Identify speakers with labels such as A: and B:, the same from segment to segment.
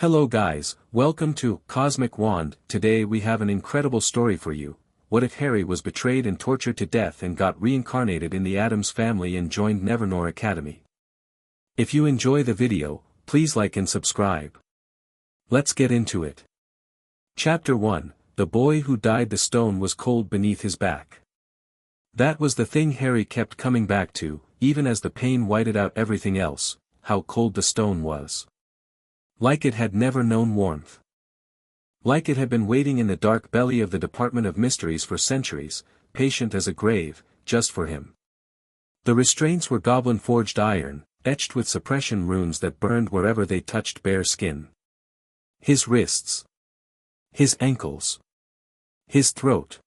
A: Hello guys, welcome to Cosmic Wand. Today we have an incredible story for you. What if Harry was betrayed and tortured to death and got reincarnated in the Addams family and joined Nevermore Academy? If you enjoy the video, please like and subscribe. Let's get into it. Chapter 1, The Boy Who Died. The stone was cold beneath his back. That was the thing Harry kept coming back to, even as the pain whited out everything else, how cold the stone was. Like it had never known warmth. Like it had been waiting in the dark belly of the Department of Mysteries for centuries, patient as a grave, just for him. The restraints were goblin-forged iron, etched with suppression runes that burned wherever they touched bare skin. His wrists. His ankles. His throat.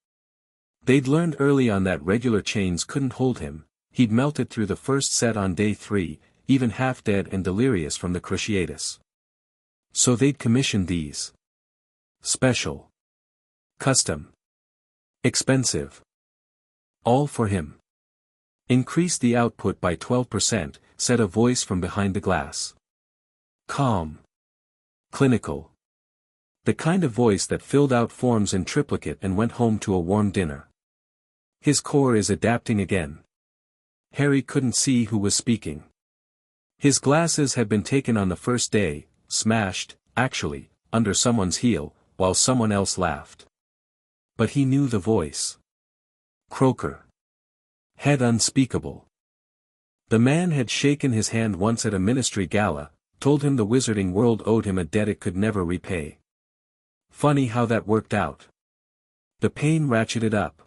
A: They'd learned early on that regular chains couldn't hold him. He'd melted through the first set on day 3, even half dead and delirious from the cruciatus. So they'd commissioned these. Special. Custom. Expensive. All for him. Increase the output by 12%, said a voice from behind the glass. Calm. Clinical. The kind of voice that filled out forms in triplicate and went home to a warm dinner. His core is adapting again. Harry couldn't see who was speaking. His glasses had been taken on the first day, smashed, actually, under someone's heel, while someone else laughed. But he knew the voice. Croaker. Head unspeakable. The man had shaken his hand once at a ministry gala, told him the wizarding world owed him a debt it could never repay. Funny how that worked out. The pain ratcheted up.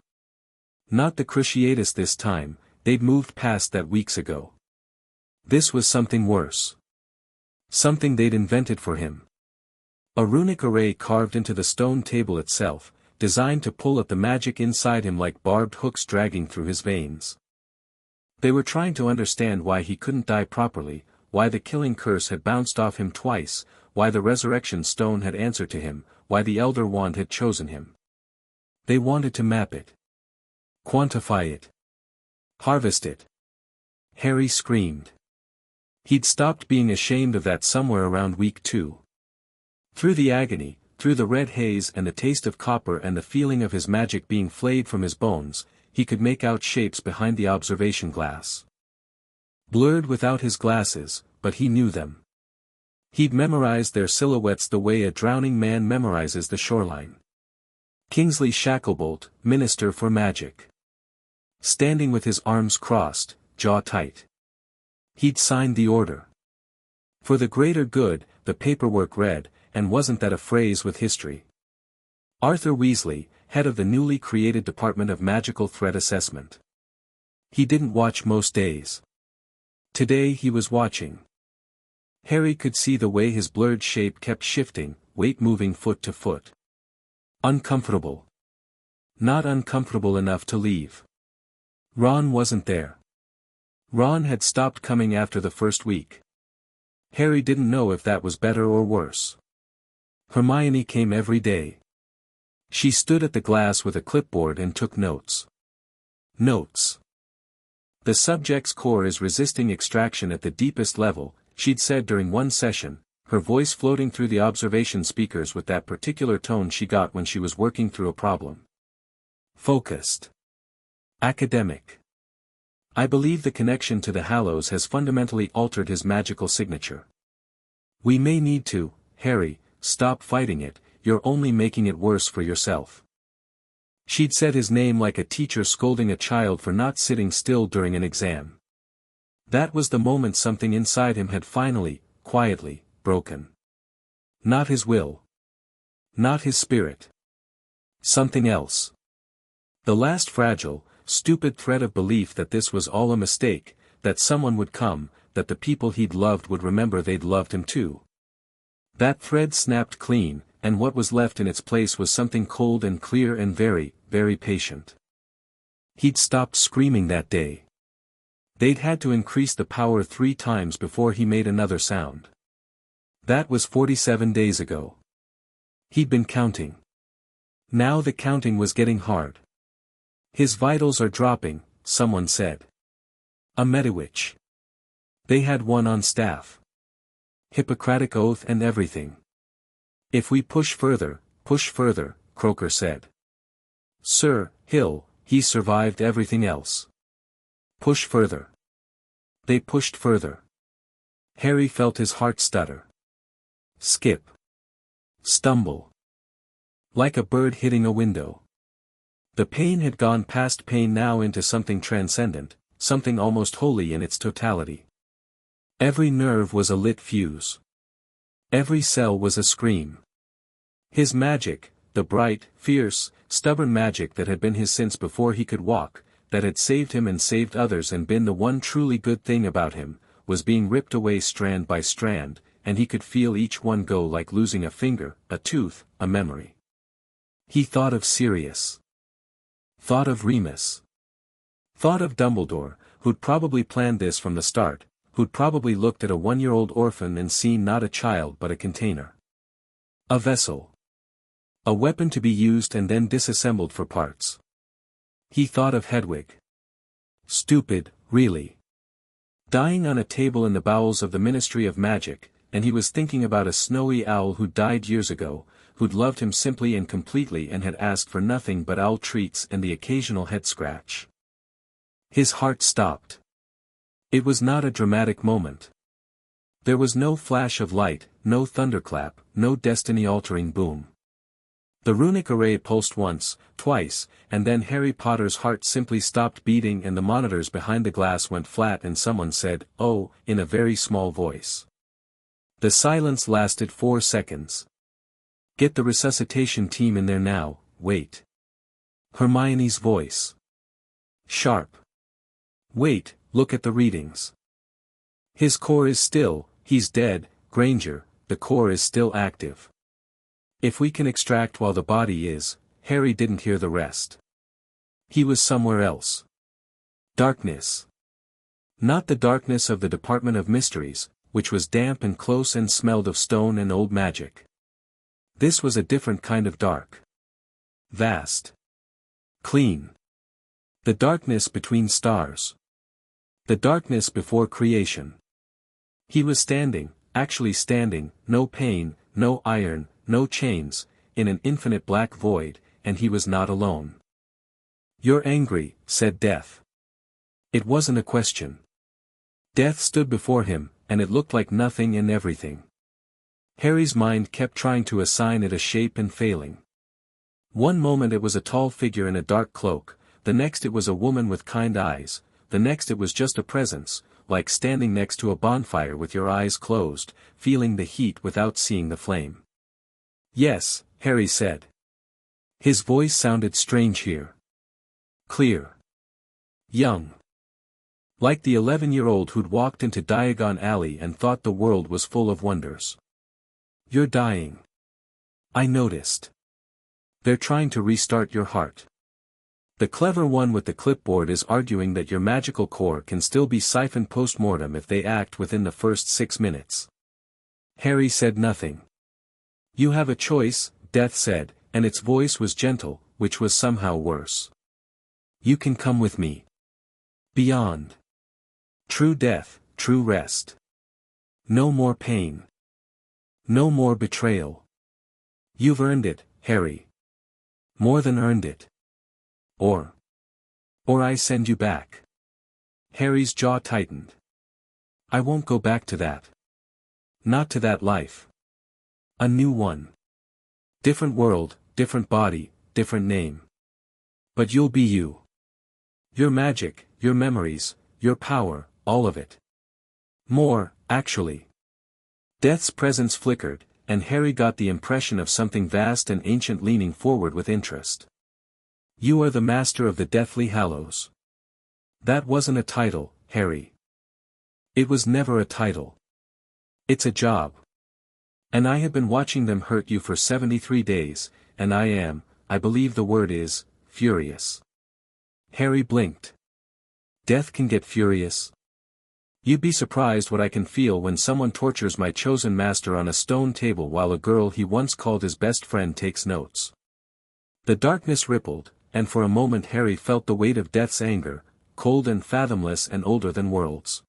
A: Not the cruciatus this time, they'd moved past that weeks ago. This was something worse. Something they'd invented for him. A runic array carved into the stone table itself, designed to pull at the magic inside him like barbed hooks dragging through his veins. They were trying to understand why he couldn't die properly, why the killing curse had bounced off him twice, why the resurrection stone had answered to him, why the Elder Wand had chosen him. They wanted to map it. Quantify it. Harvest it. Harry screamed. He'd stopped being ashamed of that somewhere around week 2. Through the agony, through the red haze and the taste of copper and the feeling of his magic being flayed from his bones, he could make out shapes behind the observation glass. Blurred without his glasses, but he knew them. He'd memorized their silhouettes the way a drowning man memorizes the shoreline. Kingsley Shacklebolt, Minister for Magic. Standing with his arms crossed, jaw tight. He'd signed the order. For the greater good, the paperwork read, and wasn't that a phrase with history? Arthur Weasley, head of the newly created Department of Magical Threat Assessment. He didn't watch most days. Today he was watching. Harry could see the way his blurred shape kept shifting, weight moving foot to foot. Uncomfortable. Not uncomfortable enough to leave. Ron wasn't there. Ron had stopped coming after the first week. Harry didn't know if that was better or worse. Hermione came every day. She stood at the glass with a clipboard and took notes. Notes. The subject's core is resisting extraction at the deepest level, she'd said during one session, her voice floating through the observation speakers with that particular tone she got when she was working through a problem. Focused. Academic. I believe the connection to the Hallows has fundamentally altered his magical signature. We may need to, Harry, stop fighting it, you're only making it worse for yourself. She'd said his name like a teacher scolding a child for not sitting still during an exam. That was the moment something inside him had finally, quietly, broken. Not his will. Not his spirit. Something else. The last fragile, stupid thread of belief that this was all a mistake, that someone would come, that the people he'd loved would remember they'd loved him too. That thread snapped clean, and what was left in its place was something cold and clear and very, very patient. He'd stopped screaming that day. They'd had to increase the power 3 times before he made another sound. That was 47 days ago. He'd been counting. Now the counting was getting hard. His vitals are dropping, someone said. A Medowitch. They had one on staff. Hippocratic oath and everything. If we push further, Croker said. Sir, Hill, he survived everything else. Push further. They pushed further. Harry felt his heart stutter. Skip. Stumble. Like a bird hitting a window. The pain had gone past pain now into something transcendent, something almost holy in its totality. Every nerve was a lit fuse. Every cell was a scream. His magic, the bright, fierce, stubborn magic that had been his since before he could walk, that had saved him and saved others and been the one truly good thing about him, was being ripped away strand by strand, and he could feel each one go like losing a finger, a tooth, a memory. He thought of Sirius. Thought of Remus. Thought of Dumbledore, who'd probably planned this from the start, who'd probably looked at a 1-year-old orphan and seen not a child but a container. A vessel. A weapon to be used and then disassembled for parts. He thought of Hedwig. Stupid, really. Dying on a table in the bowels of the Ministry of Magic, and he was thinking about a snowy owl who died years ago, who'd loved him simply and completely and had asked for nothing but owl treats and the occasional head scratch. His heart stopped. It was not a dramatic moment. There was no flash of light, no thunderclap, no destiny-altering boom. The runic array pulsed once, twice, and then Harry Potter's heart simply stopped beating and the monitors behind the glass went flat and someone said, "Oh," in a very small voice. The silence lasted 4 seconds. "Get the resuscitation team in there now, wait." Hermione's voice. Sharp. "Wait, look at the readings. His core is still, he's dead, Granger, the core is still active. If we can extract while the body is," Harry didn't hear the rest. He was somewhere else. Darkness. Not the darkness of the Department of Mysteries, which was damp and close and smelled of stone and old magic. This was a different kind of dark. Vast. Clean. The darkness between stars. The darkness before creation. He was standing, actually standing, no pain, no iron, no chains, in an infinite black void, and he was not alone. "You're angry," said Death. It wasn't a question. Death stood before him, and it looked like nothing and everything. Harry's mind kept trying to assign it a shape and failing. One moment it was a tall figure in a dark cloak, the next it was a woman with kind eyes, the next it was just a presence, like standing next to a bonfire with your eyes closed, feeling the heat without seeing the flame. "Yes," Harry said. His voice sounded strange here. Clear. Young. Like the 11-year-old who'd walked into Diagon Alley and thought the world was full of wonders. "You're dying. I noticed. They're trying to restart your heart. The clever one with the clipboard is arguing that your magical core can still be siphoned post-mortem if they act within the first 6 minutes." Harry said nothing. "You have a choice," Death said, and its voice was gentle, which was somehow worse. "You can come with me. Beyond. True death, true rest. No more pain. No more betrayal. You've earned it, Harry. More than earned it. Or I send you back." Harry's jaw tightened. "I won't go back to that. Not to that life. A new one. Different world, different body, different name. But you'll be you. Your magic, your memories, your power, all of it. More, actually." Death's presence flickered, and Harry got the impression of something vast and ancient leaning forward with interest. "You are the master of the Deathly Hallows." That wasn't a title, Harry. It was never a title. It's a job. And I have been watching them hurt you for 73 days, and I am, I believe the word is, furious. Harry blinked. Death can get furious? You'd be surprised what I can feel when someone tortures my chosen master on a stone table while a girl he once called his best friend takes notes. The darkness rippled, and for a moment Harry felt the weight of Death's anger, cold and fathomless and older than worlds.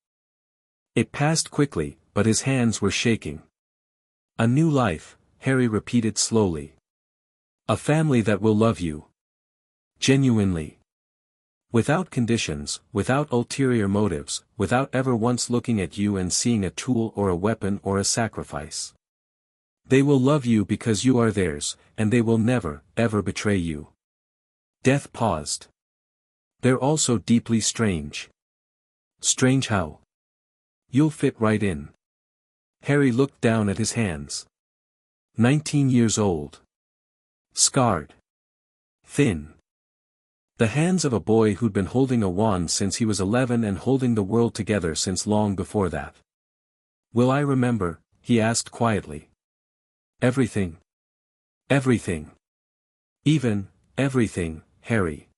A: It passed quickly, but his hands were shaking. A new life, Harry repeated slowly. A family that will love you. Genuinely. Without conditions, without ulterior motives, without ever once looking at you and seeing a tool or a weapon or a sacrifice. They will love you because you are theirs, and they will never, ever betray you. Death paused. They're also deeply strange. Strange how? You'll fit right in. Harry looked down at his hands. 19 years old. Scarred. Thin. The hands of a boy who'd been holding a wand since he was 11 and holding the world together since long before that. Will I remember? He asked quietly. Everything. Everything. Even, everything, Harry.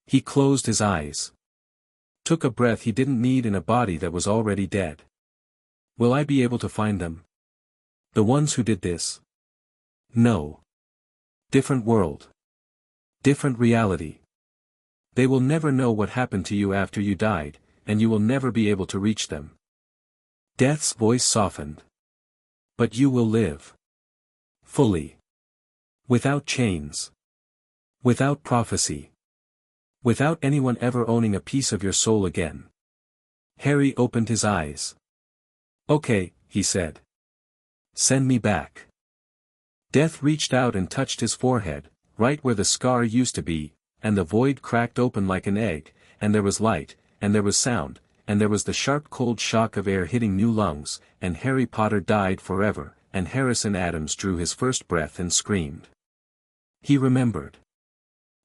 A: He closed his eyes. Took a breath he didn't need in a body that was already dead. Will I be able to find them? The ones who did this? No. Different world. Different reality. They will never know what happened to you after you died, and you will never be able to reach them. Death's voice softened. But you will live. Fully. Without chains. Without prophecy. Without anyone ever owning a piece of your soul again. Harry opened his eyes. Okay, he said. Send me back. Death reached out and touched his forehead, right where the scar used to be, and the void cracked open like an egg, and there was light, and there was sound, and there was the sharp cold shock of air hitting new lungs, and Harry Potter died forever, and Harrison Addams drew his first breath and screamed. He remembered.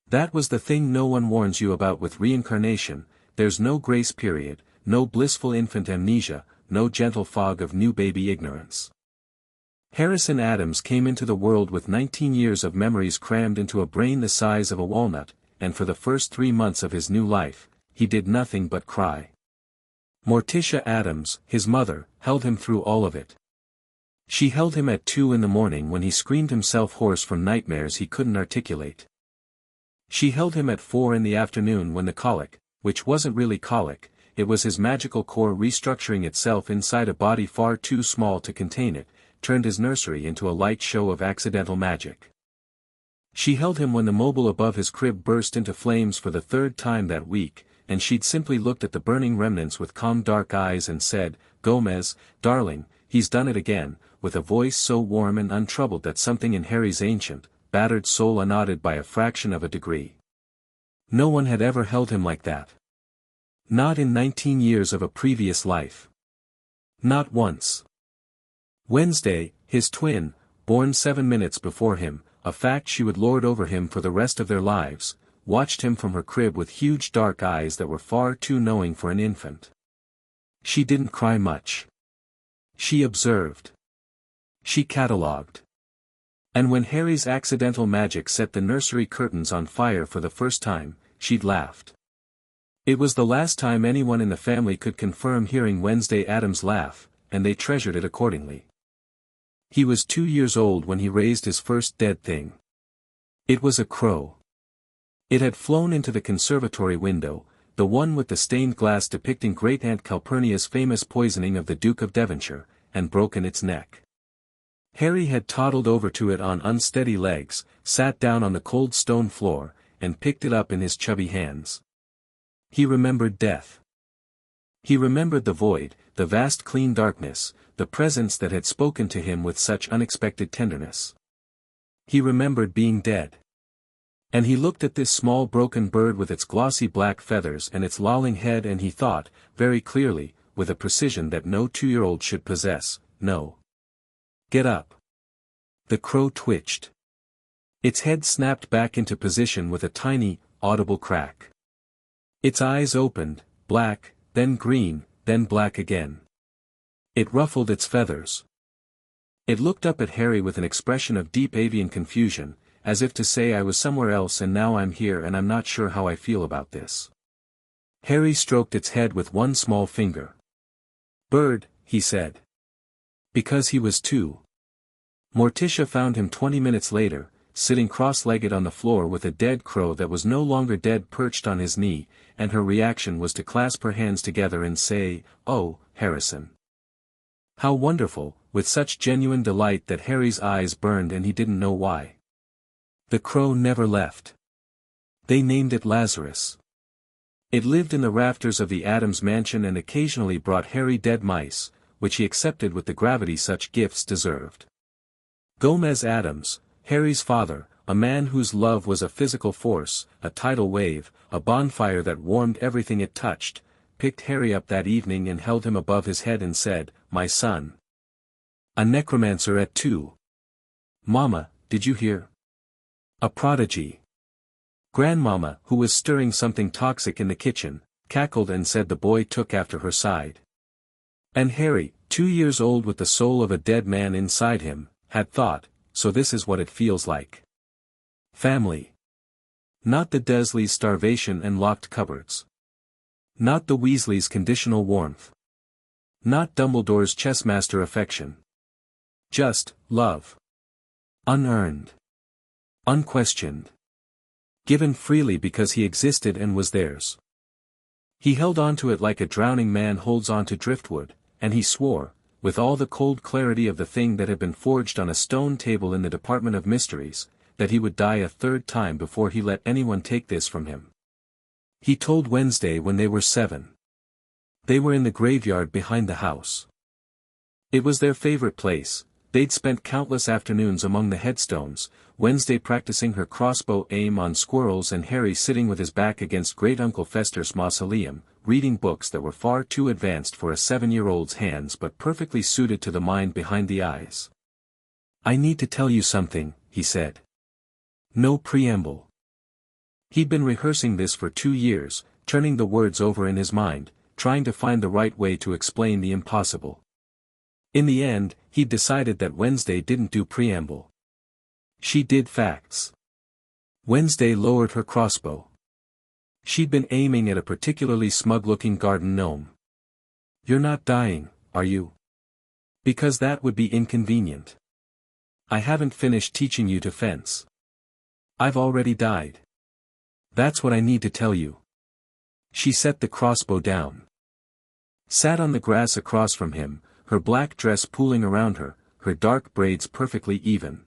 A: That was the thing no one warns you about with reincarnation. There's no grace period, no blissful infant amnesia, no gentle fog of new baby ignorance. Harrison Addams came into the world with 19 years of memories crammed into a brain the size of a walnut, and for the first 3 months of his new life, he did nothing but cry. Morticia Addams, his mother, held him through all of it. She held him at 2 a.m. when he screamed himself hoarse from nightmares he couldn't articulate. She held him at 4 p.m. when the colic, which wasn't really colic, it was his magical core restructuring itself inside a body far too small to contain it, turned his nursery into a light show of accidental magic. She held him when the mobile above his crib burst into flames for the 3rd time that week, and she'd simply looked at the burning remnants with calm dark eyes and said, "Gomez, darling, he's done it again," with a voice so warm and untroubled that something in Harry's ancient, battered soul nodded by a fraction of a degree. No one had ever held him like that. Not in 19 years of a previous life. Not once. Wednesday, his twin, born 7 minutes before him, a fact she would lord over him for the rest of their lives, watched him from her crib with huge dark eyes that were far too knowing for an infant. She didn't cry much. She observed. She catalogued. And when Harry's accidental magic set the nursery curtains on fire for the first time, she'd laughed. It was the last time anyone in the family could confirm hearing Wednesday Addams laugh, and they treasured it accordingly. He was 2 years old when he raised his first dead thing. It was a crow. It had flown into the conservatory window, the one with the stained glass depicting Great-Aunt Calpurnia's famous poisoning of the Duke of Devonshire, and broken its neck. Harry had toddled over to it on unsteady legs, sat down on the cold stone floor, and picked it up in his chubby hands. He remembered death. He remembered the void, the vast clean darkness, the presence that had spoken to him with such unexpected tenderness. He remembered being dead. And he looked at this small broken bird with its glossy black feathers and its lolling head, and he thought, very clearly, with a precision that no 2-year-old should possess, "No. Get up." The crow twitched. Its head snapped back into position with a tiny, audible crack. Its eyes opened, black, then green, then black again. It ruffled its feathers. It looked up at Harry with an expression of deep avian confusion, as if to say, "I was somewhere else and now I'm here and I'm not sure how I feel about this." Harry stroked its head with one small finger. "Bird," he said. Because he was 2. Morticia found him 20 minutes later, sitting cross-legged on the floor with a dead crow that was no longer dead perched on his knee, and her reaction was to clasp her hands together and say, "Oh, Harrison. How wonderful, with such genuine delight that Harry's eyes burned and he didn't know why. The crow never left. They named it Lazarus. It lived in the rafters of the Addams mansion and occasionally brought Harry dead mice, which he accepted with the gravity such gifts deserved. Gomez Addams, Harry's father, a man whose love was a physical force, a tidal wave, a bonfire that warmed everything it touched, picked Harry up that evening and held him above his head and said, "My son. A necromancer at 2. Mama, did you hear? A prodigy." Grandmama, who was stirring something toxic in the kitchen, cackled and said the boy took after her side. And Harry, 2 years old with the soul of a dead man inside him, had thought, so this is what it feels like. Family. Not the Dursleys' starvation and locked cupboards. Not the Weasleys' conditional warmth. Not Dumbledore's chessmaster affection. Just, love. Unearned. Unquestioned. Given freely because he existed and was theirs. He held on to it like a drowning man holds on to driftwood, and he swore, with all the cold clarity of the thing that had been forged on a stone table in the Department of Mysteries, that he would die a third time before he let anyone take this from him. He told Wednesday when they were 7. They were in the graveyard behind the house. It was their favorite place. They'd spent countless afternoons among the headstones, Wednesday practicing her crossbow aim on squirrels and Harry sitting with his back against Great-Uncle Fester's mausoleum, reading books that were far too advanced for a 7-year-old's hands but perfectly suited to the mind behind the eyes. "I need to tell you something," he said. No preamble. He'd been rehearsing this for 2 years, turning the words over in his mind, trying to find the right way to explain the impossible. In the end, he'd decided that Wednesday didn't do preamble. She did facts. Wednesday lowered her crossbow. She'd been aiming at a particularly smug-looking garden gnome. "You're not dying, are you? Because that would be inconvenient. I haven't finished teaching you to fence. I've already died. That's what I need to tell you." She set the crossbow down. Sat on the grass across from him, her black dress pooling around her, her dark braids perfectly even.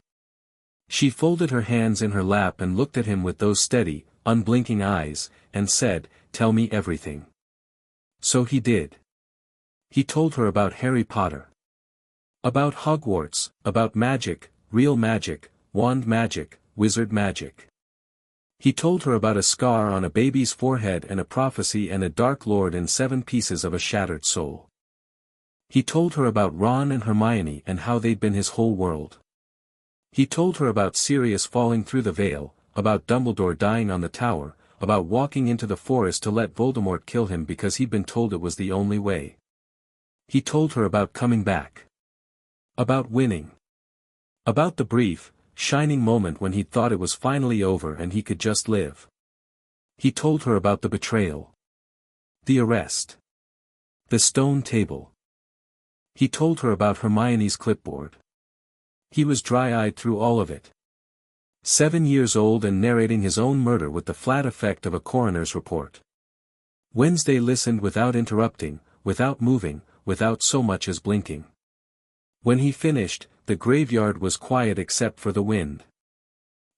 A: She folded her hands in her lap and looked at him with those steady, unblinking eyes, and said, "Tell me everything." So he did. He told her about Harry Potter. About Hogwarts, about magic, real magic, wand magic, wizard magic. He told her about a scar on a baby's forehead and a prophecy and a dark lord and 7 pieces of a shattered soul. He told her about Ron and Hermione and how they'd been his whole world. He told her about Sirius falling through the veil, about Dumbledore dying on the tower, about walking into the forest to let Voldemort kill him because he'd been told it was the only way. He told her about coming back. About winning. About the brief, shining moment when he'd thought it was finally over and he could just live. He told her about the betrayal. The arrest. The stone table. He told her about Hermione's clipboard. He was dry-eyed through all of it. 7 years old and narrating his own murder with the flat effect of a coroner's report. Wednesday listened without interrupting, without moving, without so much as blinking. When he finished, the graveyard was quiet except for the wind.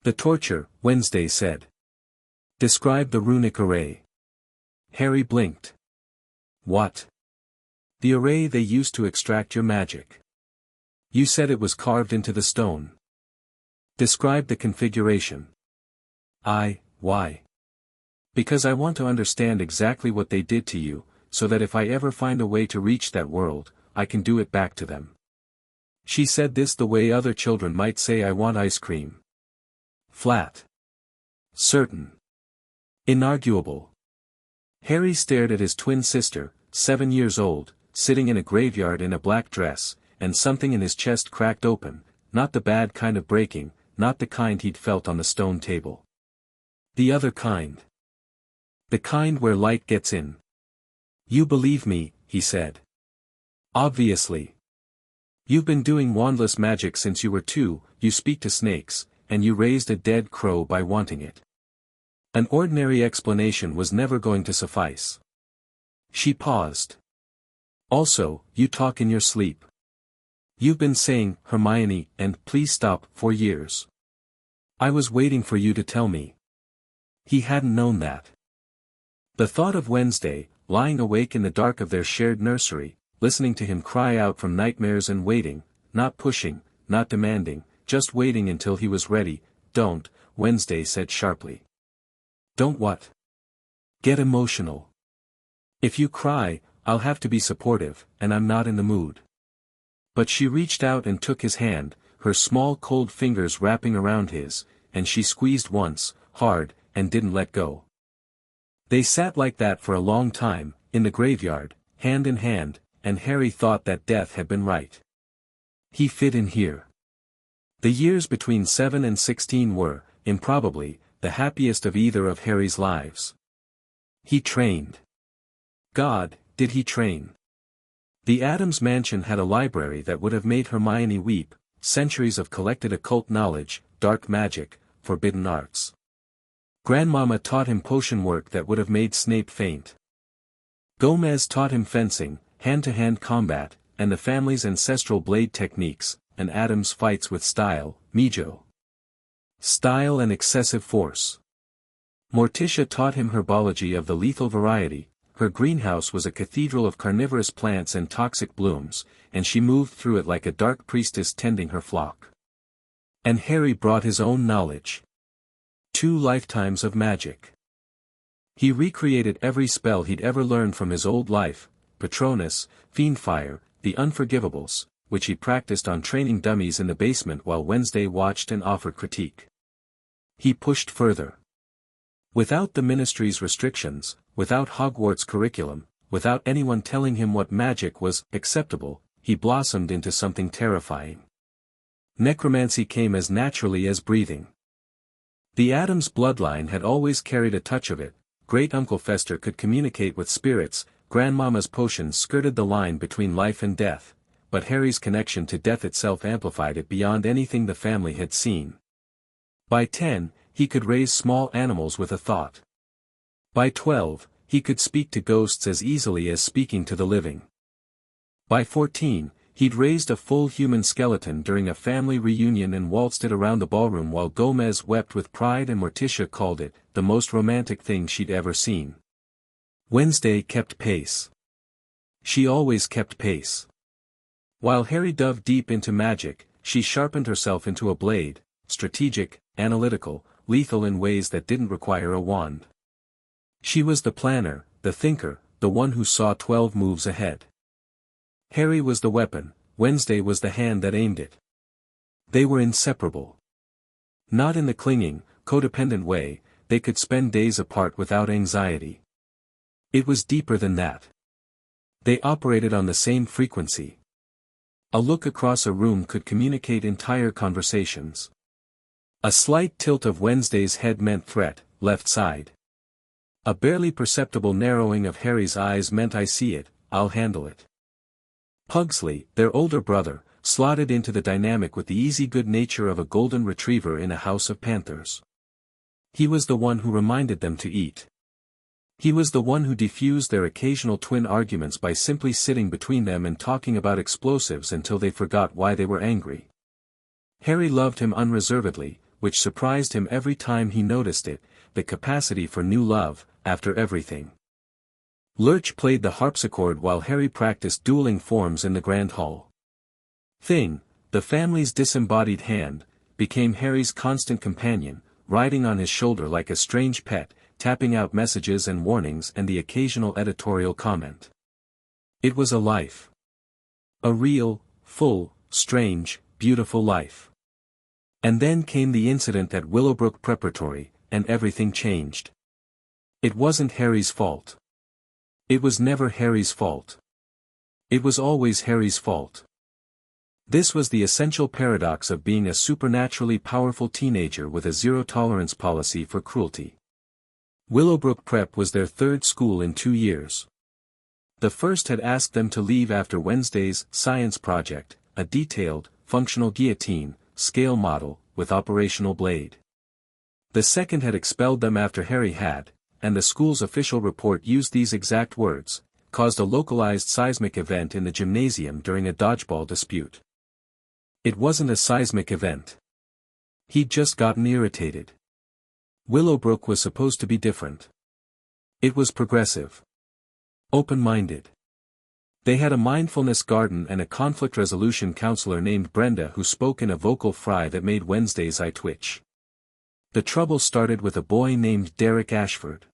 A: "The torture," Wednesday said. "Describe the runic array." Harry blinked. "What?" "The array they used to extract your magic. You said it was carved into the stone." "Describe the configuration." Why? "Because I want to understand exactly what they did to you, so that if I ever find a way to reach that world, I can do it back to them." She said this the way other children might say "I want ice cream." Flat. Certain. Inarguable. Harry stared at his twin sister, 7 years old, sitting in a graveyard in a black dress, and something in his chest cracked open, not the bad kind of breaking, not the kind he'd felt on the stone table. The other kind. The kind where light gets in. "You believe me," he said. "Obviously. You've been doing wandless magic since you were 2, you speak to snakes, and you raised a dead crow by wanting it. An ordinary explanation was never going to suffice." She paused. "Also, you talk in your sleep. You've been saying, Hermione, and please stop, for years. I was waiting for you to tell me. He hadn't known that. The thought of Wednesday, lying awake in the dark of their shared nursery, listening to him cry out from nightmares and waiting, not pushing, not demanding, just waiting until he was ready. Don't, Wednesday said sharply. Don't what? Get emotional. If you cry, I'll have to be supportive, and I'm not in the mood. But she reached out and took his hand, her small cold fingers wrapping around his, and she squeezed once, hard, and didn't let go. They sat like that for a long time, in the graveyard, hand in hand, and Harry thought that death had been right. He fit in here. The years between 7 and 16 were, improbably, the happiest of either of Harry's lives. He trained. God, did he train? The Addams mansion had a library that would have made Hermione weep, centuries of collected occult knowledge, dark magic, forbidden arts. Grandmama taught him potion work that would have made Snape faint. Gomez taught him fencing, hand-to-hand combat, and the family's ancestral blade techniques, and Addams fights with style, Mijo. Style and excessive force. Morticia taught him herbology of the lethal variety. Her greenhouse was a cathedral of carnivorous plants and toxic blooms, and she moved through it like a dark priestess tending her flock. And Harry brought his own knowledge. 2 lifetimes of magic. He recreated every spell he'd ever learned from his old life, Patronus, Fiendfire, the Unforgivables, which he practiced on training dummies in the basement while Wednesday watched and offered critique. He pushed further. Without the ministry's restrictions, without Hogwarts curriculum, without anyone telling him what magic was acceptable, he blossomed into something terrifying. Necromancy came as naturally as breathing. The Addams bloodline had always carried a touch of it. Great Uncle Fester could communicate with spirits, Grandmama's potions skirted the line between life and death, but Harry's connection to death itself amplified it beyond anything the family had seen. By 10, he could raise small animals with a thought. By 12, he could speak to ghosts as easily as speaking to the living. By 14, he'd raised a full human skeleton during a family reunion and waltzed it around the ballroom while Gomez wept with pride and Morticia called it the most romantic thing she'd ever seen. Wednesday kept pace. She always kept pace. While Harry dove deep into magic, she sharpened herself into a blade, strategic, analytical, lethal in ways that didn't require a wand. She was the planner, the thinker, the one who saw 12 moves ahead. Harry was the weapon, Wednesday was the hand that aimed it. They were inseparable. Not in the clinging, codependent way, they could spend days apart without anxiety. It was deeper than that. They operated on the same frequency. A look across a room could communicate entire conversations. A slight tilt of Wednesday's head meant threat, left side. A barely perceptible narrowing of Harry's eyes meant I see it, I'll handle it. Pugsley, their older brother, slotted into the dynamic with the easy good nature of a golden retriever in a house of panthers. He was the one who reminded them to eat. He was the one who diffused their occasional twin arguments by simply sitting between them and talking about explosives until they forgot why they were angry. Harry loved him unreservedly, which surprised him every time he noticed it, the capacity for new love, after everything. Lurch played the harpsichord while Harry practiced dueling forms in the grand hall. Thing, the family's disembodied hand, became Harry's constant companion, riding on his shoulder like a strange pet, tapping out messages and warnings and the occasional editorial comment. It was a life. A real, full, strange, beautiful life. And then came the incident at Willowbrook Preparatory, and everything changed. It wasn't Harry's fault. It was never Harry's fault. It was always Harry's fault. This was the essential paradox of being a supernaturally powerful teenager with a zero-tolerance policy for cruelty. Willowbrook Prep was their third school in 2 years. The first had asked them to leave after Wednesday's science project, a detailed, functional guillotine, scale model, with operational blade. The second had expelled them after Harry had, and the school's official report used these exact words, caused a localized seismic event in the gymnasium during a dodgeball dispute. It wasn't a seismic event. He'd just gotten irritated. Willowbrook was supposed to be different. It was progressive. Open-minded. They had a mindfulness garden and a conflict resolution counselor named Brenda who spoke in a vocal fry that made Wednesday's eye twitch. The trouble started with a boy named Derek Ashford.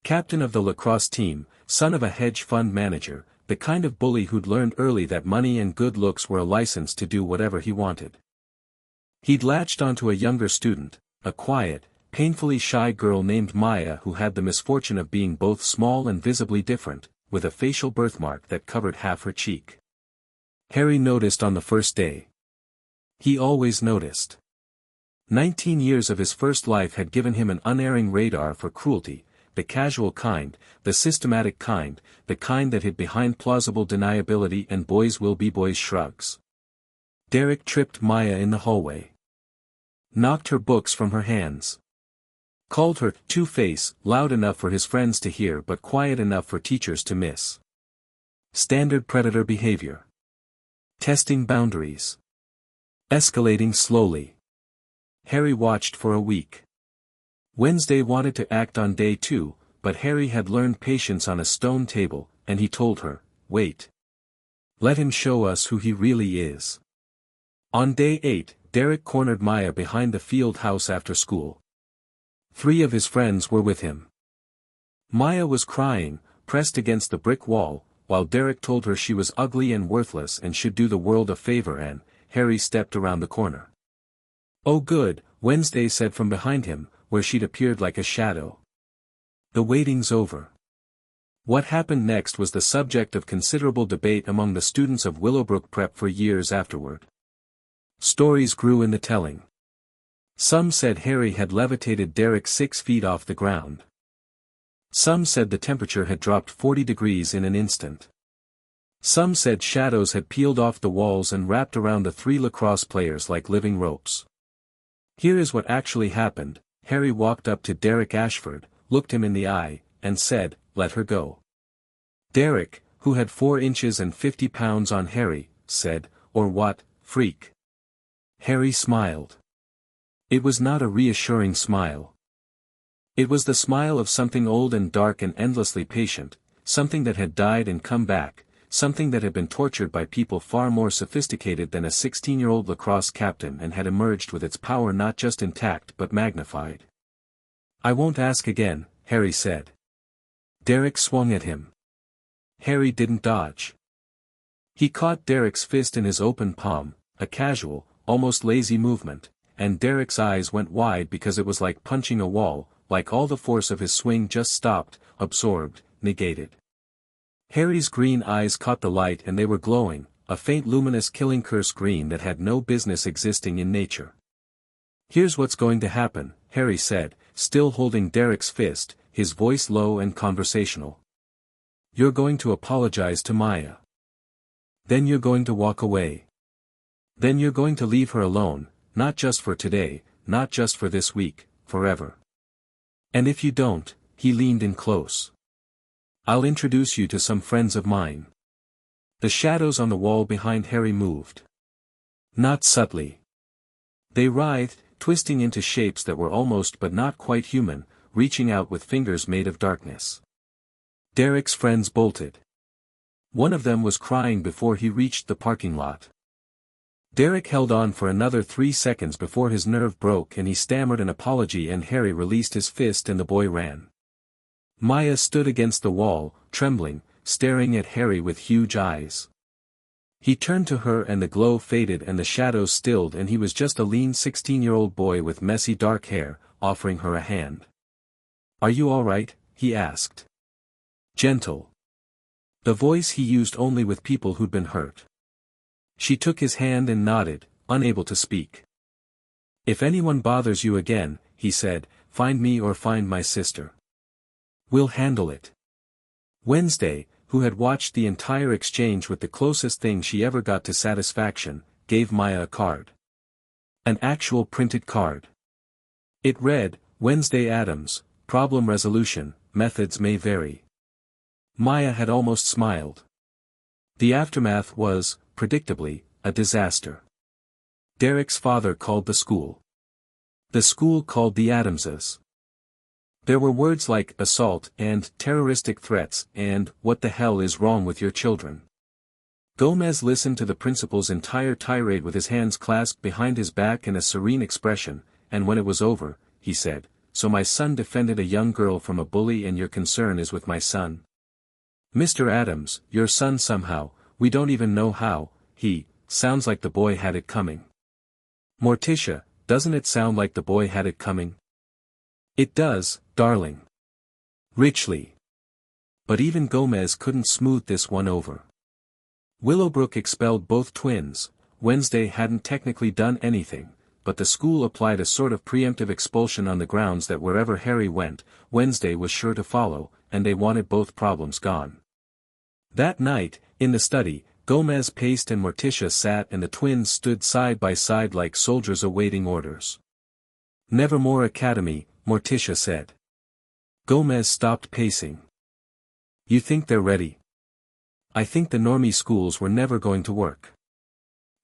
A: Captain of the lacrosse team, son of a hedge fund manager, the kind of bully who'd learned early that money and good looks were a license to do whatever he wanted. He'd latched onto a younger student, a quiet, painfully shy girl named Maya who had the misfortune of being both small and visibly different, with a facial birthmark that covered half her cheek. Harry noticed on the first day. He always noticed. 19 years of his first life had given him an unerring radar for cruelty, the casual kind, the systematic kind, the kind that hid behind plausible deniability and boys will be boys shrugs. Derek tripped Maya in the hallway. Knocked her books from her hands. Called her Two-Face, loud enough for his friends to hear but quiet enough for teachers to miss. Standard predator behavior. Testing boundaries. Escalating slowly. Harry watched for a week. Wednesday wanted to act on day 2, but Harry had learned patience on a stone table, and he told her, wait. Let him show us who he really is. On day 8, Derek cornered Maya behind the field house after school. 3 of his friends were with him. Maya was crying, pressed against the brick wall, while Derek told her she was ugly and worthless and should do the world a favor and, Harry stepped around the corner. Oh good, Wednesday said from behind him, where she'd appeared like a shadow. The waiting's over. What happened next was the subject of considerable debate among the students of Willowbrook Prep for years afterward. Stories grew in the telling. Some said Harry had levitated Derek 6 feet off the ground. Some said the temperature had dropped 40 degrees in an instant. Some said shadows had peeled off the walls and wrapped around the 3 lacrosse players like living ropes. Here is what actually happened. Harry walked up to Derek Ashford, looked him in the eye, and said, let her go. Derek, who had 4 inches and 50 pounds on Harry, said, or what, freak. Harry smiled. It was not a reassuring smile. It was the smile of something old and dark and endlessly patient, something that had died and come back, something that had been tortured by people far more sophisticated than a 16-year-old lacrosse captain and had emerged with its power not just intact but magnified. I won't ask again, Harry said. Derek swung at him. Harry didn't dodge. He caught Derek's fist in his open palm, a casual, almost lazy movement, and Derek's eyes went wide because it was like punching a wall, like all the force of his swing just stopped, absorbed, negated. Harry's green eyes caught the light and they were glowing, a faint luminous killing curse green that had no business existing in nature. Here's what's going to happen, Harry said, still holding Derek's fist, his voice low and conversational. You're going to apologize to Maya. Then you're going to walk away. Then you're going to leave her alone, not just for today, not just for this week, forever. And if you don't, he leaned in close. I'll introduce you to some friends of mine. The shadows on the wall behind Harry moved. Not subtly. They writhed, twisting into shapes that were almost but not quite human, reaching out with fingers made of darkness. Derek's friends bolted. One of them was crying before he reached the parking lot. Derek held on for another 3 seconds before his nerve broke and he stammered an apology and Harry released his fist and the boy ran. Maya stood against the wall, trembling, staring at Harry with huge eyes. He turned to her and the glow faded and the shadows stilled and he was just a lean 16-year-old boy with messy dark hair, offering her a hand. Are you all right? He asked. Gentle. The voice he used only with people who'd been hurt. She took his hand and nodded, unable to speak. If anyone bothers you again, he said, find me or find my sister. We'll handle it. Wednesday, who had watched the entire exchange with the closest thing she ever got to satisfaction, gave Maya a card. An actual printed card. It read, Wednesday Addams, problem resolution, methods may vary. Maya had almost smiled. The aftermath was, predictably, a disaster. Derek's father called the school. The school called the Addamses. There were words like assault and terroristic threats and what the hell is wrong with your children. Gomez listened to the principal's entire tirade with his hands clasped behind his back in a serene expression, and when it was over, he said, "So my son defended a young girl from a bully and your concern is with my son? Mr. Addams, your son somehow, we don't even know how, sounds like the boy had it coming. Morticia, doesn't it sound like the boy had it coming?" "It does, darling. Richly." But even Gomez couldn't smooth this one over. Willowbrook expelled both twins. Wednesday hadn't technically done anything, but the school applied a sort of preemptive expulsion on the grounds that wherever Harry went, Wednesday was sure to follow, and they wanted both problems gone. That night, in the study, Gomez paced and Morticia sat and the twins stood side by side like soldiers awaiting orders. "Nevermore Academy," Morticia said. Gomez stopped pacing. "You think they're ready?" "I think the normie schools were never going to work.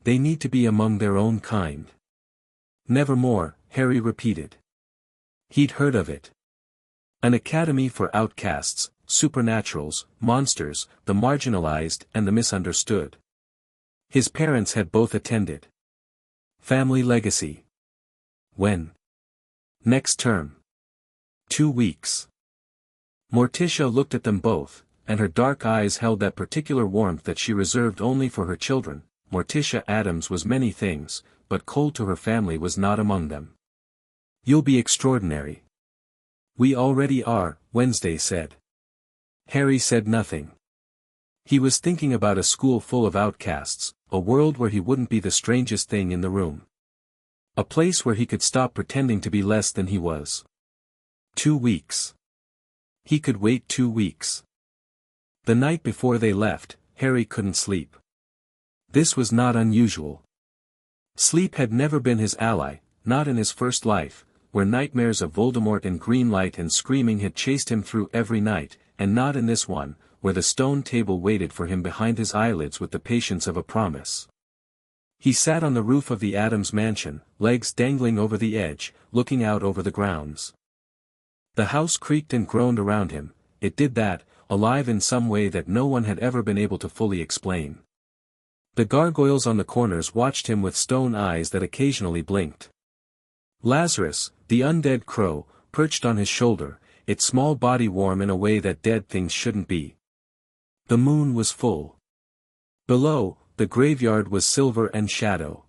A: They need to be among their own kind." "Nevermore," Harry repeated. He'd heard of it. An academy for outcasts, supernaturals, monsters, the marginalized and the misunderstood. His parents had both attended. Family legacy. When? Next term. 2 weeks. Morticia looked at them both, and her dark eyes held that particular warmth that she reserved only for her children. Morticia Addams was many things, but cold to her family was not among them. "You'll be extraordinary." "We already are," Wednesday said. Harry said nothing. He was thinking about a school full of outcasts, a world where he wouldn't be the strangest thing in the room. A place where he could stop pretending to be less than he was. 2 weeks. He could wait 2 weeks. The night before they left, Harry couldn't sleep. This was not unusual. Sleep had never been his ally, not in his first life, where nightmares of Voldemort and green light and screaming had chased him through every night, and not in this one, where the stone table waited for him behind his eyelids with the patience of a promise. He sat on the roof of the Addams mansion, legs dangling over the edge, looking out over the grounds. The house creaked and groaned around him. It did that, alive in some way that no one had ever been able to fully explain. The gargoyles on the corners watched him with stone eyes that occasionally blinked. Lazarus, the undead crow, perched on his shoulder, its small body warm in a way that dead things shouldn't be. The moon was full. Below, the graveyard was silver and shadow.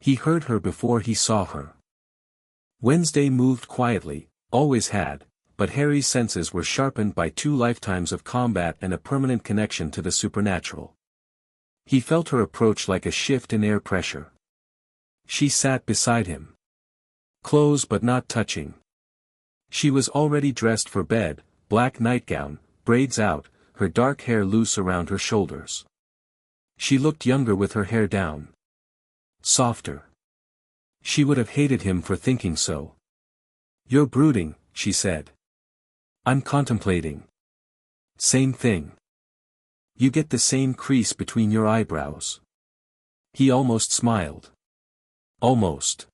A: He heard her before he saw her. Wednesday moved quietly, always had, but Harry's senses were sharpened by 2 lifetimes of combat and a permanent connection to the supernatural. He felt her approach like a shift in air pressure. She sat beside him. Close but not touching. She was already dressed for bed, black nightgown, braids out, her dark hair loose around her shoulders. She looked younger with her hair down. Softer. She would have hated him for thinking so. "You're brooding," she said. "I'm contemplating." "Same thing. You get the same crease between your eyebrows." He almost smiled. "Almost.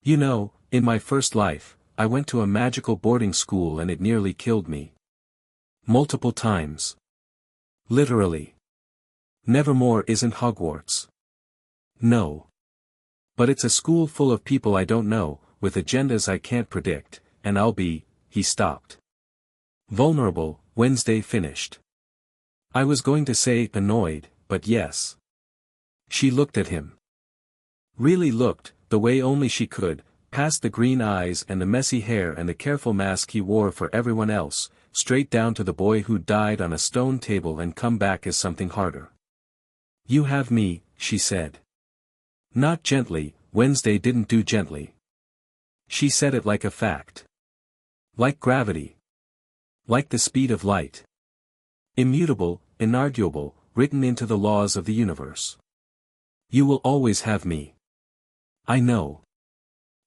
A: You know, in my first life, I went to a magical boarding school and it nearly killed me. Multiple times. Literally. Nevermore isn't Hogwarts. No. But it's a school full of people I don't know, with agendas I can't predict, and I'll be," he stopped. "Vulnerable," Wednesday finished. "I was going to say annoyed, but yes." She looked at him. Really looked, the way only she could, past the green eyes and the messy hair and the careful mask he wore for everyone else, straight down to the boy who died on a stone table and come back as something harder. "You have me," she said. Not gently, Wednesday didn't do gently. She said it like a fact. Like gravity. Like the speed of light. Immutable, inarguable, written into the laws of the universe. "You will always have me." "I know."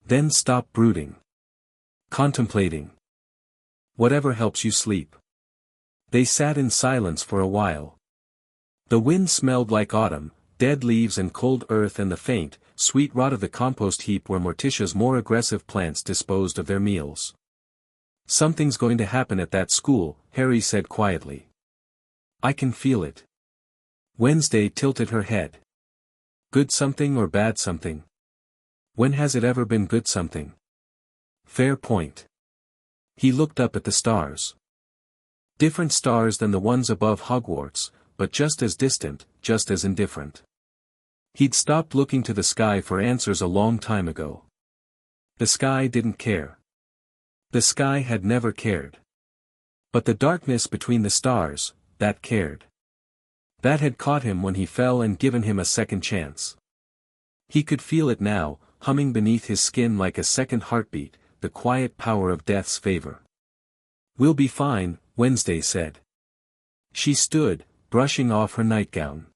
A: "Then stop brooding. Contemplating. Whatever helps you sleep." They sat in silence for a while. The wind smelled like autumn, dead leaves and cold earth and the faint, sweet rot of the compost heap where Morticia's more aggressive plants disposed of their meals. "Something's going to happen at that school," Harry said quietly. "I can feel it." Wednesday tilted her head. "Good something or bad something? When has it ever been good something?" "Fair point." He looked up at the stars. Different stars than the ones above Hogwarts, but just as distant, just as indifferent. He'd stopped looking to the sky for answers a long time ago. The sky didn't care. The sky had never cared. But the darkness between the stars, that cared. That had caught him when he fell and given him a second chance. He could feel it now, humming beneath his skin like a second heartbeat, the quiet power of death's favor. "We'll be fine," Wednesday said. She stood, brushing off her nightgown.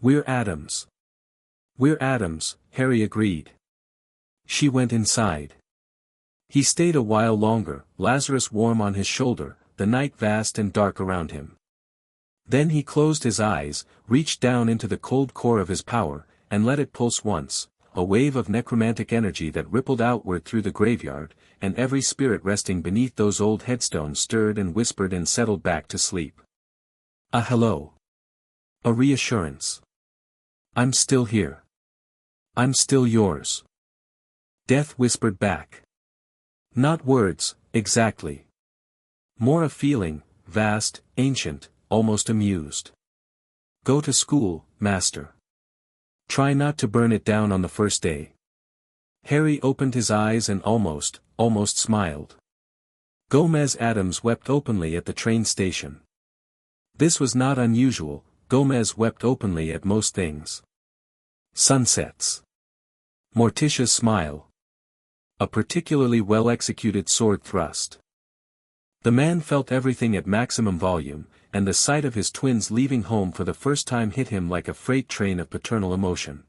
A: "We're Addams." "We're Addams," Harry agreed. She went inside. He stayed a while longer, Lazarus warm on his shoulder, the night vast and dark around him. Then he closed his eyes, reached down into the cold core of his power, and let it pulse once, a wave of necromantic energy that rippled outward through the graveyard, and every spirit resting beneath those old headstones stirred and whispered and settled back to sleep. A hello. A reassurance. "I'm still here. I'm still yours." Death whispered back. Not words, exactly. More a feeling, vast, ancient, almost amused. "Go to school, master. Try not to burn it down on the first day." Harry opened his eyes and almost smiled. Gomez Addams wept openly at the train station. This was not unusual, Gomez wept openly at most things. Sunsets. Morticia's smile. A particularly well-executed sword thrust. The man felt everything at maximum volume, and the sight of his twins leaving home for the first time hit him like a freight train of paternal emotion.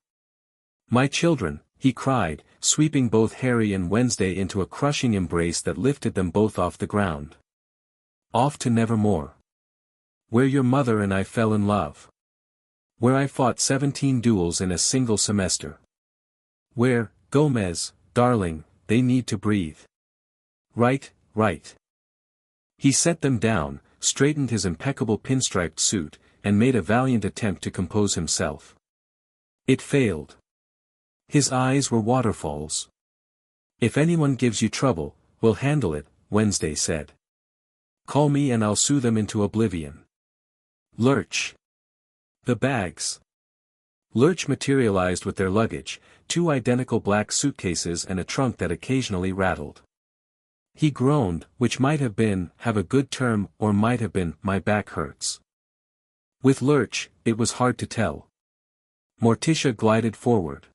A: "My children," he cried, sweeping both Harry and Wednesday into a crushing embrace that lifted them both off the ground. "Off to Nevermore. Where your mother and I fell in love. Where I fought 17 duels in a single semester. Where, Gomez, darling, they need to breathe. Right, right." He set them down, straightened his impeccable pinstriped suit, and made a valiant attempt to compose himself. It failed. His eyes were waterfalls. "If anyone gives you trouble, we'll handle it," Wednesday said. "Call me and I'll sue them into oblivion." Lurch. The bags. Lurch materialized with their luggage, 2 identical black suitcases and a trunk that occasionally rattled. He groaned, which might have been, "have a good term," or might have been, "my back hurts." With Lurch, it was hard to tell. Morticia glided forward.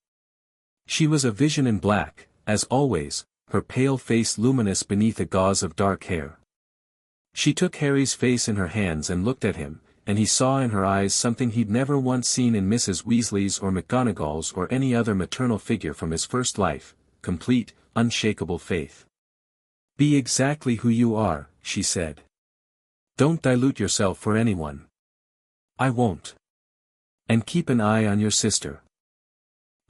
A: She was a vision in black, as always, her pale face luminous beneath a gauze of dark hair. She took Harry's face in her hands and looked at him, and he saw in her eyes something he'd never once seen in Mrs. Weasley's or McGonagall's or any other maternal figure from his first life, complete, unshakable faith. "Be exactly who you are," she said. "Don't dilute yourself for anyone." "I won't. And keep an eye on your sister."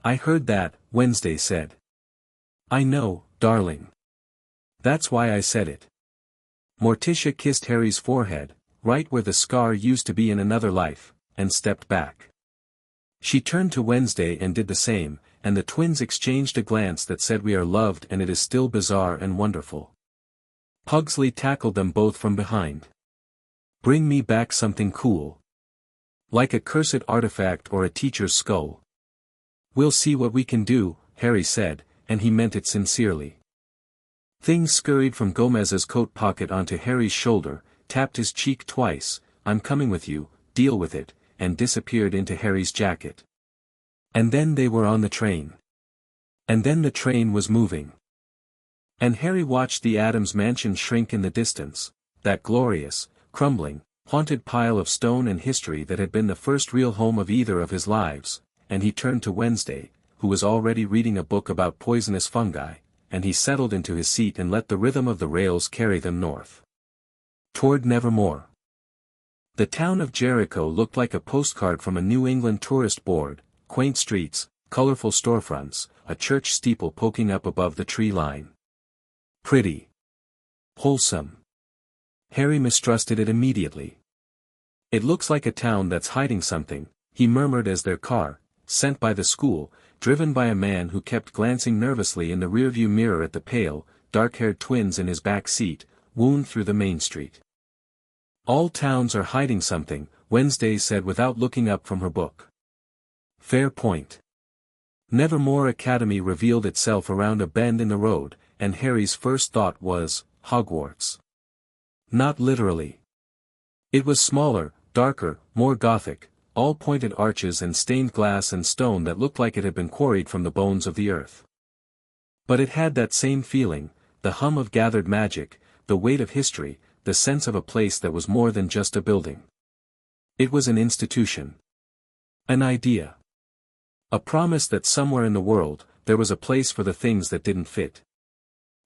A: "I heard that," Wednesday said. "I know, darling. That's why I said it." Morticia kissed Harry's forehead, right where the scar used to be in another life, and stepped back. She turned to Wednesday and did the same, and the twins exchanged a glance that said, "We are loved and it is still bizarre and wonderful." Pugsley tackled them both from behind. "Bring me back something cool. Like a cursed artifact or a teacher's skull." "We'll see what we can do," Harry said, and he meant it sincerely. Things scurried from Gomez's coat pocket onto Harry's shoulder, tapped his cheek twice, "I'm coming with you, deal with it," and disappeared into Harry's jacket. And then they were on the train. And then the train was moving. And Harry watched the Addams mansion shrink in the distance, that glorious, crumbling, haunted pile of stone and history that had been the first real home of either of his lives, and he turned to Wednesday, who was already reading a book about poisonous fungi, and he settled into his seat and let the rhythm of the rails carry them north. Toward Nevermore. The town of Jericho looked like a postcard from a New England tourist board, quaint streets, colorful storefronts, a church steeple poking up above the tree line. Pretty. Wholesome. Harry mistrusted it immediately. It looks like a town that's hiding something, he murmured as their car, sent by the school, driven by a man who kept glancing nervously in the rearview mirror at the pale, dark-haired twins in his back seat, wound through the main street. All towns are hiding something, Wednesday said without looking up from her book. Fair point. Nevermore Academy revealed itself around a bend in the road, and Harry's first thought was, Hogwarts. Not literally. It was smaller, darker, more gothic, all pointed arches and stained glass and stone that looked like it had been quarried from the bones of the earth. But it had that same feeling, the hum of gathered magic, the weight of history, the sense of a place that was more than just a building. It was an institution. An idea. A promise that somewhere in the world, there was a place for the things that didn't fit.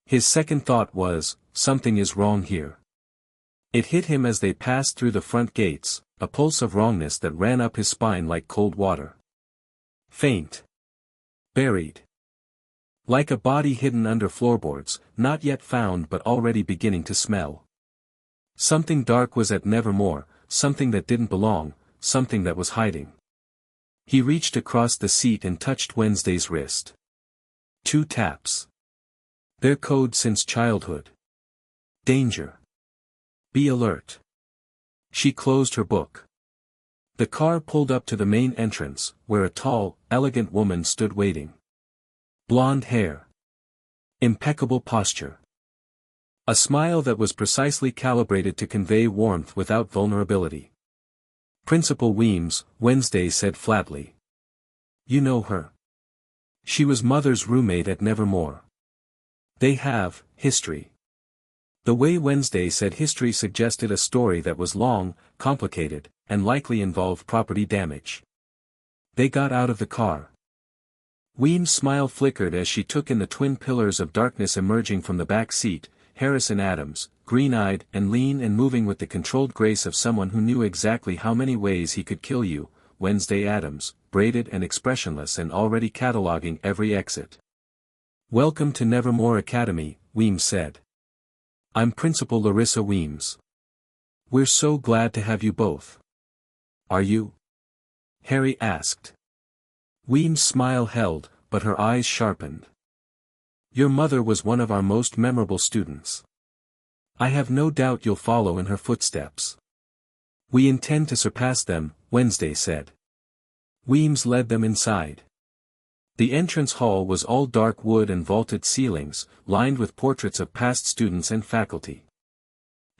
A: His second thought was, something is wrong here. It hit him as they passed through the front gates, a pulse of wrongness that ran up his spine like cold water. Faint. Buried. Like a body hidden under floorboards, not yet found but already beginning to smell. Something dark was at Nevermore, something that didn't belong, something that was hiding. He reached across the seat and touched Wednesday's wrist. 2 taps. Their code since childhood. Danger. Be alert. She closed her book. The car pulled up to the main entrance, where a tall, elegant woman stood waiting. Blonde hair. Impeccable posture. A smile that was precisely calibrated to convey warmth without vulnerability. Principal Weems, Wednesday said flatly. You know her. She was Mother's roommate at Nevermore. They have history. The way Wednesday said history suggested a story that was long, complicated, and likely involved property damage. They got out of the car. Weems' smile flickered as she took in the twin pillars of darkness emerging from the back seat, Harrison Addams, green-eyed and lean and moving with the controlled grace of someone who knew exactly how many ways he could kill you, Wednesday Addams, braided and expressionless and already cataloging every exit. Welcome to Nevermore Academy, Weems said. I'm Principal Larissa Weems. We're so glad to have you both. Are you? Harry asked. Weems' smile held, but her eyes sharpened. Your mother was one of our most memorable students. I have no doubt you'll follow in her footsteps. We intend to surpass them, Wednesday said. Weems led them inside. The entrance hall was all dark wood and vaulted ceilings, lined with portraits of past students and faculty.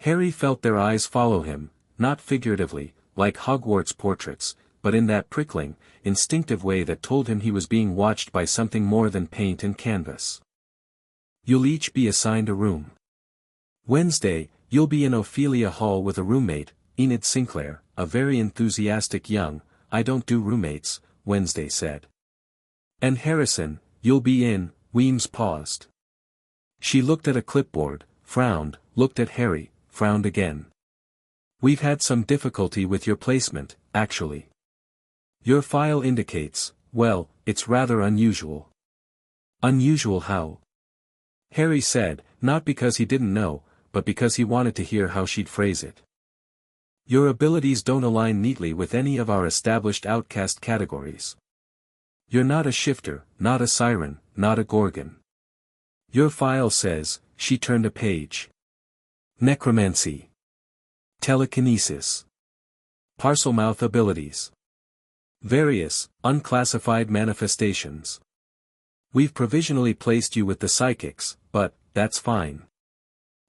A: Harry felt their eyes follow him, not figuratively, like Hogwarts portraits, but in that prickling, instinctive way that told him he was being watched by something more than paint and canvas. You'll each be assigned a room. Wednesday, you'll be in Ophelia Hall with a roommate, Enid Sinclair, a very enthusiastic young, I don't do roommates, Wednesday said. And Harrison, you'll be in, Weems paused. She looked at a clipboard, frowned, looked at Harry, frowned again. We've had some difficulty with your placement, actually. Your file indicates, well, it's rather unusual. Unusual how? Harry said, not because he didn't know, but because he wanted to hear how she'd phrase it. Your abilities don't align neatly with any of our established outcast categories. You're not a shifter, not a siren, not a gorgon. Your file says, she turned a page. Necromancy. Telekinesis. Parselmouth abilities. Various, unclassified manifestations. We've provisionally placed you with the psychics, but, that's fine.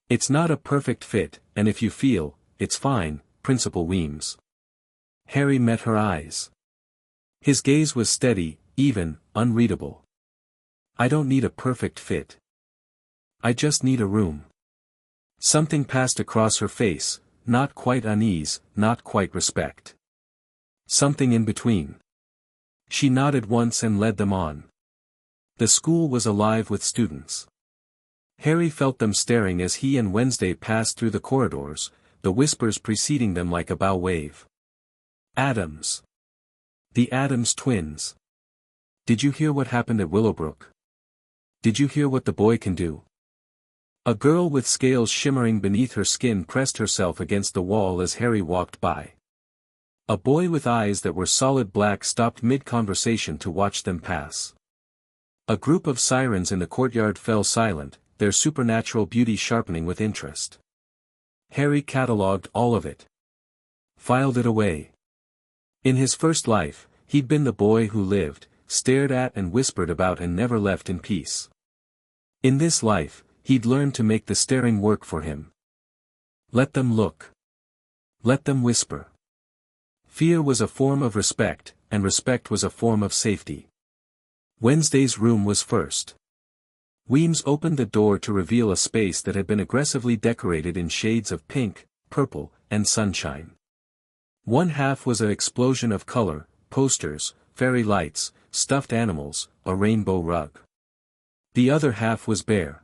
A: It's not a perfect fit, and if you feel, it's fine, Principal Weems. Harry met her eyes. His gaze was steady, even, unreadable. I don't need a perfect fit. I just need a room. Something passed across her face, not quite unease, not quite respect. Something in between. She nodded once and led them on. The school was alive with students. Harry felt them staring as he and Wednesday passed through the corridors, the whispers preceding them like a bow wave. Addams. The Addams twins. Did you hear what happened at Willowbrook? Did you hear what the boy can do? A girl with scales shimmering beneath her skin pressed herself against the wall as Harry walked by. A boy with eyes that were solid black stopped mid-conversation to watch them pass. A group of sirens in the courtyard fell silent, their supernatural beauty sharpening with interest. Harry catalogued all of it. Filed it away. In his first life, he'd been the boy who lived, stared at and whispered about and never left in peace. In this life, he'd learned to make the staring work for him. Let them look. Let them whisper. Fear was a form of respect, and respect was a form of safety. Wednesday's room was first. Weems opened the door to reveal a space that had been aggressively decorated in shades of pink, purple, and sunshine. One half was an explosion of color, posters, fairy lights, stuffed animals, a rainbow rug. The other half was bare.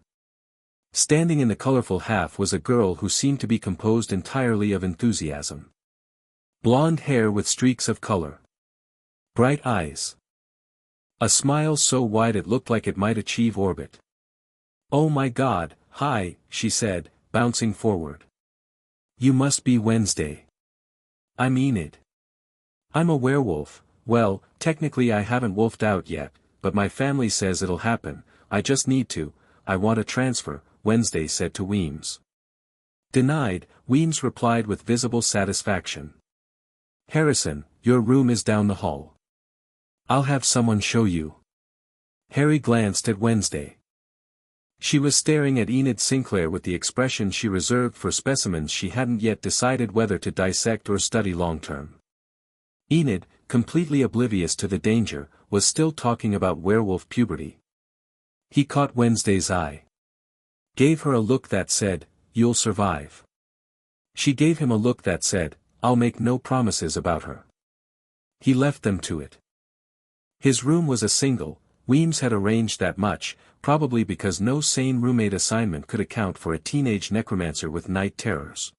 A: Standing in the colorful half was a girl who seemed to be composed entirely of enthusiasm. Blonde hair with streaks of color. Bright eyes. A smile so wide it looked like it might achieve orbit. "Oh my God, hi," she said, bouncing forward. "You must be Wednesday." "I'm Enid. I'm a werewolf. Well, technically I haven't wolfed out yet, but my family says it'll happen. I just need to. I want a transfer," Wednesday said to Weems. Denied, Weems replied with visible satisfaction. "Harrison, your room is down the hall. I'll have someone show you." Harry glanced at Wednesday. She was staring at Enid Sinclair with the expression she reserved for specimens she hadn't yet decided whether to dissect or study long-term. Enid, completely oblivious to the danger, was still talking about werewolf puberty. He caught Wednesday's eye. Gave her a look that said, "You'll survive." She gave him a look that said, "I'll make no promises about her." He left them to it. His room was a single. Weems had arranged that much, probably because no sane roommate assignment could account for a teenage necromancer with night terrors.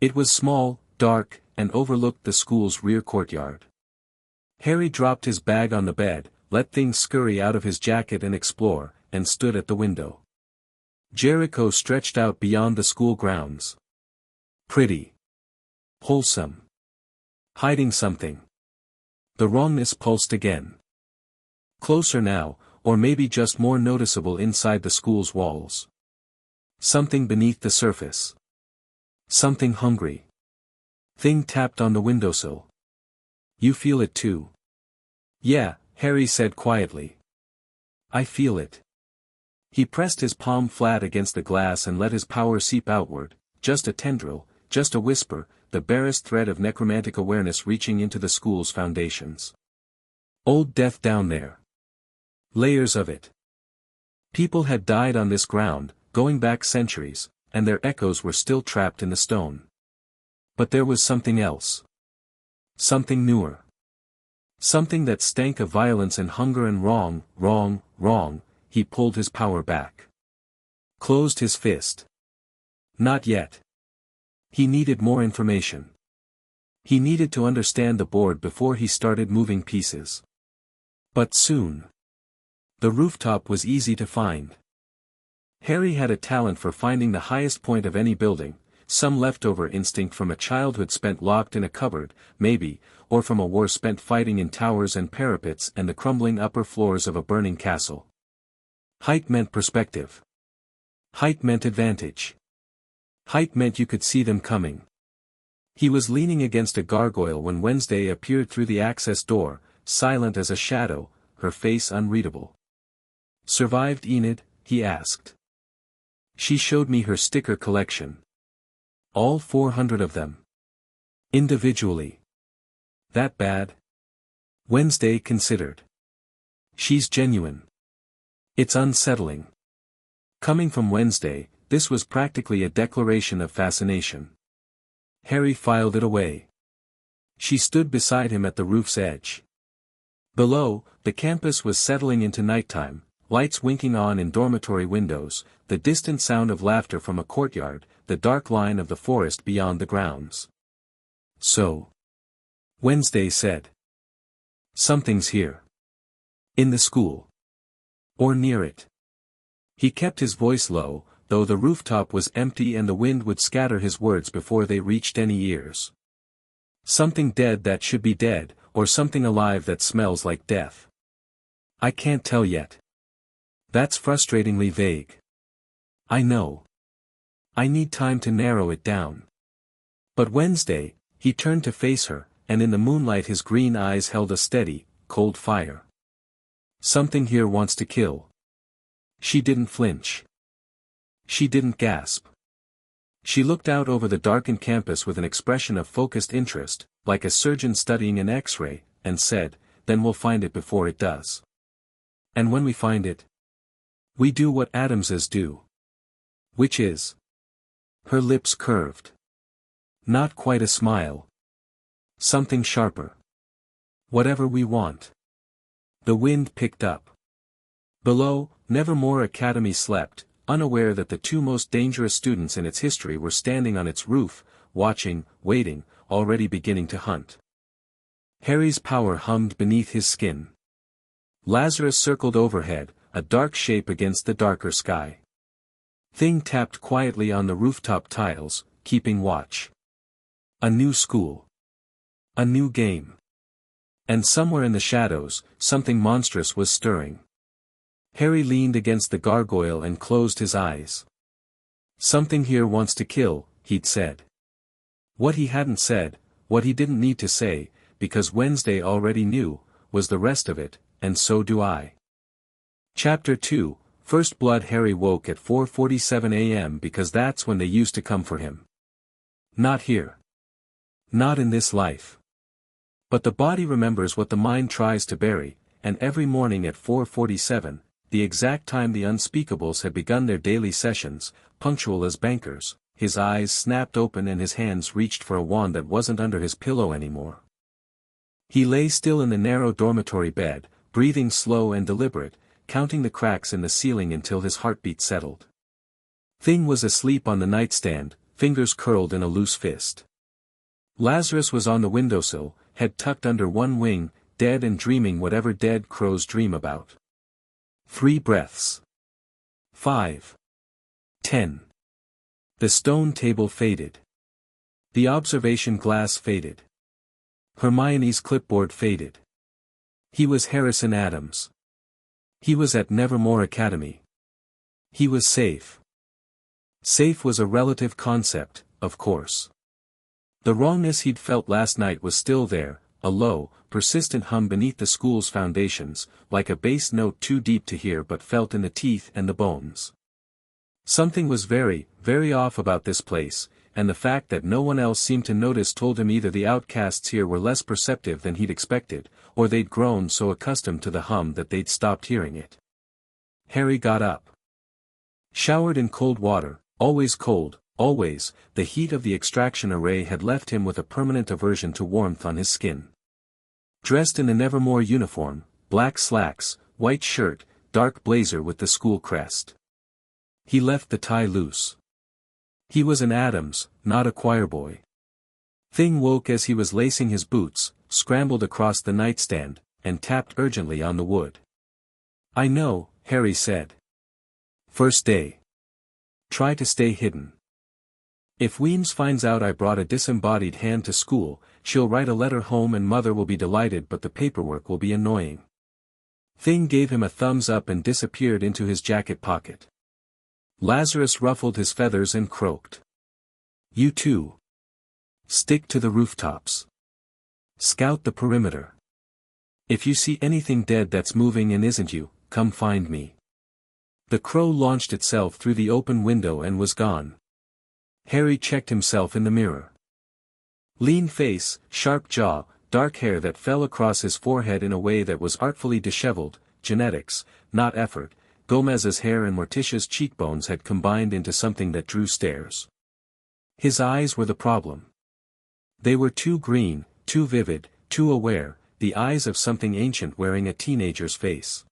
A: It was small, dark, and overlooked the school's rear courtyard. Harry dropped his bag on the bed, let things scurry out of his jacket and explore, and stood at the window. Jericho stretched out beyond the school grounds. Pretty. Wholesome. Hiding something. The wrongness pulsed again. Closer now, or maybe just more noticeable inside the school's walls. Something beneath the surface. Something hungry. Thing tapped on the windowsill. "You feel it too?" "Yeah," Harry said quietly. "I feel it." He pressed his palm flat against the glass and let his power seep outward, just a tendril, just a whisper, the barest thread of necromantic awareness reaching into the school's foundations. Old death down there. Layers of it. People had died on this ground, going back centuries, and their echoes were still trapped in the stone. But there was something else. Something newer. Something that stank of violence and hunger and wrong. He pulled his power back. Closed his fist. Not yet. He needed more information. He needed to understand the board before he started moving pieces. But soon. The rooftop was easy to find. Harry had a talent for finding the highest point of any building, some leftover instinct from a childhood spent locked in a cupboard, maybe, or from a war spent fighting in towers and parapets and the crumbling upper floors of a burning castle. Height meant perspective. Height meant advantage. Height meant you could see them coming. He was leaning against a gargoyle when Wednesday appeared through the access door, silent as a shadow, her face unreadable. "Survived, Enid?" he asked. She showed me her sticker collection. All 400 of them. Individually. That bad? Wednesday considered. She's genuine. It's unsettling. Coming from Wednesday, this was practically a declaration of fascination. Harry filed it away. She stood beside him at the roof's edge. Below, the campus was settling into nighttime, lights winking on in dormitory windows, the distant sound of laughter from a courtyard, the dark line of the forest beyond the grounds. "So," Wednesday said. "Something's here." In the school. Or near it. He kept his voice low, though the rooftop was empty and the wind would scatter his words before they reached any ears. Something dead that should be dead, or something alive that smells like death. I can't tell yet. That's frustratingly vague. I know. I need time to narrow it down. But Wednesday, he turned to face her, and in the moonlight his green eyes held a steady, cold fire. Something here wants to kill. She didn't flinch. She didn't gasp. She looked out over the darkened campus with an expression of focused interest, like a surgeon studying an X-ray, and said, "Then we'll find it before it does. And when we find it, we do what Addamses do." Which is? Her lips curved. Not quite a smile. Something sharper. Whatever we want. The wind picked up. Below, Nevermore Academy slept, unaware that the two most dangerous students in its history were standing on its roof, watching, waiting, already beginning to hunt. Harry's power hummed beneath his skin. Lazarus circled overhead, a dark shape against the darker sky. Thing tapped quietly on the rooftop tiles, keeping watch. A new school. A new game. And somewhere in the shadows, something monstrous was stirring. Harry leaned against the gargoyle and closed his eyes. Something here wants to kill, he'd said. What he hadn't said, what he didn't need to say, because Wednesday already knew, was the rest of it, and so do I. Chapter 2, First Blood. Harry woke at 4:47 a.m. because that's when they used to come for him. Not here. Not in this life. But the body remembers what the mind tries to bury, and every morning at 4:47, the exact time the unspeakables had begun their daily sessions, punctual as bankers, his eyes snapped open and his hands reached for a wand that wasn't under his pillow anymore. He lay still in the narrow dormitory bed, breathing slow and deliberate, counting the cracks in the ceiling until his heartbeat settled. Thing was asleep on the nightstand, fingers curled in a loose fist. Lazarus was on the windowsill, head tucked under one wing, dead and dreaming whatever dead crows dream about. 3 breaths. 5. 10. The stone table faded. The observation glass faded. Hermione's clipboard faded. He was Harrison Addams. He was at Nevermore Academy. He was safe. Safe was a relative concept, of course. The wrongness he'd felt last night was still there, a low, persistent hum beneath the school's foundations, like a bass note too deep to hear but felt in the teeth and the bones. Something was very, very off about this place, and the fact that no one else seemed to notice told him either the outcasts here were less perceptive than he'd expected, or they'd grown so accustomed to the hum that they'd stopped hearing it. Harry got up. Showered in cold water, always cold, always, the heat of the extraction array had left him with a permanent aversion to warmth on his skin. Dressed in the Nevermore uniform, black slacks, white shirt, dark blazer with the school crest. He left the tie loose. He was an Addams, not a choirboy. Thing woke as he was lacing his boots, scrambled across the nightstand, and tapped urgently on the wood. "I know," Harry said. "First day. Try to stay hidden. If Weems finds out I brought a disembodied hand to school, she'll write a letter home and Mother will be delighted but the paperwork will be annoying." Thing gave him a thumbs up and disappeared into his jacket pocket. Lazarus ruffled his feathers and croaked. "You too. Stick to the rooftops. Scout the perimeter. If you see anything dead that's moving and isn't you, come find me." The crow launched itself through the open window and was gone. Harry checked himself in the mirror. Lean face, sharp jaw, dark hair that fell across his forehead in a way that was artfully disheveled, genetics, not effort. Gomez's hair and Morticia's cheekbones had combined into something that drew stares. His eyes were the problem. They were too green, too vivid, too aware, the eyes of something ancient wearing a teenager's face.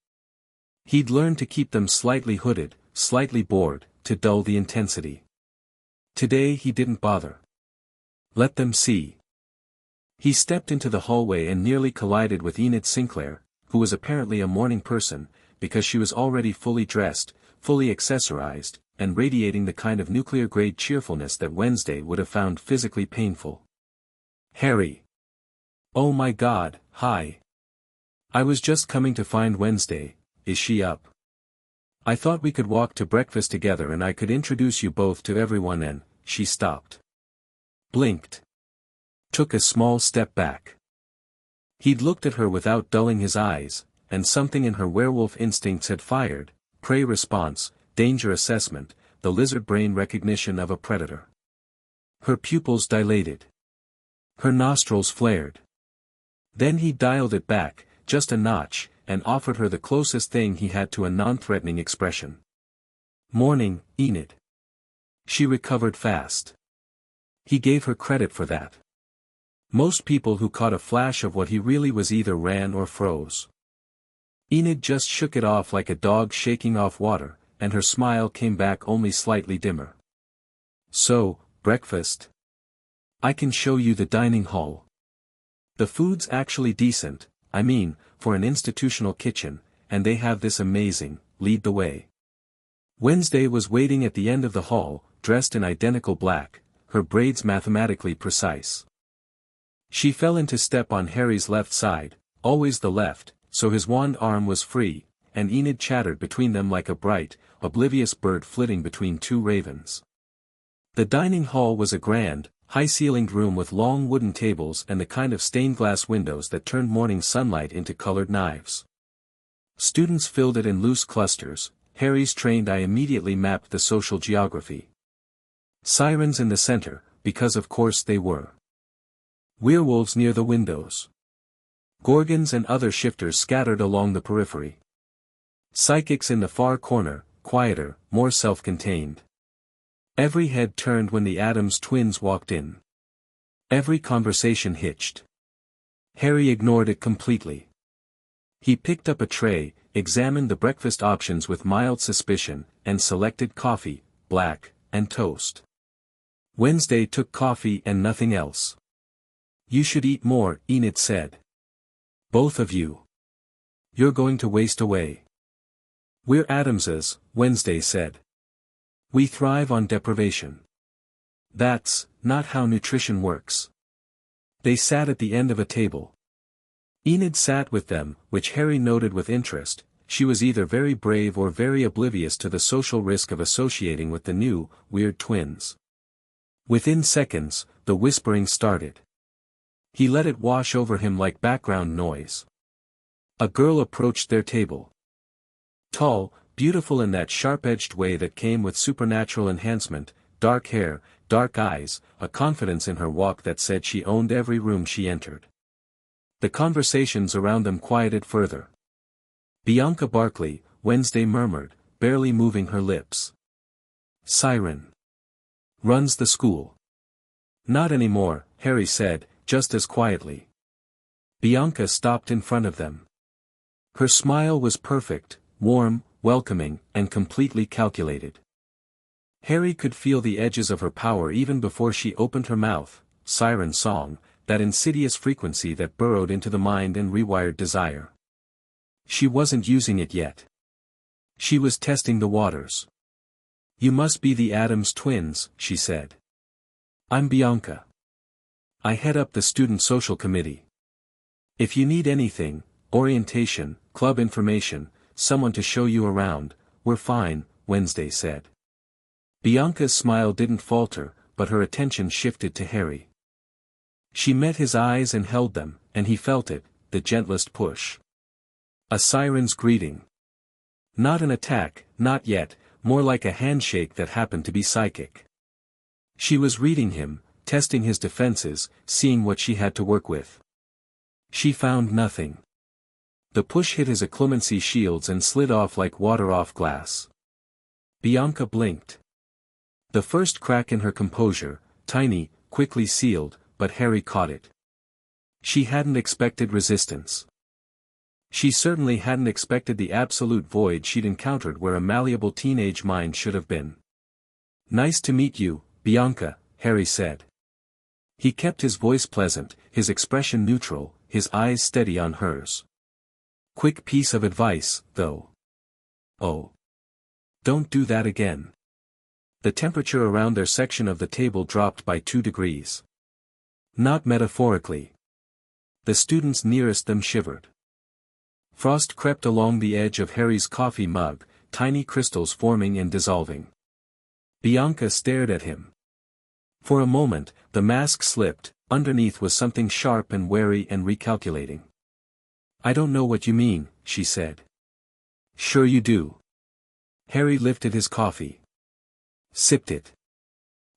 A: He'd learned to keep them slightly hooded, slightly bored, to dull the intensity. Today he didn't bother. Let them see. He stepped into the hallway and nearly collided with Enid Sinclair, who was apparently a morning person, because she was already fully dressed, fully accessorized, and radiating the kind of nuclear-grade cheerfulness that Wednesday would have found physically painful. "Harry. Oh my God, hi. I was just coming to find Wednesday. Is she up? I thought we could walk to breakfast together and I could introduce you both to everyone." And she stopped. Blinked. Took a small step back. He'd looked at her without dulling his eyes, and something in her werewolf instincts had fired: prey response, danger assessment, the lizard brain recognition of a predator. Her pupils dilated. Her nostrils flared. Then he dialed it back, just a notch, and offered her the closest thing he had to a non-threatening expression. "Morning, Enid." She recovered fast. He gave her credit for that. Most people who caught a flash of what he really was either ran or froze. Enid just shook it off like a dog shaking off water, and her smile came back only slightly dimmer. "So, breakfast? I can show you the dining hall. The food's actually decent, I mean, for an institutional kitchen, and they have this amazing, lead the way." Wednesday was waiting at the end of the hall, dressed in identical black, her braids mathematically precise. She fell into step on Harry's left side, always the left, so his wand arm was free, and Enid chattered between them like a bright, oblivious bird flitting between two ravens. The dining hall was a grand, high-ceilinged room with long wooden tables and the kind of stained-glass windows that turned morning sunlight into colored knives. Students filled it in loose clusters. Harry's trained eye immediately mapped the social geography. Sirens in the center, because of course they were. Werewolves near the windows. Gorgons and other shifters scattered along the periphery. Psychics in the far corner, quieter, more self-contained. Every head turned when the Addams twins walked in. Every conversation hitched. Harry ignored it completely. He picked up a tray, examined the breakfast options with mild suspicion, and selected coffee, black, and toast. Wednesday took coffee and nothing else. "You should eat more," Enid said. "Both of you. You're going to waste away." "We're Addamses," Wednesday said. "We thrive on deprivation. That's not how nutrition works." They sat at the end of a table. Enid sat with them, which Harry noted with interest. She was either very brave or very oblivious to the social risk of associating with the new, weird twins. Within seconds, the whispering started. He let it wash over him like background noise. A girl approached their table. Tall, beautiful in that sharp-edged way that came with supernatural enhancement, dark hair, dark eyes, a confidence in her walk that said she owned every room she entered. The conversations around them quieted further. "Bianca Barkley," Wednesday murmured, barely moving her lips. "Siren. Runs the school." "Not anymore," Harry said, just as quietly. Bianca stopped in front of them. Her smile was perfect, warm, welcoming, and completely calculated. Harry could feel the edges of her power even before she opened her mouth. Siren song, that insidious frequency that burrowed into the mind and rewired desire. She wasn't using it yet. She was testing the waters. "You must be the Addams twins," she said. "I'm Bianca. I head up the student social committee. If you need anything, orientation, club information, someone to show you around, we're fine," Wednesday said. Bianca's smile didn't falter, but her attention shifted to Harry. She met his eyes and held them, and he felt it, the gentlest push. A siren's greeting. Not an attack, not yet, more like a handshake that happened to be psychic. She was reading him, testing his defenses, seeing what she had to work with. She found nothing. The push hit his acclimacy shields and slid off like water off glass. Bianca blinked. The first crack in her composure, tiny, quickly sealed, but Harry caught it. She hadn't expected resistance. She certainly hadn't expected the absolute void she'd encountered where a malleable teenage mind should have been. "Nice to meet you, Bianca," Harry said. He kept his voice pleasant, his expression neutral, his eyes steady on hers. Quick piece of advice, though. Oh. Don't do that again. The temperature around their section of the table dropped by 2 degrees. Not metaphorically. The students nearest them shivered. Frost crept along the edge of Harry's coffee mug, tiny crystals forming and dissolving. Bianca stared at him. For a moment, the mask slipped, underneath was something sharp and wary and recalculating. "I don't know what you mean," she said. "Sure you do." Harry lifted his coffee. Sipped it.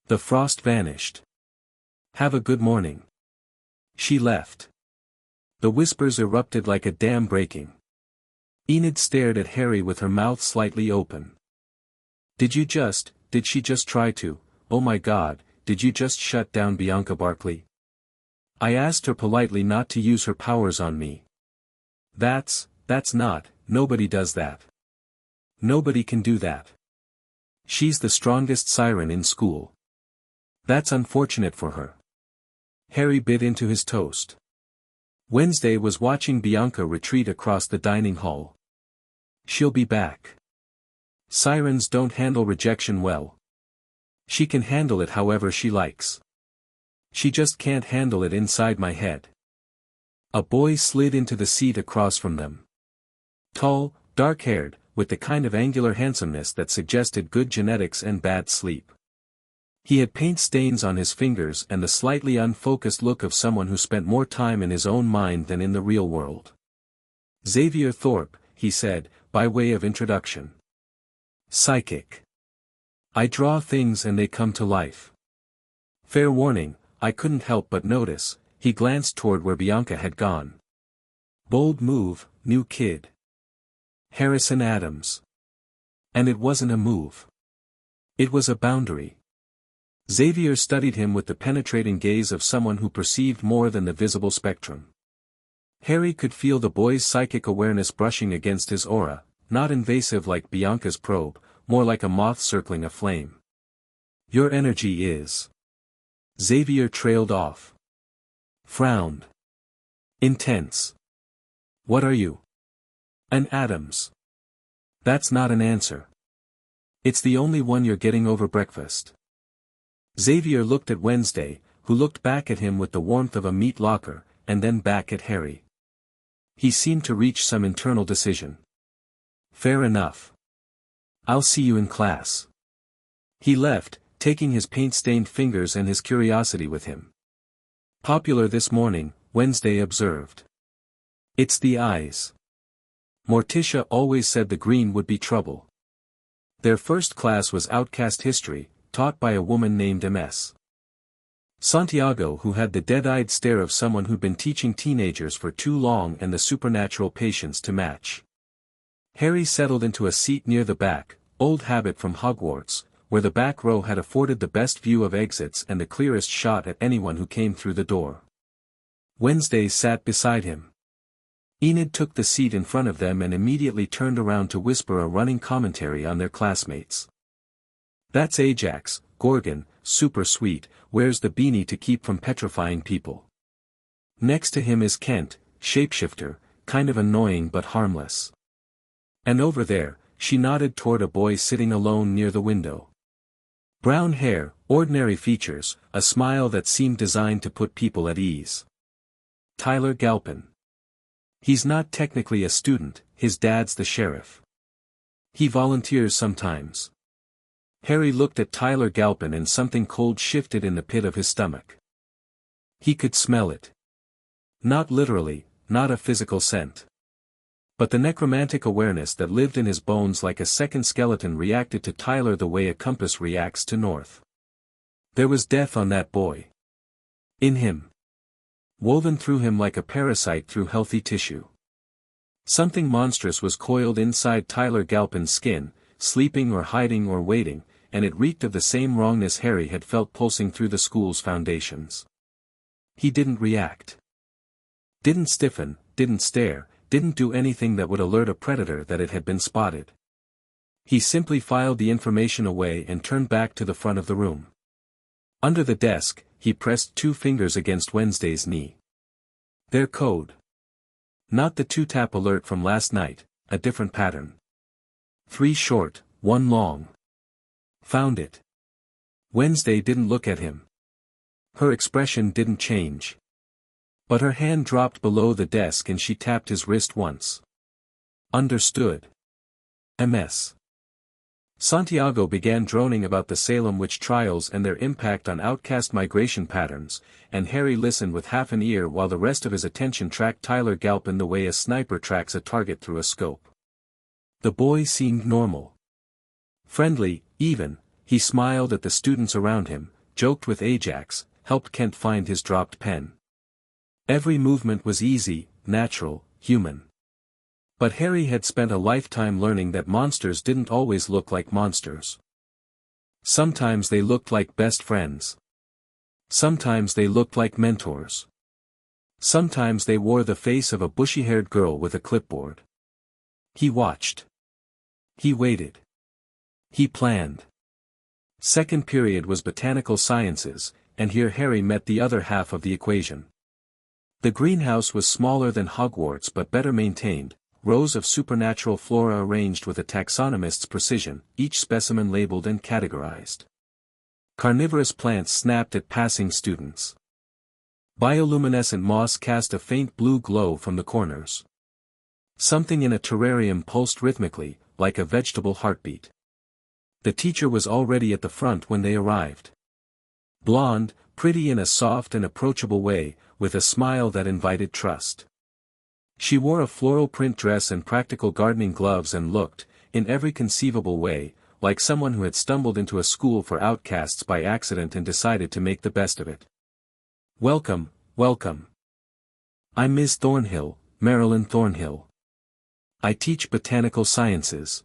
A: The frost vanished. "Have a good morning." She left. The whispers erupted like a dam breaking. Enid stared at Harry with her mouth slightly open. Did she just try to, oh my God, did you just shut down Bianca Barkley? I asked her politely not to use her powers on me. That's not, nobody does that. Nobody can do that. She's the strongest siren in school. That's unfortunate for her. Harry bit into his toast. Wednesday was watching Bianca retreat across the dining hall. She'll be back. Sirens don't handle rejection well. She can handle it however she likes. She just can't handle it inside my head. A boy slid into the seat across from them. Tall, dark-haired, with the kind of angular handsomeness that suggested good genetics and bad sleep. He had paint stains on his fingers and the slightly unfocused look of someone who spent more time in his own mind than in the real world. Xavier Thorpe, he said, by way of introduction. Psychic. I draw things and they come to life. Fair warning, I couldn't help but notice, he glanced toward where Bianca had gone. Bold move, new kid. Harrison Addams. And it wasn't a move. It was a boundary. Xavier studied him with the penetrating gaze of someone who perceived more than the visible spectrum. Harry could feel the boy's psychic awareness brushing against his aura, not invasive like Bianca's probe, more like a moth circling a flame. Your energy is. Xavier trailed off. Frowned. Intense. What are you? An Addams. That's not an answer. It's the only one you're getting over breakfast. Xavier looked at Wednesday, who looked back at him with the warmth of a meat locker, and then back at Harry. He seemed to reach some internal decision. Fair enough. I'll see you in class. He left, taking his paint-stained fingers and his curiosity with him. Popular this morning, Wednesday observed. It's the eyes. Morticia always said the green would be trouble. Their first class was outcast history, taught by a woman named Ms. Santiago, who had the dead-eyed stare of someone who'd been teaching teenagers for too long and the supernatural patience to match. Harry settled into a seat near the back, old habit from Hogwarts, where the back row had afforded the best view of exits and the clearest shot at anyone who came through the door. Wednesday sat beside him. Enid took the seat in front of them and immediately turned around to whisper a running commentary on their classmates. That's Ajax, Gorgon, super sweet, wears the beanie to keep from petrifying people. Next to him is Kent, shapeshifter, kind of annoying but harmless. And over there, she nodded toward a boy sitting alone near the window. Brown hair, ordinary features, a smile that seemed designed to put people at ease. Tyler Galpin. He's not technically a student, his dad's the sheriff. He volunteers sometimes. Harry looked at Tyler Galpin and something cold shifted in the pit of his stomach. He could smell it. Not literally, not a physical scent. But the necromantic awareness that lived in his bones like a second skeleton reacted to Tyler the way a compass reacts to north. There was death on that boy. In him. Woven through him like a parasite through healthy tissue. Something monstrous was coiled inside Tyler Galpin's skin, sleeping or hiding or waiting, and it reeked of the same wrongness Harry had felt pulsing through the school's foundations. He didn't react. Didn't stiffen, didn't stare, didn't do anything that would alert a predator that it had been spotted. He simply filed the information away and turned back to the front of the room. Under the desk, he pressed 2 fingers against Wednesday's knee. Their code. Not the two-tap alert from last night, a different pattern. 3 short, 1 long. Found it. Wednesday didn't look at him. Her expression didn't change. But her hand dropped below the desk and she tapped his wrist once. Understood. MS. Santiago began droning about the Salem witch trials and their impact on outcast migration patterns, and Harry listened with half an ear while the rest of his attention tracked Tyler Galpin the way a sniper tracks a target through a scope. The boy seemed normal. Friendly, even, he smiled at the students around him, joked with Ajax, helped Kent find his dropped pen. Every movement was easy, natural, human. But Harry had spent a lifetime learning that monsters didn't always look like monsters. Sometimes they looked like best friends. Sometimes they looked like mentors. Sometimes they wore the face of a bushy-haired girl with a clipboard. He watched. He waited. He planned. Second period was botanical sciences, and here Harry met the other half of the equation. The greenhouse was smaller than Hogwarts but better maintained. Rows of supernatural flora arranged with a taxonomist's precision, each specimen labeled and categorized. Carnivorous plants snapped at passing students. Bioluminescent moss cast a faint blue glow from the corners. Something in a terrarium pulsed rhythmically, like a vegetable heartbeat. The teacher was already at the front when they arrived. Blonde, pretty in a soft and approachable way, with a smile that invited trust. She wore a floral print dress and practical gardening gloves and looked, in every conceivable way, like someone who had stumbled into a school for outcasts by accident and decided to make the best of it. Welcome, welcome. I'm Ms. Thornhill, Marilyn Thornhill. I teach botanical sciences.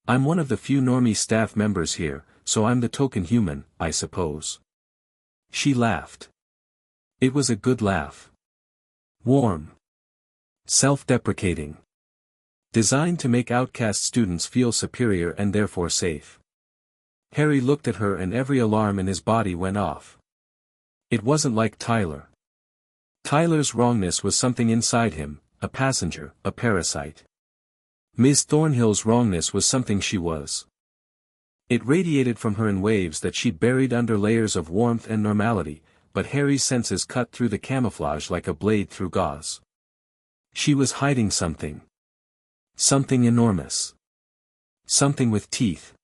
A: I'm one of the few normie staff members here, so I'm the token human, I suppose. She laughed. It was a good laugh. Warm. Self-deprecating. Designed to make outcast students feel superior and therefore safe. Harry looked at her and every alarm in his body went off. It wasn't like Tyler. Tyler's wrongness was something inside him, a passenger, a parasite. Ms. Thornhill's wrongness was something she was. It radiated from her in waves that she buried under layers of warmth and normality, but Harry's senses cut through the camouflage like a blade through gauze. She was hiding something. Something enormous. Something with teeth.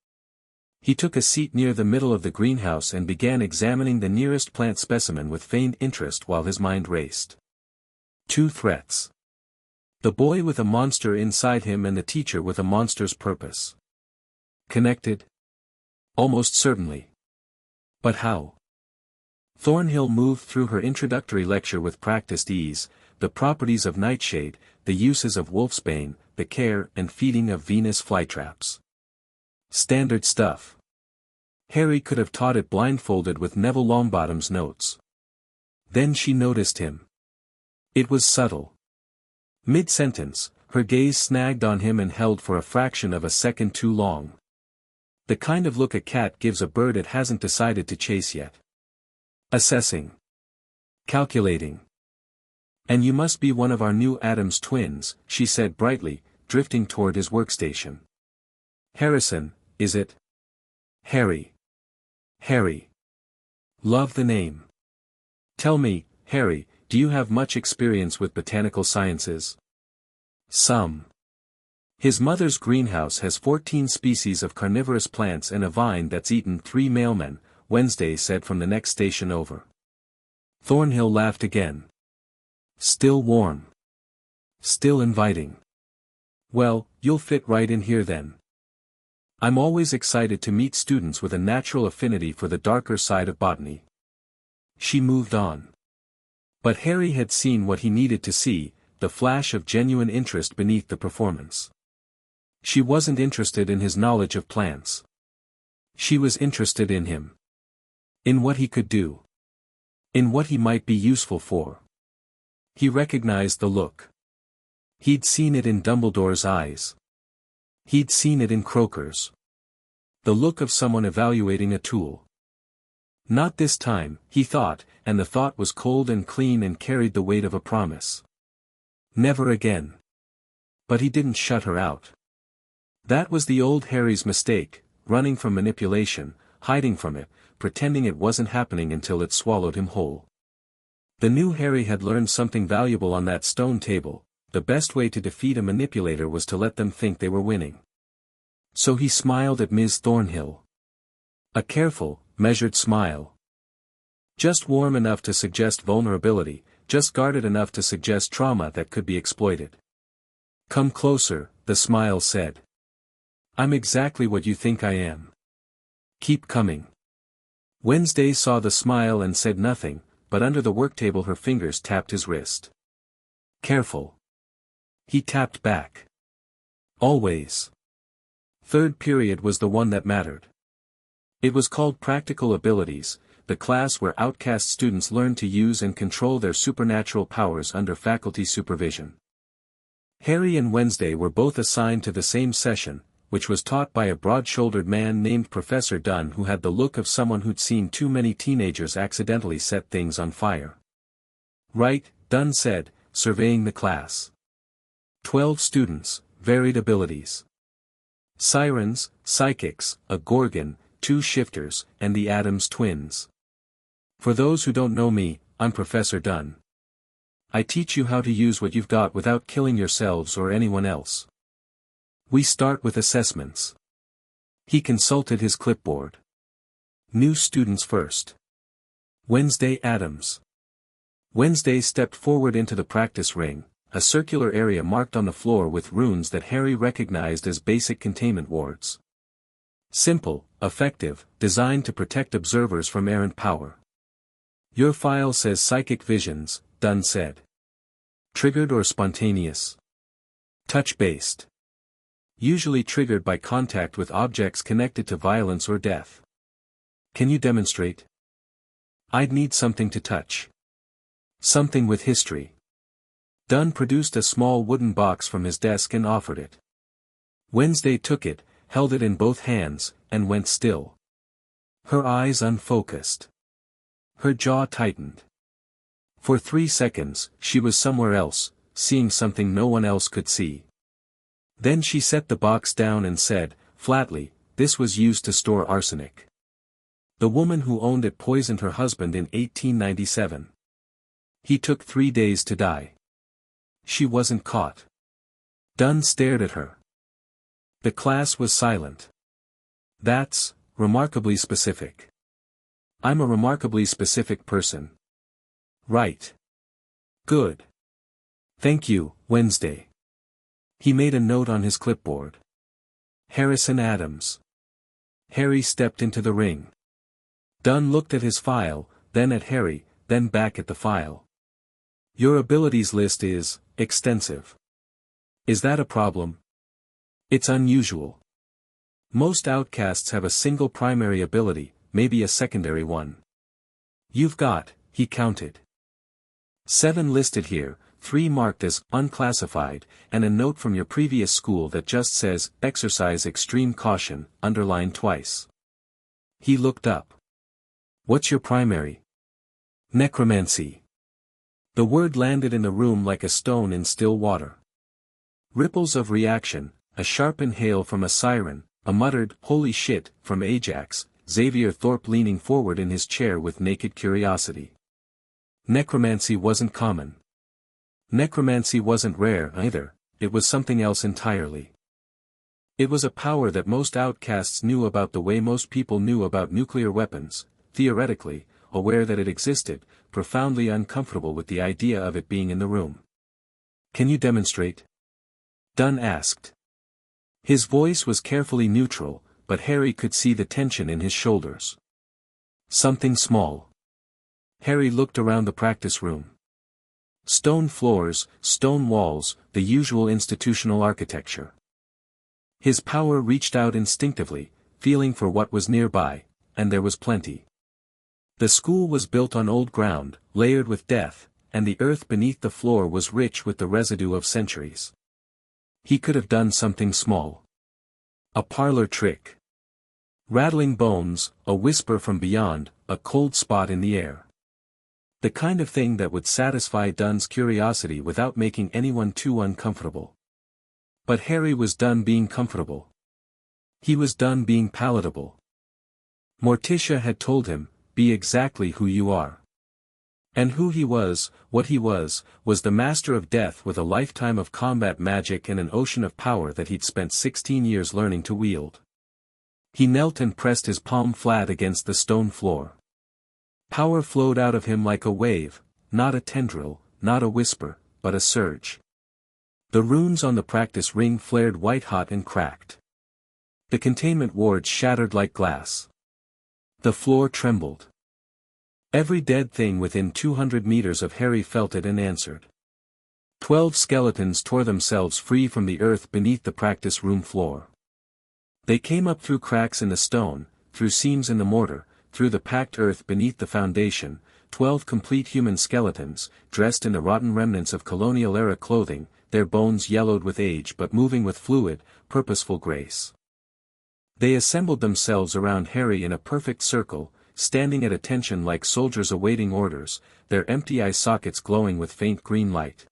A: He took a seat near the middle of the greenhouse and began examining the nearest plant specimen with feigned interest while his mind raced. 2 threats. The boy with a monster inside him and the teacher with a monster's purpose. Connected? Almost certainly. But how? Thornhill moved through her introductory lecture with practiced ease, the properties of nightshade, the uses of wolfsbane, the care and feeding of Venus flytraps. Standard stuff. Harry could have taught it blindfolded with Neville Longbottom's notes. Then she noticed him. It was subtle. Mid-sentence, her gaze snagged on him and held for a fraction of a second too long. The kind of look a cat gives a bird it hasn't decided to chase yet. Assessing. Calculating. And you must be one of our new Addams twins, she said brightly, drifting toward his workstation. Harrison, is it? Harry. Harry. Love the name. Tell me, Harry, do you have much experience with botanical sciences? Some. His mother's greenhouse has 14 species of carnivorous plants and a vine that's eaten 3 mailmen, Wednesday said from the next station over. Thornhill laughed again. Still warm. Still inviting. Well, you'll fit right in here then. I'm always excited to meet students with a natural affinity for the darker side of botany. She moved on. But Harry had seen what he needed to see, the flash of genuine interest beneath the performance. She wasn't interested in his knowledge of plants. She was interested in him. In what he could do. In what he might be useful for. He recognized the look. He'd seen it in Dumbledore's eyes. He'd seen it in Croker's. The look of someone evaluating a tool. Not this time, he thought, and the thought was cold and clean and carried the weight of a promise. Never again. But he didn't shut her out. That was the old Harry's mistake, running from manipulation, hiding from it, pretending it wasn't happening until it swallowed him whole. The new Harry had learned something valuable on that stone table: the best way to defeat a manipulator was to let them think they were winning. So he smiled at Ms. Thornhill. A careful, measured smile. Just warm enough to suggest vulnerability, just guarded enough to suggest trauma that could be exploited. "Come closer," the smile said. "I'm exactly what you think I am. Keep coming." Wednesday saw the smile and said nothing, but under the worktable her fingers tapped his wrist. "Careful." He tapped back. "Always." Third period was the one that mattered. It was called Practical Abilities, the class where outcast students learned to use and control their supernatural powers under faculty supervision. Harry and Wednesday were both assigned to the same session, which was taught by a broad-shouldered man named Professor Dunn who had the look of someone who'd seen too many teenagers accidentally set things on fire. "Right," Dunn said, surveying the class. 12 students, varied abilities. Sirens, psychics, a Gorgon, 2 shifters, and the Addams twins. For those who don't know me, I'm Professor Dunn. I teach you how to use what you've got without killing yourselves or anyone else. We start with assessments." He consulted his clipboard. "New students first. Wednesday Addams." Wednesday stepped forward into the practice ring, a circular area marked on the floor with runes that Harry recognized as basic containment wards. Simple, effective, designed to protect observers from errant power. "Your file says psychic visions," Dunn said. "Triggered or spontaneous?" "Touch-based. Usually triggered by contact with objects connected to violence or death." "Can you demonstrate?" "I'd need something to touch. Something with history." Dunn produced a small wooden box from his desk and offered it. Wednesday took it, held it in both hands, and went still. Her eyes unfocused. Her jaw tightened. For 3 seconds, she was somewhere else, seeing something no one else could see. Then she set the box down and said, flatly, "This was used to store arsenic. The woman who owned it poisoned her husband in 1897. He took 3 days to die. She wasn't caught." Dunn stared at her. The class was silent. "That's remarkably specific." "I'm a remarkably specific person." "Right. Good. Thank you, Wednesday." He made a note on his clipboard. "Harrison Addams." Harry stepped into the ring. Dunn looked at his file, then at Harry, then back at the file. "Your abilities list is extensive. Is that a problem?" "It's unusual. Most outcasts have a single primary ability, maybe a secondary one. You've got," he counted, 7 listed here, 3 marked as unclassified, and a note from your previous school that just says, "Exercise extreme caution," underlined twice. He looked up. "What's your primary?" "Necromancy." The word landed in the room like a stone in still water. Ripples of reaction, a sharp inhale from a siren, a muttered, "Holy shit," from Ajax, Xavier Thorpe leaning forward in his chair with naked curiosity. Necromancy wasn't common. Necromancy wasn't rare either, it was something else entirely. It was a power that most outcasts knew about the way most people knew about nuclear weapons, theoretically, aware that it existed, profoundly uncomfortable with the idea of it being in the room. "Can you demonstrate?" Dunn asked. His voice was carefully neutral, but Harry could see the tension in his shoulders. "Something small." Harry looked around the practice room. Stone floors, stone walls, the usual institutional architecture. His power reached out instinctively, feeling for what was nearby, and there was plenty. The school was built on old ground, layered with death, and the earth beneath the floor was rich with the residue of centuries. He could have done something small. A parlor trick. Rattling bones, a whisper from beyond, a cold spot in the air. The kind of thing that would satisfy Dunn's curiosity without making anyone too uncomfortable. But Harry was done being comfortable. He was done being palatable. Morticia had told him, be exactly who you are. And who he was, what he was the master of death with a lifetime of combat magic and an ocean of power that he'd spent 16 years learning to wield. He knelt and pressed his palm flat against the stone floor. Power flowed out of him like a wave, not a tendril, not a whisper, but a surge. The runes on the practice ring flared white-hot and cracked. The containment wards shattered like glass. The floor trembled. Every dead thing within 200 meters of Harry felt it and answered. 12 skeletons tore themselves free from the earth beneath the practice room floor. They came up through cracks in the stone, through seams in the mortar, through the packed earth beneath the foundation, 12 complete human skeletons, dressed in the rotten remnants of colonial-era clothing, their bones yellowed with age but moving with fluid, purposeful grace. They assembled themselves around Harry in a perfect circle, standing at attention like soldiers awaiting orders, their empty eye sockets glowing with faint green light.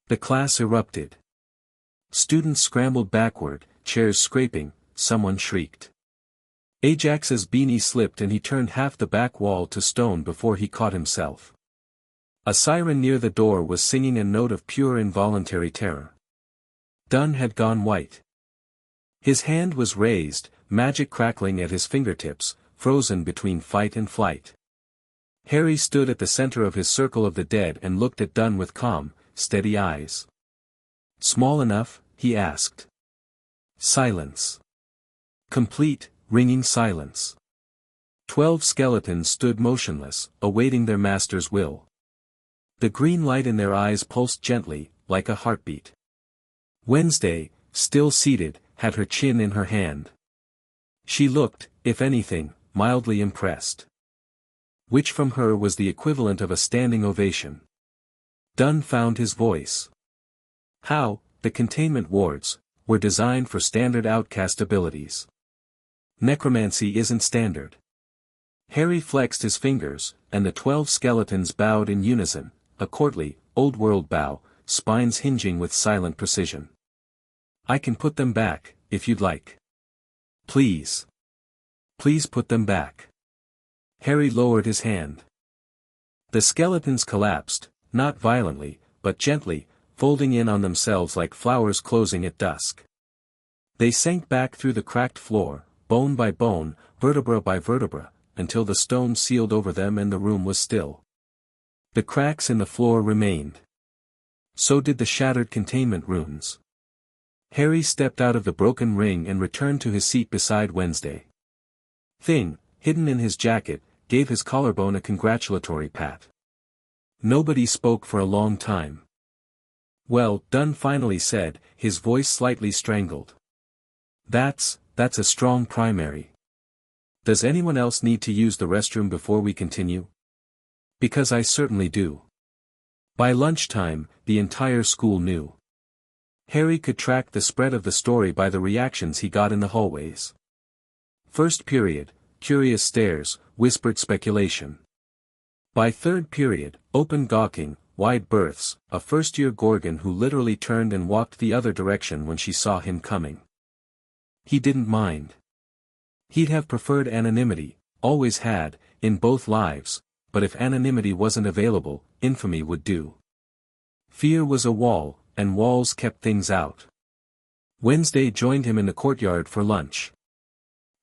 A: The class erupted. Students scrambled backward, chairs scraping, someone shrieked. Ajax's beanie slipped and he turned half the back wall to stone before he caught himself. A siren near the door was singing a note of pure involuntary terror. Dunn had gone white. His hand was raised, magic crackling at his fingertips, frozen between fight and flight. Harry stood at the center of his circle of the dead and looked at Dunn with calm, steady eyes. Small enough, he asked. Silence. Complete, ringing silence. 12 skeletons stood motionless, awaiting their master's will. The green light in their eyes pulsed gently, like a heartbeat. Wednesday, still seated, had her chin in her hand. She looked, if anything, mildly impressed. Which from her was the equivalent of a standing ovation. Dunn found his voice. How, the containment wards, were designed for standard outcast abilities. Necromancy isn't standard. Harry flexed his fingers, and the 12 skeletons bowed in unison, a courtly, old-world bow, spines hinging with silent precision. I can put them back, if you'd like. Please. Please put them back. Harry lowered his hand. The skeletons collapsed, not violently, but gently, folding in on themselves like flowers closing at dusk. They sank back through the cracked floor, bone by bone, vertebra by vertebra, until the stone sealed over them and the room was still. The cracks in the floor remained. So did the shattered containment runes. Harry stepped out of the broken ring and returned to his seat beside Wednesday. Thing, hidden in his jacket, gave his collarbone a congratulatory pat. Nobody spoke for a long time. Well, Dunn finally said, his voice slightly strangled. That's a strong primary. Does anyone else need to use the restroom before we continue? Because I certainly do. By lunchtime, the entire school knew. Harry could track the spread of the story by the reactions he got in the hallways. First period, curious stares, whispered speculation. By third period, open gawking, wide berths, a first-year Gorgon who literally turned and walked the other direction when she saw him coming. He didn't mind. He'd have preferred anonymity, always had, in both lives, but if anonymity wasn't available, infamy would do. Fear was a wall, and walls kept things out. Wednesday joined him in the courtyard for lunch.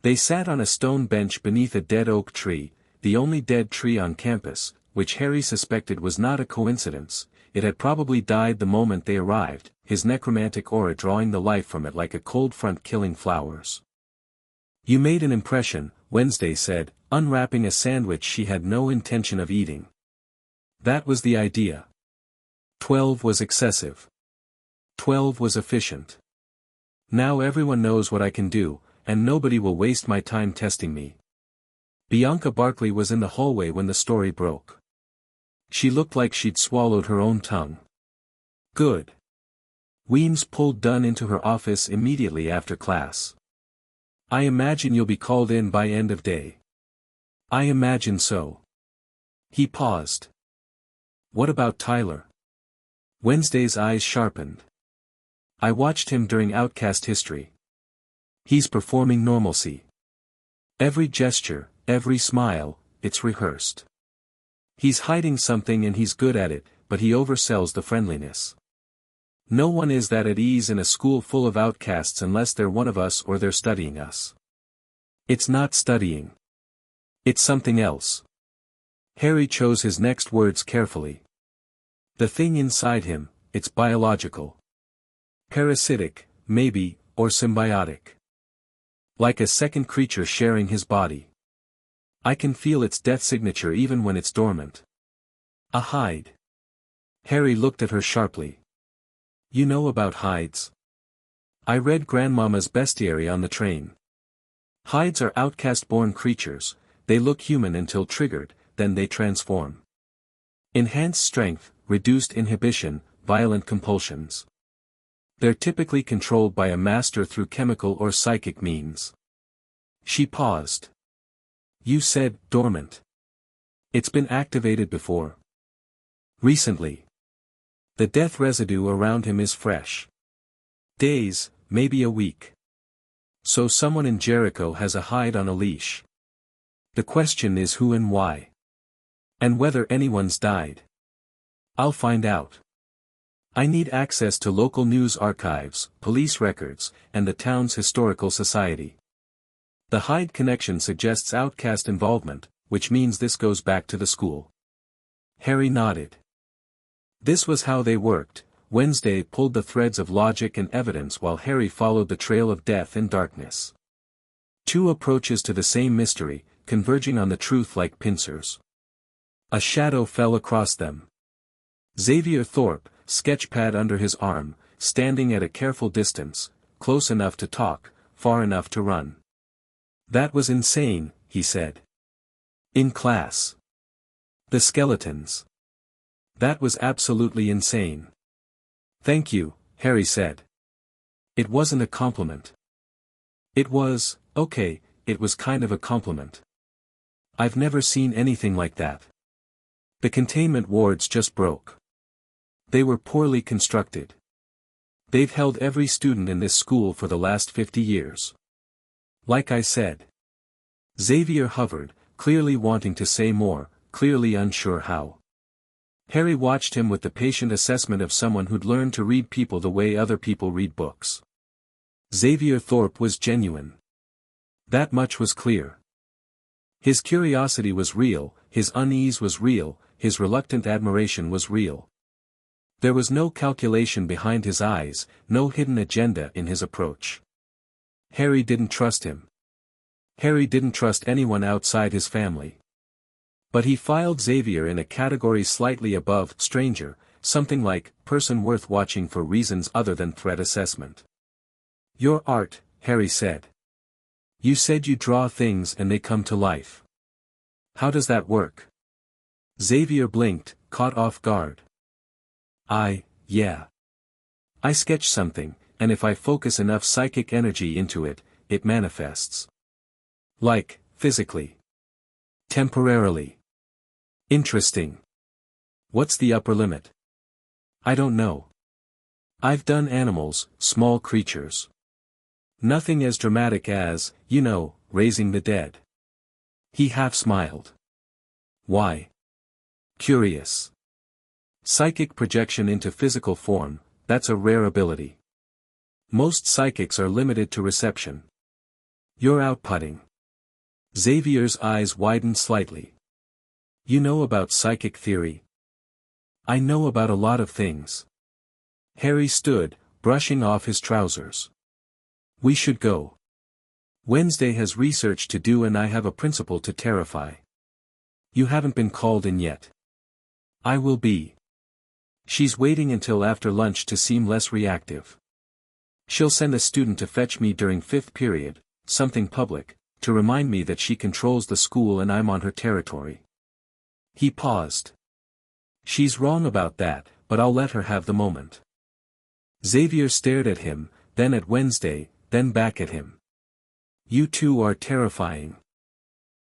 A: They sat on a stone bench beneath a dead oak tree, the only dead tree on campus, which Harry suspected was not a coincidence. It had probably died the moment they arrived, his necromantic aura drawing the life from it like a cold front killing flowers. You made an impression, Wednesday said, unwrapping a sandwich she had no intention of eating. That was the idea. 12 was excessive. 12 was efficient. Now everyone knows what I can do, and nobody will waste my time testing me. Bianca Barkley was in the hallway when the story broke. She looked like she'd swallowed her own tongue. Good. Weems pulled Dunn into her office immediately after class. I imagine you'll be called in by end of day. I imagine so. He paused. What about Tyler? Wednesday's eyes sharpened. I watched him during Outcast history. He's performing normalcy. Every gesture, every smile, it's rehearsed. He's hiding something and he's good at it, but he oversells the friendliness. No one is that at ease in a school full of outcasts unless they're one of us or they're studying us. It's not studying. It's something else. Harry chose his next words carefully. The thing inside him, it's biological. Parasitic, maybe, or symbiotic. Like a second creature sharing his body. I can feel its death signature even when it's dormant. A hide. Harry looked at her sharply. You know about hides? I read Grandmama's bestiary on the train. Hides are outcast-born creatures, they look human until triggered, then they transform. Enhanced strength, reduced inhibition, violent compulsions. They're typically controlled by a master through chemical or psychic means. She paused. You said, dormant. It's been activated before. Recently. The death residue around him is fresh. Days, maybe a week. So someone in Jericho has a hide on a leash. The question is who and why. And whether anyone's died. I'll find out. I need access to local news archives, police records, and the town's historical society. The hide connection suggests outcast involvement, which means this goes back to the school. Harry nodded. This was how they worked. Wednesday pulled the threads of logic and evidence while Harry followed the trail of death and darkness. Two approaches to the same mystery, converging on the truth like pincers. A shadow fell across them. Xavier Thorpe, sketchpad under his arm, standing at a careful distance, close enough to talk, far enough to run. That was insane, he said. In class. The skeletons. That was absolutely insane. Thank you, Harry said. It wasn't a compliment. It was, okay, it was kind of a compliment. I've never seen anything like that. The containment wards just broke. They were poorly constructed. They've held every student in this school for the last 50 years. Like I said. Xavier hovered, clearly wanting to say more, clearly unsure how. Harry watched him with the patient assessment of someone who'd learned to read people the way other people read books. Xavier Thorpe was genuine. That much was clear. His curiosity was real, his unease was real, his reluctant admiration was real. There was no calculation behind his eyes, no hidden agenda in his approach. Harry didn't trust him. Harry didn't trust anyone outside his family. But he filed Xavier in a category slightly above stranger, something like person worth watching for reasons other than threat assessment. Your art, Harry said. You said you draw things and they come to life. How does that work? Xavier blinked, caught off guard. Yeah. I sketch something, and if I focus enough psychic energy into it, it manifests. Like, physically. Temporarily. Interesting. What's the upper limit? I don't know. I've done animals, small creatures. Nothing as dramatic as, raising the dead. He half smiled. Why? Curious. Psychic projection into physical form, that's a rare ability. Most psychics are limited to reception. You're outputting. Xavier's eyes widened slightly. You know about psychic theory? I know about a lot of things. Harry stood, brushing off his trousers. We should go. Wednesday has research to do and I have a principal to terrify. You haven't been called in yet. I will be. She's waiting until after lunch to seem less reactive. She'll send a student to fetch me during 5th period, something public, to remind me that she controls the school and I'm on her territory. He paused. She's wrong about that, but I'll let her have the moment. Xavier stared at him, then at Wednesday, then back at him. You two are terrifying.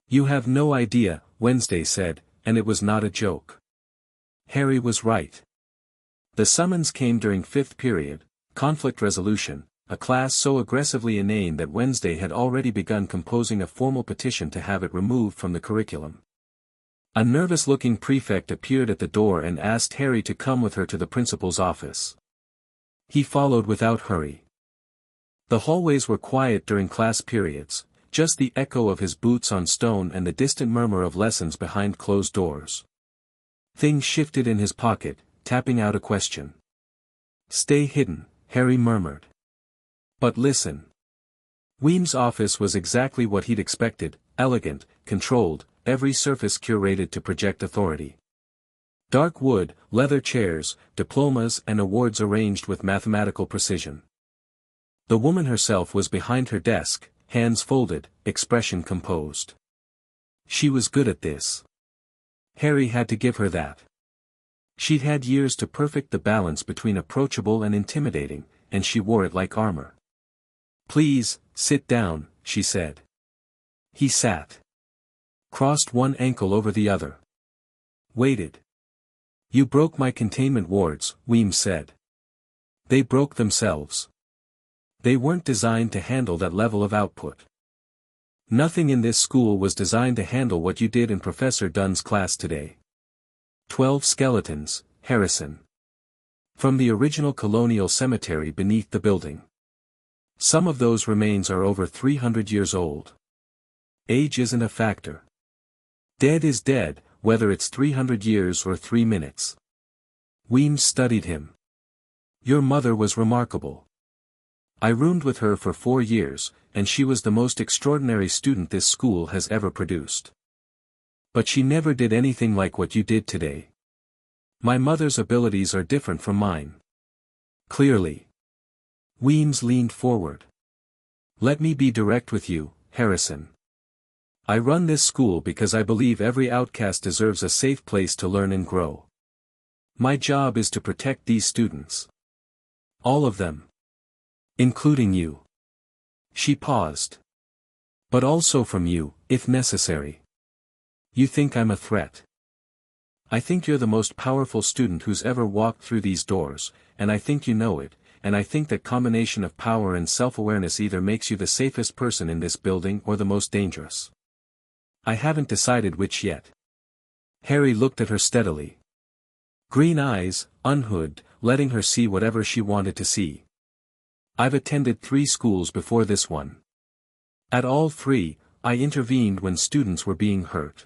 A: You have no idea, Wednesday said, and it was not a joke. Harry was right. The summons came during fifth period, conflict resolution, a class so aggressively inane that Wednesday had already begun composing a formal petition to have it removed from the curriculum. A nervous-looking prefect appeared at the door and asked Harry to come with her to the principal's office. He followed without hurry. The hallways were quiet during class periods, just the echo of his boots on stone and the distant murmur of lessons behind closed doors. Things shifted in his pocket, tapping out a question. "Stay hidden," Harry murmured. "But listen." Weem's office was exactly what he'd expected, elegant, controlled, every surface curated to project authority. Dark wood, leather chairs, diplomas and awards arranged with mathematical precision. The woman herself was behind her desk, hands folded, expression composed. She was good at this. Harry had to give her that. She'd had years to perfect the balance between approachable and intimidating, and she wore it like armor. "Please, sit down," she said. He sat. Crossed one ankle over the other. Waited. "You broke my containment wards," Weems said. "They broke themselves. They weren't designed to handle that level of output. Nothing in this school was designed to handle what you did in Professor Dunn's class today. 12 skeletons, Harrison. From the original colonial cemetery beneath the building. Some of those remains are over 300 years old. Age isn't a factor. Dead is dead, whether it's 300 years or 3 minutes. Weems studied him. "Your mother was remarkable. I roomed with her for 4 years, and she was the most extraordinary student this school has ever produced. But she never did anything like what you did today. My mother's abilities are different from mine. Clearly." Weems leaned forward. "Let me be direct with you, Harrison. I run this school because I believe every outcast deserves a safe place to learn and grow. My job is to protect these students. All of them. Including you." She paused. "But also from you, if necessary. You think I'm a threat. I think you're the most powerful student who's ever walked through these doors, and I think you know it, and I think that combination of power and self-awareness either makes you the safest person in this building or the most dangerous. I haven't decided which yet." Harry looked at her steadily. Green eyes, unhooded, letting her see whatever she wanted to see. "I've attended 3 schools before this one. At all 3, I intervened when students were being hurt.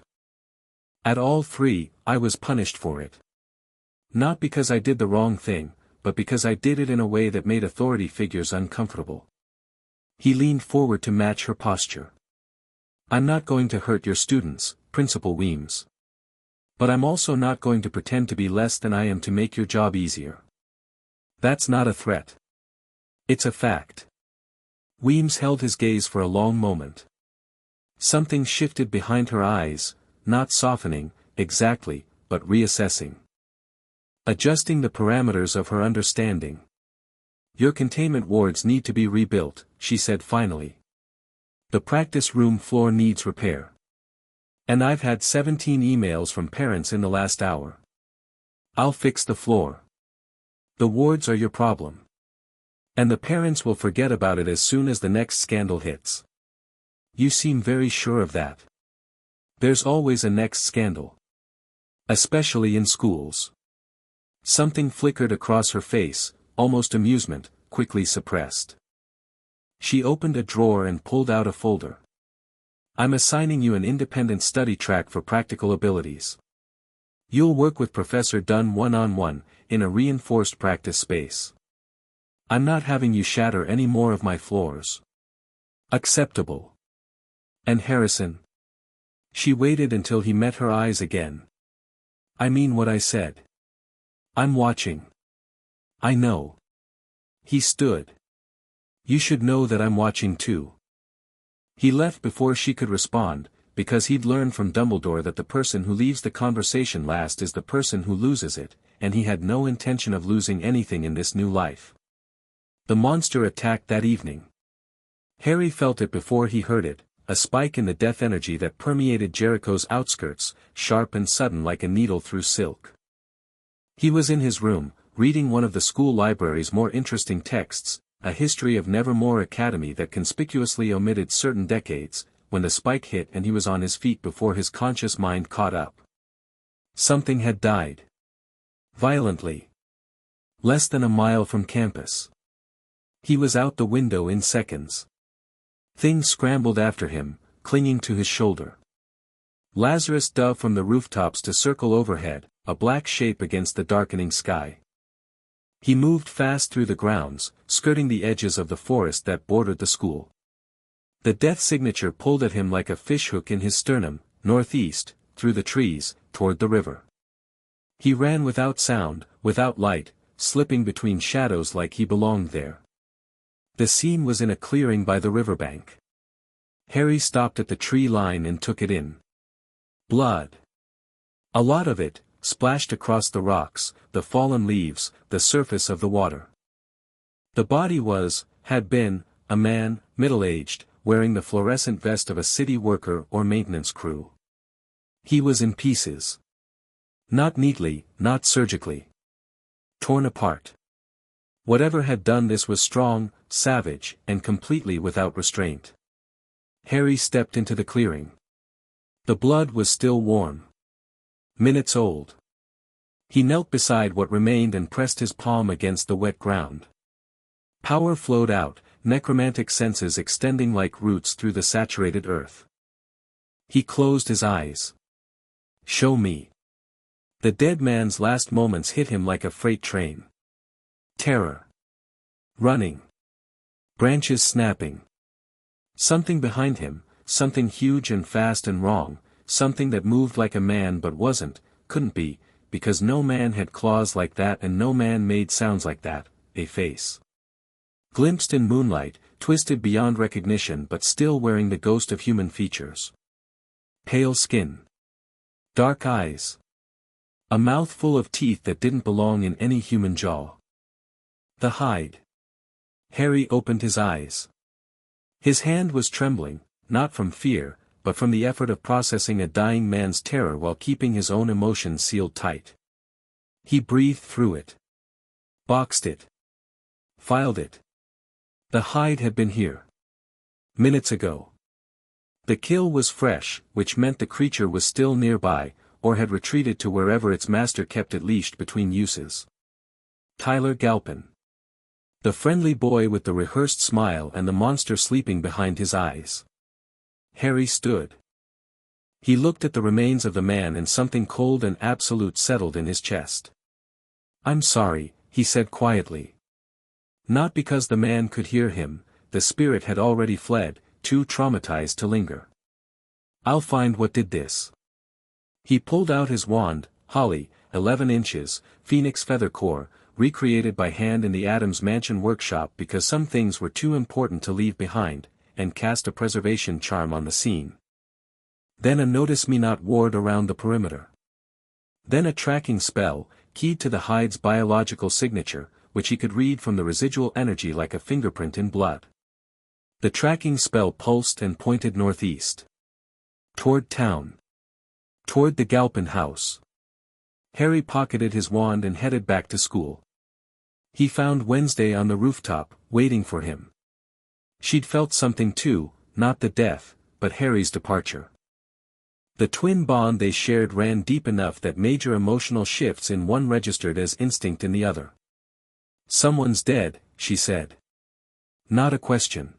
A: At all 3, I was punished for it. Not because I did the wrong thing, but because I did it in a way that made authority figures uncomfortable." He leaned forward to match her posture. "I'm not going to hurt your students, Principal Weems. But I'm also not going to pretend to be less than I am to make your job easier. That's not a threat. It's a fact." Weems held his gaze for a long moment. Something shifted behind her eyes, not softening, exactly, but reassessing. Adjusting the parameters of her understanding. "Your containment wards need to be rebuilt," she said finally. "The practice room floor needs repair. And I've had 17 emails from parents in the last hour. I'll fix the floor. The wards are your problem. And the parents will forget about it as soon as the next scandal hits. You seem very sure of that. There's always a next scandal. Especially in schools." Something flickered across her face, almost amusement, quickly suppressed. She opened a drawer and pulled out a folder. "I'm assigning you an independent study track for practical abilities. You'll work with Professor Dunn one-on-one, in a reinforced practice space. I'm not having you shatter any more of my floors. Acceptable. And Harrison?" She waited until he met her eyes again. "I mean what I said. I'm watching. I know." He stood. "You should know that I'm watching too." He left before she could respond, because he'd learned from Dumbledore that the person who leaves the conversation last is the person who loses it, and he had no intention of losing anything in this new life. The monster attacked that evening. Harry felt it before he heard it, a spike in the death energy that permeated Jericho's outskirts, sharp and sudden like a needle through silk. He was in his room, reading one of the school library's more interesting texts, a history of Nevermore Academy that conspicuously omitted certain decades, when the spike hit and he was on his feet before his conscious mind caught up. Something had died. Violently. Less than a mile from campus. He was out the window in seconds. Things scrambled after him, clinging to his shoulder. Lazarus dove from the rooftops to circle overhead, a black shape against the darkening sky. He moved fast through the grounds, skirting the edges of the forest that bordered the school. The death signature pulled at him like a fishhook in his sternum, northeast, through the trees, toward the river. He ran without sound, without light, slipping between shadows like he belonged there. The scene was in a clearing by the riverbank. Harry stopped at the tree line and took it in. Blood. A lot of it, splashed across the rocks, the fallen leaves, the surface of the water. The body had been, a man, middle-aged, wearing the fluorescent vest of a city worker or maintenance crew. He was in pieces. Not neatly, not surgically. Torn apart. Whatever had done this was strong, savage, and completely without restraint. Harry stepped into the clearing. The blood was still warm. Minutes old. He knelt beside what remained and pressed his palm against the wet ground. Power flowed out, necromantic senses extending like roots through the saturated earth. He closed his eyes. Show me. The dead man's last moments hit him like a freight train. Terror. Running. Branches snapping. Something behind him, something huge and fast and wrong, something that moved like a man but wasn't, couldn't be, because no man had claws like that and no man made sounds like that, a face. Glimpsed in moonlight, twisted beyond recognition but still wearing the ghost of human features. Pale skin. Dark eyes. A mouth full of teeth that didn't belong in any human jaw. The hide. Harry opened his eyes. His hand was trembling, not from fear, but from the effort of processing a dying man's terror while keeping his own emotions sealed tight. He breathed through it. Boxed it. Filed it. The hide had been here. Minutes ago. The kill was fresh, which meant the creature was still nearby, or had retreated to wherever its master kept it leashed between uses. Tyler Galpin. The friendly boy with the rehearsed smile and the monster sleeping behind his eyes. Harry stood. He looked at the remains of the man and something cold and absolute settled in his chest. "I'm sorry," he said quietly. Not because the man could hear him, the spirit had already fled, too traumatized to linger. "I'll find what did this." He pulled out his wand, holly, 11 inches, phoenix feather core, recreated by hand in the Addams mansion workshop because some things were too important to leave behind, and cast a preservation charm on the scene. Then a notice me not ward around the perimeter. Then a tracking spell, keyed to the hide's biological signature, which he could read from the residual energy like a fingerprint in blood. The tracking spell pulsed and pointed northeast. Toward town. Toward the Galpin house. Harry pocketed his wand and headed back to school. He found Wednesday on the rooftop, waiting for him. She'd felt something too, not the death, but Harry's departure. The twin bond they shared ran deep enough that major emotional shifts in one registered as instinct in the other. "Someone's dead," she said. Not a question.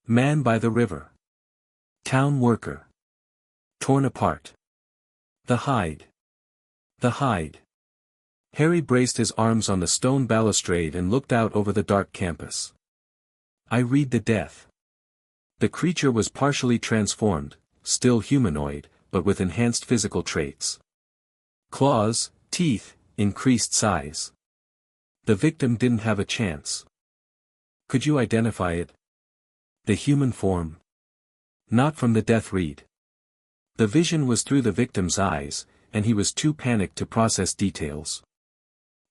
A: Man by the river. Town worker. Torn apart. The hide. The hide. Harry braced his arms on the stone balustrade and looked out over the dark campus. "I read the death." The creature was partially transformed, still humanoid, but with enhanced physical traits. Claws, teeth, increased size. The victim didn't have a chance. Could you identify it? The human form? Not from the death read. The vision was through the victim's eyes, and he was too panicked to process details.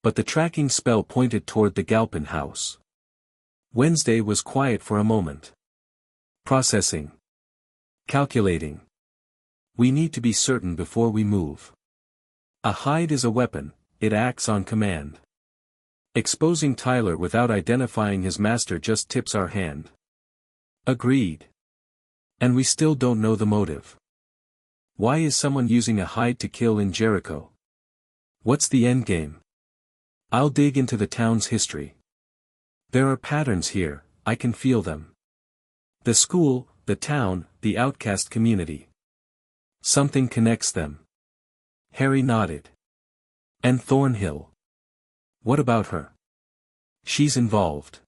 A: But the tracking spell pointed toward the Galpin house. Wednesday was quiet for a moment. Processing. Calculating. "We need to be certain before we move. A hide is a weapon, it acts on command. Exposing Tyler without identifying his master just tips our hand. Agreed. And we still don't know the motive. Why is someone using a hide to kill in Jericho? What's the endgame? I'll dig into the town's history. There are patterns here, I can feel them. The school, the town, the outcast community. Something connects them. Harry nodded. And Thornhill. What about her? She's involved.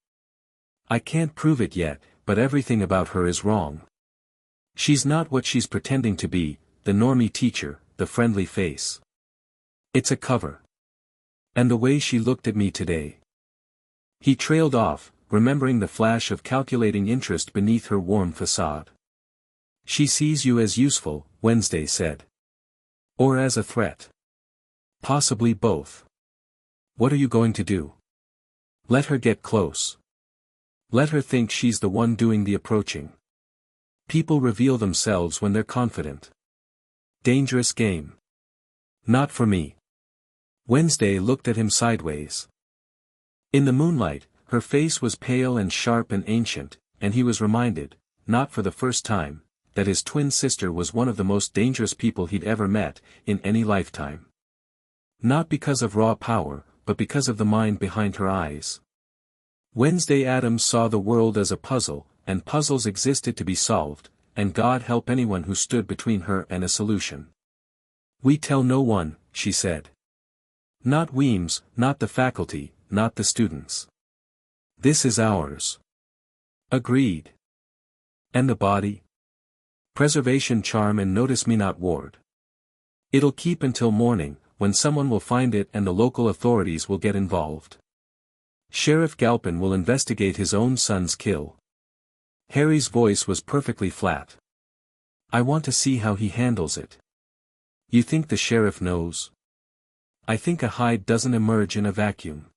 A: I can't prove it yet, but everything about her is wrong. She's not what she's pretending to be, the normie teacher, the friendly face. It's a cover. And the way she looked at me today. He trailed off, remembering the flash of calculating interest beneath her warm facade. She sees you as useful, Wednesday said. Or as a threat. Possibly both. What are you going to do? Let her get close. Let her think she's the one doing the approaching. People reveal themselves when they're confident. Dangerous game. Not for me. Wednesday looked at him sideways. In the moonlight, her face was pale and sharp and ancient, and he was reminded, not for the first time, that his twin sister was one of the most dangerous people he'd ever met, in any lifetime. Not because of raw power, but because of the mind behind her eyes. Wednesday Addams saw the world as a puzzle, and puzzles existed to be solved, and God help anyone who stood between her and a solution. We tell no one, she said. Not Weems, not the faculty, not the students. This is ours. Agreed. And the body? Preservation charm and notice me not ward. It'll keep until morning, when someone will find it and the local authorities will get involved. Sheriff Galpin will investigate his own son's kill. Harry's voice was perfectly flat. I want to see how he handles it. You think the sheriff knows? I think a hide doesn't emerge in a vacuum.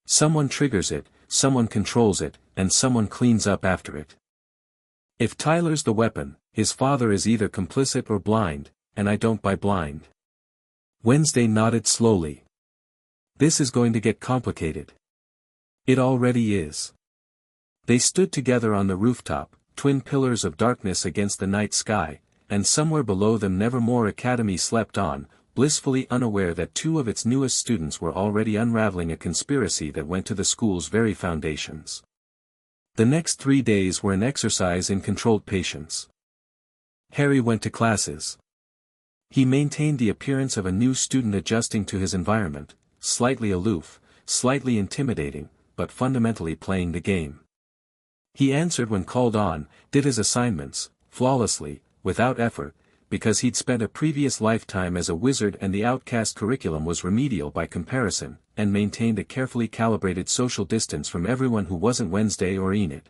A: Someone triggers it, someone controls it, and someone cleans up after it. If Tyler's the weapon, his father is either complicit or blind, and I don't buy blind. Wednesday nodded slowly. This is going to get complicated. It already is. They stood together on the rooftop, twin pillars of darkness against the night sky, and somewhere below them Nevermore Academy slept on, blissfully unaware that two of its newest students were already unraveling a conspiracy that went to the school's very foundations. The next 3 days were an exercise in controlled patience. Harry went to classes. He maintained the appearance of a new student adjusting to his environment, slightly aloof, slightly intimidating, but fundamentally playing the game. He answered when called on, did his assignments, flawlessly, without effort, because he'd spent a previous lifetime as a wizard and the outcast curriculum was remedial by comparison, and maintained a carefully calibrated social distance from everyone who wasn't Wednesday or Enid.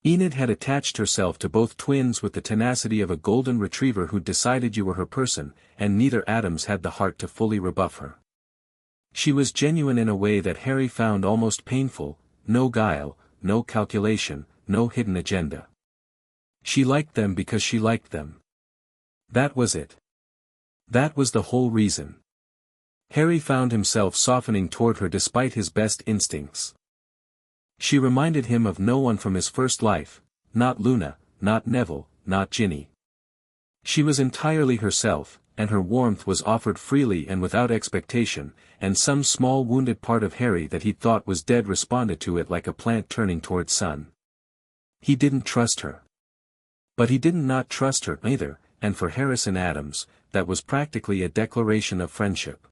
A: Enid had attached herself to both twins with the tenacity of a golden retriever who'd decided you were her person, and neither Addams had the heart to fully rebuff her. She was genuine in a way that Harry found almost painful, no guile, no calculation, no hidden agenda. She liked them because she liked them. That was it. That was the whole reason. Harry found himself softening toward her despite his best instincts. She reminded him of no one from his first life, not Luna, not Neville, not Ginny. She was entirely herself, and her warmth was offered freely and without expectation, and some small wounded part of Harry that he thought was dead responded to it like a plant turning toward sun. He didn't trust her. But he didn't not trust her either, and for Harrison Addams, that was practically a declaration of friendship.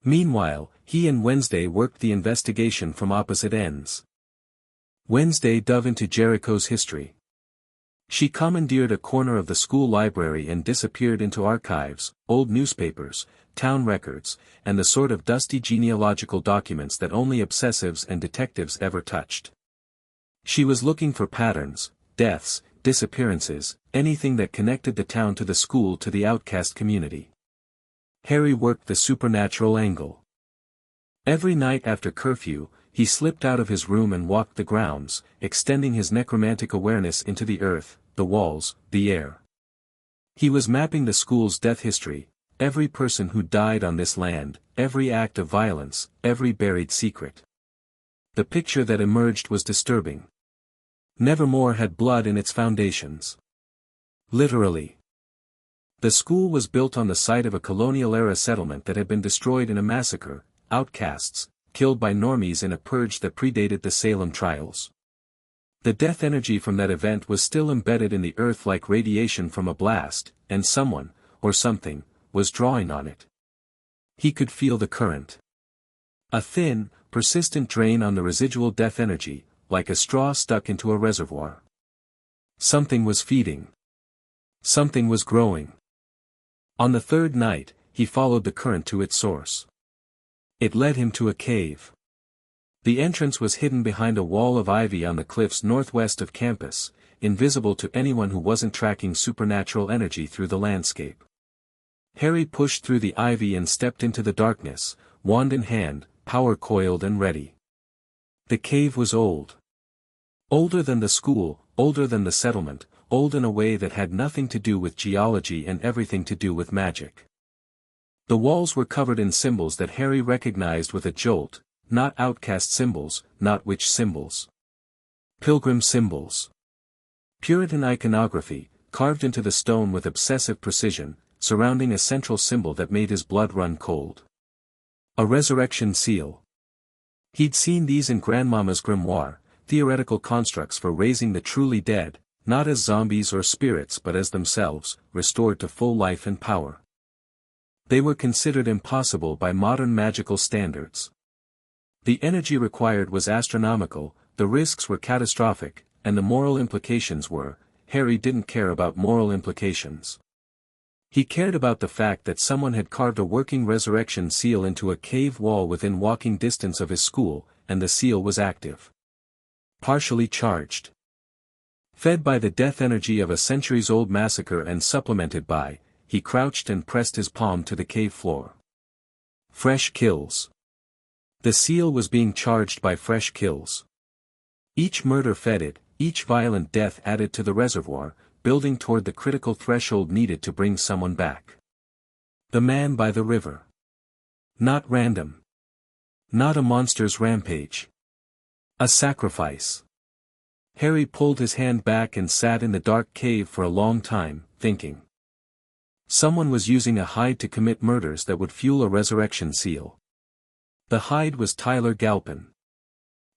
A: Meanwhile, he and Wednesday worked the investigation from opposite ends. Wednesday dove into Jericho's history. She commandeered a corner of the school library and disappeared into archives, old newspapers, town records, and the sort of dusty genealogical documents that only obsessives and detectives ever touched. She was looking for patterns, deaths, disappearances, anything that connected the town to the school to the outcast community. Harry worked the supernatural angle. Every night after curfew, he slipped out of his room and walked the grounds, extending his necromantic awareness into the earth, the walls, the air. He was mapping the school's death history, every person who died on this land, every act of violence, every buried secret. The picture that emerged was disturbing. Nevermore had blood in its foundations. Literally. The school was built on the site of a colonial-era settlement that had been destroyed in a massacre, outcasts, killed by normies in a purge that predated the Salem trials. The death energy from that event was still embedded in the earth like radiation from a blast, and someone, or something, was drawing on it. He could feel the current. A thin, persistent drain on the residual death energy, like a straw stuck into a reservoir. Something was feeding. Something was growing. On the third night, he followed the current to its source. It led him to a cave. The entrance was hidden behind a wall of ivy on the cliffs northwest of campus, invisible to anyone who wasn't tracking supernatural energy through the landscape. Harry pushed through the ivy and stepped into the darkness, wand in hand, power coiled and ready. The cave was old. Older than the school, older than the settlement, old in a way that had nothing to do with geology and everything to do with magic. The walls were covered in symbols that Harry recognized with a jolt, not outcast symbols, not witch symbols. Pilgrim symbols. Puritan iconography, carved into the stone with obsessive precision, surrounding a central symbol that made his blood run cold. A resurrection seal. He'd seen these in Grandmama's grimoire, theoretical constructs for raising the truly dead, not as zombies or spirits but as themselves, restored to full life and power. They were considered impossible by modern magical standards. The energy required was astronomical, the risks were catastrophic, and the moral implications were. Harry didn't care about moral implications. He cared about the fact that someone had carved a working resurrection seal into a cave wall within walking distance of his school, and the seal was active. Partially charged. Fed by the death energy of a centuries-old massacre and supplemented by, he crouched and pressed his palm to the cave floor. Fresh kills. The seal was being charged by fresh kills. Each murder fed it, each violent death added to the reservoir, building toward the critical threshold needed to bring someone back. The man by the river. Not random. Not a monster's rampage. A sacrifice. Harry pulled his hand back and sat in the dark cave for a long time, thinking. Someone was using a hide to commit murders that would fuel a resurrection seal. The hide was Tyler Galpin.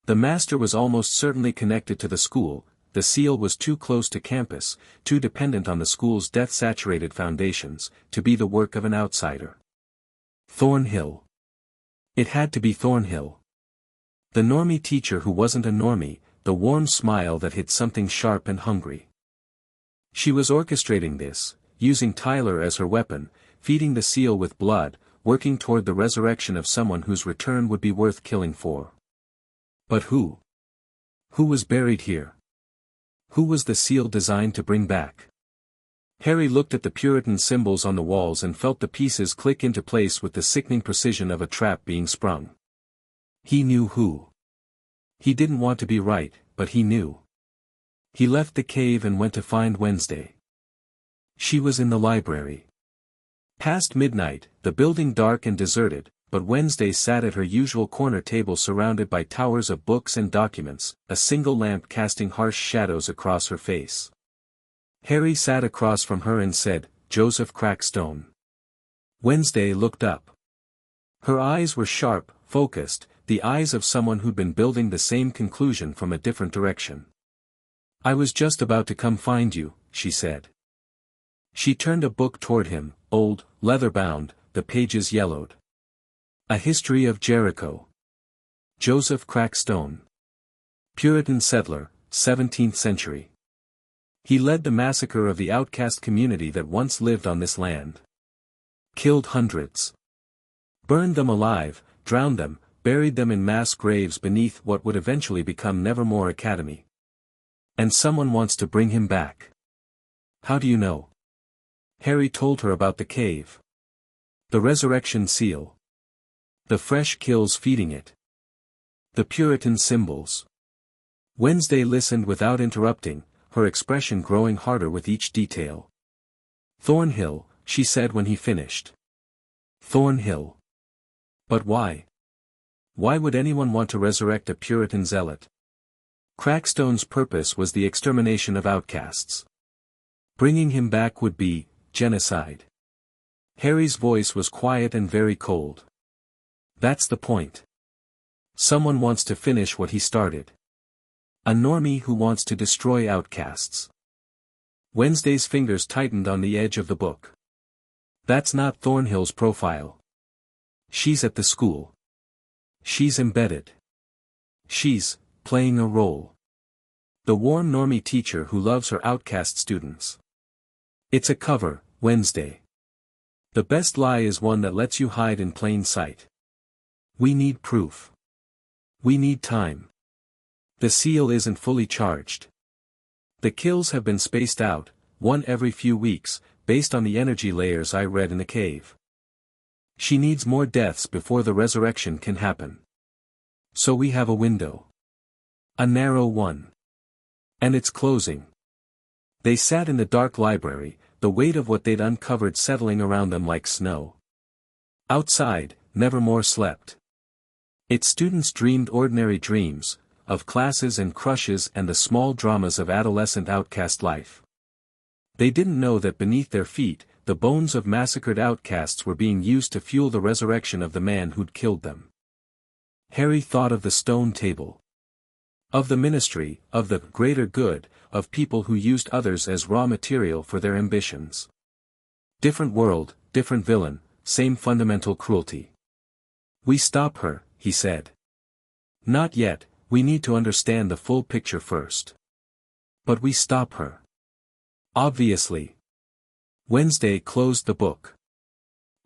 A: The master was almost certainly connected to the school, the seal was too close to campus, too dependent on the school's death-saturated foundations, to be the work of an outsider. Thornhill. It had to be Thornhill. The normie teacher who wasn't a normie, the warm smile that hid something sharp and hungry. She was orchestrating this, using Tyler as her weapon, feeding the seal with blood, working toward the resurrection of someone whose return would be worth killing for. But who? Who was buried here? Who was the seal designed to bring back? Harry looked at the Puritan symbols on the walls and felt the pieces click into place with the sickening precision of a trap being sprung. He knew who. He didn't want to be right, but he knew. He left the cave and went to find Wednesday. She was in the library. Past midnight, the building dark and deserted, but Wednesday sat at her usual corner table surrounded by towers of books and documents, a single lamp casting harsh shadows across her face. Harry sat across from her and said, "Joseph Crackstone." Wednesday looked up. Her eyes were sharp, focused, the eyes of someone who'd been building the same conclusion from a different direction. "I was just about to come find you," she said. She turned a book toward him, old, leather-bound, the pages yellowed. A History of Jericho. Joseph Crackstone. Puritan settler, 17th century. He led the massacre of the outcast community that once lived on this land. Killed hundreds. Burned them alive, drowned them, buried them in mass graves beneath what would eventually become Nevermore Academy. And someone wants to bring him back. How do you know? Harry told her about the cave. The resurrection seal. The fresh kills feeding it. The Puritan symbols. Wednesday listened without interrupting, her expression growing harder with each detail. "Thornhill," she said when he finished. Thornhill. But why? Why would anyone want to resurrect a Puritan zealot? Crackstone's purpose was the extermination of outcasts. Bringing him back would be genocide. Harry's voice was quiet and very cold. That's the point. Someone wants to finish what he started. A normie who wants to destroy outcasts. Wednesday's fingers tightened on the edge of the book. That's not Thornhill's profile. She's at the school. She's embedded. She's playing a role. The warm normie teacher who loves her outcast students. It's a cover, Wednesday. The best lie is one that lets you hide in plain sight. We need proof. We need time. The seal isn't fully charged. The kills have been spaced out, one every few weeks, based on the energy layers I read in the cave. She needs more deaths before the resurrection can happen. So we have a window. A narrow one. And it's closing. They sat in the dark library, the weight of what they'd uncovered settling around them like snow. Outside, Nevermore slept. Its students dreamed ordinary dreams, of classes and crushes and the small dramas of adolescent outcast life. They didn't know that beneath their feet, the bones of massacred outcasts were being used to fuel the resurrection of the man who'd killed them. Harry thought of the stone table. Of the ministry, of the greater good, of people who used others as raw material for their ambitions. Different world, different villain, same fundamental cruelty. We stop her, he said. Not yet, we need to understand the full picture first. But we stop her. Obviously. Wednesday closed the book.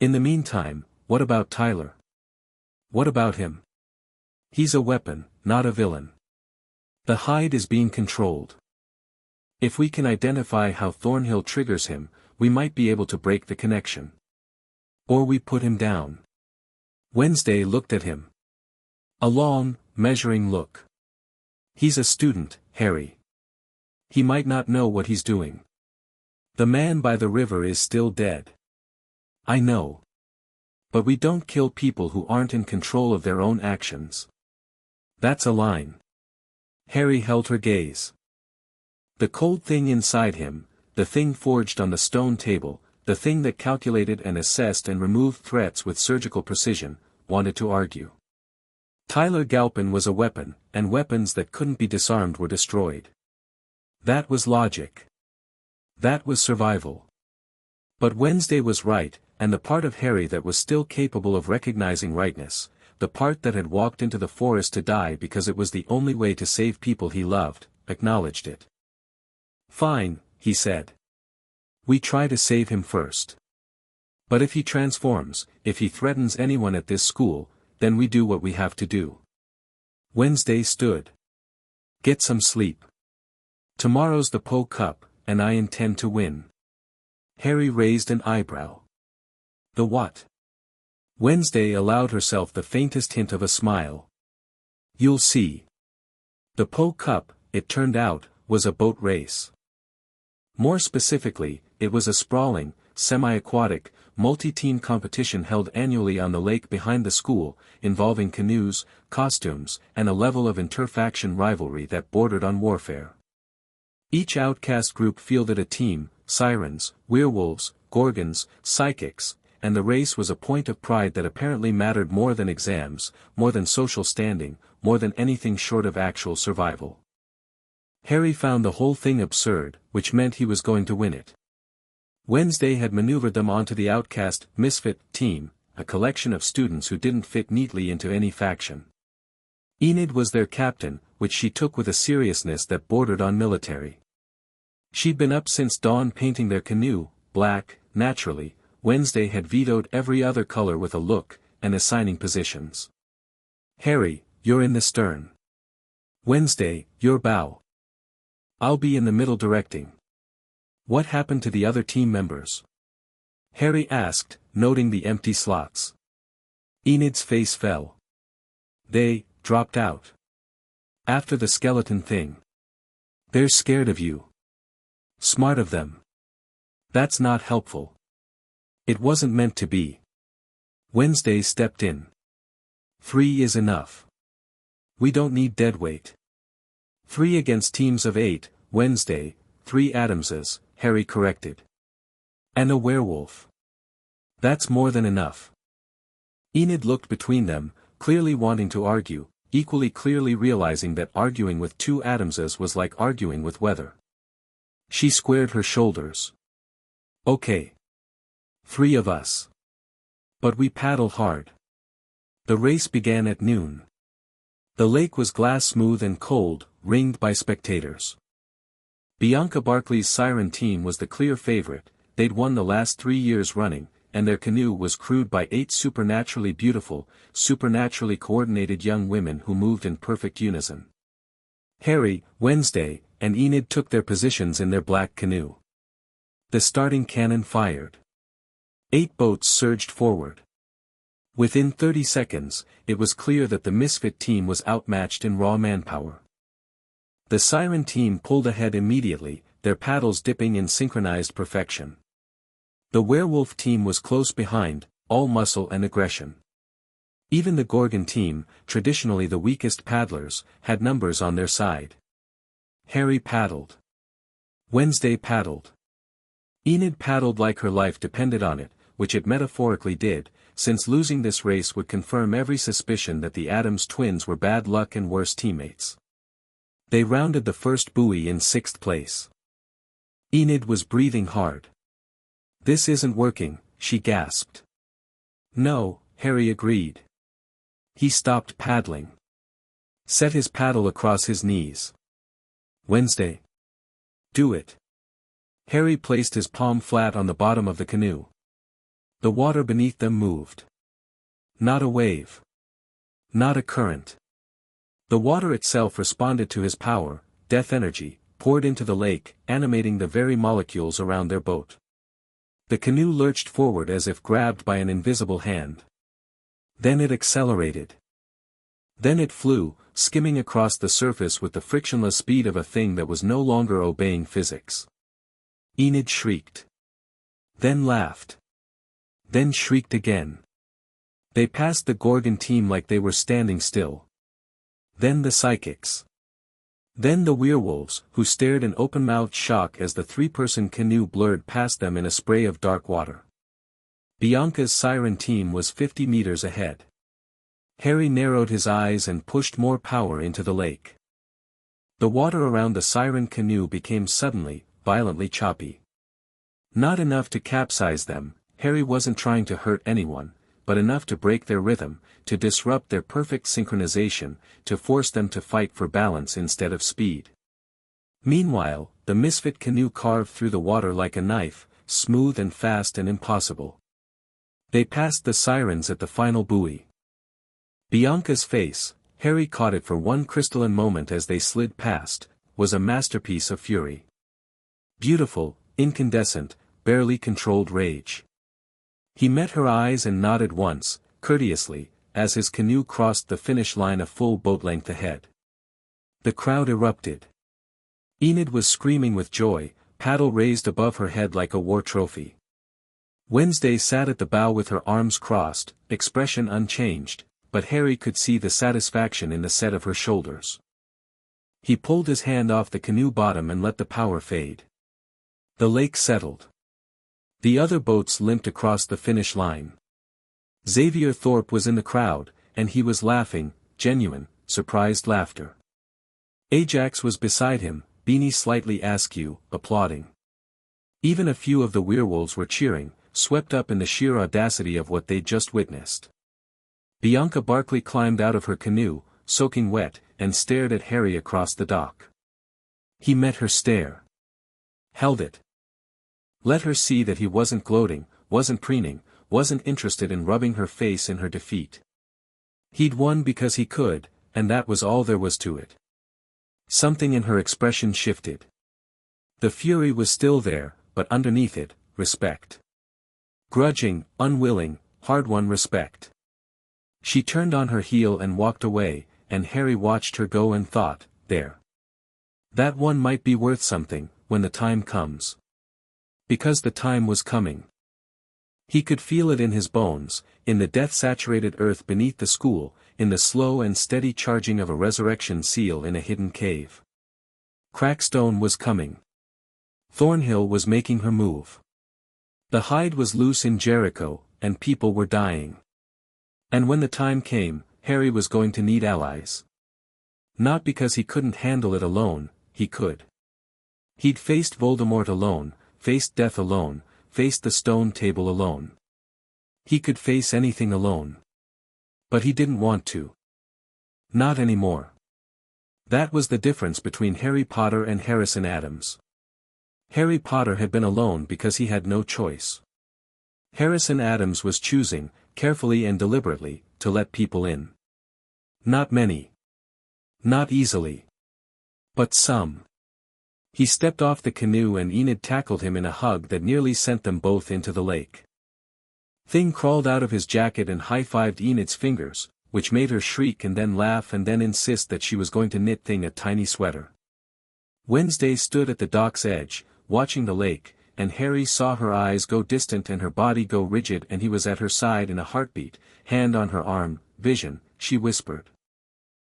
A: In the meantime, what about Tyler? What about him? He's a weapon, not a villain. The Hyde is being controlled. If we can identify how Thornhill triggers him, we might be able to break the connection. Or we put him down. Wednesday looked at him. A long, measuring look. He's a student, Harry. He might not know what he's doing. The man by the river is still dead. I know. But we don't kill people who aren't in control of their own actions. That's a line. Harry held her gaze. The cold thing inside him, the thing forged on the stone table, the thing that calculated and assessed and removed threats with surgical precision, wanted to argue. Tyler Galpin was a weapon, and weapons that couldn't be disarmed were destroyed. That was logic. That was survival. But Wednesday was right, and the part of Harry that was still capable of recognizing rightness, the part that had walked into the forest to die because it was the only way to save people he loved, acknowledged it. Fine, he said. We try to save him first. But if he transforms, if he threatens anyone at this school, then we do what we have to do. Wednesday stood. Get some sleep. Tomorrow's the Po Cup, and I intend to win. Harry raised an eyebrow. The what? Wednesday allowed herself the faintest hint of a smile. You'll see. The Po Cup, it turned out, was a boat race. More specifically, it was a sprawling, semi-aquatic, multi-team competition held annually on the lake behind the school, involving canoes, costumes, and a level of inter-faction rivalry that bordered on warfare. Each outcast group fielded a team, sirens, werewolves, gorgons, psychics, and the race was a point of pride that apparently mattered more than exams, more than social standing, more than anything short of actual survival. Harry found the whole thing absurd, which meant he was going to win it. Wednesday had maneuvered them onto the outcast, misfit, team, a collection of students who didn't fit neatly into any faction. Enid was their captain, which she took with a seriousness that bordered on military. She'd been up since dawn painting their canoe, black, naturally. Wednesday had vetoed every other color with a look, and assigning positions. Harry, you're in the stern. Wednesday, your bow. I'll be in the middle directing. What happened to the other team members? Harry asked, noting the empty slots. Enid's face fell. They dropped out. After the skeleton thing. They're scared of you. Smart of them. That's not helpful. It wasn't meant to be. Wednesday stepped in. 3 is enough. We don't need deadweight. 3 against teams of 8, Wednesday, 3 Addamses, Harry corrected. And a werewolf. That's more than enough. Enid looked between them, clearly wanting to argue, equally clearly realizing that arguing with 2 Addamses was like arguing with weather. She squared her shoulders. Okay. 3 of us. But we paddle hard. The race began at noon. The lake was glass smooth and cold, ringed by spectators. Bianca Barclay's Siren team was the clear favorite. They'd won the last 3 years running, and their canoe was crewed by 8 supernaturally beautiful, supernaturally coordinated young women who moved in perfect unison. Harry, Wednesday, and Enid took their positions in their black canoe. The starting cannon fired. 8 boats surged forward. Within 30 seconds, it was clear that the Misfit team was outmatched in raw manpower. The Siren team pulled ahead immediately, their paddles dipping in synchronized perfection. The Werewolf team was close behind, all muscle and aggression. Even the Gorgon team, traditionally the weakest paddlers, had numbers on their side. Harry paddled. Wednesday paddled. Enid paddled like her life depended on it, which it metaphorically did, since losing this race would confirm every suspicion that the Addams twins were bad luck and worse teammates. They rounded the first buoy in 6th place. Enid was breathing hard. This isn't working, she gasped. No, Harry agreed. He stopped paddling. Set his paddle across his knees. Wednesday. Do it. Harry placed his palm flat on the bottom of the canoe. The water beneath them moved. Not a wave. Not a current. The water itself responded to his power, death energy, poured into the lake, animating the very molecules around their boat. The canoe lurched forward as if grabbed by an invisible hand. Then it accelerated. Then it flew, skimming across the surface with the frictionless speed of a thing that was no longer obeying physics. Enid shrieked. Then laughed. Then shrieked again. They passed the Gorgon team like they were standing still. Then the Psychics. Then the Werewolves, who stared in open-mouthed shock as the 3-person canoe blurred past them in a spray of dark water. Bianca's Siren team was 50 meters ahead. Harry narrowed his eyes and pushed more power into the lake. The water around the Siren canoe became suddenly, violently choppy. Not enough to capsize them, Harry wasn't trying to hurt anyone, but enough to break their rhythm, to disrupt their perfect synchronization, to force them to fight for balance instead of speed. Meanwhile, the Misfit canoe carved through the water like a knife, smooth and fast and impossible. They passed the Sirens at the final buoy. Bianca's face, Harry caught it for one crystalline moment as they slid past, was a masterpiece of fury. Beautiful, incandescent, barely controlled rage. He met her eyes and nodded once, courteously, as his canoe crossed the finish line a full boat length ahead. The crowd erupted. Enid was screaming with joy, paddle raised above her head like a war trophy. Wednesday sat at the bow with her arms crossed, expression unchanged, but Harry could see the satisfaction in the set of her shoulders. He pulled his hand off the canoe bottom and let the power fade. The lake settled. The other boats limped across the finish line. Xavier Thorpe was in the crowd, and he was laughing, genuine, surprised laughter. Ajax was beside him, beanie slightly askew, applauding. Even a few of the werewolves were cheering, swept up in the sheer audacity of what they'd just witnessed. Bianca Barclay climbed out of her canoe, soaking wet, and stared at Harry across the dock. He met her stare. Held it. Let her see that he wasn't gloating, wasn't preening, wasn't interested in rubbing her face in her defeat. He'd won because he could, and that was all there was to it. Something in her expression shifted. The fury was still there, but underneath it, respect. Grudging, unwilling, hard-won respect. She turned on her heel and walked away, and Harry watched her go and thought, there. That one might be worth something, when the time comes. Because the time was coming. He could feel it in his bones, in the death-saturated earth beneath the school, in the slow and steady charging of a resurrection seal in a hidden cave. Crackstone was coming. Thornhill was making her move. The hide was loose in Jericho, and people were dying. And when the time came, Harry was going to need allies. Not because he couldn't handle it alone, he could. He'd faced Voldemort alone, faced death alone, faced the stone table alone. He could face anything alone. But he didn't want to. Not anymore. That was the difference between Harry Potter and Harrison Addams. Harry Potter had been alone because he had no choice. Harrison Addams was choosing, carefully and deliberately, to let people in. Not many. Not easily. But some. He stepped off the canoe and Enid tackled him in a hug that nearly sent them both into the lake. Thing crawled out of his jacket and high-fived Enid's fingers, which made her shriek and then laugh and then insist that she was going to knit Thing a tiny sweater. Wednesday stood at the dock's edge, watching the lake, and Harry saw her eyes go distant and her body go rigid and he was at her side in a heartbeat, hand on her arm. Vision, she whispered.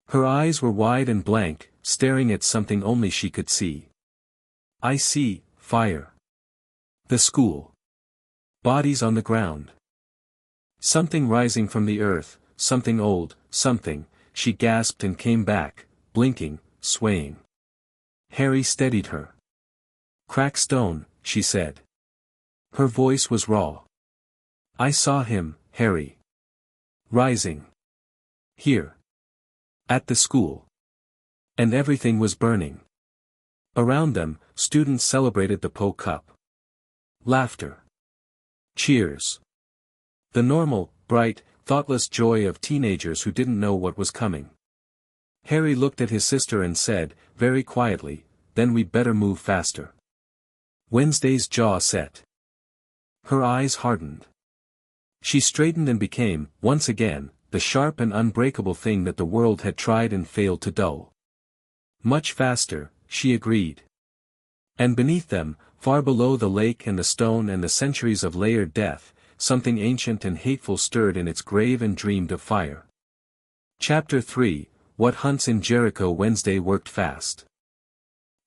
A: Her eyes were wide and blank, staring at something only she could see. I see, fire. The school. Bodies on the ground. Something rising from the earth, something old, something, she gasped and came back, blinking, swaying. Harry steadied her. Crackstone, she said. Her voice was raw. I saw him, Harry. Rising. Here. At the school. And everything was burning. Around them, students celebrated the Poe Cup. Laughter. Cheers. The normal, bright, thoughtless joy of teenagers who didn't know what was coming. Harry looked at his sister and said, very quietly, then we'd better move faster. Wednesday's jaw set. Her eyes hardened. She straightened and became, once again, the sharp and unbreakable thing that the world had tried and failed to dull. Much faster, she agreed. And beneath them, far below the lake and the stone and the centuries of layered death, something ancient and hateful stirred in its grave and dreamed of fire. Chapter 3, What Hunts in Jericho. Wednesday worked fast.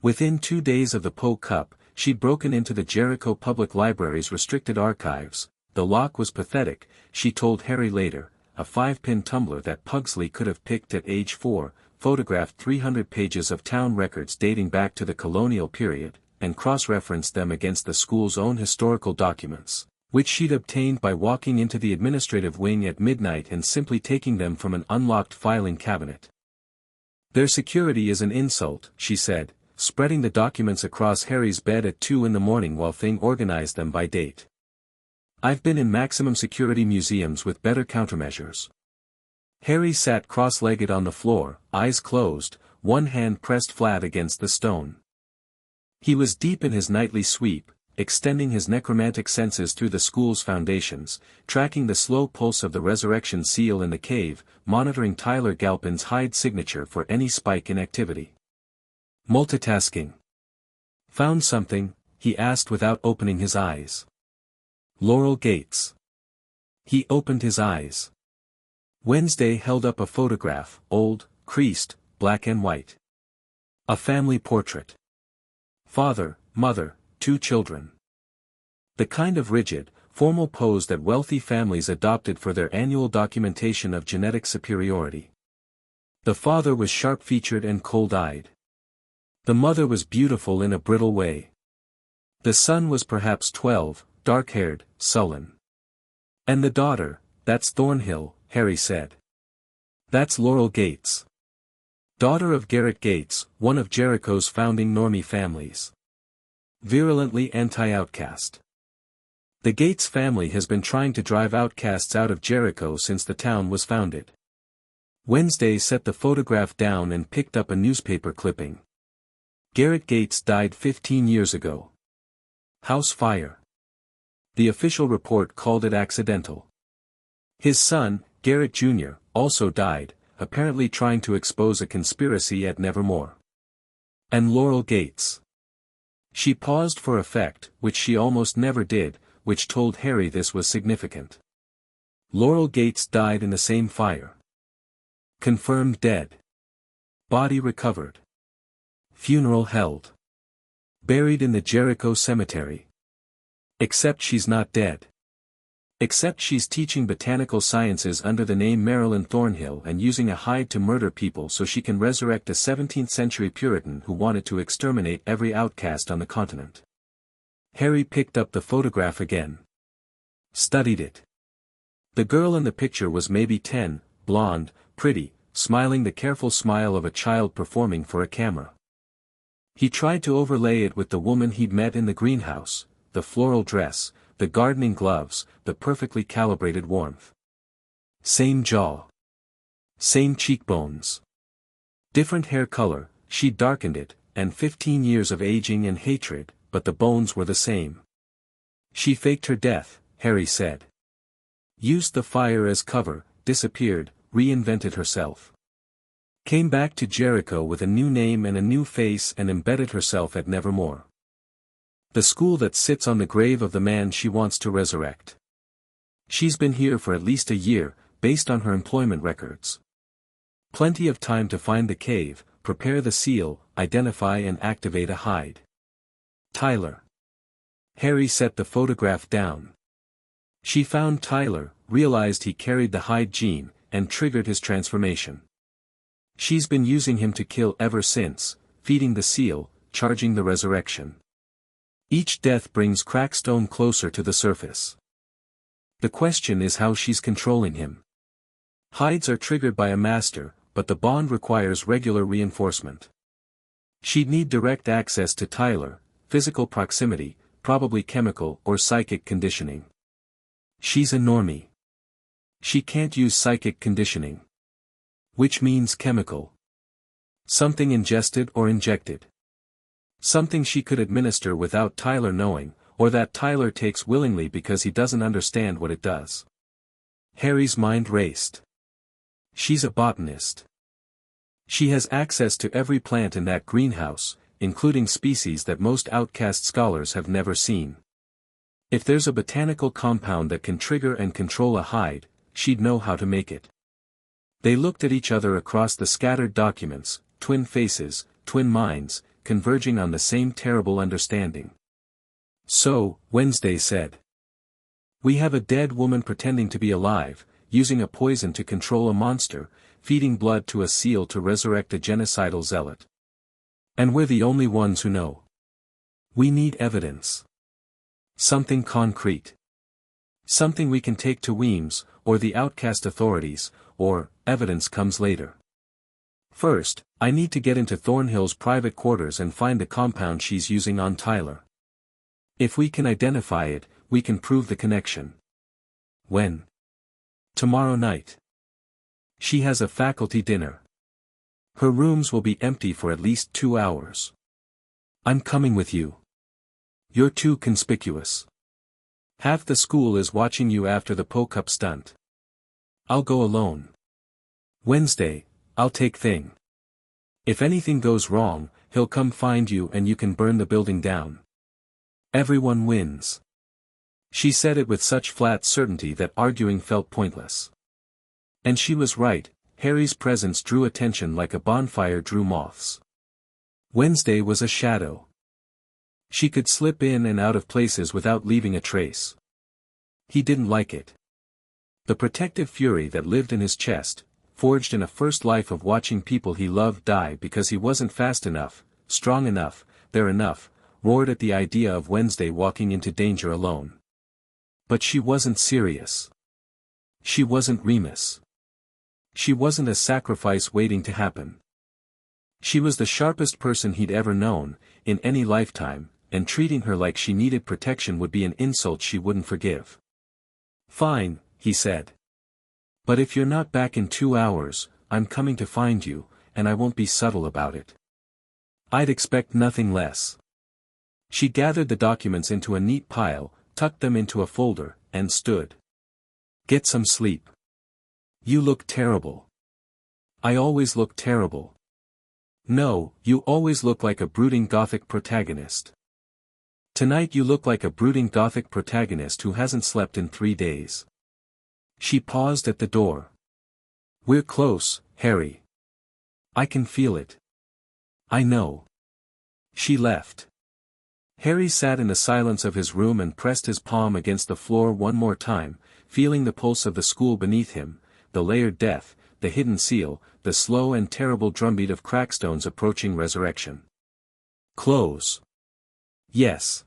A: Within 2 days of the Poe Cup, she'd broken into the Jericho Public Library's restricted archives. The lock was pathetic, she told Harry later, a 5-pin tumbler that Pugsley could have picked at age 4, photographed 300 pages of town records dating back to the colonial period, and cross-referenced them against the school's own historical documents, which she'd obtained by walking into the administrative wing at midnight and simply taking them from an unlocked filing cabinet. Their security is an insult, she said, spreading the documents across Harry's bed at 2 in the morning while Thing organized them by date. I've been in maximum security museums with better countermeasures. Harry sat cross-legged on the floor, eyes closed, one hand pressed flat against the stone. He was deep in his nightly sweep, extending his necromantic senses through the school's foundations, tracking the slow pulse of the resurrection seal in the cave, monitoring Tyler Galpin's hide signature for any spike in activity. Multitasking. Found something? He asked without opening his eyes. Laurel Gates. He opened his eyes. Wednesday held up a photograph, old, creased, black and white. A family portrait. Father, mother, 2 children. The kind of rigid, formal pose that wealthy families adopted for their annual documentation of genetic superiority. The father was sharp-featured and cold-eyed. The mother was beautiful in a brittle way. The son was perhaps 12, dark-haired, sullen. And the daughter, that's Thornhill, Harry said. That's Laurel Gates. Daughter of Garrett Gates, one of Jericho's founding normie families. Virulently anti-outcast. The Gates family has been trying to drive outcasts out of Jericho since the town was founded. Wednesday set the photograph down and picked up a newspaper clipping. Garrett Gates died 15 years ago. House fire. The official report called it accidental. His son, Garrett Jr., also died, apparently trying to expose a conspiracy at Nevermore. And Laurel Gates. She paused for effect, which she almost never did, which told Harry this was significant. Laurel Gates died in the same fire. Confirmed dead. Body recovered. Funeral held. Buried in the Jericho Cemetery. Except she's not dead. Except she's teaching botanical sciences under the name Marilyn Thornhill and using a hide to murder people so she can resurrect a 17th-century Puritan who wanted to exterminate every outcast on the continent. Harry picked up the photograph again. Studied it. The girl in the picture was maybe 10, blonde, pretty, smiling the careful smile of a child performing for a camera. He tried to overlay it with the woman he'd met in the greenhouse, the floral dress, the gardening gloves, the perfectly calibrated warmth. Same jaw. Same cheekbones. Different hair color, she'd darkened it, and 15 years of aging and hatred, but the bones were the same. She faked her death, Harry said. Used the fire as cover, disappeared, reinvented herself. Came back to Jericho with a new name and a new face and embedded herself at Nevermore. The school that sits on the grave of the man she wants to resurrect. She's been here for at least a year, based on her employment records. Plenty of time to find the cave, prepare the seal, identify and activate a hide. Tyler. Harry set the photograph down. She found Tyler, realized he carried the hide gene, and triggered his transformation. She's been using him to kill ever since, feeding the seal, charging the resurrection. Each death brings Crackstone closer to the surface. The question is how she's controlling him. Hides are triggered by a master, but the bond requires regular reinforcement. She'd need direct access to Tyler, physical proximity, probably chemical or psychic conditioning. She's a normie. She can't use psychic conditioning. Which means chemical. Something ingested or injected. Something she could administer without Tyler knowing, or that Tyler takes willingly because he doesn't understand what it does. Harry's mind raced. She's a botanist. She has access to every plant in that greenhouse, including species that most outcast scholars have never seen. If there's a botanical compound that can trigger and control a hide, she'd know how to make it. They looked at each other across the scattered documents, twin faces, twin minds, converging on the same terrible understanding. So, Wednesday said. We have a dead woman pretending to be alive, using a poison to control a monster, feeding blood to a seal to resurrect a genocidal zealot. And we're the only ones who know. We need evidence. Something concrete. Something we can take to Weems, or the outcast authorities, or, evidence comes later. First, I need to get into Thornhill's private quarters and find the compound she's using on Tyler. If we can identify it, we can prove the connection. When? Tomorrow night. She has a faculty dinner. Her rooms will be empty for at least 2 hours. I'm coming with you. You're too conspicuous. Half the school is watching you after the poke-up stunt. I'll go alone. Wednesday, I'll take thing. If anything goes wrong, he'll come find you and you can burn the building down. Everyone wins. She said it with such flat certainty that arguing felt pointless. And she was right, Harry's presence drew attention like a bonfire drew moths. Wednesday was a shadow. She could slip in and out of places without leaving a trace. He didn't like it. The protective fury that lived in his chest, forged in a first life of watching people he loved die because he wasn't fast enough, strong enough, there enough, roared at the idea of Wednesday walking into danger alone. But she wasn't serious. She wasn't Remus. She wasn't a sacrifice waiting to happen. She was the sharpest person he'd ever known, in any lifetime, and treating her like she needed protection would be an insult she wouldn't forgive. Fine, he said. But if you're not back in 2 hours, I'm coming to find you, and I won't be subtle about it. I'd expect nothing less. She gathered the documents into a neat pile, tucked them into a folder, and stood. Get some sleep. You look terrible. I always look terrible. No, you always look like a brooding Gothic protagonist. Tonight you look like a brooding gothic protagonist who hasn't slept in 3 days. She paused at the door. We're close, Harry. I can feel it. I know. She left. Harry sat in the silence of his room and pressed his palm against the floor one more time, feeling the pulse of the school beneath him, the layered death, the hidden seal, the slow and terrible drumbeat of Crackstone's approaching resurrection. Close. Yes.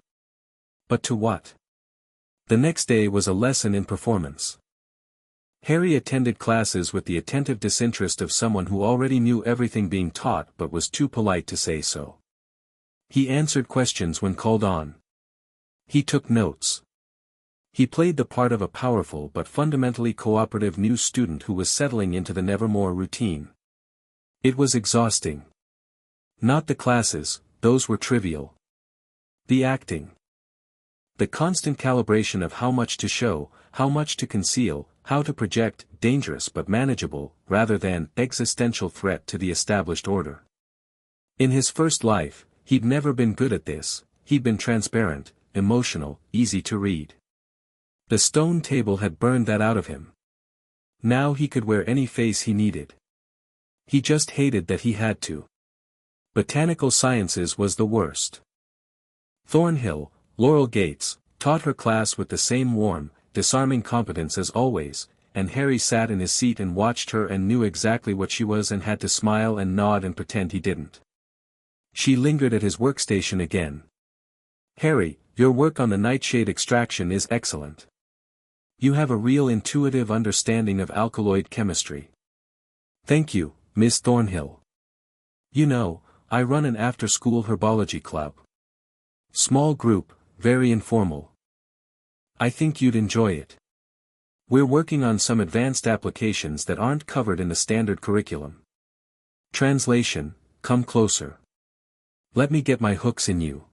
A: But to what? The next day was a lesson in performance. Harry attended classes with the attentive disinterest of someone who already knew everything being taught but was too polite to say so. He answered questions when called on. He took notes. He played the part of a powerful but fundamentally cooperative new student who was settling into the Nevermore routine. It was exhausting. Not the classes, those were trivial. The acting. The constant calibration of how much to show, how much to conceal, how to project dangerous but manageable, rather than existential threat to the established order. In his first life, he'd never been good at this. He'd been transparent, emotional, easy to read. The stone table had burned that out of him. Now he could wear any face he needed. He just hated that he had to. Botanical sciences was the worst. Thornhill, Laurel Gates, taught her class with the same warm, disarming competence as always, and Harry sat in his seat and watched her and knew exactly what she was and had to smile and nod and pretend he didn't. She lingered at his workstation again. Harry, your work on the nightshade extraction is excellent. You have a real intuitive understanding of alkaloid chemistry. Thank you, Miss Thornhill. You know, I run an after-school herbology club. Small group, very informal. I think you'd enjoy it. We're working on some advanced applications that aren't covered in the standard curriculum. Translation, come closer. Let me get my hooks in you.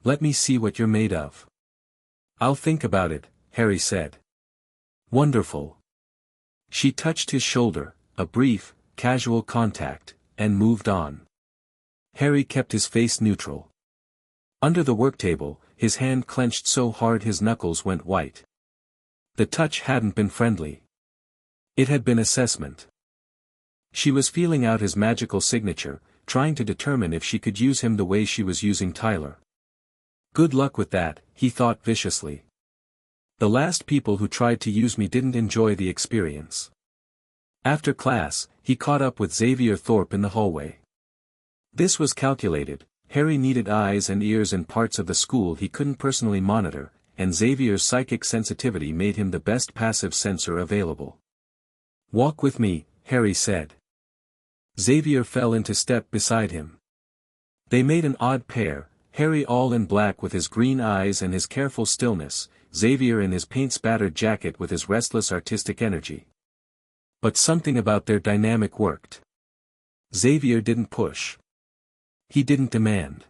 A: Let me see what you're made of. I'll think about it, Harry said. Wonderful. She touched his shoulder, a brief, casual contact, and moved on. Harry kept his face neutral. Under the worktable, his hand clenched so hard his knuckles went white. The touch hadn't been friendly. It had been assessment. She was feeling out his magical signature, trying to determine if she could use him the way she was using Tyler. Good luck with that, he thought viciously. The last people who tried to use me didn't enjoy the experience. After class, he caught up with Xavier Thorpe in the hallway. This was calculated. Harry needed eyes and ears in parts of the school he couldn't personally monitor, and Xavier's psychic sensitivity made him the best passive sensor available. Walk with me, Harry said. Xavier fell into step beside him. They made an odd pair, Harry all in black with his green eyes and his careful stillness, Xavier in his paint-spattered jacket with his restless artistic energy. But something about their dynamic worked. Xavier didn't push. He didn't demand.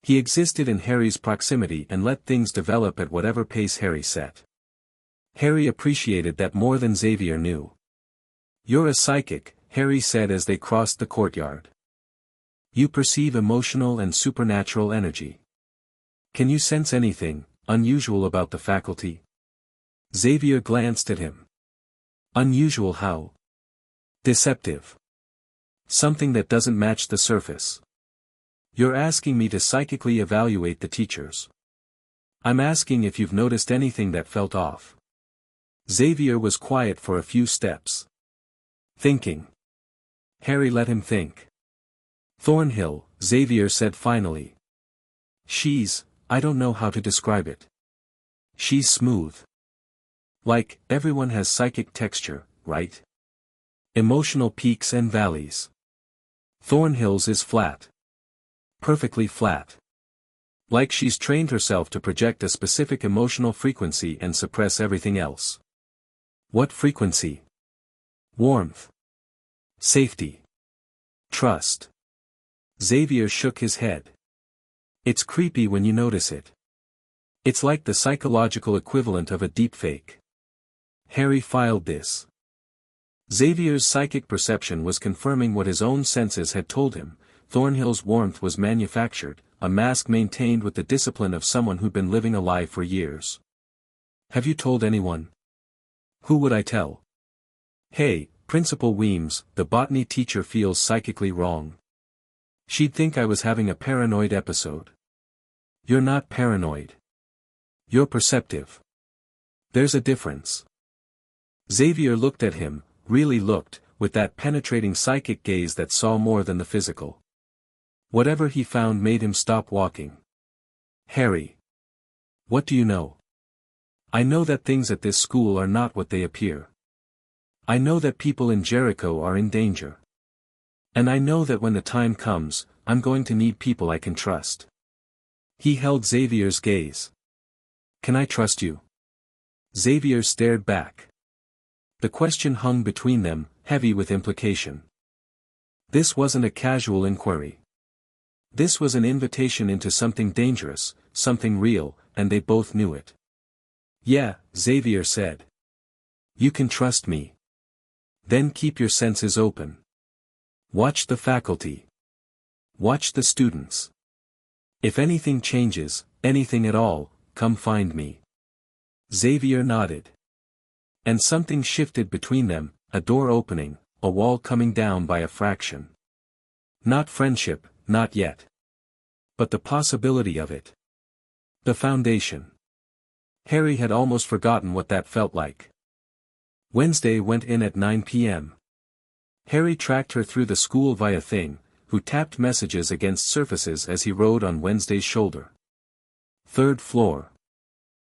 A: He existed in Harry's proximity and let things develop at whatever pace Harry set. Harry appreciated that more than Xavier knew. You're a psychic, Harry said as they crossed the courtyard. You perceive emotional and supernatural energy. Can you sense anything unusual about the faculty? Xavier glanced at him. Unusual how? Deceptive. Something that doesn't match the surface. You're asking me to psychically evaluate the teachers. I'm asking if you've noticed anything that felt off. Xavier was quiet for a few steps. Thinking. Harry let him think. Thornhill, Xavier said finally. I don't know how to describe it. She's smooth. Like, everyone has psychic texture, right? Emotional peaks and valleys. Thornhill's is flat. Perfectly flat. Like she's trained herself to project a specific emotional frequency and suppress everything else. What frequency? Warmth. Safety. Trust. Xavier shook his head. It's creepy when you notice it. It's like the psychological equivalent of a deepfake. Harry filed this. Xavier's psychic perception was confirming what his own senses had told him. Thornhill's warmth was manufactured, a mask maintained with the discipline of someone who'd been living a lie for years. "Have you told anyone?" "Who would I tell?" "Hey, Principal Weems, the botany teacher feels psychically wrong. She'd think I was having a paranoid episode." "You're not paranoid. You're perceptive. There's a difference." Xavier looked at him, really looked, with that penetrating psychic gaze that saw more than the physical. Whatever he found made him stop walking. "Harry. What do you know?" "I know that things at this school are not what they appear. I know that people in Jericho are in danger. And I know that when the time comes, I'm going to need people I can trust." He held Xavier's gaze. "Can I trust you?" Xavier stared back. The question hung between them, heavy with implication. This wasn't a casual inquiry. This was an invitation into something dangerous, something real, and they both knew it. "Yeah," Xavier said. "You can trust me. Then keep your senses open. Watch the faculty. Watch the students. If anything changes, anything at all, come find me." Xavier nodded. And something shifted between them, a door opening, a wall coming down by a fraction. Not friendship, not yet. But the possibility of it. The foundation. Harry had almost forgotten what that felt like. Wednesday went in at 9 p.m. Harry tracked her through the school via Thing, who tapped messages against surfaces as he rode on Wednesday's shoulder. Third floor.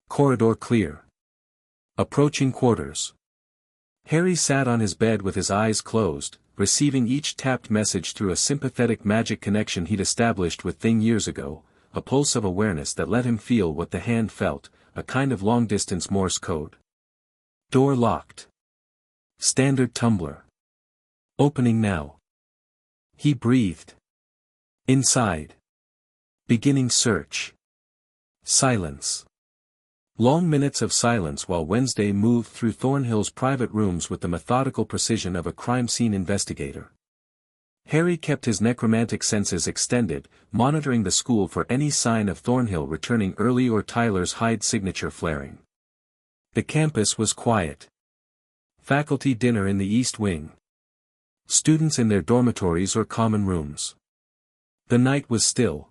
A: Corridor clear. Approaching quarters. Harry sat on his bed with his eyes closed, receiving each tapped message through a sympathetic magic connection he'd established with Thing years ago, a pulse of awareness that let him feel what the hand felt, a kind of long-distance Morse code. Door locked. Standard tumbler. Opening now. He breathed. Inside. Beginning search. Silence. Long minutes of silence while Wednesday moved through Thornhill's private rooms with the methodical precision of a crime scene investigator. Harry kept his necromantic senses extended, monitoring the school for any sign of Thornhill returning early or Tyler's Hyde signature flaring. The campus was quiet. Faculty dinner in the East Wing. Students in their dormitories or common rooms. The night was still.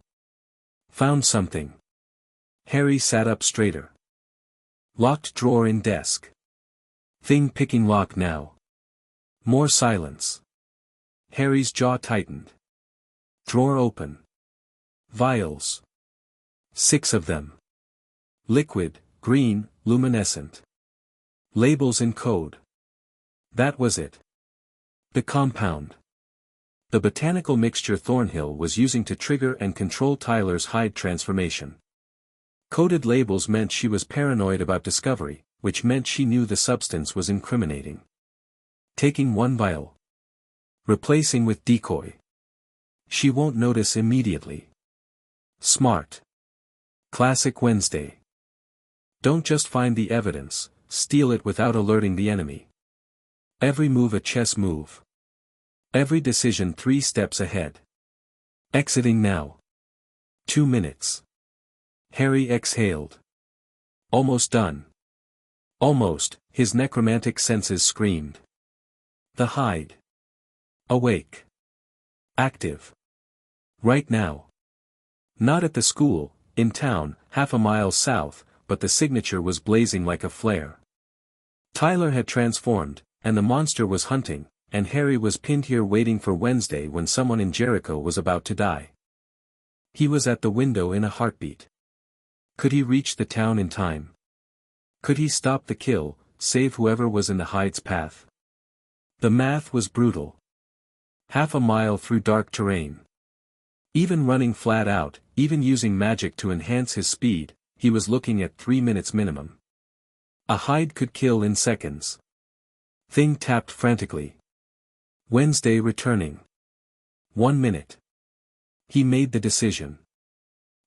A: Found something. Harry sat up straighter. Locked drawer in desk. Thing picking lock now. More silence. Harry's jaw tightened. Drawer open. Vials. 6 of them. Liquid, green, luminescent. Labels in code. That was it. The compound. The botanical mixture Thornhill was using to trigger and control Tyler's Hyde transformation. Coded labels meant she was paranoid about discovery, which meant she knew the substance was incriminating. Taking 1 vial. Replacing with decoy. She won't notice immediately. Smart. Classic Wednesday. Don't just find the evidence, steal it without alerting the enemy. Every move a chess move. Every decision 3 steps ahead. Exiting now. 2 minutes. Harry exhaled. Almost done. Almost, his necromantic senses screamed. The Hyde. Awake. Active. Right now. Not at the school, in town, half a mile south, but the signature was blazing like a flare. Tyler had transformed, and the monster was hunting, and Harry was pinned here waiting for Wednesday when someone in Jericho was about to die. He was at the window in a heartbeat. Could he reach the town in time? Could he stop the kill, save whoever was in the Hyde's path? The math was brutal. Half a mile through dark terrain. Even running flat out, even using magic to enhance his speed, he was looking at 3 minutes minimum. A Hyde could kill in seconds. Thing tapped frantically. Wednesday returning. 1 minute. He made the decision.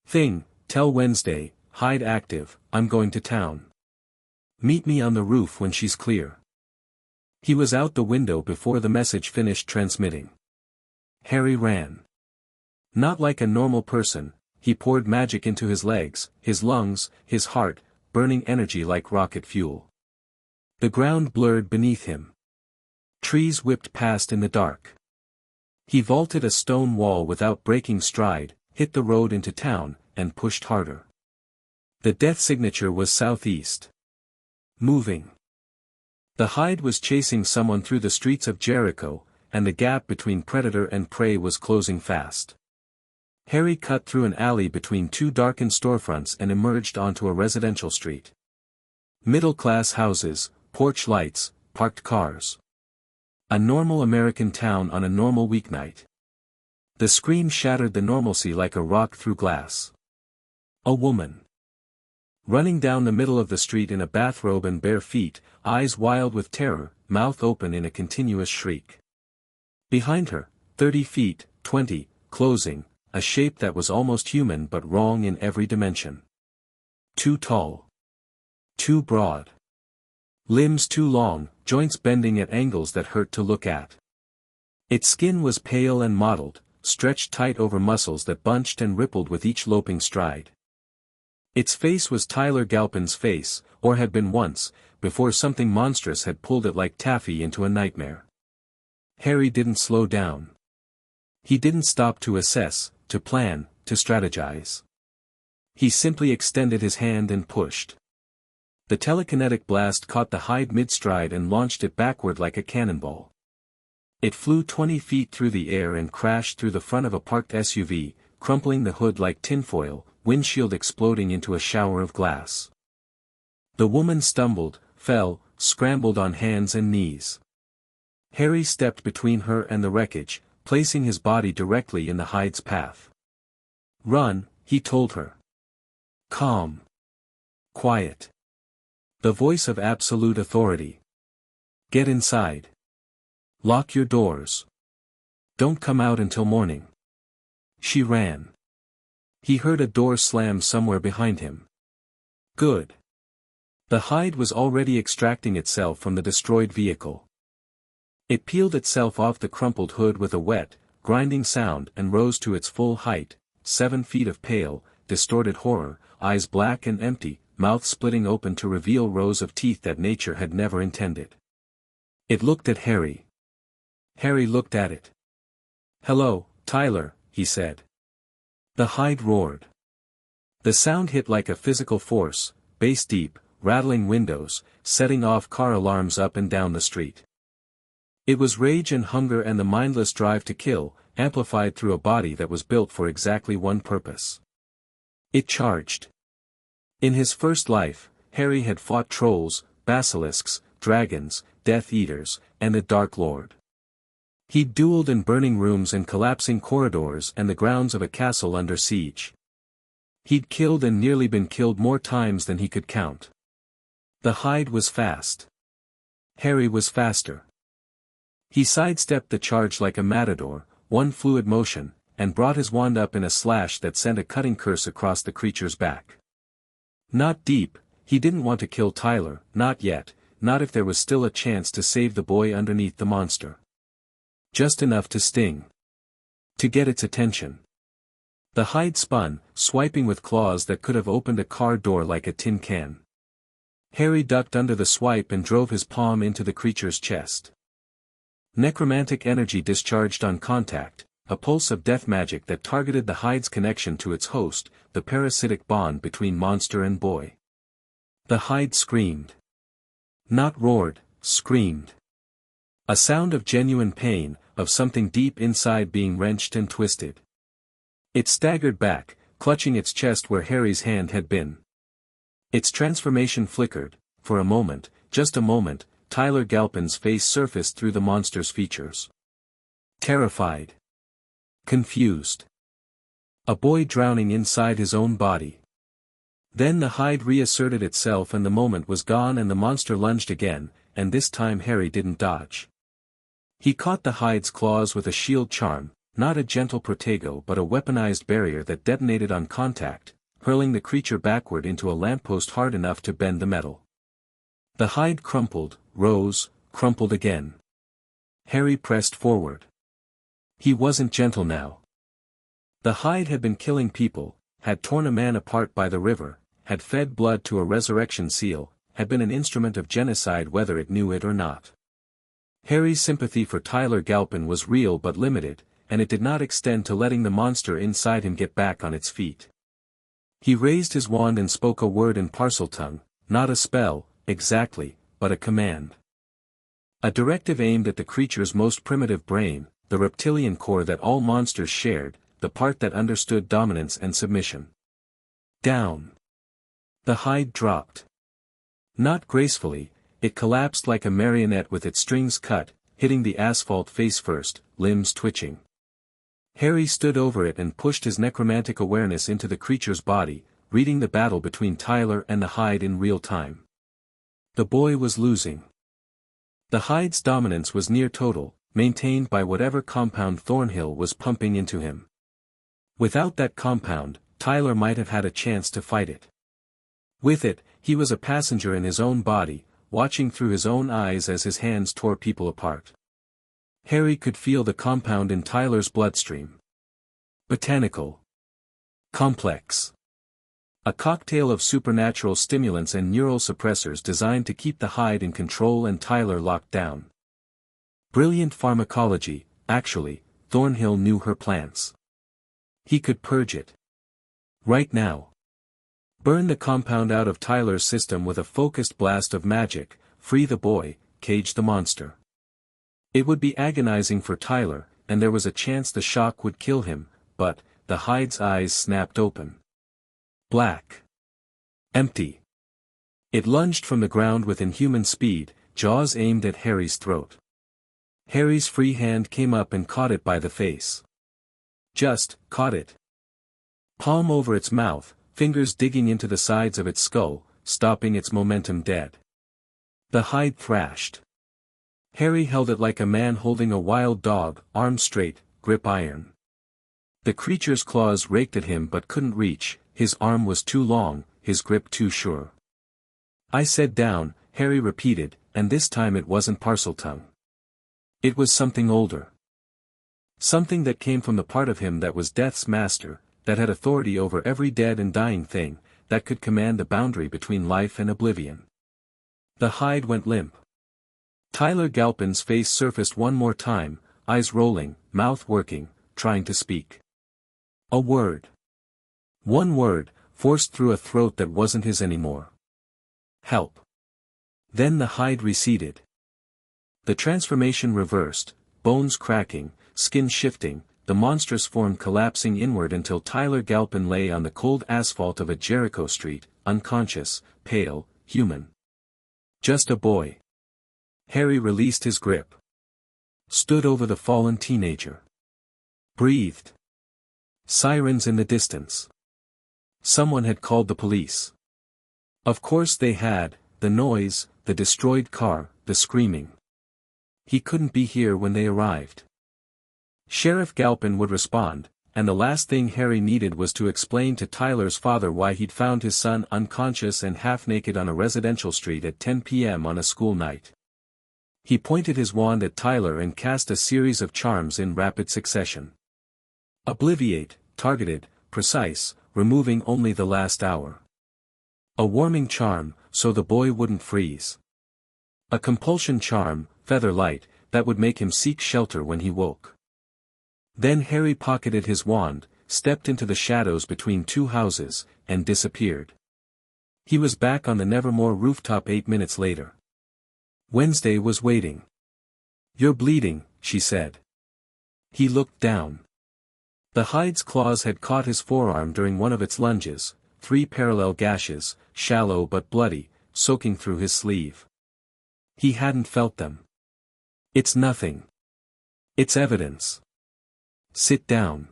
A: Thing, tell Wednesday, Hyde active, I'm going to town. Meet me on the roof when she's clear. He was out the window before the message finished transmitting. Harry ran. Not like a normal person, he poured magic into his legs, his lungs, his heart, burning energy like rocket fuel. The ground blurred beneath him. Trees whipped past in the dark. He vaulted a stone wall without breaking stride, hit the road into town, and pushed harder. The death signature was southeast. Moving. The Hyde was chasing someone through the streets of Jericho, and the gap between predator and prey was closing fast. Harry cut through an alley between two darkened storefronts and emerged onto a residential street. Middle-class houses, porch lights, parked cars. A normal American town on a normal weeknight. The scream shattered the normalcy like a rock through glass. A woman. Running down the middle of the street in a bathrobe and bare feet, eyes wild with terror, mouth open in a continuous shriek. Behind her, 30 feet, 20, closing, a shape that was almost human but wrong in every dimension. Too tall. Too broad. Limbs too long, joints bending at angles that hurt to look at. Its skin was pale and mottled, stretched tight over muscles that bunched and rippled with each loping stride. Its face was Tyler Galpin's face, or had been once, before something monstrous had pulled it like taffy into a nightmare. Harry didn't slow down. He didn't stop to assess, to plan, to strategize. He simply extended his hand and pushed. The telekinetic blast caught the Hyde mid-stride and launched it backward like a cannonball. It flew 20 feet through the air and crashed through the front of a parked SUV, crumpling the hood like tinfoil, windshield exploding into a shower of glass. The woman stumbled, fell, scrambled on hands and knees. Harry stepped between her and the wreckage, placing his body directly in the Hyde's path. "Run," he told her. Calm. Quiet. The voice of absolute authority. "Get inside. Lock your doors. Don't come out until morning." She ran. He heard a door slam somewhere behind him. Good. The Hyde was already extracting itself from the destroyed vehicle. It peeled itself off the crumpled hood with a wet, grinding sound and rose to its full height, 7 feet of pale, distorted horror, eyes black and empty, mouth splitting open to reveal rows of teeth that nature had never intended. It looked at Harry. Harry looked at it. "Hello, Tyler," he said. The Hyde roared. The sound hit like a physical force, bass deep, rattling windows, setting off car alarms up and down the street. It was rage and hunger and the mindless drive to kill, amplified through a body that was built for exactly one purpose. It charged. In his first life, Harry had fought trolls, basilisks, dragons, Death Eaters, and the Dark Lord. He'd dueled in burning rooms and collapsing corridors and the grounds of a castle under siege. He'd killed and nearly been killed more times than he could count. The Hyde was fast. Harry was faster. He sidestepped the charge like a matador, one fluid motion, and brought his wand up in a slash that sent a cutting curse across the creature's back. Not deep, he didn't want to kill Tyler, not yet, not if there was still a chance to save the boy underneath the monster. Just enough to sting. To get its attention. The Hyde spun, swiping with claws that could have opened a car door like a tin can. Harry ducked under the swipe and drove his palm into the creature's chest. Necromantic energy discharged on contact, a pulse of death magic that targeted the Hyde's connection to its host, the parasitic bond between monster and boy. The Hyde screamed. Not roared, screamed. A sound of genuine pain, of something deep inside being wrenched and twisted. It staggered back, clutching its chest where Harry's hand had been. Its transformation flickered, for a moment, just a moment, Tyler Galpin's face surfaced through the monster's features. Terrified. Confused. A boy drowning inside his own body. Then the Hyde reasserted itself and the moment was gone and the monster lunged again, and this time Harry didn't dodge. He caught the Hyde's claws with a shield charm, not a gentle protego but a weaponized barrier that detonated on contact, hurling the creature backward into a lamppost hard enough to bend the metal. The Hyde crumpled, rose, crumpled again. Harry pressed forward. He wasn't gentle now. The Hyde had been killing people, had torn a man apart by the river, had fed blood to a resurrection seal, had been an instrument of genocide whether it knew it or not. Harry's sympathy for Tyler Galpin was real but limited, and it did not extend to letting the monster inside him get back on its feet. He raised his wand and spoke a word in Parseltongue, not a spell, exactly, but a command. A directive aimed at the creature's most primitive brain, the reptilian core that all monsters shared, the part that understood dominance and submission. Down. The hide dropped. Not gracefully, it collapsed like a marionette with its strings cut, hitting the asphalt face first, limbs twitching. Harry stood over it and pushed his necromantic awareness into the creature's body, reading the battle between Tyler and the hide in real time. The boy was losing. The hide's dominance was near total, maintained by whatever compound Thornhill was pumping into him. Without that compound, Tyler might have had a chance to fight it. With it, he was a passenger in his own body, watching through his own eyes as his hands tore people apart. Harry could feel the compound in Tyler's bloodstream. Botanical. Complex. A cocktail of supernatural stimulants and neural suppressors designed to keep the hide in control and Tyler locked down. Brilliant pharmacology, actually, Thornhill knew her plants. He could purge it. Right now. Burn the compound out of Tyler's system with a focused blast of magic, free the boy, cage the monster. It would be agonizing for Tyler, and there was a chance the shock would kill him, but, the hide's eyes snapped open. Black. Empty. It lunged from the ground with inhuman speed, jaws aimed at Harry's throat. Harry's free hand came up and caught it by the face. Just, caught it. Palm over its mouth, fingers digging into the sides of its skull, stopping its momentum dead. The hide thrashed. Harry held it like a man holding a wild dog, arms straight, grip iron. The creature's claws raked at him but couldn't reach, his arm was too long, his grip too sure. I said down, Harry repeated, and this time it wasn't Parseltongue. It was something older. Something that came from the part of him that was death's master, that had authority over every dead and dying thing, that could command the boundary between life and oblivion. The hide went limp. Tyler Galpin's face surfaced one more time, eyes rolling, mouth working, trying to speak. A word. One word, forced through a throat that wasn't his anymore. Help. Then the hide receded. The transformation reversed, bones cracking, skin shifting, the monstrous form collapsing inward until Tyler Galpin lay on the cold asphalt of a Jericho street, unconscious, pale, human. Just a boy. Harry released his grip. Stood over the fallen teenager. Breathed. Sirens in the distance. Someone had called the police. Of course they had, the noise, the destroyed car, the screaming. He couldn't be here when they arrived. Sheriff Galpin would respond, and the last thing Harry needed was to explain to Tyler's father why he'd found his son unconscious and half-naked on a residential street at 10 p.m. on a school night. He pointed his wand at Tyler and cast a series of charms in rapid succession. Obliviate, targeted, precise, removing only the last hour. A warming charm, so the boy wouldn't freeze. A compulsion charm, feather light, that would make him seek shelter when he woke. Then Harry pocketed his wand, stepped into the shadows between two houses, and disappeared. He was back on the Nevermore rooftop 8 minutes later. Wednesday was waiting. You're bleeding, she said. He looked down. The hide's claws had caught his forearm during one of its lunges, 3 parallel gashes, shallow but bloody, soaking through his sleeve. He hadn't felt them. It's nothing. It's evidence. Sit down.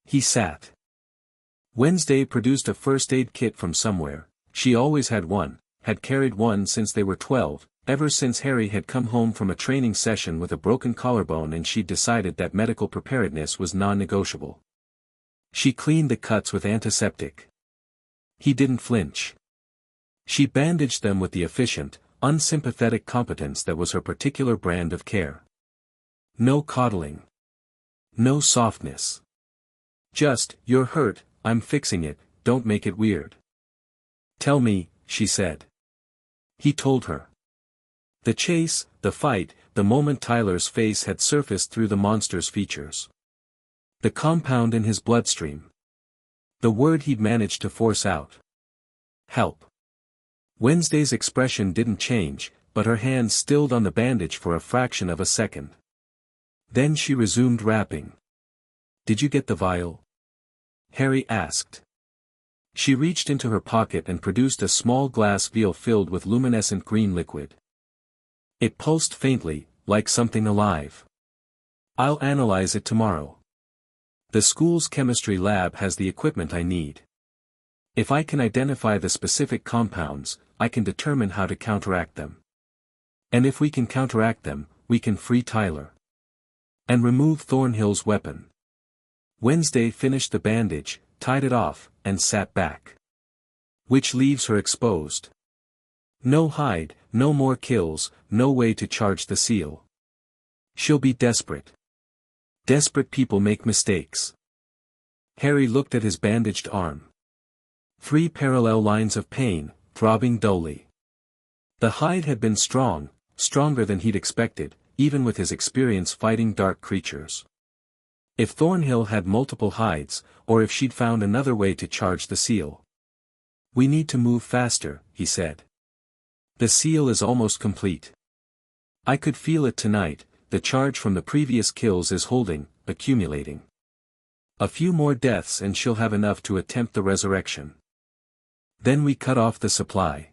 A: He sat. Wednesday produced a first aid kit from somewhere. She always had one, had carried one since they were 12, ever since Harry had come home from a training session with a broken collarbone and she'd decided that medical preparedness was non-negotiable. She cleaned the cuts with antiseptic. He didn't flinch. She bandaged them with the efficient, unsympathetic competence that was her particular brand of care. No coddling. No softness. Just, you're hurt, I'm fixing it, don't make it weird. Tell me, she said. He told her. The chase, the fight, the moment Tyler's face had surfaced through the monster's features. The compound in his bloodstream. The word he'd managed to force out. Help. Wednesday's expression didn't change, but her hands stilled on the bandage for a fraction of a second. Then she resumed rapping. Did you get the vial? Harry asked. She reached into her pocket and produced a small glass vial filled with luminescent green liquid. It pulsed faintly, like something alive. I'll analyze it tomorrow. The school's chemistry lab has the equipment I need. If I can identify the specific compounds, I can determine how to counteract them. And if we can counteract them, we can free Tyler. And remove Thornhill's weapon. Wednesday finished the bandage, tied it off, and sat back. Which leaves her exposed. No hide, no more kills, no way to charge the seal. She'll be desperate. Desperate people make mistakes. Harry looked at his bandaged arm. 3 parallel lines of pain, throbbing dully. The hide had been strong, stronger than he'd expected, even with his experience fighting dark creatures. If Thornhill had multiple hides, or if she'd found another way to charge the seal. We need to move faster, he said. The seal is almost complete. I could feel it tonight, the charge from the previous kills is holding, accumulating. A few more deaths and she'll have enough to attempt the resurrection. Then we cut off the supply.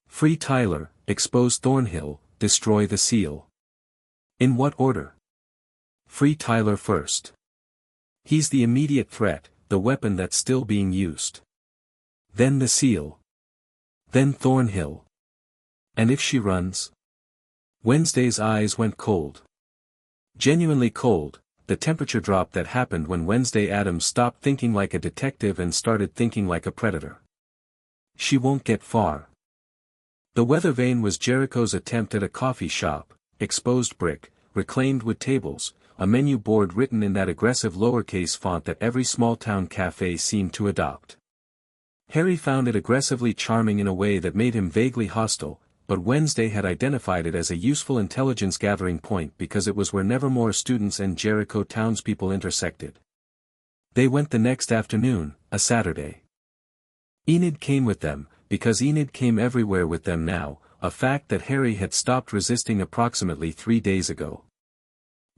A: Free Tyler, expose Thornhill, destroy the seal. In what order? Free Tyler first. He's the immediate threat, the weapon that's still being used. Then the seal. Then Thornhill. And if she runs? Wednesday's eyes went cold. Genuinely cold, the temperature drop that happened when Wednesday Addams stopped thinking like a detective and started thinking like a predator. She won't get far. The weather vane was Jericho's attempt at a coffee shop, exposed brick, reclaimed wood tables, a menu board written in that aggressive lowercase font that every small-town cafe seemed to adopt. Harry found it aggressively charming in a way that made him vaguely hostile, but Wednesday had identified it as a useful intelligence gathering point because it was where Nevermore students and Jericho townspeople intersected. They went the next afternoon, a Saturday. Enid came with them, because Enid came everywhere with them now, a fact that Harry had stopped resisting approximately 3 days ago.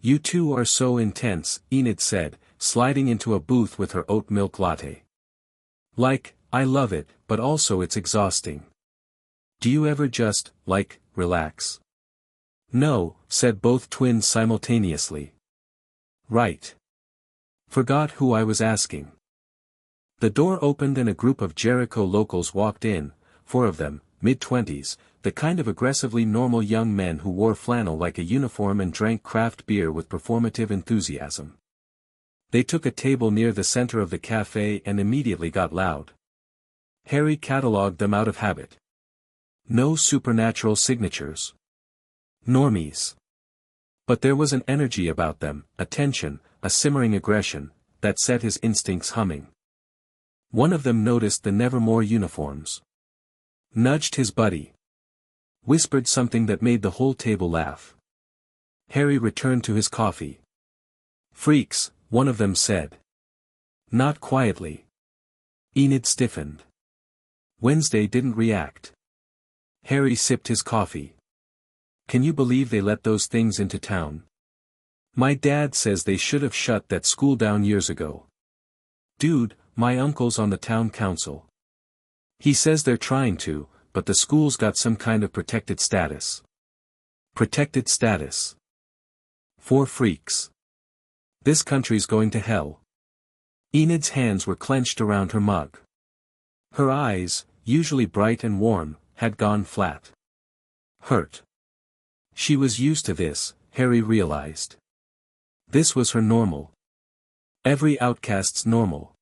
A: You two are so intense, Enid said, sliding into a booth with her oat milk latte. Like, I love it, but also it's exhausting. Do you ever just, relax? No, said both twins simultaneously. Right. Forgot who I was asking. The door opened and a group of Jericho locals walked in, 4 of them, mid-20s, the kind of aggressively normal young men who wore flannel like a uniform and drank craft beer with performative enthusiasm. They took a table near the center of the cafe and immediately got loud. Harry catalogued them out of habit. No supernatural signatures. Normies. But there was an energy about them, a tension, a simmering aggression, that set his instincts humming. One of them noticed the Nevermore uniforms. Nudged his buddy. Whispered something that made the whole table laugh. Harry returned to his coffee. Freaks, one of them said. Not quietly. Enid stiffened. Wednesday didn't react. Harry sipped his coffee. Can you believe they let those things into town? My dad says they should have shut that school down years ago. Dude, my uncle's on the town council. He says they're trying to, but the school's got some kind of protected status. Protected status. 4 freaks. This country's going to hell. Enid's hands were clenched around her mug. Her eyes, usually bright and warm, had gone flat. Hurt. She was used to this, Harry realized. This was her normal. Every outcast's normal.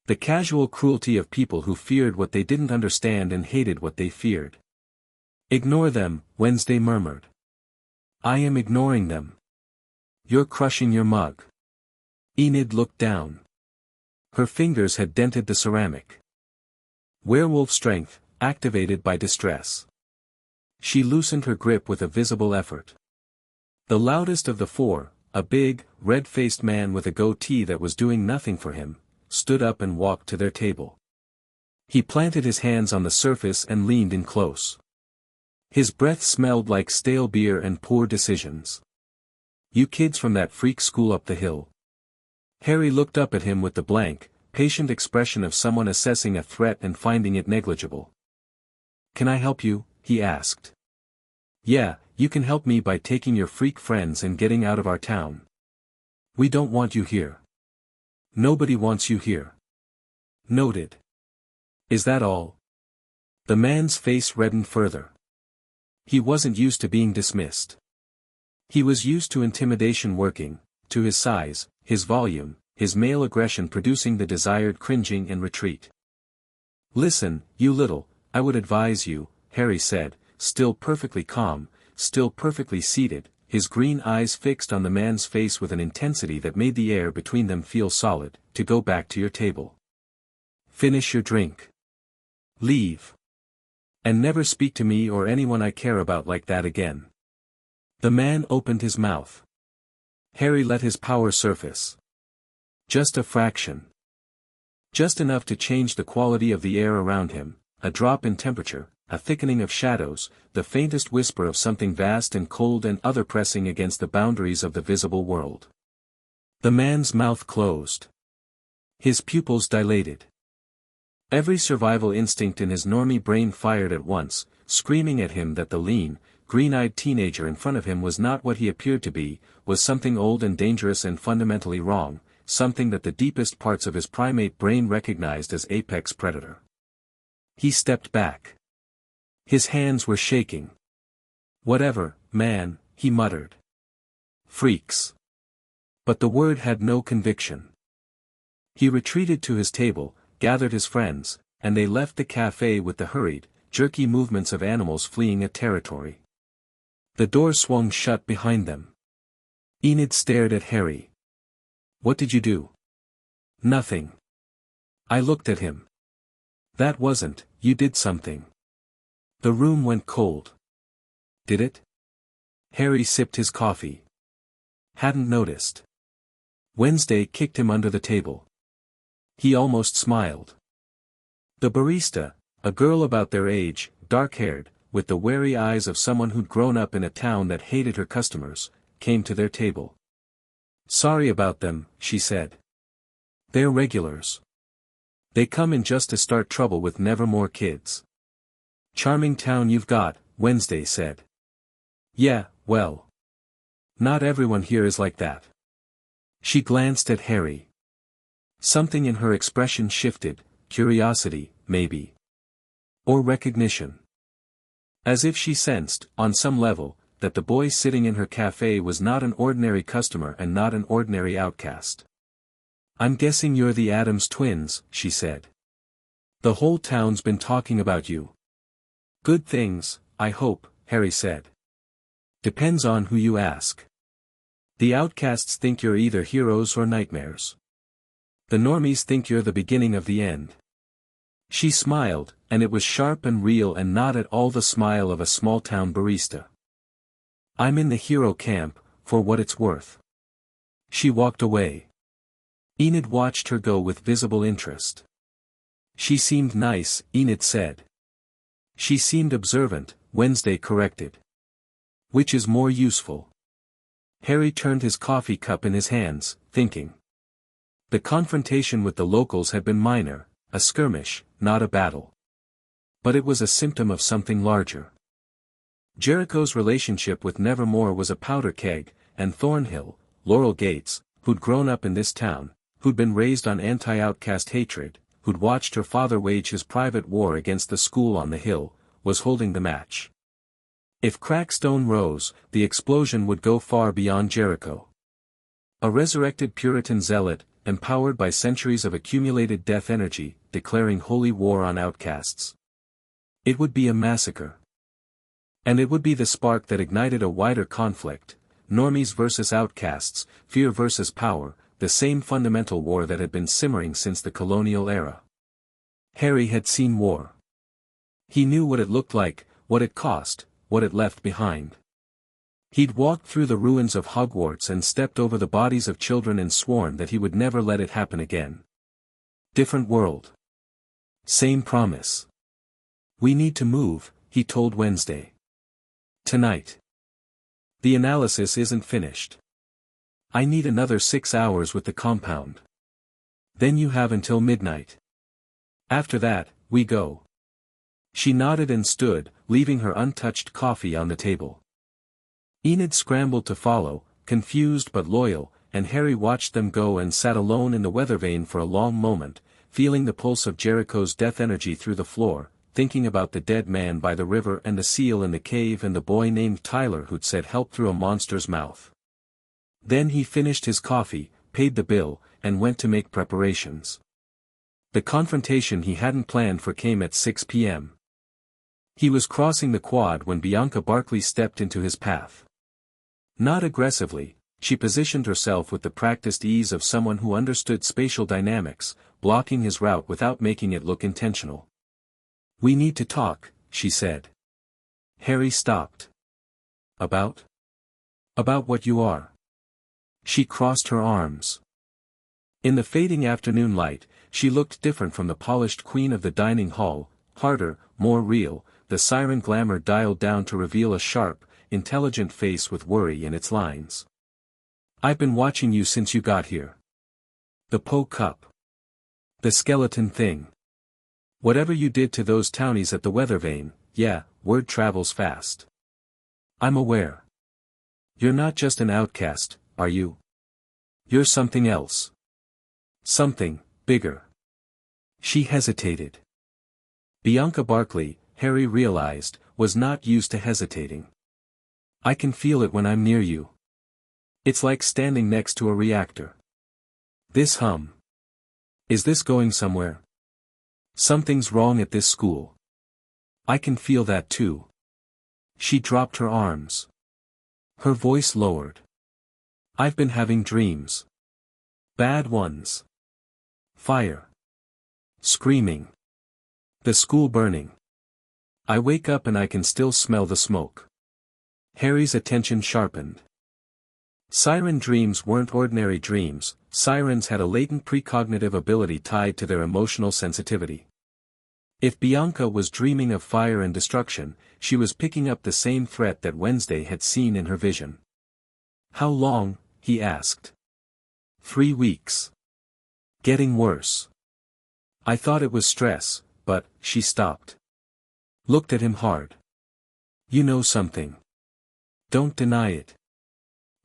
A: The casual cruelty of people who feared what they didn't understand and hated what they feared. Ignore them, Wednesday murmured. I am ignoring them. You're crushing your mug. Enid looked down. Her fingers had dented the ceramic. Werewolf strength, activated by distress. She loosened her grip with a visible effort. The loudest of the four, a big, red-faced man with a goatee that was doing nothing for him, stood up and walked to their table. He planted his hands on the surface and leaned in close. His breath smelled like stale beer and poor decisions. "You kids from that freak school up the hill." Harry looked up at him with the blank, patient expression of someone assessing a threat and finding it negligible. "Can I help you?" he asked. "Yeah, you can help me by taking your freak friends and getting out of our town. We don't want you here. Nobody wants you here." "Noted. Is that all?" The man's face reddened further. He wasn't used to being dismissed. He was used to intimidation working, to his size, his volume, his male aggression producing the desired cringing and retreat. "Listen, you little, I would advise you," Harry said, still perfectly calm, still perfectly seated, his green eyes fixed on the man's face with an intensity that made the air between them feel solid, "to go back to your table. Finish your drink. Leave. And never speak to me or anyone I care about like that again." The man opened his mouth. Harry let his power surface. Just a fraction. Just enough to change the quality of the air around him, a drop in temperature, a thickening of shadows, the faintest whisper of something vast and cold and other pressing against the boundaries of the visible world. The man's mouth closed. His pupils dilated. Every survival instinct in his normie brain fired at once, screaming at him that the lean, green-eyed teenager in front of him was not what he appeared to be, was something old and dangerous and fundamentally wrong, something that the deepest parts of his primate brain recognized as apex predator. He stepped back. His hands were shaking. "Whatever, man," he muttered. "Freaks." But the word had no conviction. He retreated to his table, gathered his friends, and they left the cafe with the hurried, jerky movements of animals fleeing a territory. The door swung shut behind them. Enid stared at Harry. "What did you do?" "Nothing." I looked at him. "That wasn't, you did something." The room went cold. "Did it?" Harry sipped his coffee. "Hadn't noticed." Wednesday kicked him under the table. He almost smiled. The barista, a girl about their age, dark-haired, with the wary eyes of someone who'd grown up in a town that hated her customers, came to their table. "Sorry about them," she said. "They're regulars. They come in just to start trouble with Nevermore kids." "Charming town you've got," Wednesday said. "Yeah, well. Not everyone here is like that." She glanced at Harry. Something in her expression shifted, curiosity, maybe. Or recognition. As if she sensed, on some level, that the boy sitting in her cafe was not an ordinary customer and not an ordinary outcast. "I'm guessing you're the Addams twins," she said. "The whole town's been talking about you." "Good things, I hope," Harry said. "Depends on who you ask. The outcasts think you're either heroes or nightmares. The normies think you're the beginning of the end." She smiled, and it was sharp and real and not at all the smile of a small-town barista. "I'm in the hero camp, for what it's worth." She walked away. Enid watched her go with visible interest. "She seemed nice," Enid said. "She seemed observant," Wednesday corrected. "Which is more useful?" Harry turned his coffee cup in his hands, thinking. The confrontation with the locals had been minor, a skirmish, not a battle. But it was a symptom of something larger. Jericho's relationship with Nevermore was a powder keg, and Thornhill, Laurel Gates, who'd grown up in this town, who'd been raised on anti-outcast hatred, who'd watched her father wage his private war against the school on the hill, was holding the match. If Crackstone rose, the explosion would go far beyond Jericho. A resurrected Puritan zealot, empowered by centuries of accumulated death energy, declaring holy war on outcasts. It would be a massacre. And it would be the spark that ignited a wider conflict, normies versus outcasts, fear versus power, the same fundamental war that had been simmering since the colonial era. Harry had seen war. He knew what it looked like, what it cost, what it left behind. He'd walked through the ruins of Hogwarts and stepped over the bodies of children and sworn that he would never let it happen again. Different world. Same promise. We need to move, he told Wednesday. Tonight. The analysis isn't finished. I need another 6 hours with the compound. Then you have until midnight. After that, we go. She nodded and stood, leaving her untouched coffee on the table. Enid scrambled to follow, confused but loyal, and Harry watched them go and sat alone in the weathervane for a long moment, feeling the pulse of Jericho's death energy through the floor, thinking about the dead man by the river and the seal in the cave and the boy named Tyler who'd said help through a monster's mouth. Then he finished his coffee, paid the bill, and went to make preparations. The confrontation he hadn't planned for came at 6 p.m. He was crossing the quad when Bianca Barkley stepped into his path. Not aggressively, she positioned herself with the practiced ease of someone who understood spatial dynamics, blocking his route without making it look intentional. "We need to talk," she said. Harry stopped. About? About what you are." She crossed her arms. In the fading afternoon light, she looked different from the polished queen of the dining hall, harder, more real, the siren glamour dialed down to reveal a sharp, intelligent face with worry in its lines. "I've been watching you since you got here. The Poe Cup. The skeleton thing. Whatever you did to those townies at the weathervane, yeah, word travels fast. I'm aware. You're not just an outcast, are you? You're something else. Something bigger." She hesitated. Bianca Barkley, Harry realized, was not used to hesitating. "I can feel it when I'm near you. It's like standing next to a reactor. This hum. Is this going somewhere? Something's wrong at this school. I can feel that too." She dropped her arms. Her voice lowered. "I've been having dreams. Bad ones. Fire. Screaming. The school burning. I wake up and I can still smell the smoke." Harry's attention sharpened. Siren dreams weren't ordinary dreams, sirens had a latent precognitive ability tied to their emotional sensitivity. If Bianca was dreaming of fire and destruction, she was picking up the same threat that Wednesday had seen in her vision. "How long?" he asked. 3 weeks. Getting worse. I thought it was stress, but," she stopped. Looked at him hard. "You know something. Don't deny it.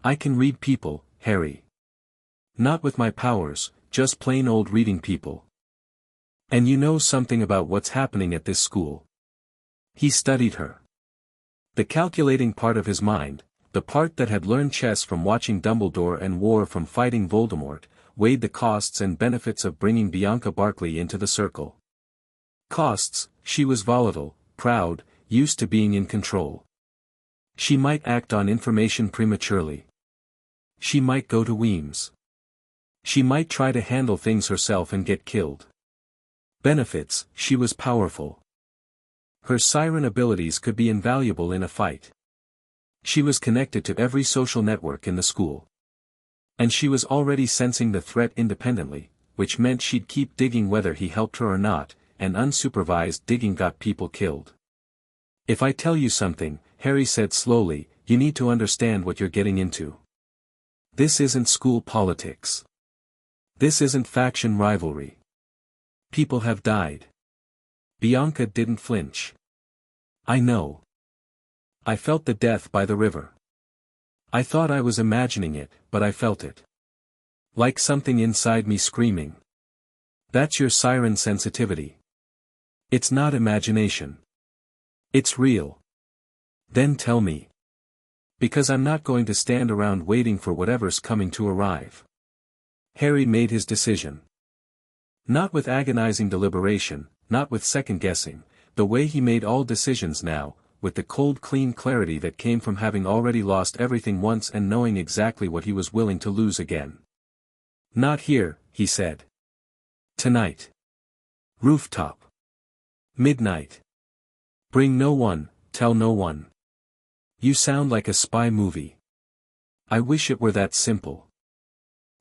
A: I can read people, Harry. Not with my powers, just plain old reading people. And you know something about what's happening at this school." He studied her. The calculating part of his mind, the part that had learned chess from watching Dumbledore and war from fighting Voldemort, weighed the costs and benefits of bringing Bianca Barkley into the circle. Costs: she was volatile, proud, used to being in control. She might act on information prematurely. She might go to Weems. She might try to handle things herself and get killed. Benefits: she was powerful. Her siren abilities could be invaluable in a fight. She was connected to every social network in the school. And she was already sensing the threat independently, which meant she'd keep digging whether he helped her or not, and unsupervised digging got people killed. "If I tell you something," Harry said slowly, "you need to understand what you're getting into. This isn't school politics. This isn't faction rivalry. People have died." Bianca didn't flinch. "I know. I felt the death by the river. I thought I was imagining it, but I felt it. Like something inside me screaming. That's your siren sensitivity. It's not imagination. It's real. Then tell me. Because I'm not going to stand around waiting for whatever's coming to arrive." Harry made his decision. Not with agonizing deliberation, not with second-guessing, the way he made all decisions now, with the cold clean clarity that came from having already lost everything once and knowing exactly what he was willing to lose again. Not here, he said. Tonight. Rooftop. Midnight. Bring no one, tell no one. You sound like a spy movie. I wish it were that simple.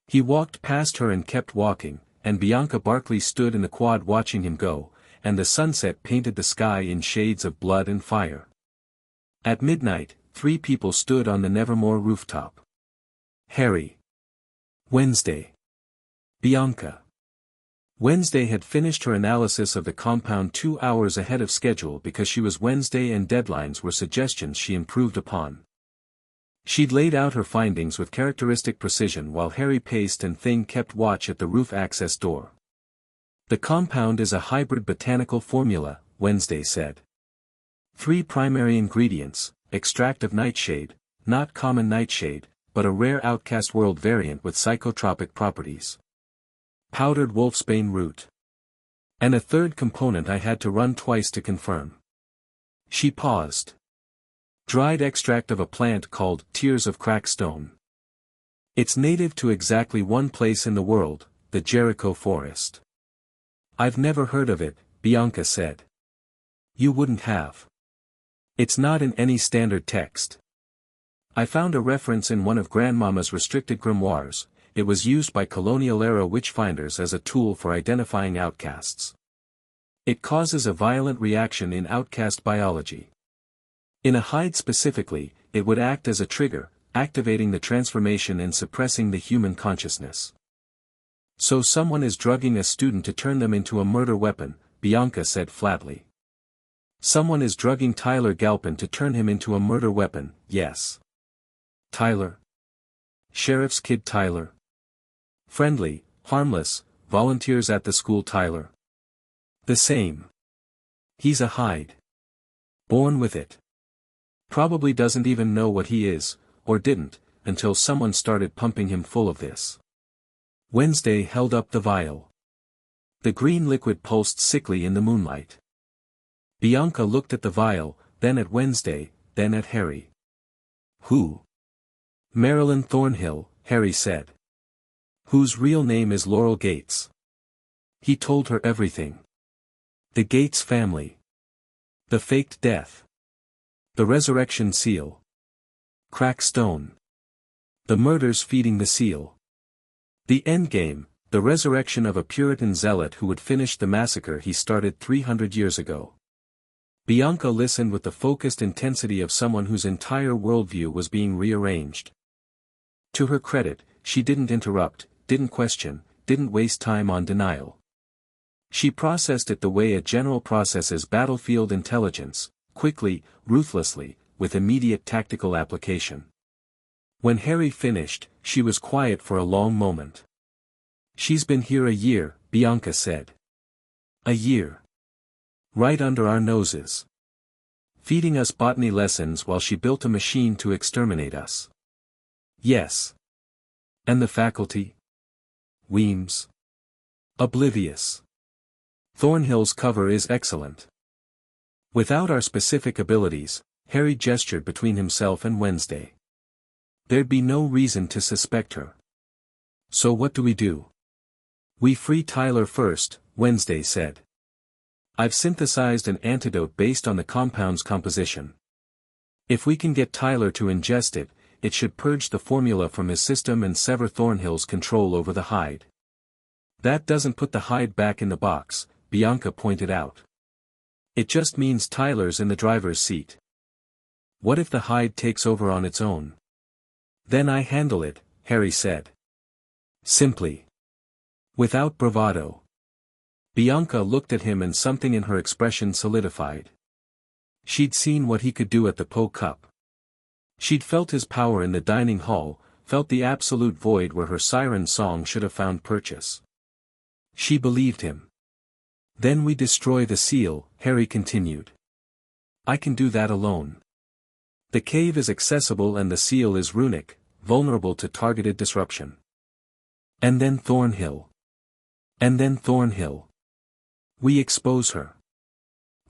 A: He walked past her and kept walking, and Bianca Barkley stood in the quad watching him go, and the sunset painted the sky in shades of blood and fire. At midnight, 3 people stood on the Nevermore rooftop. Harry. Wednesday. Bianca. Wednesday had finished her analysis of the compound 2 hours ahead of schedule because she was Wednesday and deadlines were suggestions she improved upon. She'd laid out her findings with characteristic precision while Harry paced and Thing kept watch at the roof access door. The compound is a hybrid botanical formula, Wednesday said. 3 primary ingredients: extract of nightshade, not common nightshade, but a rare outcast world variant with psychotropic properties. Powdered wolfsbane root. And a third component I had to run twice to confirm. She paused. Dried extract of a plant called tears of crackstone. It's native to exactly one place in the world, the Jericho Forest. I've never heard of it, Bianca said. You wouldn't have. It's not in any standard text. I found a reference in one of Grandmama's restricted grimoires. It was used by colonial-era witch-finders as a tool for identifying outcasts. It causes a violent reaction in outcast biology. In a hide specifically, it would act as a trigger, activating the transformation and suppressing the human consciousness. So someone is drugging a student to turn them into a murder weapon, Bianca said flatly. Someone is drugging Tyler Galpin to turn him into a murder weapon, yes. Tyler? Sheriff's kid Tyler? Friendly, harmless, volunteers at the school Tyler. The same. He's a hide. Born with it. Probably doesn't even know what he is, or didn't, until someone started pumping him full of this. Wednesday held up the vial. The green liquid pulsed sickly in the moonlight. Bianca looked at the vial, then at Wednesday, then at Harry. Who? Marilyn Thornhill, Harry said. Whose real name is Laurel Gates. He told her everything. The Gates family. The faked death. The resurrection seal. Crackstone. The murders feeding the seal. The endgame, the resurrection of a Puritan zealot who would finish the massacre he started 300 years ago. Bianca listened with the focused intensity of someone whose entire worldview was being rearranged. To her credit, she didn't interrupt, didn't question, didn't waste time on denial. She processed it the way a general processes battlefield intelligence, quickly, ruthlessly, with immediate tactical application. When Harry finished, she was quiet for a long moment. She's been here a year, Bianca said. A year. Right under our noses. Feeding us botany lessons while she built a machine to exterminate us. Yes. And the faculty? Weems. Oblivious. Thornhill's cover is excellent. Without our specific abilities, Harry gestured between himself and Wednesday. There'd be no reason to suspect her. So what do we do? We free Tyler first, Wednesday said. I've synthesized an antidote based on the compound's composition. If we can get Tyler to ingest it, it should purge the formula from his system and sever Thornhill's control over the hide. That doesn't put the hide back in the box, Bianca pointed out. It just means Tyler's in the driver's seat. What if the hide takes over on its own? Then I handle it, Harry said. Simply. Without bravado. Bianca looked at him and something in her expression solidified. She'd seen what he could do at the Po Cup. She'd felt his power in the dining hall, felt the absolute void where her siren song should have found purchase. She believed him. Then we destroy the seal, Harry continued. I can do that alone. The cave is accessible and the seal is runic, vulnerable to targeted disruption. And then Thornhill. And then Thornhill. We expose her.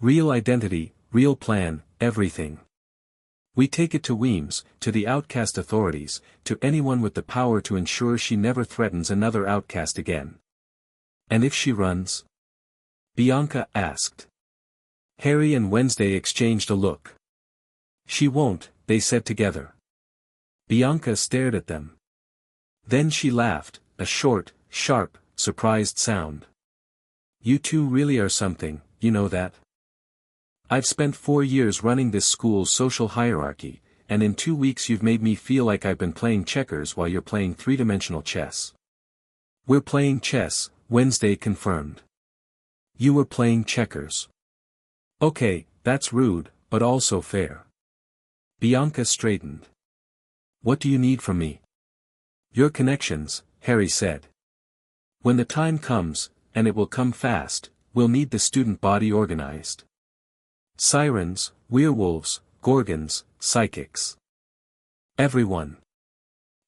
A: Real identity, real plan, everything. We take it to Weems, to the outcast authorities, to anyone with the power to ensure she never threatens another outcast again. And if she runs? Bianca asked. Harry and Wednesday exchanged a look. She won't, they said together. Bianca stared at them. Then she laughed, a short, sharp, surprised sound. You two really are something, you know that? I've spent 4 years running this school's social hierarchy, and in 2 weeks you've made me feel like I've been playing checkers while you're playing three-dimensional chess. We're playing chess, Wednesday confirmed. You were playing checkers. Okay, that's rude, but also fair. Bianca straightened. What do you need from me? Your connections, Harry said. When the time comes, and it will come fast, we'll need the student body organized. Sirens, werewolves, gorgons, psychics. Everyone.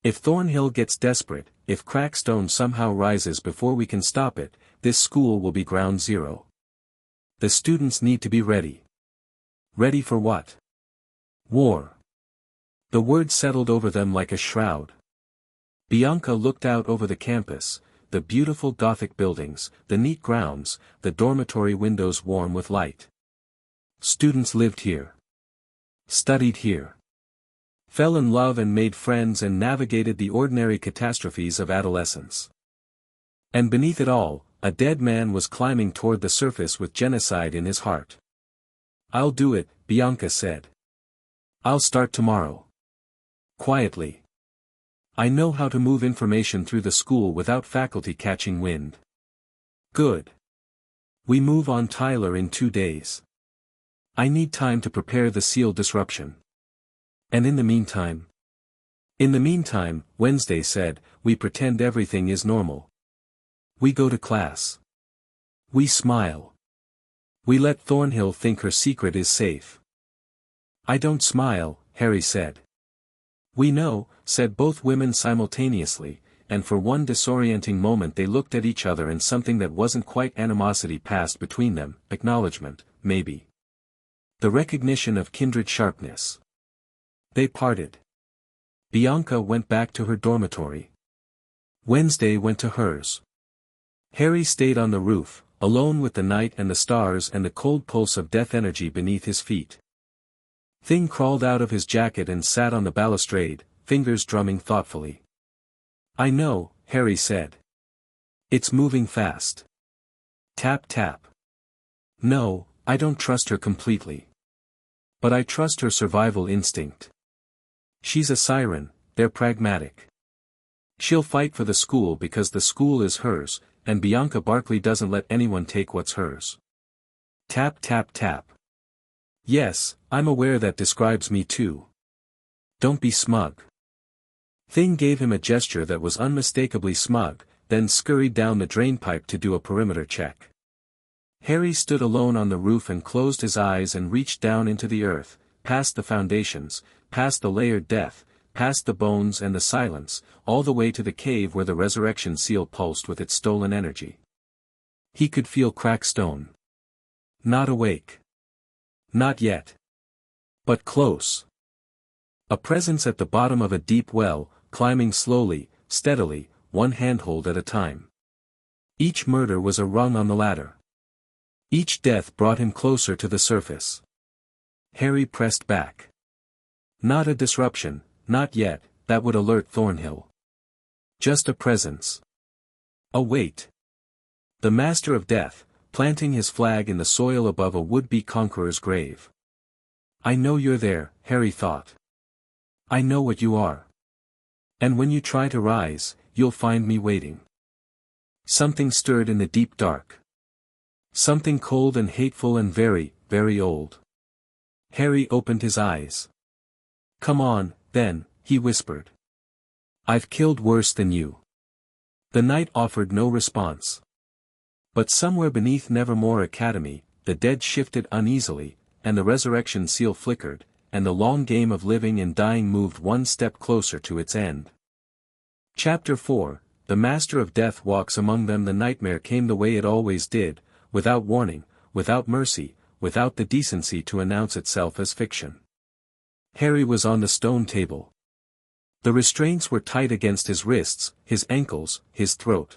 A: If Thornhill gets desperate, if Crackstone somehow rises before we can stop it, this school will be ground zero. The students need to be ready. Ready for what? War. The word settled over them like a shroud. Bianca looked out over the campus, the beautiful Gothic buildings, the neat grounds, the dormitory windows warm with light. Students lived here. Studied here. Fell in love and made friends and navigated the ordinary catastrophes of adolescence. And beneath it all, a dead man was climbing toward the surface with genocide in his heart. I'll do it, Bianca said. I'll start tomorrow. Quietly. I know how to move information through the school without faculty catching wind. Good. We move on Tyler in 2 days. I need time to prepare the seal disruption. And in the meantime? In the meantime, Wednesday said, we pretend everything is normal. We go to class. We smile. We let Thornhill think her secret is safe. I don't smile, Harry said. We know, said both women simultaneously, and for one disorienting moment they looked at each other and something that wasn't quite animosity passed between them, acknowledgement, maybe. The recognition of kindred sharpness. They parted. Bianca went back to her dormitory. Wednesday went to hers. Harry stayed on the roof, alone with the night and the stars and the cold pulse of death energy beneath his feet. Thing crawled out of his jacket and sat on the balustrade, fingers drumming thoughtfully. I know, Harry said. It's moving fast. Tap tap. No, I don't trust her completely. But I trust her survival instinct. She's a siren, they're pragmatic. She'll fight for the school because the school is hers, and Bianca Barkley doesn't let anyone take what's hers. Tap tap tap. Yes, I'm aware that describes me too. Don't be smug. Thing gave him a gesture that was unmistakably smug, then scurried down the drainpipe to do a perimeter check. Harry stood alone on the roof and closed his eyes and reached down into the earth, past the foundations, past the layered death, past the bones and the silence, all the way to the cave where the resurrection seal pulsed with its stolen energy. He could feel Crackstone. Not awake. Not yet. But close. A presence at the bottom of a deep well, climbing slowly, steadily, one handhold at a time. Each murder was a rung on the ladder. Each death brought him closer to the surface. Harry pressed back. Not a disruption, not yet, that would alert Thornhill. Just a presence. A wait. The master of death, planting his flag in the soil above a would-be conqueror's grave. I know you're there, Harry thought. I know what you are. And when you try to rise, you'll find me waiting. Something stirred in the deep dark. Something cold and hateful and very, very old. Harry opened his eyes. Come on, then, he whispered. I've killed worse than you. The night offered no response. But somewhere beneath Nevermore Academy, the dead shifted uneasily, and the resurrection seal flickered, and the long game of living and dying moved one step closer to its end. Chapter 4, The Master of Death walks among them. The nightmare came the way it always did, without warning, without mercy, without the decency to announce itself as fiction. Harry was on the stone table. The restraints were tight against his wrists, his ankles, his throat.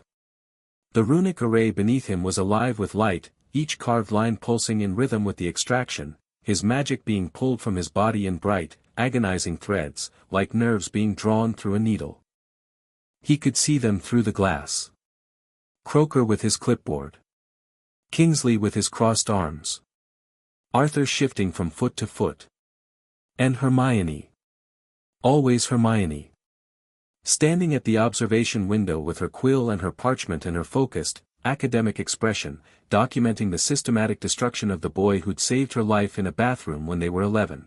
A: The runic array beneath him was alive with light, each carved line pulsing in rhythm with the extraction, his magic being pulled from his body in bright, agonizing threads, like nerves being drawn through a needle. He could see them through the glass. Croaker with his clipboard. Kingsley with his crossed arms. Arthur shifting from foot to foot. And Hermione. Always Hermione. Standing at the observation window with her quill and her parchment and her focused, academic expression, documenting the systematic destruction of the boy who'd saved her life in a bathroom when they were 11.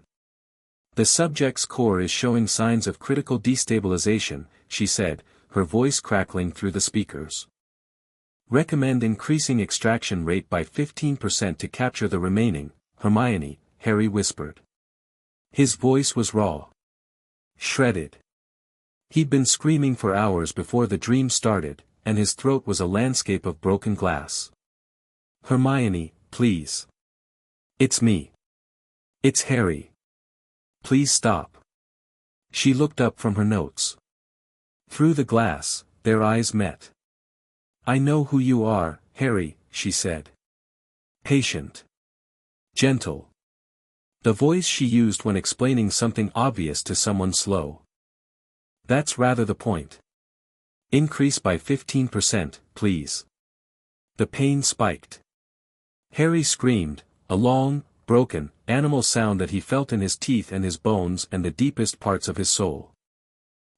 A: The subject's core is showing signs of critical destabilization, she said, her voice crackling through the speakers. Recommend increasing extraction rate by 15% to capture the remaining, Hermione, Harry whispered. His voice was raw. Shredded. He'd been screaming for hours before the dream started, and his throat was a landscape of broken glass. Hermione, please. It's me. It's Harry. Please stop. She looked up from her notes. Through the glass, their eyes met. I know who you are, Harry, she said. Patient. Gentle. The voice she used when explaining something obvious to someone slow. That's rather the point. Increase by 15%, please. The pain spiked. Harry screamed, a long, broken, animal sound that he felt in his teeth and his bones and the deepest parts of his soul.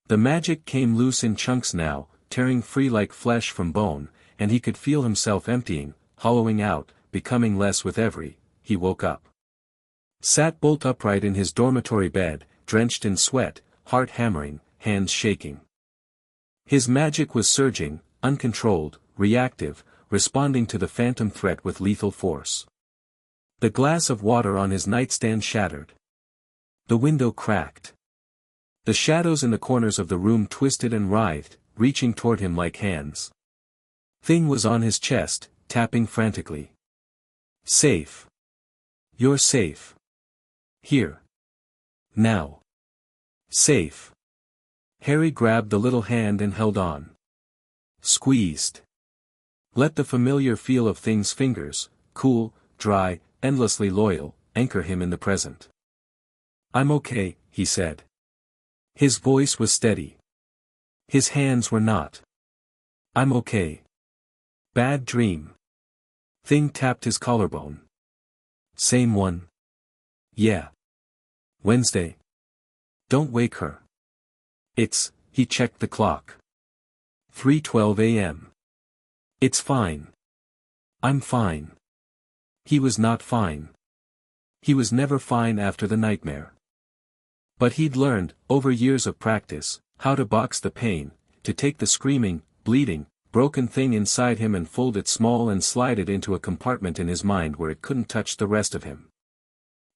A: The magic came loose in chunks now, tearing free like flesh from bone, and he could feel himself emptying, hollowing out, becoming less with every. He woke up. Sat bolt upright in his dormitory bed, drenched in sweat, heart hammering, hands shaking. His magic was surging, uncontrolled, reactive, responding to the phantom threat with lethal force. The glass of water on his nightstand shattered. The window cracked. The shadows in the corners of the room twisted and writhed, reaching toward him like hands. Thing was on his chest, tapping frantically. Safe. You're safe. Here. Now. Safe. Harry grabbed the little hand and held on. Squeezed. Let the familiar feel of things' fingers, cool, dry, endlessly loyal, anchor him in the present. I'm okay, he said. His voice was steady. His hands were not. I'm okay. Bad dream. Thing tapped his collarbone. Same one. Yeah. Wednesday. Don't wake her. He checked the clock. 3:12 a.m. It's fine. I'm fine. He was not fine. He was never fine after the nightmare. But he'd learned, over years of practice, how to box the pain, to take the screaming, bleeding, broken thing inside him and fold it small and slide it into a compartment in his mind where it couldn't touch the rest of him.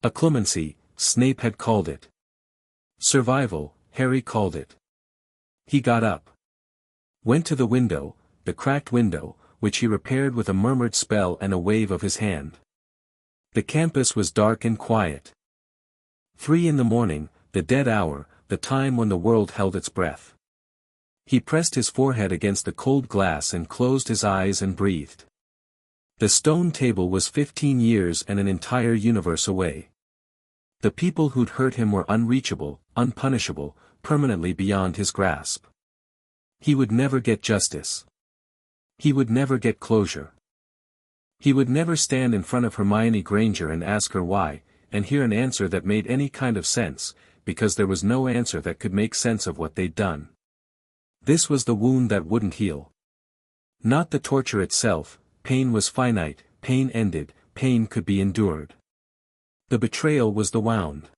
A: A clemency, Snape had called it. Survival, Harry called it. He got up. Went to the window, the cracked window, which he repaired with a murmured spell and a wave of his hand. The campus was dark and quiet. 3 a.m, the dead hour, the time when the world held its breath. He pressed his forehead against the cold glass and closed his eyes and breathed. The stone table was 15 years and an entire universe away. The people who'd hurt him were unreachable, unpunishable, permanently beyond his grasp. He would never get justice. He would never get closure. He would never stand in front of Hermione Granger and ask her why, and hear an answer that made any kind of sense, because there was no answer that could make sense of what they'd done. This was the wound that wouldn't heal. Not the torture itself. Pain was finite, pain ended, pain could be endured. The betrayal was the wound.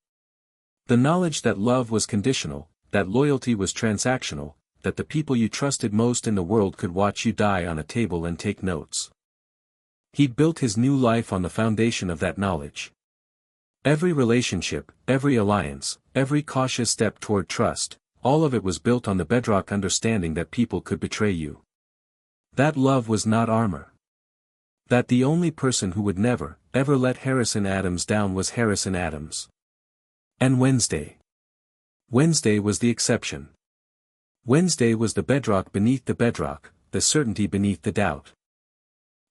A: The knowledge that love was conditional, that loyalty was transactional, that the people you trusted most in the world could watch you die on a table and take notes. He'd built his new life on the foundation of that knowledge. Every relationship, every alliance, every cautious step toward trust, all of it was built on the bedrock understanding that people could betray you. That love was not armor. That the only person who would never, ever let Harrison Addams down was Harrison Addams. And Wednesday. Wednesday was the exception. Wednesday was the bedrock beneath the bedrock, the certainty beneath the doubt.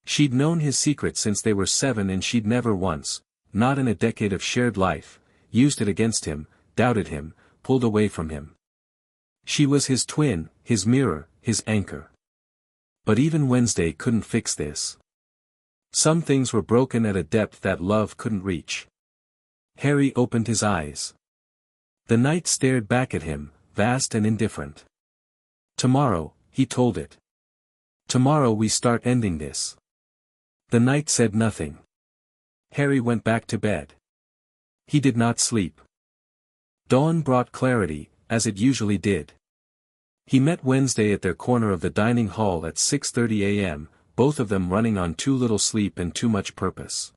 A: She'd known his secret since they were 7 and she'd never once, not in a decade of shared life, used it against him, doubted him, pulled away from him. She was his twin, his mirror, his anchor. But even Wednesday couldn't fix this. Some things were broken at a depth that love couldn't reach. Harry opened his eyes. The night stared back at him, vast and indifferent. Tomorrow, he told it. Tomorrow we start ending this. The night said nothing. Harry went back to bed. He did not sleep. Dawn brought clarity, as it usually did. He met Wednesday at their corner of the dining hall at 6:30 a.m., both of them running on too little sleep and too much purpose.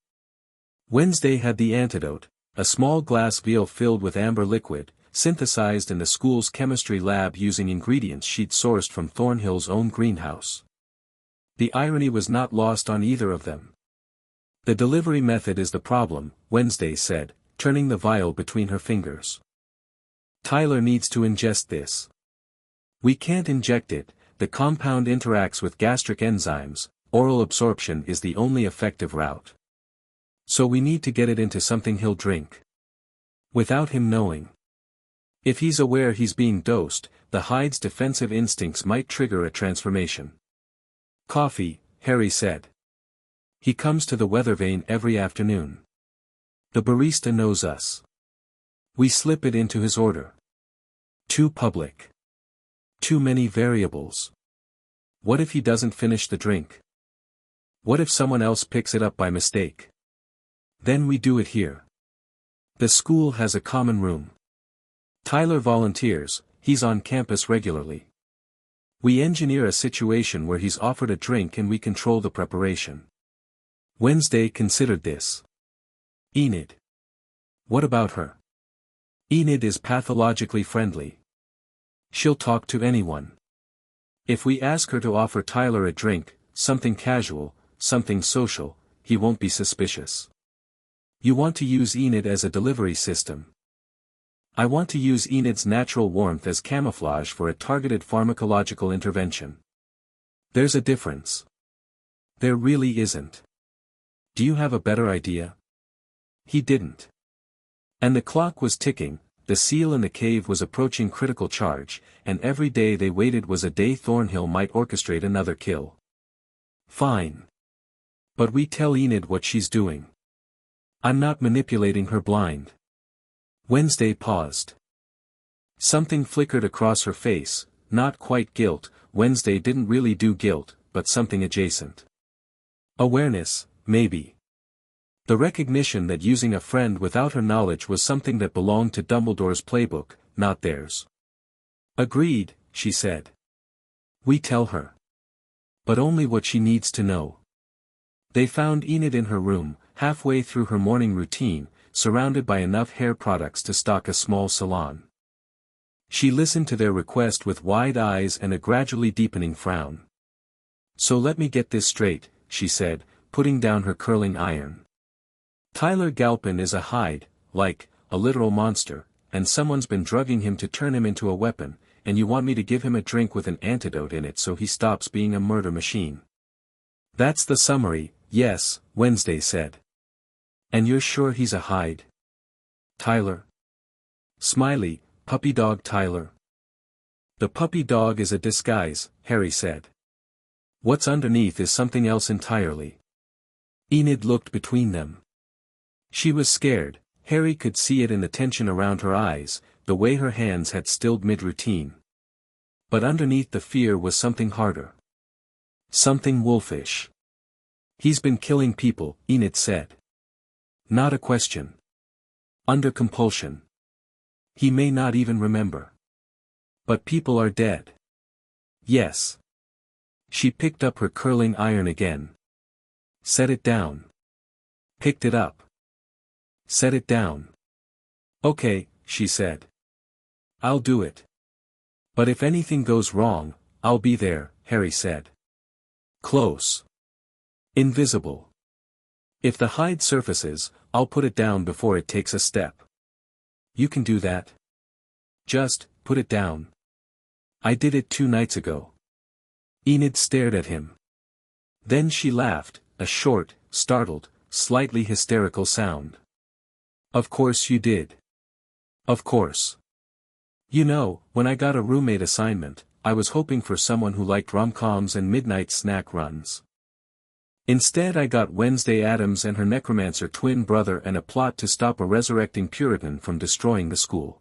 A: Wednesday had the antidote, a small glass vial filled with amber liquid, synthesized in the school's chemistry lab using ingredients she'd sourced from Thornhill's own greenhouse. The irony was not lost on either of them. The delivery method is the problem, Wednesday said, turning the vial between her fingers. Tyler needs to ingest this. We can't inject it, the compound interacts with gastric enzymes, oral absorption is the only effective route. So we need to get it into something he'll drink. Without him knowing. If he's aware he's being dosed, the hide's defensive instincts might trigger a transformation. Coffee, Harry said. He comes to the Weathervane every afternoon. The barista knows us. We slip it into his order. Too public. Too many variables. What if he doesn't finish the drink? What if someone else picks it up by mistake? Then we do it here. The school has a common room. Tyler volunteers, he's on campus regularly. We engineer a situation where he's offered a drink and we control the preparation. Wednesday considered this. Enid. What about her? Enid is pathologically friendly. She'll talk to anyone. If we ask her to offer Tyler a drink, something casual, something social, he won't be suspicious. You want to use Enid as a delivery system. I want to use Enid's natural warmth as camouflage for a targeted pharmacological intervention. There's a difference. There really isn't. Do you have a better idea? He didn't. And the clock was ticking, the seal in the cave was approaching critical charge, and every day they waited was a day Thornhill might orchestrate another kill. Fine. But we tell Enid what she's doing. I'm not manipulating her blind. Wednesday paused. Something flickered across her face, not quite guilt, Wednesday didn't really do guilt, but something adjacent. Awareness, maybe. The recognition that using a friend without her knowledge was something that belonged to Dumbledore's playbook, not theirs. Agreed, she said. We tell her. But only what she needs to know. They found Enid in her room, halfway through her morning routine, surrounded by enough hair products to stock a small salon. She listened to their request with wide eyes and a gradually deepening frown. So let me get this straight, she said, putting down her curling iron. Tyler Galpin is a Hyde, like, a literal monster, and someone's been drugging him to turn him into a weapon, and you want me to give him a drink with an antidote in it so he stops being a murder machine. That's the summary, yes, Wednesday said. And you're sure he's a Hyde? Tyler? Smiley, puppy dog Tyler. The puppy dog is a disguise, Harry said. What's underneath is something else entirely. Enid looked between them. She was scared, Harry could see it in the tension around her eyes, the way her hands had stilled mid-routine. But underneath the fear was something harder. Something wolfish. He's been killing people, Enid said. Not a question. Under compulsion. He may not even remember. But people are dead. Yes. She picked up her curling iron again. Set it down. Picked it up. Set it down. Okay, she said. I'll do it. But if anything goes wrong, I'll be there, Harry said. Close. Invisible. If the hide surfaces, I'll put it down before it takes a step. You can do that? Just, put it down. I did it 2 nights ago. Enid stared at him. Then she laughed, a short, startled, slightly hysterical sound. Of course you did. Of course. You know, when I got a roommate assignment, I was hoping for someone who liked rom-coms and midnight snack runs. Instead I got Wednesday Addams and her necromancer twin brother and a plot to stop a resurrecting Puritan from destroying the school.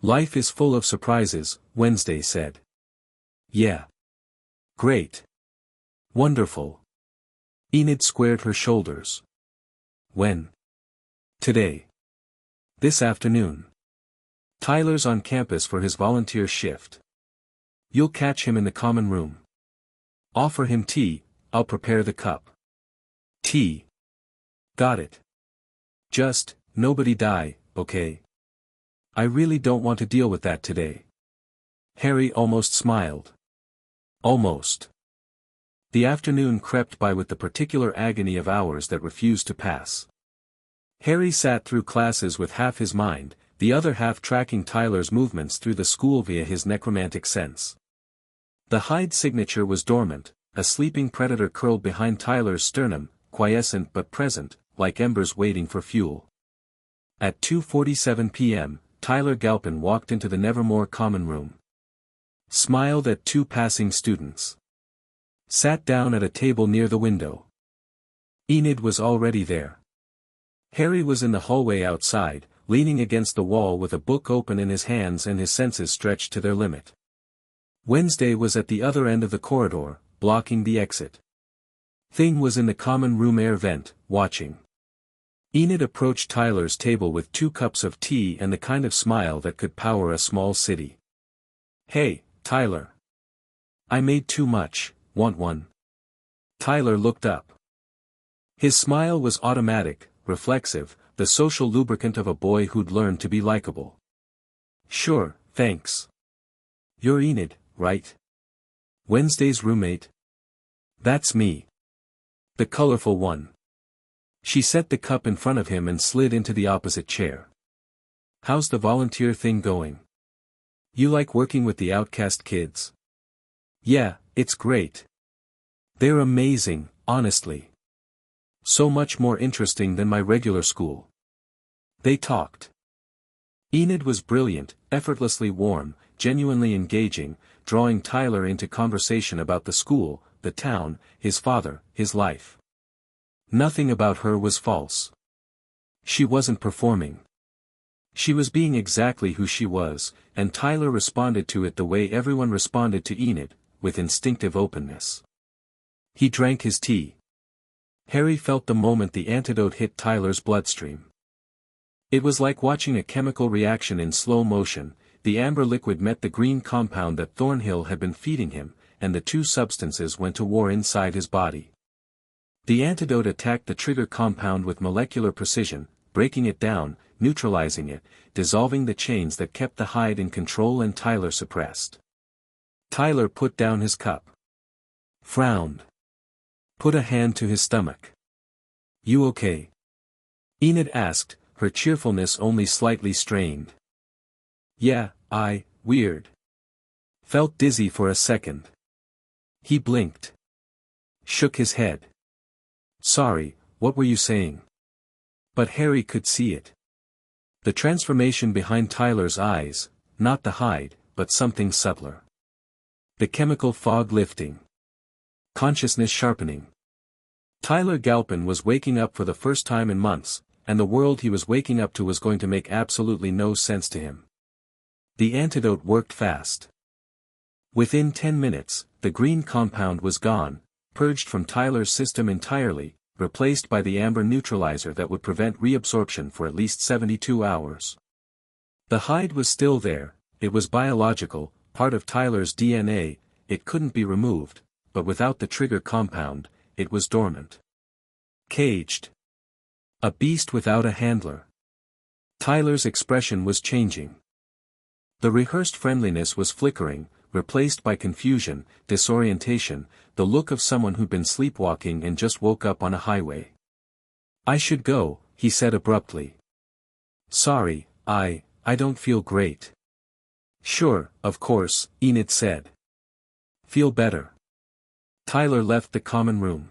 A: Life is full of surprises, Wednesday said. Yeah. Great. Wonderful. Enid squared her shoulders. When? Today. This afternoon. Tyler's on campus for his volunteer shift. You'll catch him in the common room. Offer him tea, I'll prepare the cup. Tea. Got it. Just, nobody die, okay? I really don't want to deal with that today. Harry almost smiled. Almost. The afternoon crept by with the particular agony of hours that refused to pass. Harry sat through classes with half his mind, the other half tracking Tyler's movements through the school via his necromantic sense. The hide signature was dormant, a sleeping predator curled behind Tyler's sternum, quiescent but present, like embers waiting for fuel. At 2:47 p.m., Tyler Galpin walked into the Nevermore common room. Smiled at 2 passing students. Sat down at a table near the window. Enid was already there. Harry was in the hallway outside, leaning against the wall with a book open in his hands and his senses stretched to their limit. Wednesday was at the other end of the corridor, blocking the exit. Thing was in the common room air vent, watching. Enid approached Tyler's table with 2 cups of tea and the kind of smile that could power a small city. Hey, Tyler. I made too much, want one? Tyler looked up. His smile was automatic, reflexive, the social lubricant of a boy who'd learned to be likable. Sure, thanks. You're Enid, right? Wednesday's roommate? That's me. The colorful one. She set the cup in front of him and slid into the opposite chair. How's the volunteer thing going? You like working with the outcast kids? Yeah, it's great. They're amazing, honestly. So much more interesting than my regular school. They talked. Enid was brilliant, effortlessly warm, genuinely engaging, drawing Tyler into conversation about the school, the town, his father, his life. Nothing about her was false. She wasn't performing. She was being exactly who she was, and Tyler responded to it the way everyone responded to Enid, with instinctive openness. He drank his tea. Harry felt the moment the antidote hit Tyler's bloodstream. It was like watching a chemical reaction in slow motion. The amber liquid met the green compound that Thornhill had been feeding him, and the 2 substances went to war inside his body. The antidote attacked the trigger compound with molecular precision, breaking it down, neutralizing it, dissolving the chains that kept the hide in control and Tyler suppressed. Tyler put down his cup. Frowned. Put a hand to his stomach. You okay? Enid asked, her cheerfulness only slightly strained. Yeah, weird. Felt dizzy for a second. He blinked. Shook his head. Sorry, what were you saying? But Harry could see it. The transformation behind Tyler's eyes, not the hide, but something subtler. The chemical fog lifting. Consciousness sharpening. Tyler Galpin was waking up for the first time in months, and the world he was waking up to was going to make absolutely no sense to him. The antidote worked fast. Within 10 minutes, the green compound was gone, purged from Tyler's system entirely, replaced by the amber neutralizer that would prevent reabsorption for at least 72 hours. The hide was still there, it was biological, part of Tyler's DNA, it couldn't be removed, but without the trigger compound, it was dormant. Caged. A beast without a handler. Tyler's expression was changing. The rehearsed friendliness was flickering, replaced by confusion, disorientation, the look of someone who'd been sleepwalking and just woke up on a highway. I should go, he said abruptly. Sorry, I don't feel great. Sure, of course, Enid said. Feel better. Tyler left the common room.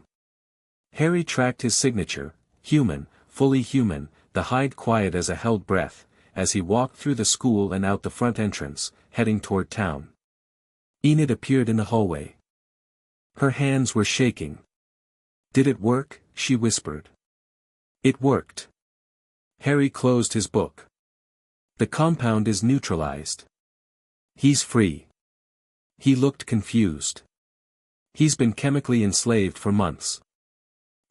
A: Harry tracked his signature, human, fully human, the hide quiet as a held breath, as he walked through the school and out the front entrance, heading toward town. Enid appeared in the hallway. Her hands were shaking. Did it work? She whispered. It worked. Harry closed his book. The compound is neutralized. He's free. He looked confused. He's been chemically enslaved for months.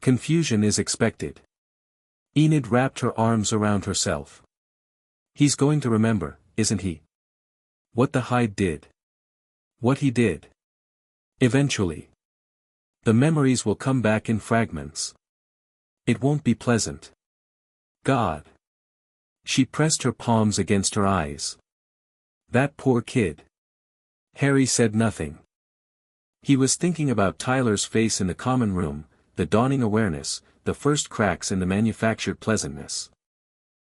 A: Confusion is expected. Enid wrapped her arms around herself. He's going to remember, isn't he? What the hide did. What he did. Eventually. The memories will come back in fragments. It won't be pleasant. God. She pressed her palms against her eyes. That poor kid. Harry said nothing. He was thinking about Tyler's face in the common room, the dawning awareness, the first cracks in the manufactured pleasantness.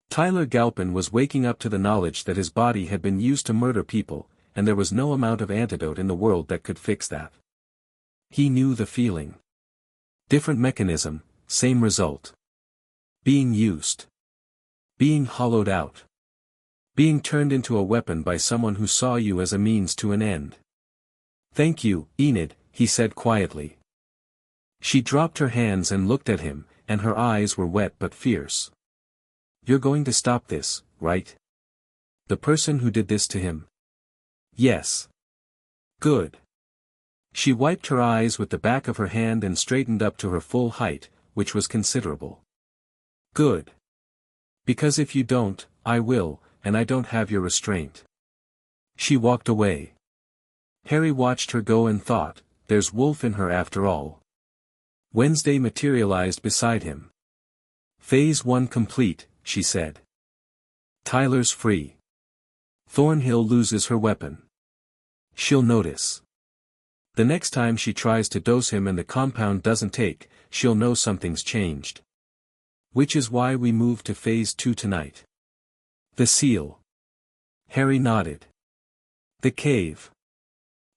A: Tyler Galpin was waking up to the knowledge that his body had been used to murder people, and there was no amount of antidote in the world that could fix that. He knew the feeling. Different mechanism, same result. Being used. Being hollowed out. Being turned into a weapon by someone who saw you as a means to an end. Thank you, Enid, he said quietly. She dropped her hands and looked at him, and her eyes were wet but fierce. You're going to stop this, right? The person who did this to him? Yes. Good. She wiped her eyes with the back of her hand and straightened up to her full height, which was considerable. Good. Because if you don't, I will, and I don't have your restraint. She walked away. Harry watched her go and thought, there's wolf in her after all. Wednesday materialized beside him. Phase 1 complete, she said. Tyler's free. Thornhill loses her weapon. She'll notice. The next time she tries to dose him and the compound doesn't take, she'll know something's changed. Which is why we moved to Phase 2 tonight. The seal. Harry nodded. The cave.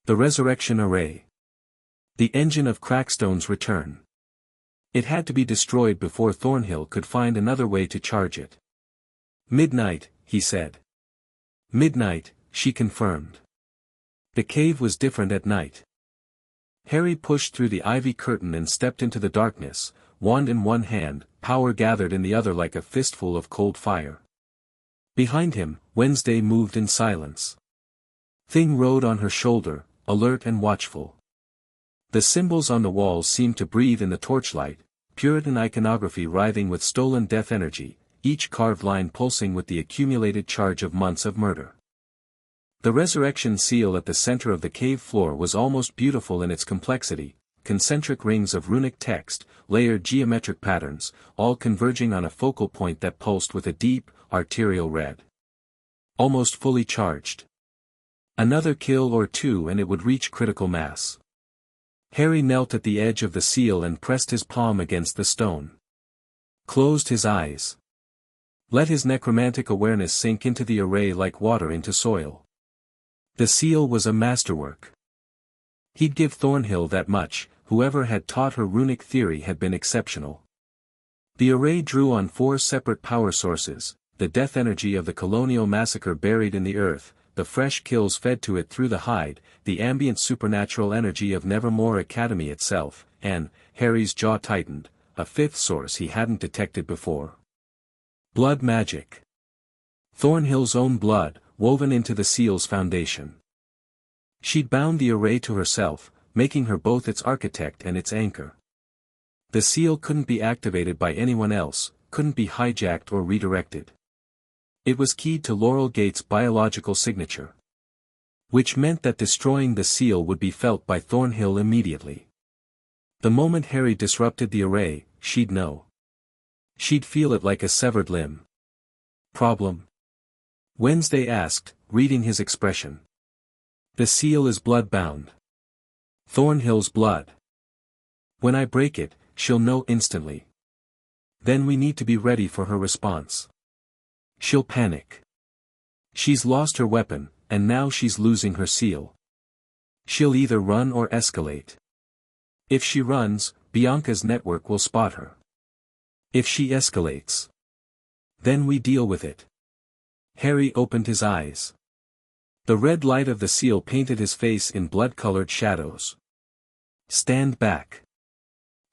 A: The resurrection array. The engine of Crackstone's return. It had to be destroyed before Thornhill could find another way to charge it. Midnight, he said. Midnight, she confirmed. The cave was different at night. Harry pushed through the ivy curtain and stepped into the darkness, wand in one hand, power gathered in the other like a fistful of cold fire. Behind him, Wednesday moved in silence. Thing rode on her shoulder, alert and watchful. The symbols on the walls seemed to breathe in the torchlight, Puritan iconography writhing with stolen death energy, each carved line pulsing with the accumulated charge of months of murder. The resurrection seal at the center of the cave floor was almost beautiful in its complexity, concentric rings of runic text, layered geometric patterns, all converging on a focal point that pulsed with a deep, arterial red. Almost fully charged. Another kill or two and it would reach critical mass. Harry knelt at the edge of the seal and pressed his palm against the stone. Closed his eyes. Let his necromantic awareness sink into the array like water into soil. The seal was a masterwork. He'd give Thornhill that much, whoever had taught her runic theory had been exceptional. The array drew on 4 separate power sources, the death energy of the colonial massacre buried in the earth, the fresh kills fed to it through the hide, the ambient supernatural energy of Nevermore Academy itself, and, Harry's jaw tightened, a 5th source he hadn't detected before. Blood magic. Thornhill's own blood, woven into the seal's foundation. She'd bound the array to herself, making her both its architect and its anchor. The seal couldn't be activated by anyone else, couldn't be hijacked or redirected. It was keyed to Laurel Gate's biological signature. Which meant that destroying the seal would be felt by Thornhill immediately. The moment Harry disrupted the array, she'd know. She'd feel it like a severed limb. Problem? Wednesday asked, reading his expression. The seal is blood-bound. Thornhill's blood. When I break it, she'll know instantly. Then we need to be ready for her response. She'll panic. She's lost her weapon, and now she's losing her seal. She'll either run or escalate. If she runs, Bianca's network will spot her. If she escalates, then we deal with it. Harry opened his eyes. The red light of the seal painted his face in blood-colored shadows. Stand back.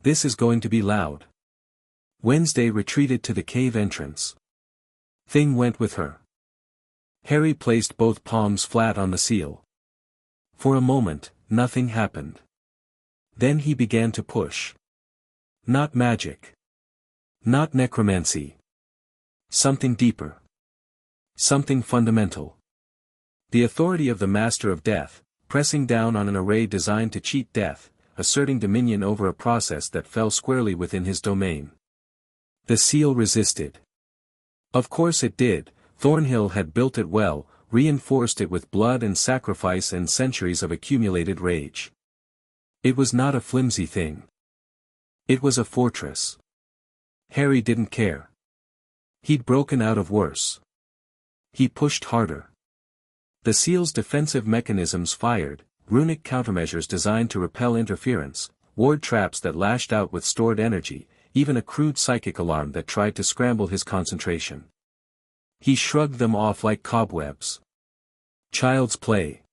A: This is going to be loud. Wednesday retreated to the cave entrance. Thing went with her. Harry placed both palms flat on the seal. For a moment, nothing happened. Then he began to push. Not magic. Not necromancy. Something deeper. Something fundamental. The authority of the Master of Death, pressing down on an array designed to cheat death, asserting dominion over a process that fell squarely within his domain. The seal resisted. Of course it did. Thornhill had built it well, reinforced it with blood and sacrifice and centuries of accumulated rage. It was not a flimsy thing. It was a fortress. Harry didn't care. He'd broken out of worse. He pushed harder. The seal's defensive mechanisms fired, runic countermeasures designed to repel interference, ward traps that lashed out with stored energy, even a crude psychic alarm that tried to scramble his concentration. He shrugged them off like cobwebs. Child's play.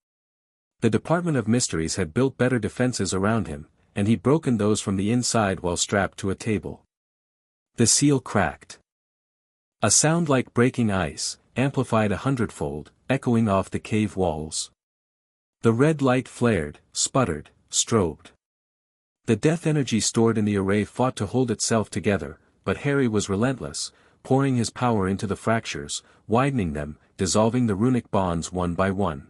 A: The Department of Mysteries had built better defenses around him, and he'd broken those from the inside while strapped to a table. The seal cracked. A sound like breaking ice, amplified 100-fold, echoing off the cave walls. The red light flared, sputtered, strobed. The death energy stored in the array fought to hold itself together, but Harry was relentless, pouring his power into the fractures, widening them, dissolving the runic bonds one by one.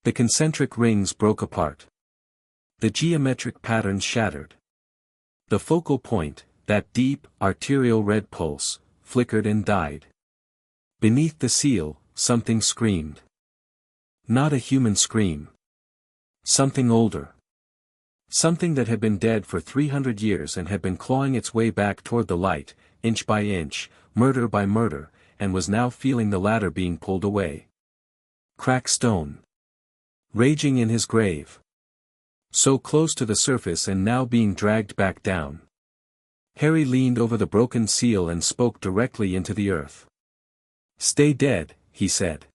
A: The concentric rings broke apart. The geometric patterns shattered. The focal point, that deep, arterial red pulse, flickered and died. Beneath the seal, something screamed. Not a human scream. Something older. Something that had been dead for 300 years and had been clawing its way back toward the light, inch by inch, murder by murder, and was now feeling the ladder being pulled away. Crack stone. Raging in his grave. So close to the surface and now being dragged back down. Harry leaned over the broken seal and spoke directly into the earth. "Stay dead," he said.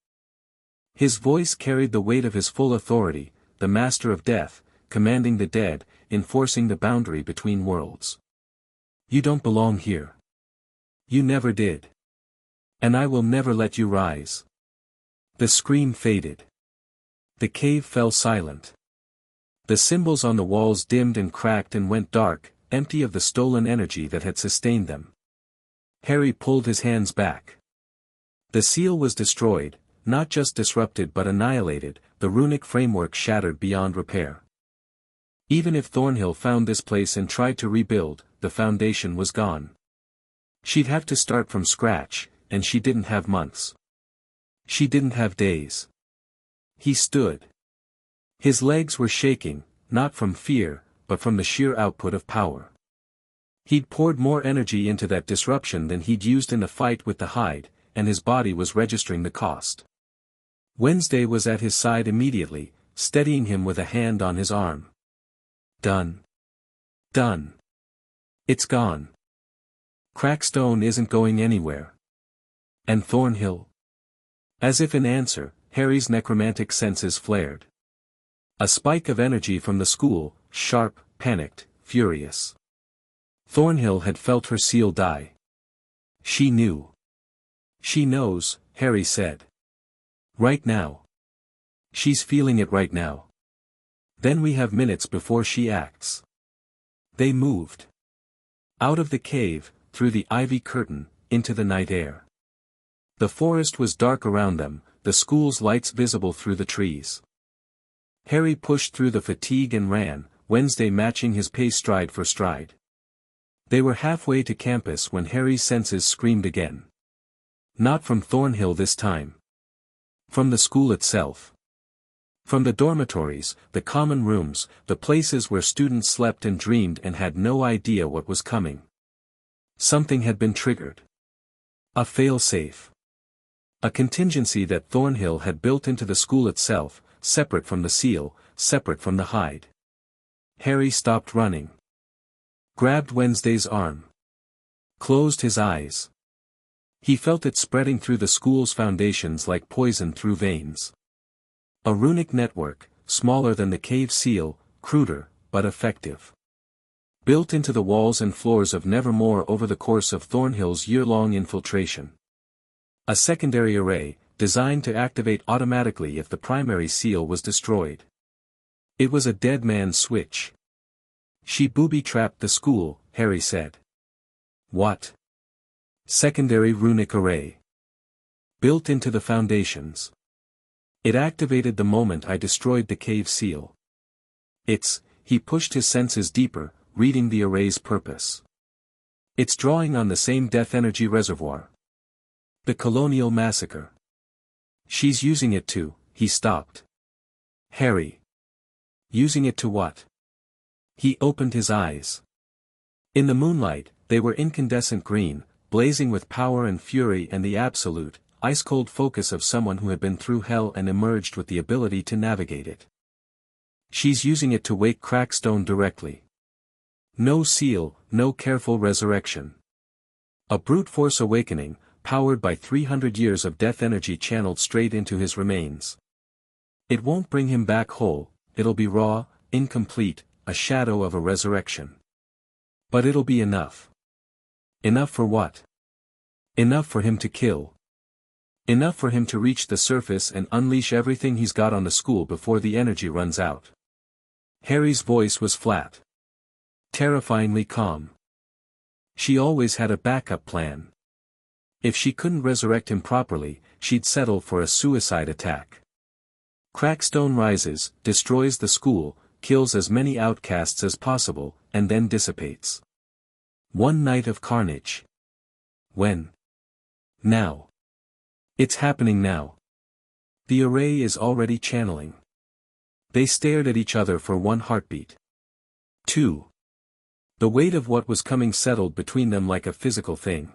A: His voice carried the weight of his full authority, the Master of Death, commanding the dead, enforcing the boundary between worlds. "You don't belong here. You never did. And I will never let you rise." The scream faded. The cave fell silent. The symbols on the walls dimmed and cracked and went dark, empty of the stolen energy that had sustained them. Harry pulled his hands back. The seal was destroyed, not just disrupted but annihilated, the runic framework shattered beyond repair. Even if Thornhill found this place and tried to rebuild, the foundation was gone. She'd have to start from scratch, and she didn't have months. She didn't have days. He stood. His legs were shaking, not from fear, but from the sheer output of power. He'd poured more energy into that disruption than he'd used in the fight with the hide, and his body was registering the cost. Wednesday was at his side immediately, steadying him with a hand on his arm. "Done. Done. It's gone. Crackstone isn't going anywhere. And Thornhill?" As if in answer, Harry's necromantic senses flared. A spike of energy from the school, sharp, panicked, furious. Thornhill had felt her seal die. She knew. "She knows," Harry said. "Right now. She's feeling it right now. Then we have minutes before she acts." They moved. Out of the cave, through the ivy curtain, into the night air. The forest was dark around them, the school's lights visible through the trees. Harry pushed through the fatigue and ran, Wednesday matching his pace stride for stride. They were halfway to campus when Harry's senses screamed again. Not from Thornhill this time. From the school itself. From the dormitories, the common rooms, the places where students slept and dreamed and had no idea what was coming. Something had been triggered. A fail-safe. A contingency that Thornhill had built into the school itself, separate from the seal, separate from the hide. Harry stopped running. Grabbed Wednesday's arm. Closed his eyes. He felt it spreading through the school's foundations like poison through veins. A runic network, smaller than the cave seal, cruder, but effective. Built into the walls and floors of Nevermore over the course of Thornhill's year-long infiltration. A secondary array, designed to activate automatically if the primary seal was destroyed. It was a dead man's switch. She booby-trapped the school, Harry said. What? Secondary runic array. Built into the foundations. It activated the moment I destroyed the cave seal. He pushed his senses deeper, reading the array's purpose. It's drawing on the same death energy reservoir. The colonial massacre. She's using it to, he stopped. Harry. Using it to what? He opened his eyes. In the moonlight, they were incandescent green, blazing with power and fury and the absolute, ice-cold focus of someone who had been through hell and emerged with the ability to navigate it. She's using it to wake Crackstone directly. No seal, no careful resurrection. A brute force awakening, powered by 300 years of death energy channeled straight into his remains. It won't bring him back whole, it'll be raw, incomplete, a shadow of a resurrection. But it'll be enough. Enough for what? Enough for him to kill. Enough for him to reach the surface and unleash everything he's got on the school before the energy runs out. Harry's voice was flat. Terrifyingly calm. She always had a backup plan. If she couldn't resurrect him properly, she'd settle for a suicide attack. Crackstone rises, destroys the school, kills as many outcasts as possible, and then dissipates. One night of carnage. When? Now. It's happening now. The array is already channeling. They stared at each other for one heartbeat. 2. The weight of what was coming settled between them like a physical thing.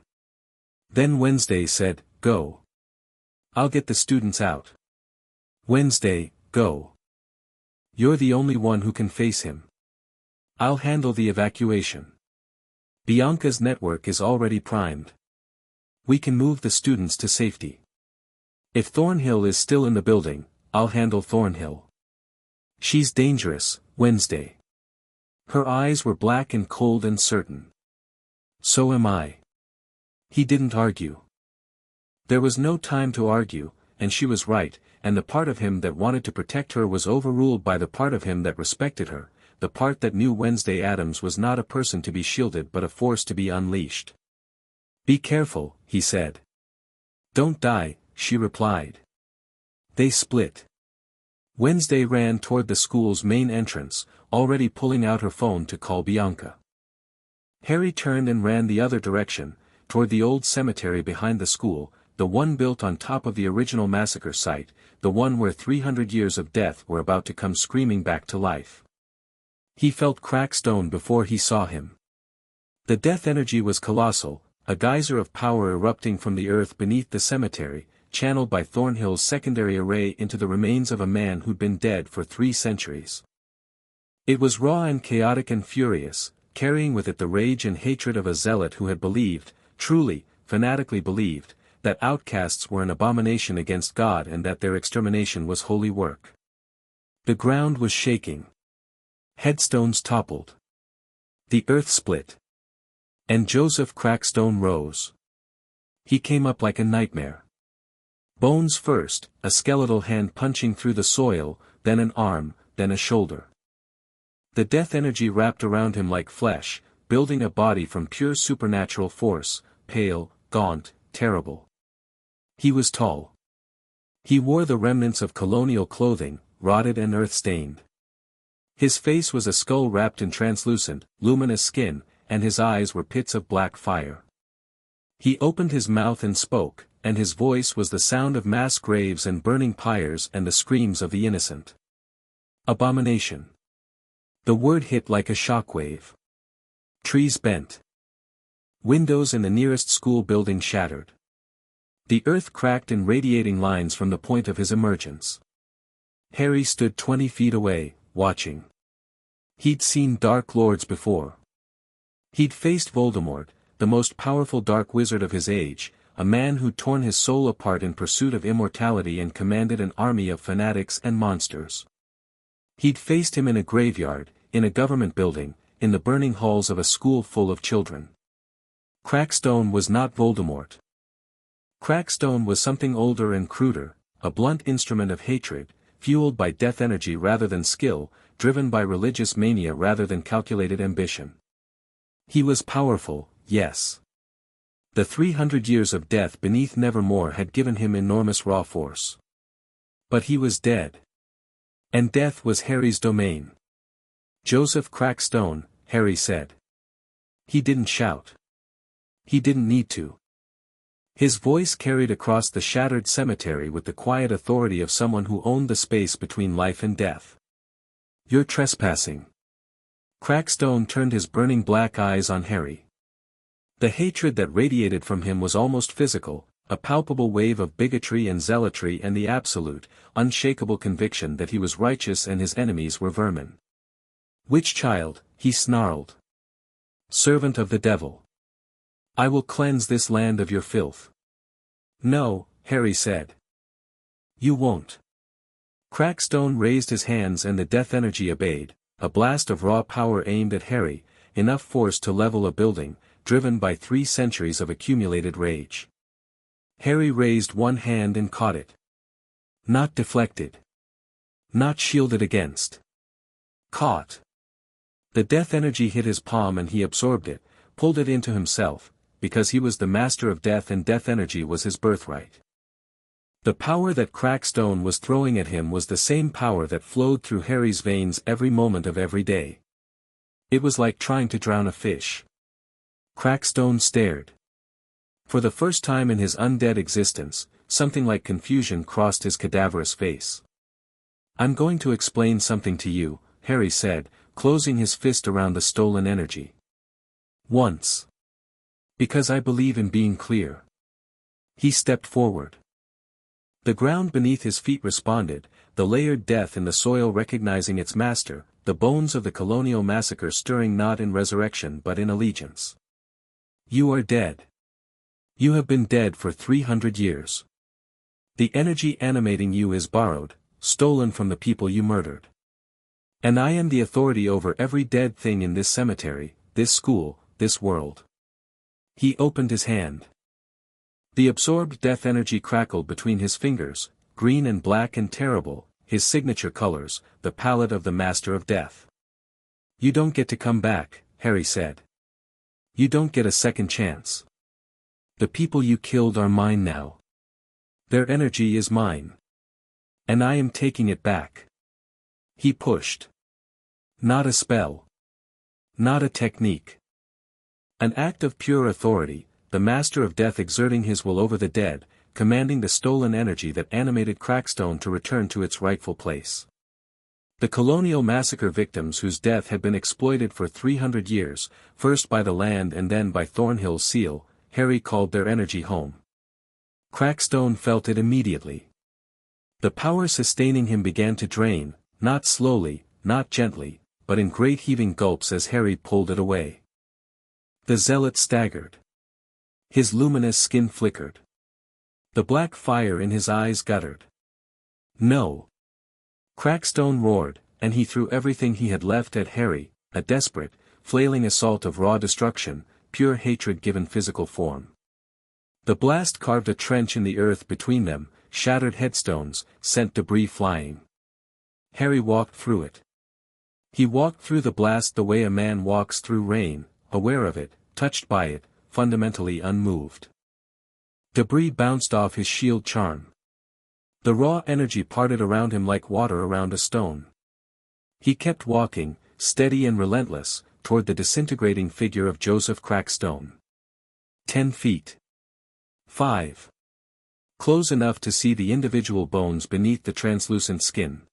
A: Then Wednesday said, "Go. I'll get the students out." Wednesday, go. You're the only one who can face him. I'll handle the evacuation. Bianca's network is already primed. We can move the students to safety. If Thornhill is still in the building, I'll handle Thornhill. She's dangerous, Wednesday. Her eyes were black and cold and certain. So am I. He didn't argue. There was no time to argue, and she was right, and the part of him that wanted to protect her was overruled by the part of him that respected her, the part that knew Wednesday Addams was not a person to be shielded but a force to be unleashed. Be careful, he said. Don't die, she replied. They split. Wednesday ran toward the school's main entrance, already pulling out her phone to call Bianca. Harry turned and ran the other direction, toward the old cemetery behind the school, the one built on top of the original massacre site, the one where 300 years of death were about to come screaming back to life. He felt Crackstone before he saw him. The death energy was colossal, a geyser of power erupting from the earth beneath the cemetery, channeled by Thornhill's secondary array into the remains of a man who'd been dead for 3 centuries. It was raw and chaotic and furious, carrying with it the rage and hatred of a zealot who had believed, truly, fanatically believed, that outcasts were an abomination against God and that their extermination was holy work. The ground was shaking. Headstones toppled. The earth split. And Joseph Crackstone rose. He came up like a nightmare. Bones first, a skeletal hand punching through the soil, then an arm, then a shoulder. The death energy wrapped around him like flesh, building a body from pure supernatural force, pale, gaunt, terrible. He was tall. He wore the remnants of colonial clothing, rotted and earth-stained. His face was a skull wrapped in translucent, luminous skin, and his eyes were pits of black fire. He opened his mouth and spoke, and his voice was the sound of mass graves and burning pyres and the screams of the innocent. Abomination. The word hit like a shockwave. Trees bent. Windows in the nearest school building shattered. The earth cracked in radiating lines from the point of his emergence. Harry stood 20 feet away, watching. He'd seen Dark Lords before. He'd faced Voldemort, the most powerful dark wizard of his age, a man who'd torn his soul apart in pursuit of immortality and commanded an army of fanatics and monsters. He'd faced him in a graveyard, in a government building, in the burning halls of a school full of children. Crackstone was not Voldemort. Crackstone was something older and cruder, a blunt instrument of hatred, fueled by death energy rather than skill, driven by religious mania rather than calculated ambition. He was powerful, yes. The 300 years of death beneath Nevermore had given him enormous raw force. But he was dead. And death was Harry's domain. Joseph Crackstone, Harry said. He didn't shout. He didn't need to. His voice carried across the shattered cemetery with the quiet authority of someone who owned the space between life and death. You're trespassing. Crackstone turned his burning black eyes on Harry. The hatred that radiated from him was almost physical, a palpable wave of bigotry and zealotry and the absolute, unshakable conviction that he was righteous and his enemies were vermin. Witch child, he snarled. Servant of the devil. I will cleanse this land of your filth. No, Harry said. You won't. Crackstone raised his hands and the death energy obeyed, a blast of raw power aimed at Harry, enough force to level a building, driven by 3 centuries of accumulated rage. Harry raised one hand and caught it. Not deflected. Not shielded against. Caught. The death energy hit his palm and he absorbed it, pulled it into himself, because he was the master of death and death energy was his birthright. The power that Crackstone was throwing at him was the same power that flowed through Harry's veins every moment of every day. It was like trying to drown a fish. Crackstone stared. For the first time in his undead existence, something like confusion crossed his cadaverous face. I'm going to explain something to you, Harry said, closing his fist around the stolen energy. Once. Because I believe in being clear. He stepped forward. The ground beneath his feet responded, the layered death in the soil recognizing its master, the bones of the colonial massacre stirring not in resurrection but in allegiance. You are dead. You have been dead for 300 years. The energy animating you is borrowed, stolen from the people you murdered. And I am the authority over every dead thing in this cemetery, this school, this world. He opened his hand. The absorbed death energy crackled between his fingers, green and black and terrible, his signature colors, the palette of the master of death. You don't get to come back, Harry said. You don't get a second chance. The people you killed are mine now. Their energy is mine. And I am taking it back. He pushed. Not a spell. Not a technique. An act of pure authority, the master of death exerting his will over the dead, commanding the stolen energy that animated Crackstone to return to its rightful place. The colonial massacre victims whose death had been exploited for 300 years, first by the land and then by Thornhill's seal, Harry called their energy home. Crackstone felt it immediately. The power sustaining him began to drain, not slowly, not gently, but in great heaving gulps as Harry pulled it away. The zealot staggered. His luminous skin flickered. The black fire in his eyes guttered. No. Crackstone roared, and he threw everything he had left at Harry, a desperate, flailing assault of raw destruction, pure hatred given physical form. The blast carved a trench in the earth between them, shattered headstones, sent debris flying. Harry walked through it. He walked through the blast the way a man walks through rain, aware of it, touched by it, fundamentally unmoved. Debris bounced off his shield charm. The raw energy parted around him like water around a stone. He kept walking, steady and relentless, toward the disintegrating figure of Joseph Crackstone. 10 feet. 5. Close enough to see the individual bones beneath the translucent skin.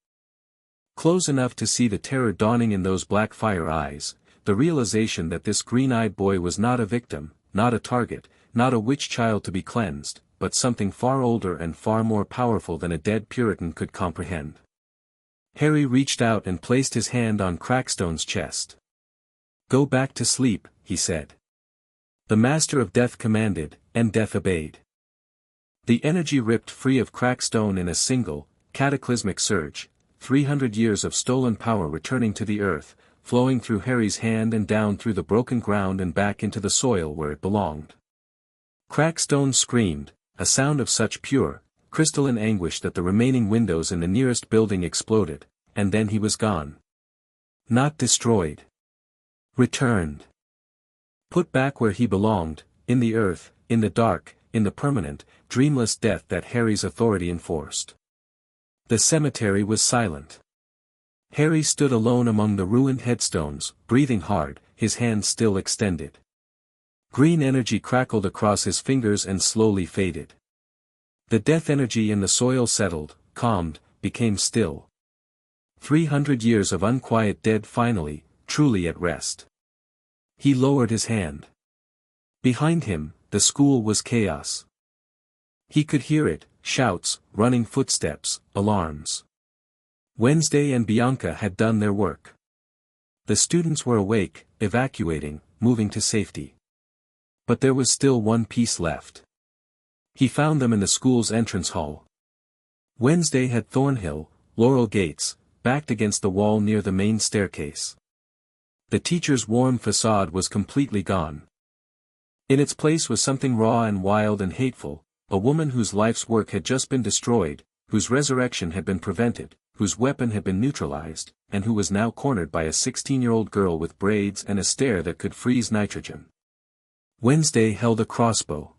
A: Close enough to see the terror dawning in those black fire eyes, the realization that this green-eyed boy was not a victim, not a target, not a witch child to be cleansed, but something far older and far more powerful than a dead Puritan could comprehend. Harry reached out and placed his hand on Crackstone's chest. "Go back to sleep," he said. The Master of Death commanded, and Death obeyed. The energy ripped free of Crackstone in a single, cataclysmic surge, 300 years of stolen power returning to the earth, flowing through Harry's hand and down through the broken ground and back into the soil where it belonged. Crackstone screamed, a sound of such pure, crystalline anguish that the remaining windows in the nearest building exploded, and then he was gone. Not destroyed. Returned. Put back where he belonged, in the earth, in the dark, in the permanent, dreamless death that Harry's authority enforced. The cemetery was silent. Harry stood alone among the ruined headstones, breathing hard, his hands still extended. Green energy crackled across his fingers and slowly faded. The death energy in the soil settled, calmed, became still. 300 years of unquiet dead finally, truly at rest. He lowered his hand. Behind him, the school was chaos. He could hear it, shouts, running footsteps, alarms. Wednesday and Bianca had done their work. The students were awake, evacuating, moving to safety. But there was still one piece left. He found them in the school's entrance hall. Wednesday had Thornhill, Laurel Gates, backed against the wall near the main staircase. The teacher's warm facade was completely gone. In its place was something raw and wild and hateful, a woman whose life's work had just been destroyed, whose resurrection had been prevented, whose weapon had been neutralized, and who was now cornered by a 16-year-old girl with braids and a stare that could freeze nitrogen. Wednesday held a crossbow.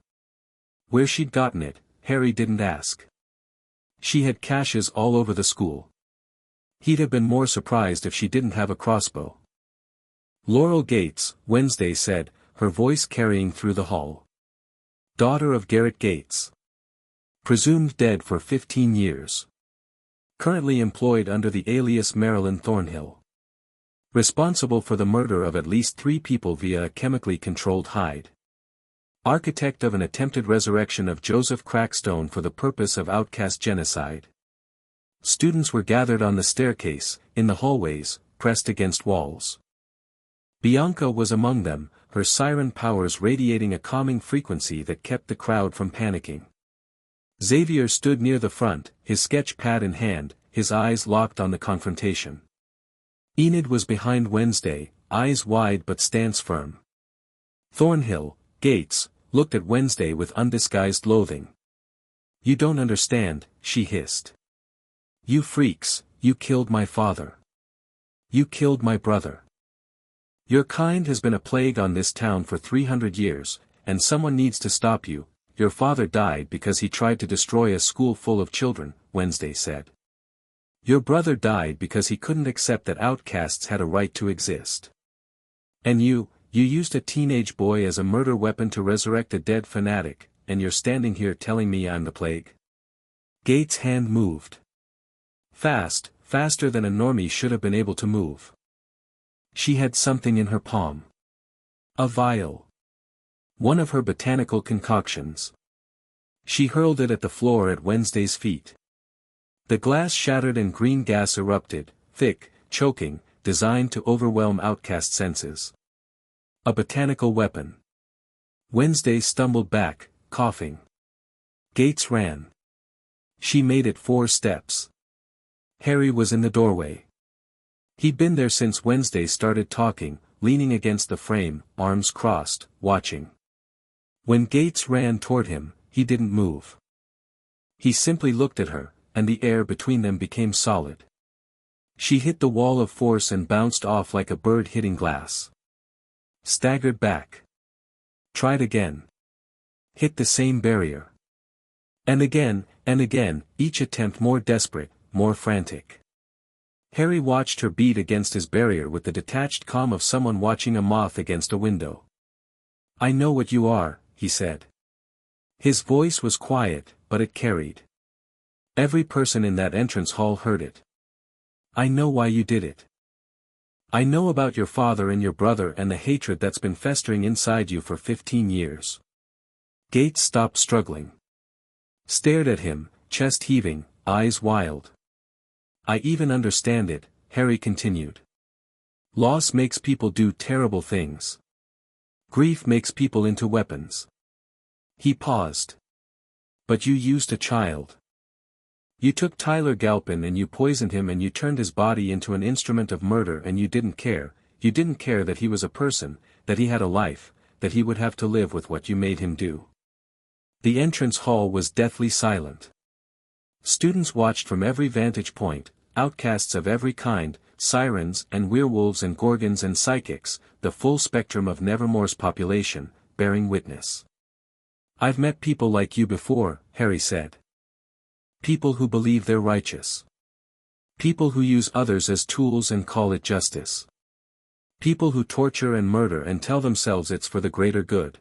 A: Where she'd gotten it, Harry didn't ask. She had caches all over the school. He'd have been more surprised if she didn't have a crossbow. Laurel Gates, Wednesday said, her voice carrying through the hall. Daughter of Garrett Gates. Presumed dead for 15 years. Currently employed under the alias Marilyn Thornhill. Responsible for the murder of at least 3 people via a chemically controlled hide. Architect of an attempted resurrection of Joseph Crackstone for the purpose of outcast genocide. Students were gathered on the staircase, in the hallways, pressed against walls. Bianca was among them, her siren powers radiating a calming frequency that kept the crowd from panicking. Xavier stood near the front, his sketch pad in hand, his eyes locked on the confrontation. Enid was behind Wednesday, eyes wide but stance firm. Thornhill, Gates, looked at Wednesday with undisguised loathing. "You don't understand," she hissed. "You freaks, you killed my father. You killed my brother. Your kind has been a plague on this town for 300 years, and someone needs to stop you. Your father died because he tried to destroy a school full of children," Wednesday said. "Your brother died because he couldn't accept that outcasts had a right to exist. And you used a teenage boy as a murder weapon to resurrect a dead fanatic, and you're standing here telling me I'm the plague?" Gates' hand moved. Fast, faster than a normie should have been able to move. She had something in her palm. A vial. One of her botanical concoctions. She hurled it at the floor at Wednesday's feet. The glass shattered and green gas erupted, thick, choking, designed to overwhelm outcast senses. A botanical weapon. Wednesday stumbled back, coughing. Gates ran. She made it 4 steps. Harry was in the doorway. He'd been there since Wednesday started talking, leaning against the frame, arms crossed, watching. When Gates ran toward him, he didn't move. He simply looked at her, and the air between them became solid. She hit the wall of force and bounced off like a bird hitting glass. Staggered back. Tried again. Hit the same barrier. And again, each attempt more desperate, more frantic. Harry watched her beat against his barrier with the detached calm of someone watching a moth against a window. "I know what you are," he said. His voice was quiet, but it carried. Every person in that entrance hall heard it. "I know why you did it. I know about your father and your brother and the hatred that's been festering inside you for 15 years. Gates stopped struggling. Stared at him, chest heaving, eyes wild. I even understand it, Harry continued. Loss makes people do terrible things. Grief makes people into weapons. He paused. But you used a child. You took Tyler Galpin and you poisoned him and you turned his body into an instrument of murder and you didn't care that he was a person, that he had a life, that he would have to live with what you made him do. The entrance hall was deathly silent. Students watched from every vantage point, outcasts of every kind, sirens and werewolves and gorgons and psychics, the full spectrum of Nevermore's population, bearing witness. I've met people like you before, Harry said. People who believe they're righteous. People who use others as tools and call it justice. People who torture and murder and tell themselves it's for the greater good.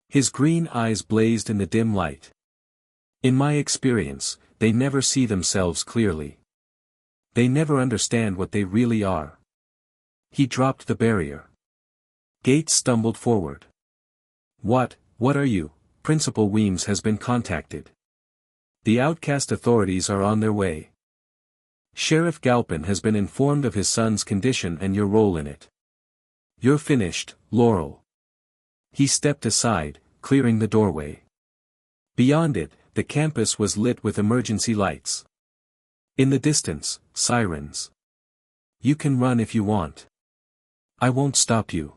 A: His green eyes blazed in the dim light. In my experience, they never see themselves clearly. They never understand what they really are. He dropped the barrier. Gates stumbled forward. What are you? Principal Weems has been contacted. The outcast authorities are on their way. Sheriff Galpin has been informed of his son's condition and your role in it. You're finished, Laurel. He stepped aside, clearing the doorway. Beyond it, the campus was lit with emergency lights. In the distance, sirens. You can run if you want. I won't stop you.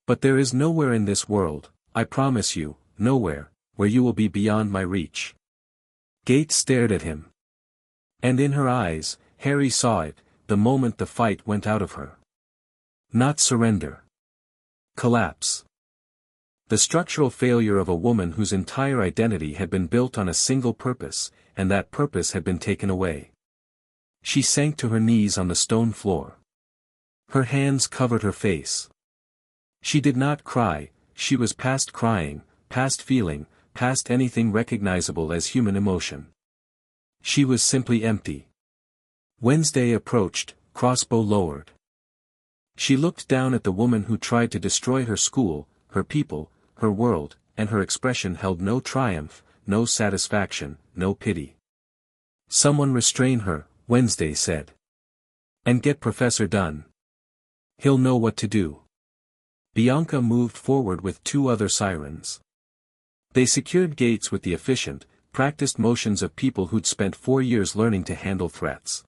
A: But there is nowhere in this world, I promise you, nowhere, where you will be beyond my reach. Gates stared at him. And in her eyes, Harry saw it, the moment the fight went out of her. Not surrender. Collapse. The structural failure of a woman whose entire identity had been built on a single purpose, and that purpose had been taken away. She sank to her knees on the stone floor. Her hands covered her face. She did not cry, she was past crying, past feeling, past anything recognizable as human emotion. She was simply empty. Wednesday approached, crossbow lowered. She looked down at the woman who tried to destroy her school, her people, her world, and her expression held no triumph, no satisfaction, no pity. Someone restrain her, Wednesday said. And get Professor Dunn. He'll know what to do. Bianca moved forward with two other sirens. They secured Gates with the efficient, practiced motions of people who'd spent 4 years learning to handle threats.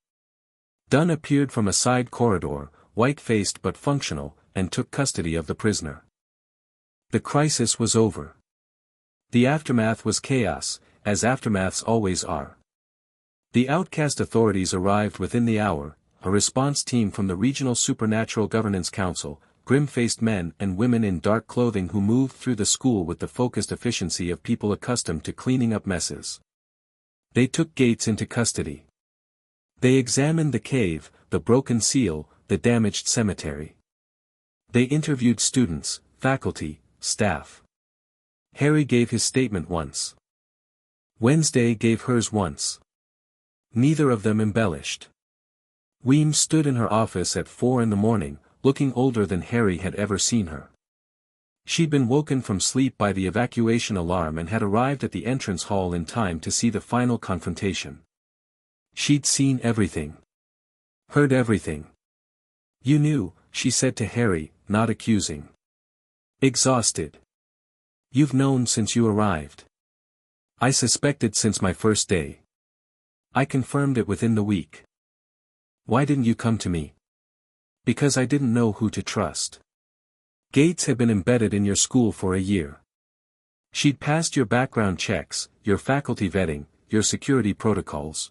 A: Dunn appeared from a side corridor, white-faced but functional, and took custody of the prisoner. The crisis was over. The aftermath was chaos, as aftermaths always are. The outcast authorities arrived within the hour, a response team from the Regional Supernatural Governance Council, grim-faced men and women in dark clothing who moved through the school with the focused efficiency of people accustomed to cleaning up messes. They took Gates into custody. They examined the cave, the broken seal, the damaged cemetery. They interviewed students, faculty, staff. Harry gave his statement once. Wednesday gave hers once. Neither of them embellished. Weems stood in her office at 4 a.m, looking older than Harry had ever seen her. She'd been woken from sleep by the evacuation alarm and had arrived at the entrance hall in time to see the final confrontation. She'd seen everything. Heard everything. You knew, she said to Harry, not accusing. Exhausted. You've known since you arrived. I suspected since my first day. I confirmed it within the week. Why didn't you come to me? Because I didn't know who to trust. Gates had been embedded in your school for a year. She'd passed your background checks, your faculty vetting, your security protocols.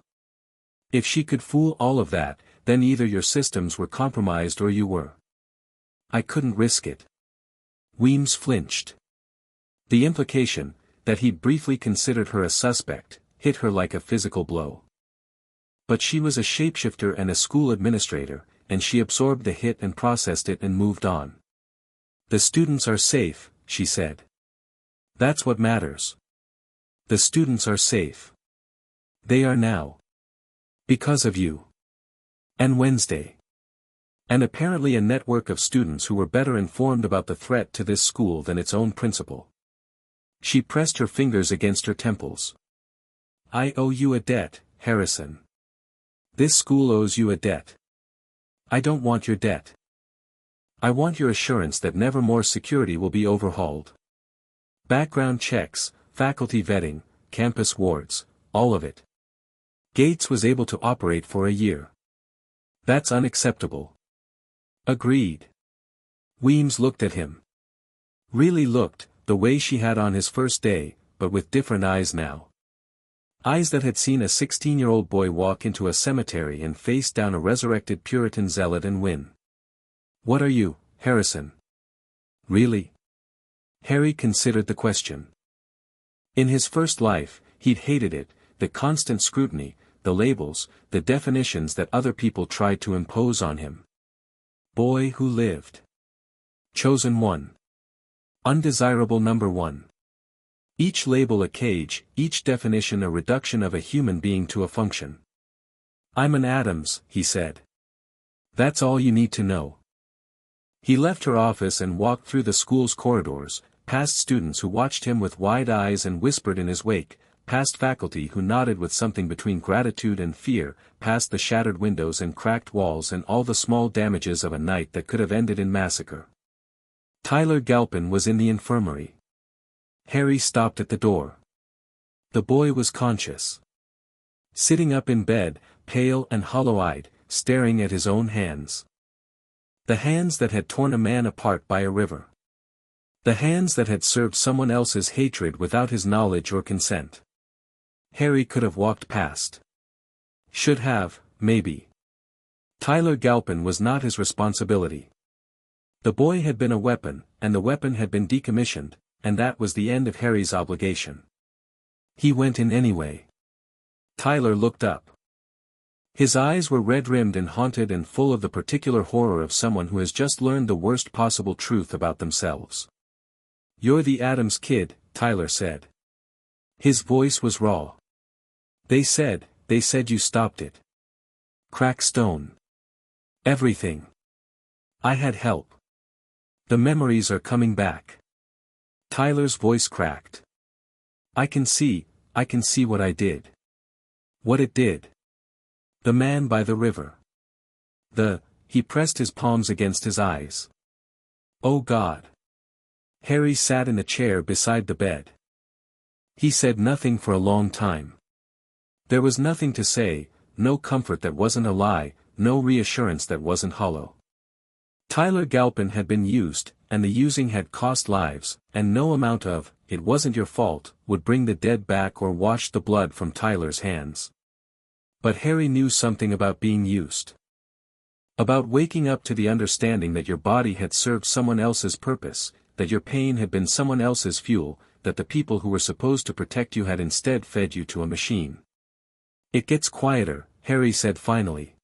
A: If she could fool all of that, then either your systems were compromised or you were. I couldn't risk it. Weems flinched. The implication, that he'd briefly considered her a suspect, hit her like a physical blow. But she was a shapeshifter and a school administrator, and she absorbed the hit and processed it and moved on. The students are safe, she said. That's what matters. The students are safe. They are now. Because of you. And Wednesday. And apparently a network of students who were better informed about the threat to this school than its own principal. She pressed her fingers against her temples. I owe you a debt, Harrison. This school owes you a debt. I don't want your debt. I want your assurance that Nevermore security will be overhauled. Background checks, faculty vetting, campus wards, all of it. Gates was able to operate for a year. That's unacceptable. Agreed. Weems looked at him. Really looked, the way she had on his first day, but with different eyes now. Eyes that had seen a 16-year-old boy walk into a cemetery and face down a resurrected Puritan zealot and win. What are you, Harrison? Really? Harry considered the question. In his first life, he'd hated it, the constant scrutiny, the labels, the definitions that other people tried to impose on him. Boy who lived. Chosen one. Undesirable number one. Each label a cage, each definition a reduction of a human being to a function. I'm an Addams, he said. That's all you need to know. He left her office and walked through the school's corridors, past students who watched him with wide eyes and whispered in his wake, past faculty who nodded with something between gratitude and fear, past the shattered windows and cracked walls and all the small damages of a night that could have ended in massacre. Tyler Galpin was in the infirmary. Harry stopped at the door. The boy was conscious. Sitting up in bed, pale and hollow-eyed, staring at his own hands. The hands that had torn a man apart by a river. The hands that had served someone else's hatred without his knowledge or consent. Harry could have walked past. Should have, maybe. Tyler Galpin was not his responsibility. The boy had been a weapon, and the weapon had been decommissioned, and that was the end of Harry's obligation. He went in anyway. Tyler looked up. His eyes were red-rimmed and haunted and full of the particular horror of someone who has just learned the worst possible truth about themselves. You're the Addams kid, Tyler said. His voice was raw. They said you stopped it. Crack stone. Everything. I had help. The memories are coming back. Tyler's voice cracked. I can see what I did. What it did. The man by the river. He pressed his palms against his eyes. Oh God. Harry sat in a chair beside the bed. He said nothing for a long time. There was nothing to say, no comfort that wasn't a lie, no reassurance that wasn't hollow. Tyler Galpin had been used, and the using had cost lives, and no amount of, "it wasn't your fault," would bring the dead back or wash the blood from Tyler's hands. But Harry knew something about being used. About waking up to the understanding that your body had served someone else's purpose, that your pain had been someone else's fuel, that the people who were supposed to protect you had instead fed you to a machine. It gets quieter, Harry said finally.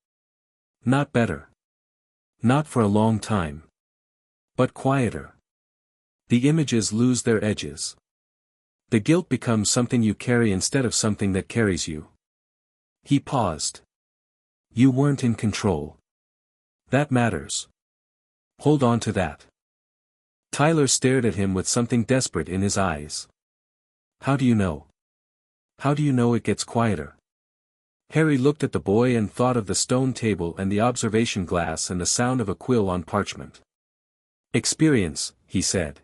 A: Not better. Not for a long time. But quieter. The images lose their edges. The guilt becomes something you carry instead of something that carries you. He paused. You weren't in control. That matters. Hold on to that. Tyler stared at him with something desperate in his eyes. How do you know? How do you know it gets quieter? Harry looked at the boy and thought of the stone table and the observation glass and the sound of a quill on parchment. Experience, he said.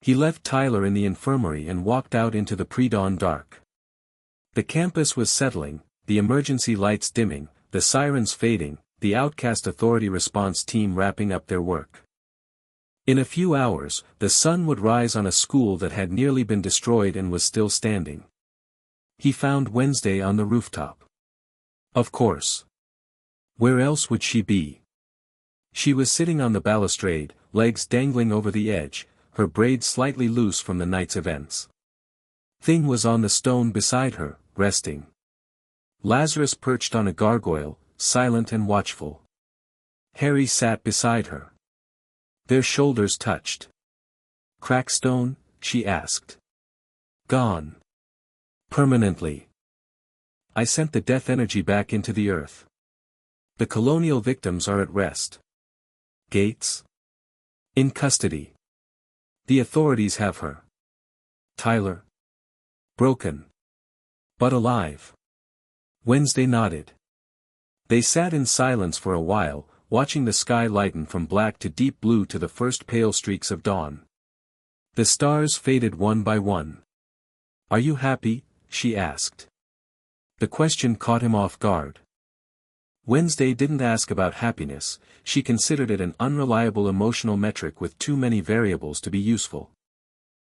A: He left Tyler in the infirmary and walked out into the pre-dawn dark. The campus was settling, the emergency lights dimming, the sirens fading, the outcast authority response team wrapping up their work. In a few hours, the sun would rise on a school that had nearly been destroyed and was still standing. He found Wednesday on the rooftop. Of course. Where else would she be? She was sitting on the balustrade, legs dangling over the edge, her braids slightly loose from the night's events. Thing was on the stone beside her, resting. Lazarus perched on a gargoyle, silent and watchful. Harry sat beside her. Their shoulders touched. Crackstone? She asked. Gone. Permanently. I sent the death energy back into the earth. The colonial victims are at rest. Gates? In custody. The authorities have her. Tyler? Broken. But alive. Wednesday nodded. They sat in silence for a while, watching the sky lighten from black to deep blue to the first pale streaks of dawn. The stars faded one by one. "Are you happy?" she asked. The question caught him off guard. Wednesday didn't ask about happiness, she considered it an unreliable emotional metric with too many variables to be useful.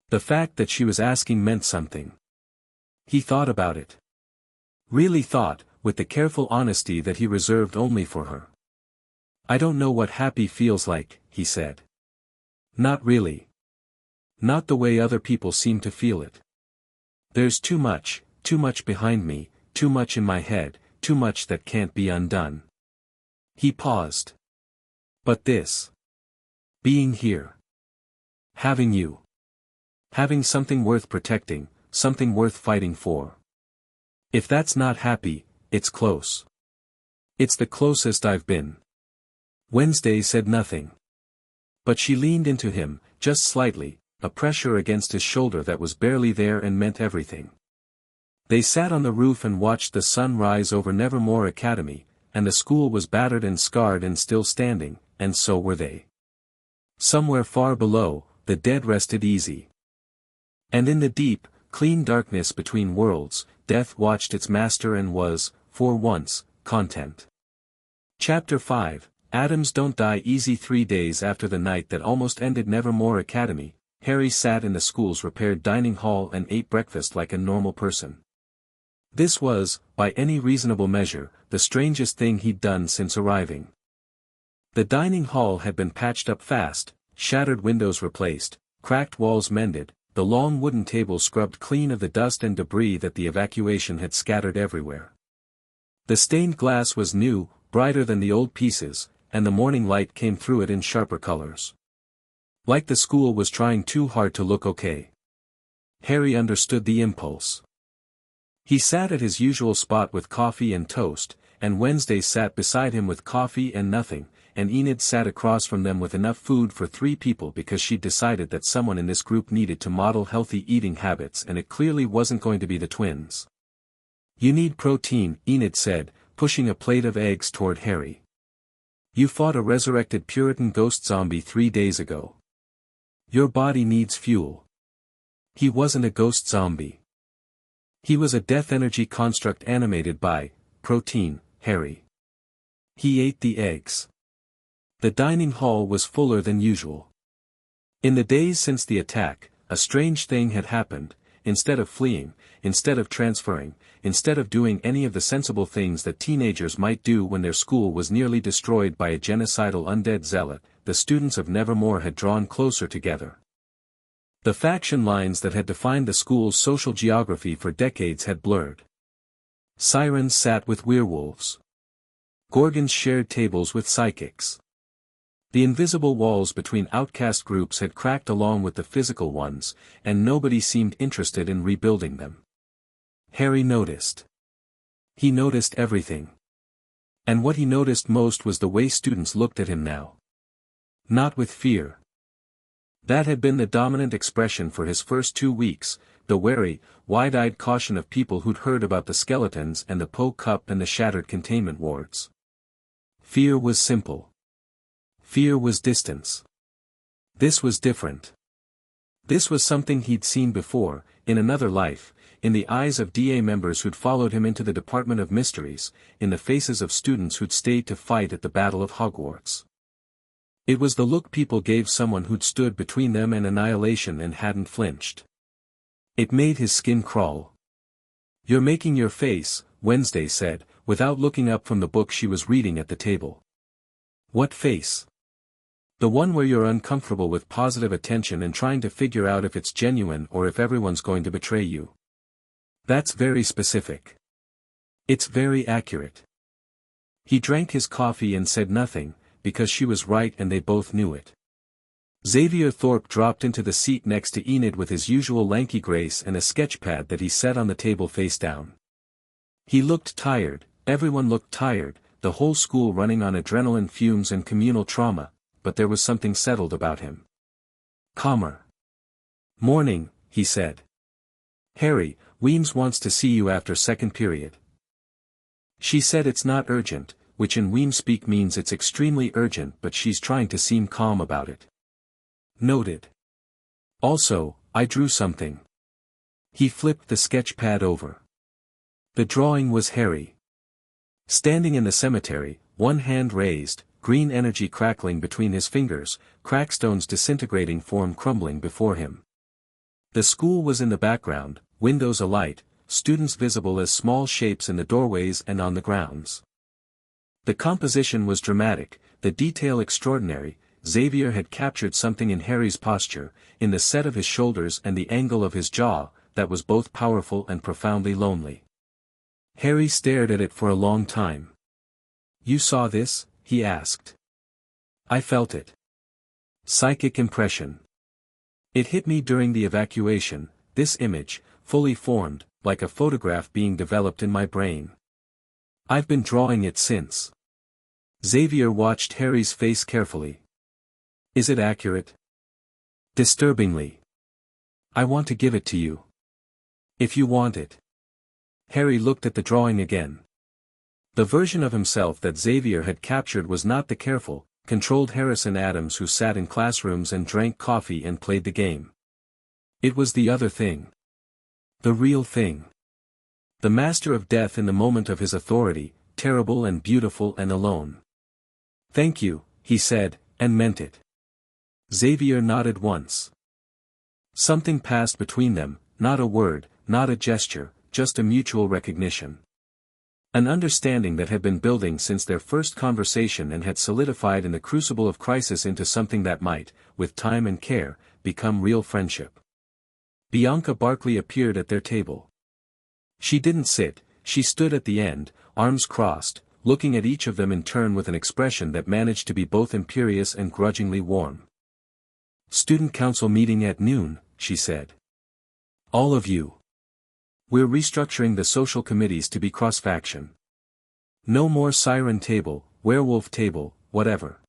A: The fact that she was asking meant something. He thought about it. Really thought, with the careful honesty that he reserved only for her. "I don't know what happy feels like," he said. "Not really. Not the way other people seem to feel it. There's too much behind me, too much in my head, too much that can't be undone." He paused. "But this. Being here. Having you. Having something worth protecting, something worth fighting for. If that's not happy, it's close. It's the closest I've been." Wednesday said nothing. But she leaned into him, just slightly, a pressure against his shoulder that was barely there and meant everything. They sat on the roof and watched the sun rise over Nevermore Academy, and the school was battered and scarred and still standing, and so were they. Somewhere far below, the dead rested easy. And in the deep, clean darkness between worlds, death watched its master and was, for once, content. Chapter 5, Addams Don't Die Easy. 3 days after the night that almost ended Nevermore Academy, Harry sat in the school's repaired dining hall and ate breakfast like a normal person. This was, by any reasonable measure, the strangest thing he'd done since arriving. The dining hall had been patched up fast, shattered windows replaced, cracked walls mended, the long wooden table scrubbed clean of the dust and debris that the evacuation had scattered everywhere. The stained glass was new, brighter than the old pieces, and the morning light came through it in sharper colors. Like the school was trying too hard to look okay. Harry understood the impulse. He sat at his usual spot with coffee and toast, and Wednesday sat beside him with coffee and nothing, and Enid sat across from them with enough food for 3 people because she'd decided that someone in this group needed to model healthy eating habits and it clearly wasn't going to be the twins. "You need protein," Enid said, pushing a plate of eggs toward Harry. "You fought a resurrected Puritan ghost zombie 3 days ago. Your body needs fuel." He wasn't a ghost zombie. He was a death energy construct animated by protein, Harry. He ate the eggs. The dining hall was fuller than usual. In the days since the attack, a strange thing had happened. Instead of fleeing, instead of transferring, instead of doing any of the sensible things that teenagers might do when their school was nearly destroyed by a genocidal undead zealot, the students of Nevermore had drawn closer together. The faction lines that had defined the school's social geography for decades had blurred. Sirens sat with werewolves. Gorgons shared tables with psychics. The invisible walls between outcast groups had cracked along with the physical ones, and nobody seemed interested in rebuilding them. Harry noticed. He noticed everything. And what he noticed most was the way students looked at him now. Not with fear. That had been the dominant expression for his first 2 weeks, the wary, wide-eyed caution of people who'd heard about the skeletons and the Poe Cup and the shattered containment wards. Fear was simple. Fear was distance. This was different. This was something he'd seen before, in another life, in the eyes of DA members who'd followed him into the Department of Mysteries, in the faces of students who'd stayed to fight at the Battle of Hogwarts. It was the look people gave someone who'd stood between them and annihilation and hadn't flinched. It made his skin crawl. "You're making your face," Wednesday said, without looking up from the book she was reading at the table. "What face?" "The one where you're uncomfortable with positive attention and trying to figure out if it's genuine or if everyone's going to betray you." "That's very specific." "It's very accurate." He drank his coffee and said nothing, because she was right and they both knew it. Xavier Thorpe dropped into the seat next to Enid with his usual lanky grace and a sketchpad that he set on the table face down. He looked tired, everyone looked tired, the whole school running on adrenaline fumes and communal trauma, but there was something settled about him. Calmer. "Morning," he said. "Harry, Weems wants to see you after second period. She said it's not urgent, which in Weems speak means it's extremely urgent, but she's trying to seem calm about it. Noted. Also, I drew something. He flipped the sketch pad over. The drawing was Harry. Standing in the cemetery, one hand raised, green energy crackling between his fingers, crackstones disintegrating, form crumbling before him. The school was in the background, windows alight, students visible as small shapes in the doorways and on the grounds. The composition was dramatic, the detail extraordinary. Xavier had captured something in Harry's posture, in the set of his shoulders and the angle of his jaw, that was both powerful and profoundly lonely. Harry stared at it for a long time. "You saw this?" he asked. "I felt it. Psychic impression. It hit me during the evacuation, this image, fully formed, like a photograph being developed in my brain. I've been drawing it since." Xavier watched Harry's face carefully. "Is it accurate?" "Disturbingly. I want to give it to you. If you want it." Harry looked at the drawing again. The version of himself that Xavier had captured was not the careful, controlled Harrison Addams who sat in classrooms and drank coffee and played the game. It was the other thing. The real thing. The master of death in the moment of his authority, terrible and beautiful and alone. "Thank you," he said, and meant it. Xavier nodded once. Something passed between them, not a word, not a gesture, just a mutual recognition. An understanding that had been building since their first conversation and had solidified in the crucible of crisis into something that might, with time and care, become real friendship. Bianca Barkley appeared at their table. She didn't sit, she stood at the end, arms crossed, looking at each of them in turn with an expression that managed to be both imperious and grudgingly warm. "Student council meeting at noon," she said. "All of you. We're restructuring the social committees to be cross-faction. No more siren table, werewolf table, whatever.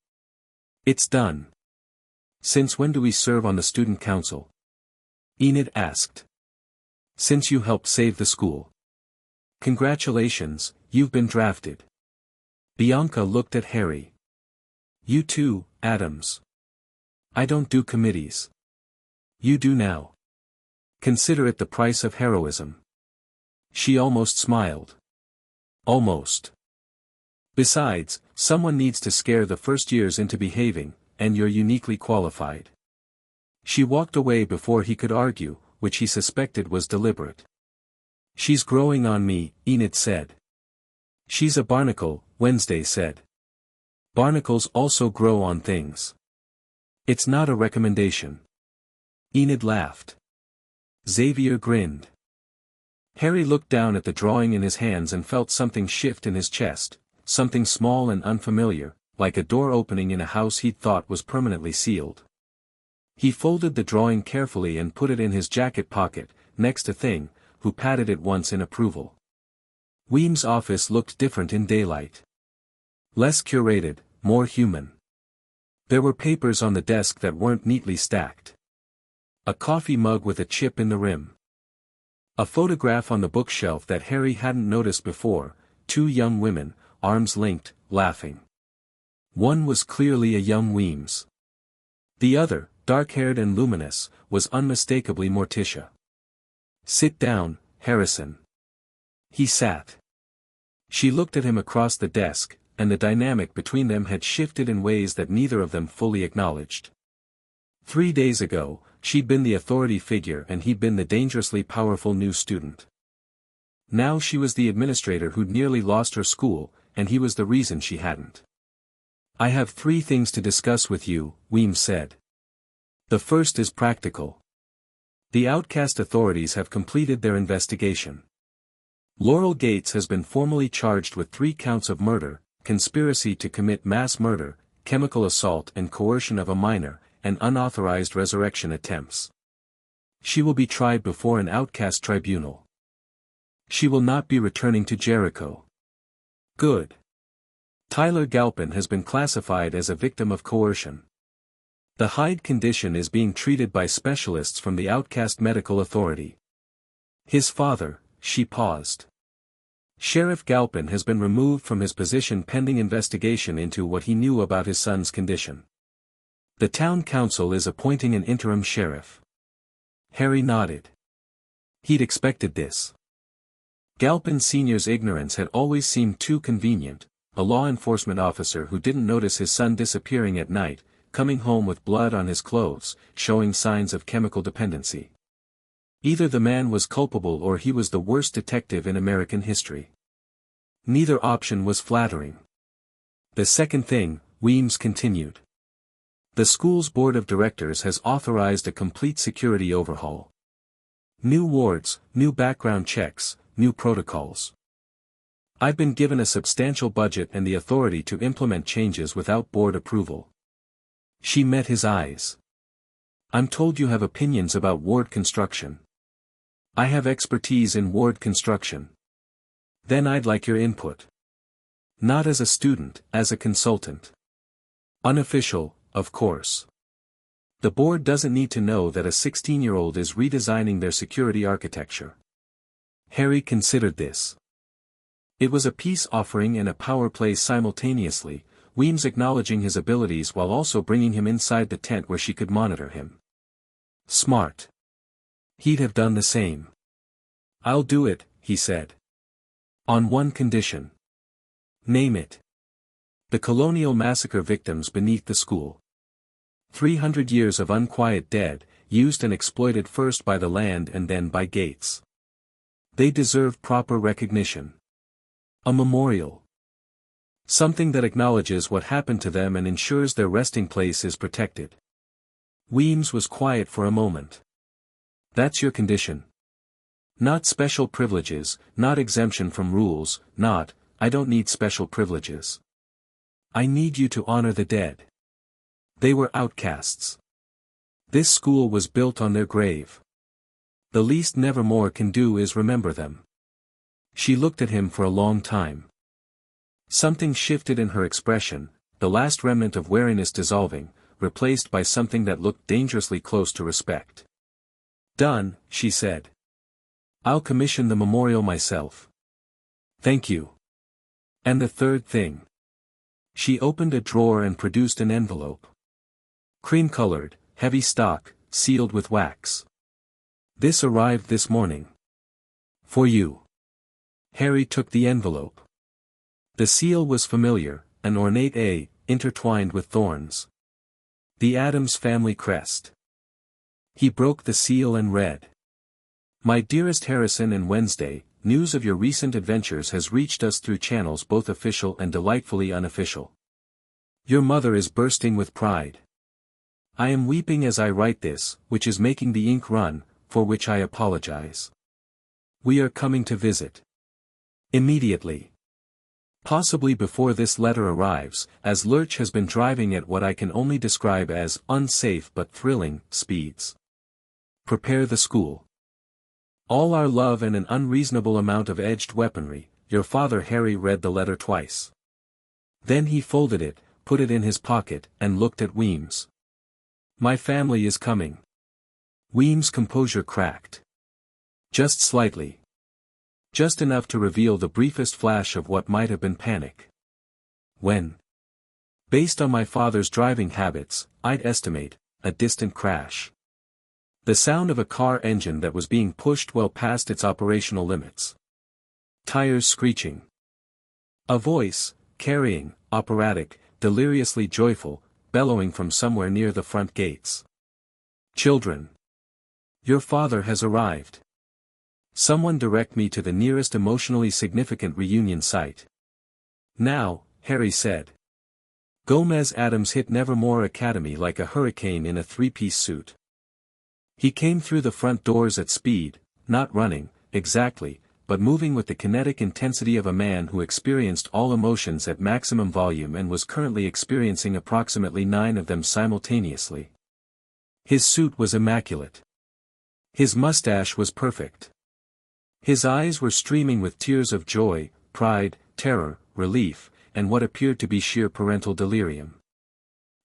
A: It's done." "Since when do we serve on the student council?" Enid asked. "Since you helped save the school. Congratulations, you've been drafted." Bianca looked at Harry. "You too, Addams." "I don't do committees." "You do now. Consider it the price of heroism." She almost smiled. "Almost. Besides, someone needs to scare the first years into behaving, and you're uniquely qualified." She walked away before he could argue, which he suspected was deliberate. "She's growing on me," Enid said. "She's a barnacle," Wednesday said. "Barnacles also grow on things. It's not a recommendation." Enid laughed. Xavier grinned. Harry looked down at the drawing in his hands and felt something shift in his chest, something small and unfamiliar, like a door opening in a house he'd thought was permanently sealed. He folded the drawing carefully and put it in his jacket pocket, next to Thing, who patted it once in approval. Weems' office looked different in daylight. Less curated, more human. There were papers on the desk that weren't neatly stacked. A coffee mug with a chip in the rim. A photograph on the bookshelf that Harry hadn't noticed before, two young women, arms linked, laughing. One was clearly a young Weems. The other, dark-haired and luminous, was unmistakably Morticia. "Sit down, Harrison." He sat. She looked at him across the desk, and the dynamic between them had shifted in ways that neither of them fully acknowledged. 3 days ago, she'd been the authority figure and he'd been the dangerously powerful new student. Now she was the administrator who'd nearly lost her school, and he was the reason she hadn't. "I have 3 things to discuss with you," Weems said. "The first is practical. The outcast authorities have completed their investigation. Laurel Gates has been formally charged with 3 counts of murder, conspiracy to commit mass murder, chemical assault and coercion of a minor, and unauthorized resurrection attempts. She will be tried before an outcast tribunal. She will not be returning to Jericho." "Good." Tyler Galpin has been classified as a victim of coercion. The Hyde condition is being treated by specialists from the Outcast Medical Authority. His father, she paused. Sheriff Galpin has been removed from his position pending investigation into what he knew about his son's condition. The town council is appointing an interim sheriff. Harry nodded. He'd expected this. Galpin Sr.'s ignorance had always seemed too convenient, a law enforcement officer who didn't notice his son disappearing at night, coming home with blood on his clothes, showing signs of chemical dependency. Either the man was culpable or he was the worst detective in American history. Neither option was flattering. The second thing, Weems continued. The school's board of directors has authorized a complete security overhaul. New wards, new background checks, new protocols. I've been given a substantial budget and the authority to implement changes without board approval. She met his eyes. I'm told you have opinions about ward construction. I have expertise in ward construction. Then I'd like your input. Not as a student, as a consultant. Unofficial, of course. The board doesn't need to know that a 16-year-old is redesigning their security architecture. Harry considered this. It was a peace offering and a power play simultaneously, Weems acknowledging his abilities while also bringing him inside the tent where she could monitor him. Smart. He'd have done the same. I'll do it, he said. On one condition. Name it. The colonial massacre victims beneath the school. 300 years of unquiet dead, used and exploited first by the land and then by Gates. They deserve proper recognition. A memorial. Something that acknowledges what happened to them and ensures their resting place is protected. Weems was quiet for a moment. That's your condition. Not special privileges, not exemption from rules, not, I don't need special privileges. I need you to honor the dead. They were outcasts. This school was built on their grave. The least Nevermore can do is remember them. She looked at him for a long time. Something shifted in her expression, the last remnant of wariness dissolving, replaced by something that looked dangerously close to respect. Done, she said. I'll commission the memorial myself. Thank you. And the third thing. She opened a drawer and produced an envelope. Cream-colored, heavy stock, sealed with wax. This arrived this morning. For you. Harry took the envelope. The seal was familiar, an ornate A, intertwined with thorns. The Addams family crest. He broke the seal and read. My dearest Harrison and Wednesday, news of your recent adventures has reached us through channels both official and delightfully unofficial. Your mother is bursting with pride. I am weeping as I write this, which is making the ink run, for which I apologize. We are coming to visit. Immediately. Possibly before this letter arrives, as Lurch has been driving at what I can only describe as unsafe but thrilling speeds. Prepare the school. All our love and an unreasonable amount of edged weaponry. Your father. Harry read the letter twice. Then he folded it, put it in his pocket, and looked at Weems. My family is coming. Weems' composure cracked. Just slightly. Just enough to reveal the briefest flash of what might have been panic. When? Based on my father's driving habits, I'd estimate, a distant crash. The sound of a car engine that was being pushed well past its operational limits. Tires screeching. A voice, carrying, operatic, deliriously joyful, bellowing from somewhere near the front gates. Children. Your father has arrived. Someone direct me to the nearest emotionally significant reunion site. Now, Harry said. Gomez Addams hit Nevermore Academy like a hurricane in a three-piece suit. He came through the front doors at speed, not running, exactly, but moving with the kinetic intensity of a man who experienced all emotions at maximum volume and was currently experiencing approximately 9 of them simultaneously. His suit was immaculate. His mustache was perfect. His eyes were streaming with tears of joy, pride, terror, relief, and what appeared to be sheer parental delirium.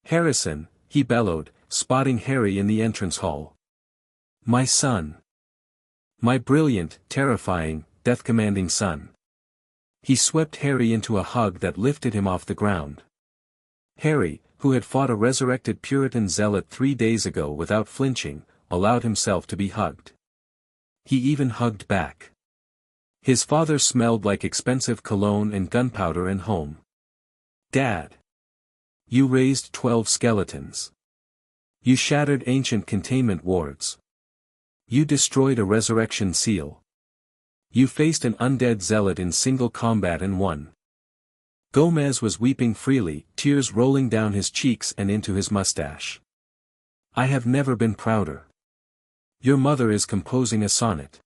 A: Harrison, he bellowed, spotting Harry in the entrance hall. My son. My brilliant, terrifying, death-commanding son. He swept Harry into a hug that lifted him off the ground. Harry, who had fought a resurrected Puritan zealot 3 days ago without flinching, allowed himself to be hugged. He even hugged back. His father smelled like expensive cologne and gunpowder and home. Dad. You raised 12 skeletons. You shattered ancient containment wards. You destroyed a resurrection seal. You faced an undead zealot in single combat and won. Gomez was weeping freely, tears rolling down his cheeks and into his mustache. I have never been prouder. Your mother is composing a sonnet.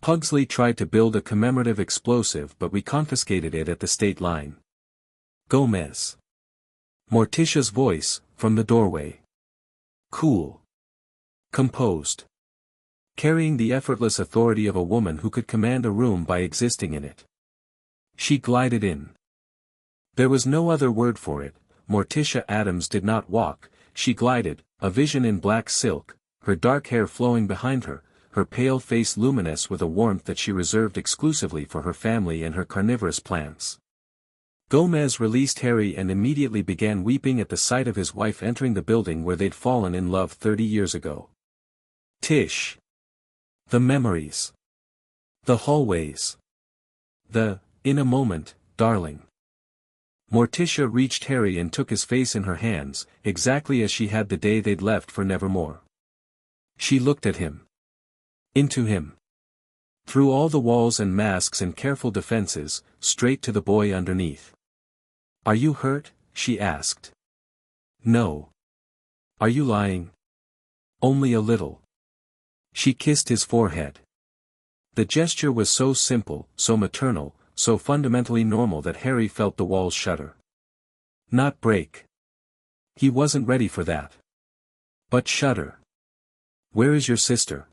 A: Pugsley tried to build a commemorative explosive but we confiscated it at the state line. Gomez. Morticia's voice, from the doorway. Cool. Composed. Carrying the effortless authority of a woman who could command a room by existing in it. She glided in. There was no other word for it. Morticia Addams did not walk, she glided, a vision in black silk, her dark hair flowing behind her, her pale face luminous with a warmth that she reserved exclusively for her family and her carnivorous plants. Gomez released Harry and immediately began weeping at the sight of his wife entering the building where they'd fallen in love 30 years ago. Tish. The memories. The hallways. In a moment, darling. Morticia reached Harry and took his face in her hands, exactly as she had the day they'd left for Nevermore. She looked at him. Into him. Through all the walls and masks and careful defenses, straight to the boy underneath. Are you hurt? She asked. No. Are you lying? Only a little. She kissed his forehead. The gesture was so simple, so maternal, so fundamentally normal that Harry felt the walls shudder. Not break. He wasn't ready for that. But shudder. Where is your sister?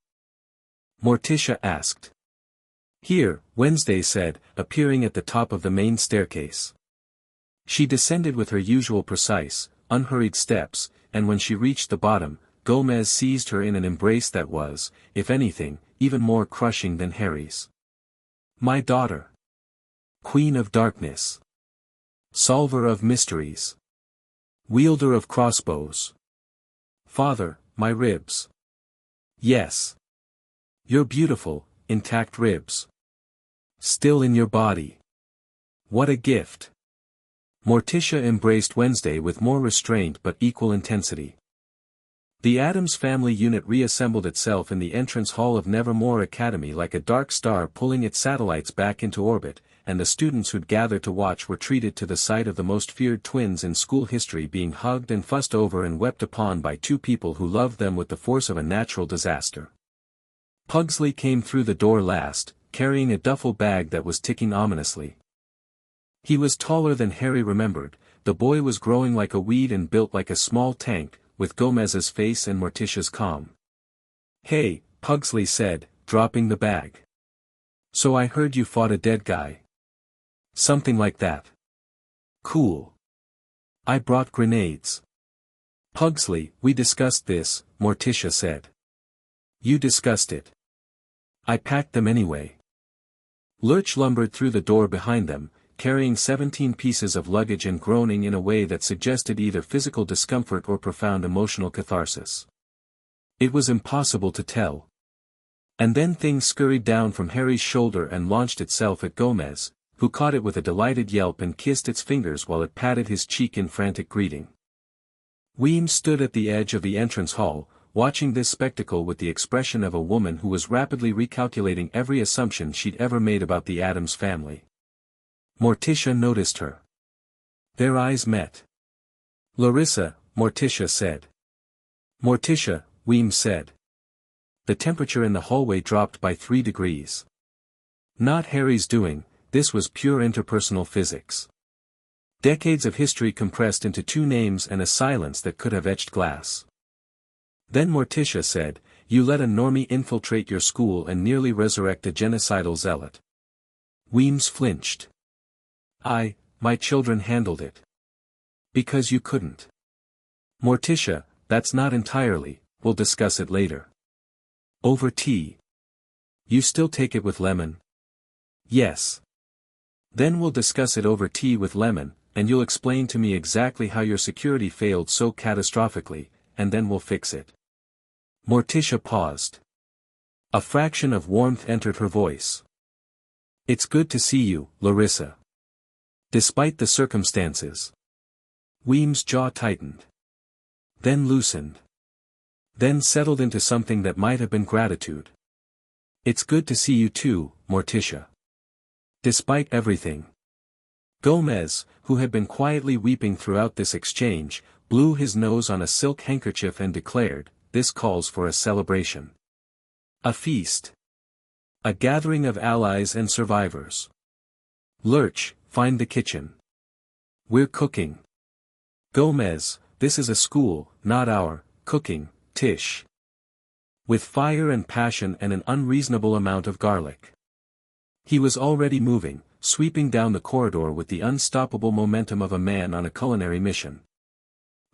A: Morticia asked. Here, Wednesday said, appearing at the top of the main staircase. She descended with her usual precise, unhurried steps, and when she reached the bottom, Gomez seized her in an embrace that was, if anything, even more crushing than Harry's. My daughter. Queen of darkness. Solver of mysteries. Wielder of crossbows. Father, my ribs. Yes. Your beautiful, intact ribs. Still in your body. What a gift. Morticia embraced Wednesday with more restraint but equal intensity. The Addams family unit reassembled itself in the entrance hall of Nevermore Academy like a dark star pulling its satellites back into orbit, and the students who'd gathered to watch were treated to the sight of the most feared twins in school history being hugged and fussed over and wept upon by two people who loved them with the force of a natural disaster. Pugsley came through the door last, carrying a duffel bag that was ticking ominously. He was taller than Harry remembered, the boy was growing like a weed and built like a small tank, with Gomez's face and Morticia's calm. Hey, Pugsley said, dropping the bag. So I heard you fought a dead guy. Something like that. Cool. I brought grenades. Pugsley, we discussed this, Morticia said. You discussed it. I packed them anyway. Lurch lumbered through the door behind them, carrying 17 pieces of luggage and groaning in a way that suggested either physical discomfort or profound emotional catharsis. It was impossible to tell. And then things scurried down from Harry's shoulder and launched itself at Gomez, who caught it with a delighted yelp and kissed its fingers while it patted his cheek in frantic greeting. Weems stood at the edge of the entrance hall, watching this spectacle with the expression of a woman who was rapidly recalculating every assumption she'd ever made about the Addams family. Morticia noticed her. Their eyes met. Larissa, Morticia said. Morticia, Weems said. The temperature in the hallway dropped by 3 degrees. Not Harry's doing, this was pure interpersonal physics. Decades of history compressed into 2 names and a silence that could have etched glass. Then Morticia said, you let a normie infiltrate your school and nearly resurrect a genocidal zealot. Weems flinched. My children handled it. Because you couldn't. Morticia, that's not entirely, we'll discuss it later. Over tea. You still take it with lemon? Yes. Then we'll discuss it over tea with lemon, and you'll explain to me exactly how your security failed so catastrophically, and then we'll fix it. Morticia paused. A fraction of warmth entered her voice. It's good to see you, Larissa. Despite the circumstances. Weem's jaw tightened. Then loosened. Then settled into something that might have been gratitude. It's good to see you too, Morticia. Despite everything. Gomez, who had been quietly weeping throughout this exchange, blew his nose on a silk handkerchief and declared, "This calls for a celebration. A feast. A gathering of allies and survivors. Lurch, find the kitchen. We're cooking. Gomez, this is a school, not our, cooking, Tish. With fire and passion and an unreasonable amount of garlic." He was already moving, sweeping down the corridor with the unstoppable momentum of a man on a culinary mission.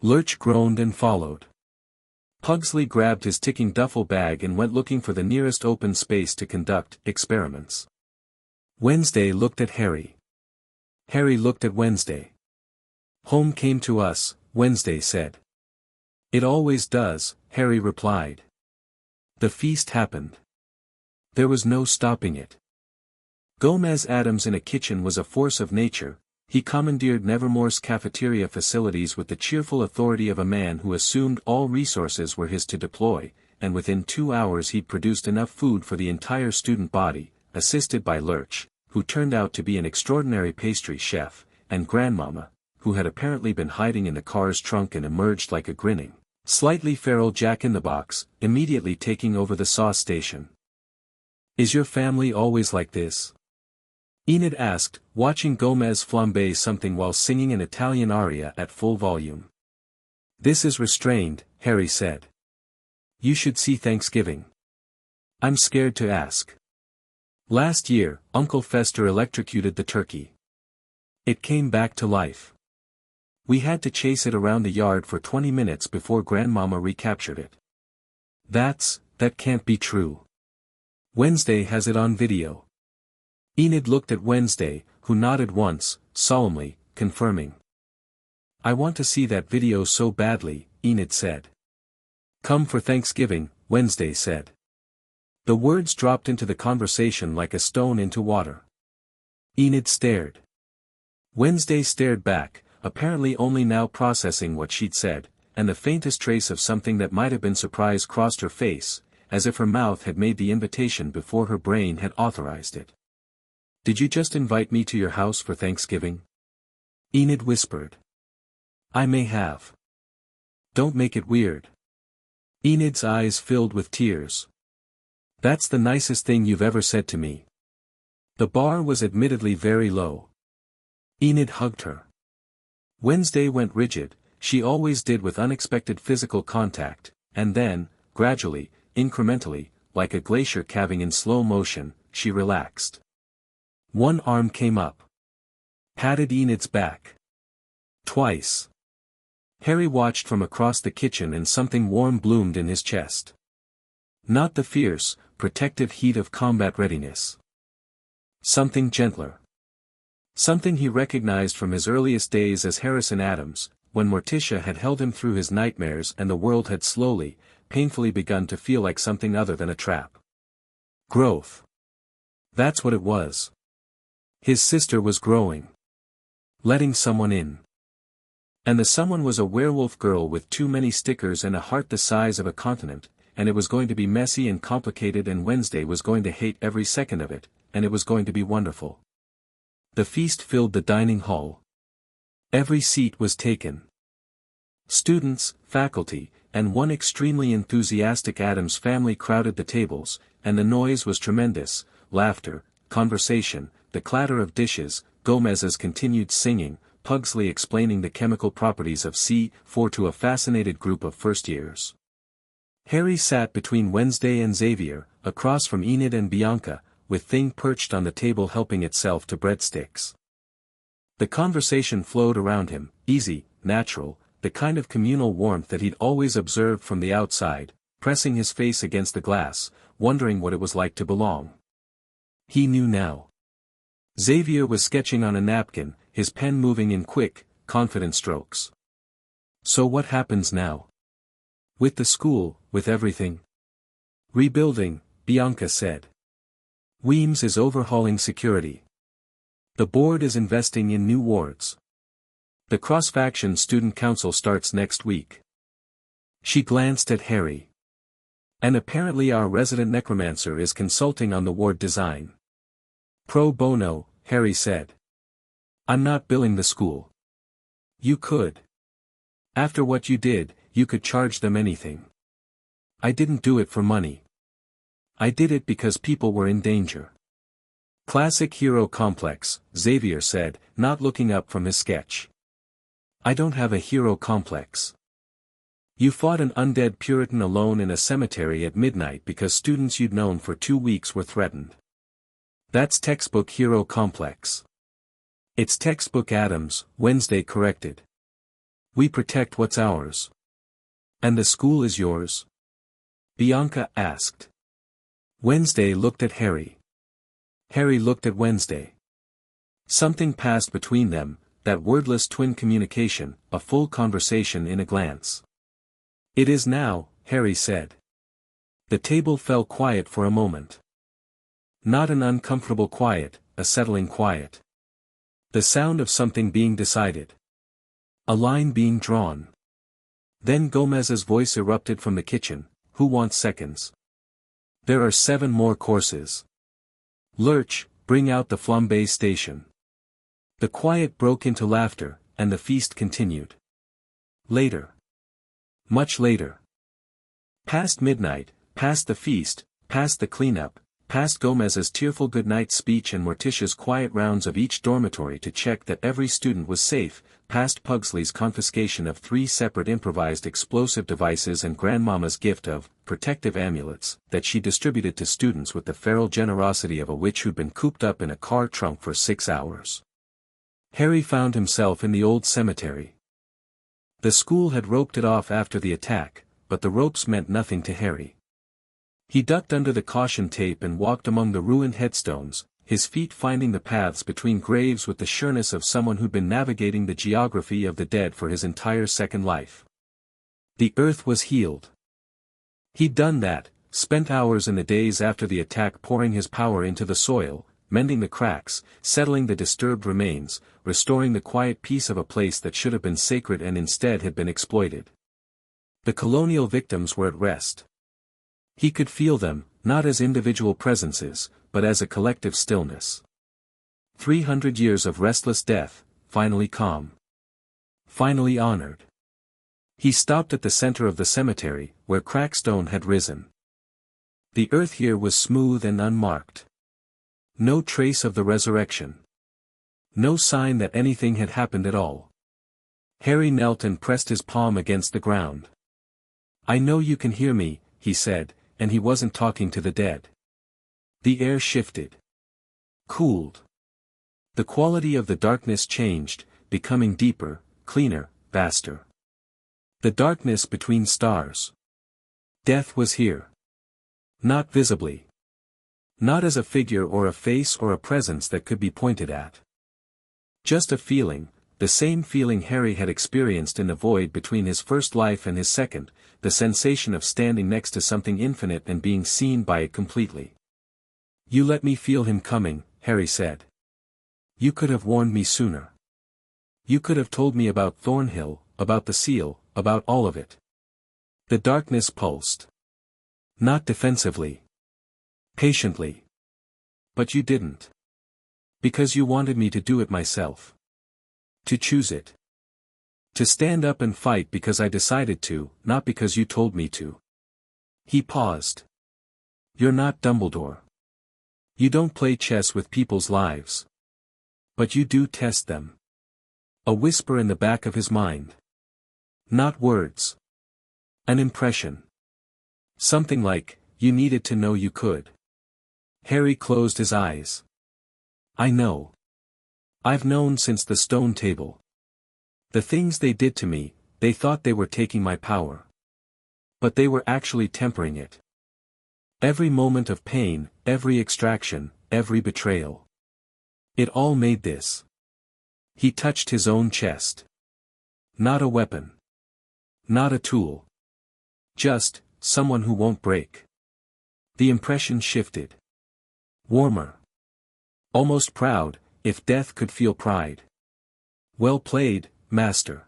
A: Lurch groaned and followed. Pugsley grabbed his ticking duffel bag and went looking for the nearest open space to conduct experiments. Wednesday looked at Harry. Harry looked at Wednesday. "Home came to us," Wednesday said. "It always does," Harry replied. The feast happened. There was no stopping it. Gomez Addams in a kitchen was a force of nature. He commandeered Nevermore's cafeteria facilities with the cheerful authority of a man who assumed all resources were his to deploy, and within 2 hours he'd produced enough food for the entire student body, assisted by Lurch, who turned out to be an extraordinary pastry chef, and Grandmama, who had apparently been hiding in the car's trunk and emerged like a grinning, slightly feral Jack-in-the-Box, immediately taking over the sauce station. "Is your family always like this?" Enid asked, watching Gomez flambe something while singing an Italian aria at full volume. "This is restrained," Harry said. "You should see Thanksgiving." "I'm scared to ask." Last year, Uncle Fester electrocuted the turkey. It came back to life. We had to chase it around the yard for 20 minutes before Grandmama recaptured it. That can't be true. Wednesday has it on video." Enid looked at Wednesday, who nodded once, solemnly, confirming. "I want to see that video so badly," Enid said. "Come for Thanksgiving," Wednesday said. The words dropped into the conversation like a stone into water. Enid stared. Wednesday stared back, apparently only now processing what she'd said, and the faintest trace of something that might have been surprise crossed her face, as if her mouth had made the invitation before her brain had authorized it. "Did you just invite me to your house for Thanksgiving?" Enid whispered. "I may have." "Don't make it weird." Enid's eyes filled with tears. "That's the nicest thing you've ever said to me." The bar was admittedly very low. Enid hugged her. Wednesday went rigid, she always did with unexpected physical contact, and then, gradually, incrementally, like a glacier calving in slow motion, she relaxed. One arm came up. Patted Enid's back. Twice. Harry watched from across the kitchen and something warm bloomed in his chest. Not the fierce, protective heat of combat readiness. Something gentler. Something he recognized from his earliest days as Harrison Addams, when Morticia had held him through his nightmares and the world had slowly, painfully begun to feel like something other than a trap. Growth. That's what it was. His sister was growing. Letting someone in. And the someone was a werewolf girl with too many stickers and a heart the size of a continent, and it was going to be messy and complicated, and Wednesday was going to hate every second of it, and it was going to be wonderful. The feast filled the dining hall. Every seat was taken. Students, faculty, and one extremely enthusiastic Addams family crowded the tables, and the noise was tremendous: laughter, conversation, the clatter of dishes, Gomez's continued singing, Pugsley explaining the chemical properties of C4 to a fascinated group of first years. Harry sat between Wednesday and Xavier, across from Enid and Bianca, with Thing perched on the table helping itself to breadsticks. The conversation flowed around him, easy, natural, the kind of communal warmth that he'd always observed from the outside, pressing his face against the glass, wondering what it was like to belong. He knew now. Xavier was sketching on a napkin, his pen moving in quick, confident strokes. So what happens now? With the school, with everything? Rebuilding, Bianca said. Weems is overhauling security. The board is investing in new wards. The cross-faction student council starts next week. She glanced at Harry. And apparently our resident necromancer is consulting on the ward design. Pro bono, Harry said. I'm not billing the school. You could. After what you did, you could charge them anything. I didn't do it for money. I did it because people were in danger. Classic hero complex, Xavier said, not looking up from his sketch. I don't have a hero complex. You fought an undead Puritan alone in a cemetery at midnight because students you'd known for 2 weeks were threatened. That's textbook hero complex. It's textbook Addams, Wednesday corrected. We protect what's ours. And the school is yours? Bianca asked. Wednesday looked at Harry. Harry looked at Wednesday. Something passed between them, that wordless twin communication, a full conversation in a glance. It is now, Harry said. The table fell quiet for a moment. Not an uncomfortable quiet, a settling quiet. The sound of something being decided. A line being drawn. Then Gomez's voice erupted from the kitchen, who wants seconds? There are 7 more courses. Lurch, bring out the flambe station. The quiet broke into laughter, and the feast continued. Later. Much later. Past midnight, past the feast, past the cleanup, past Gomez's tearful goodnight speech and Morticia's quiet rounds of each dormitory to check that every student was safe, past Pugsley's confiscation of 3 separate improvised explosive devices and Grandmama's gift of protective amulets that she distributed to students with the feral generosity of a witch who'd been cooped up in a car trunk for 6 hours. Harry found himself in the old cemetery. The school had roped it off after the attack, but the ropes meant nothing to Harry. He ducked under the caution tape and walked among the ruined headstones, his feet finding the paths between graves with the sureness of someone who'd been navigating the geography of the dead for his entire second life. The earth was healed. He'd done that, spent hours in the days after the attack pouring his power into the soil, mending the cracks, settling the disturbed remains, restoring the quiet peace of a place that should have been sacred and instead had been exploited. The colonial victims were at rest. He could feel them, not as individual presences, but as a collective stillness. 300 years of restless death, finally calm. Finally honored. He stopped at the center of the cemetery, where crackstone had risen. The earth here was smooth and unmarked. No trace of the resurrection. No sign that anything had happened at all. Harry knelt and pressed his palm against the ground. I know you can hear me, he said, and he wasn't talking to the dead. The air shifted. Cooled. The quality of the darkness changed, becoming deeper, cleaner, vaster. The darkness between stars. Death was here. Not visibly. Not as a figure or a face or a presence that could be pointed at. Just a feeling, the same feeling Harry had experienced in the void between his first life and his second, the sensation of standing next to something infinite and being seen by it completely. You let me feel him coming, Harry said. You could have warned me sooner. You could have told me about Thornhill, about the seal, about all of it. The darkness pulsed. Not defensively. Patiently. But you didn't. Because you wanted me to do it myself. To choose it. To stand up and fight because I decided to, not because you told me to. He paused. You're not Dumbledore. You don't play chess with people's lives. But you do test them. A whisper in the back of his mind. Not words. An impression. Something like, you needed to know you could. Harry closed his eyes. I know. I've known since the stone table. The things they did to me, they thought they were taking my power. But they were actually tempering it. Every moment of pain, every extraction, every betrayal. It all made this. He touched his own chest. Not a weapon. Not a tool. Just, someone who won't break. The impression shifted. Warmer. Almost proud, if death could feel pride. Well played, master.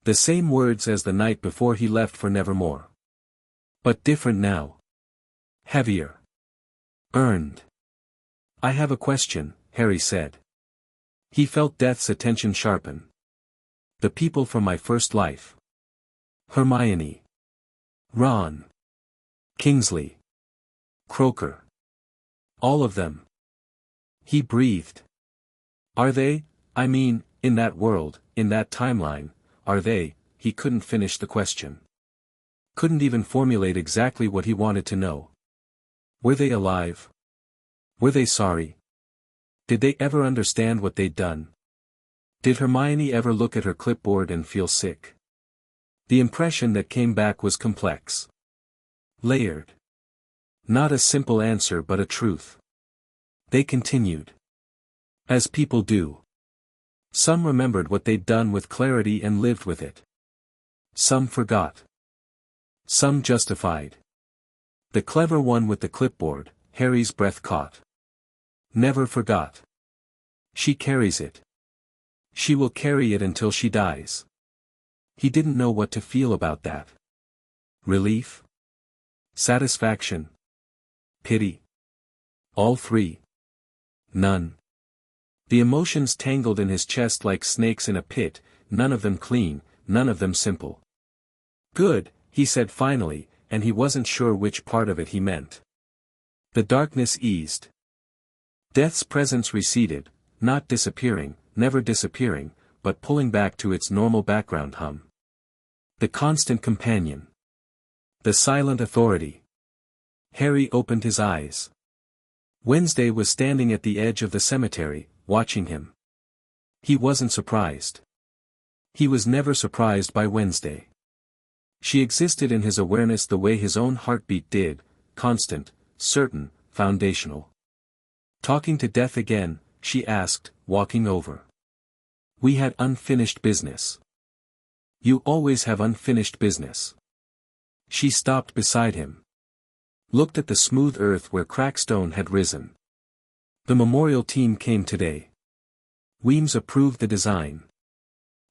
A: The same words as the night before he left for Nevermore. But different now. Heavier. Earned. I have a question, Harry said. He felt Death's attention sharpen. The people from my first life. Hermione. Ron. Kingsley. Croaker. All of them. He breathed. Are they, I mean, in that world, in that timeline, are they? He couldn't finish the question. Couldn't even formulate exactly what he wanted to know. Were they alive? Were they sorry? Did they ever understand what they'd done? Did Hermione ever look at her clipboard and feel sick? The impression that came back was complex. Layered. Not a simple answer but a truth. They continued. As people do. Some remembered what they'd done with clarity and lived with it. Some forgot. Some justified. The clever one with the clipboard, Harry's breath caught. Never forgot. She carries it. She will carry it until she dies. He didn't know what to feel about that. Relief? Satisfaction? Pity? All three? None. The emotions tangled in his chest like snakes in a pit, none of them clean, none of them simple. Good, he said finally, and he wasn't sure which part of it he meant. The darkness eased. Death's presence receded, not disappearing, never disappearing, but pulling back to its normal background hum. The constant companion. The silent authority. Harry opened his eyes. Wednesday was standing at the edge of the cemetery, watching him. He wasn't surprised. He was never surprised by Wednesday. She existed in his awareness the way his own heartbeat did, constant, certain, foundational. Talking to Death again, she asked, walking over. We had unfinished business. You always have unfinished business. She stopped beside him. Looked at the smooth earth where Crackstone had risen. The memorial team came today. Weems approved the design.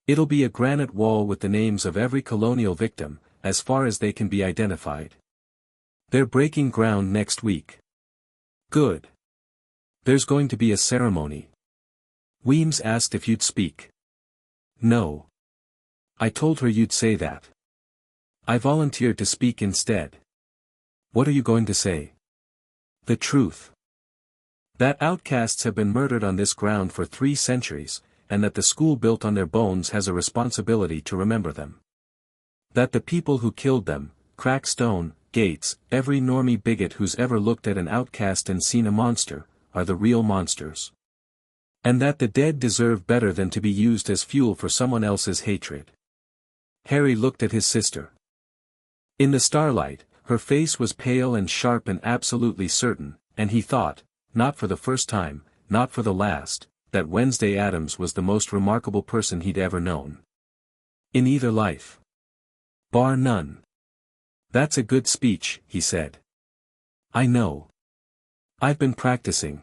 A: It'll be a granite wall with the names of every colonial victim, as far as they can be identified. They're breaking ground next week. Good. There's going to be a ceremony. Weems asked if you'd speak. No. I told her you'd say that. I volunteered to speak instead. What are you going to say? The truth. That outcasts have been murdered on this ground for 3 centuries, and that the school built on their bones has a responsibility to remember them. That the people who killed them, Crackstone, Gates, every normie bigot who's ever looked at an outcast and seen a monster, are the real monsters. And that the dead deserve better than to be used as fuel for someone else's hatred. Harry looked at his sister. In the starlight, her face was pale and sharp and absolutely certain, and he thought, not for the first time, not for the last, that Wednesday Addams was the most remarkable person he'd ever known. In either life. Bar none. That's a good speech, he said. I know. I've been practicing.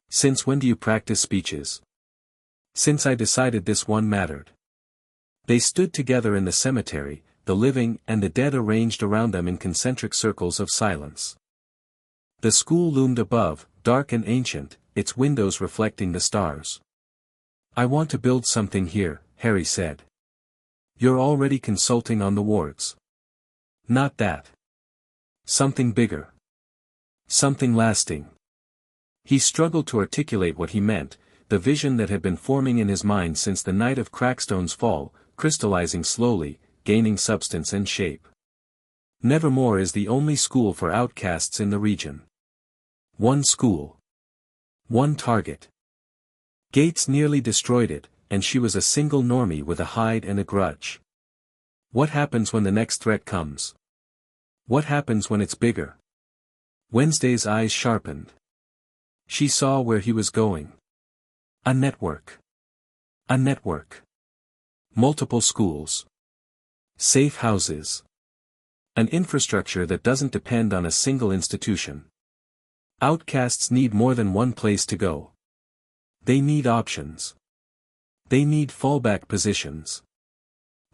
A: Since when do you practice speeches? Since I decided this one mattered. They stood together in the cemetery, the living and the dead arranged around them in concentric circles of silence. The school loomed above, dark and ancient, its windows reflecting the stars. I want to build something here, Harry said. You're already consulting on the wards. Not that. Something bigger. Something lasting. He struggled to articulate what he meant, the vision that had been forming in his mind since the night of Crackstone's fall, crystallizing slowly, gaining substance and shape. Nevermore is the only school for outcasts in the region. One school. One target. Gates nearly destroyed it, and she was a single normie with a hide and a grudge. What happens when the next threat comes? What happens when it's bigger? Wednesday's eyes sharpened. She saw where he was going. A network. A network. Multiple schools. Safe houses. An infrastructure that doesn't depend on a single institution. Outcasts need more than one place to go. They need options. They need fallback positions.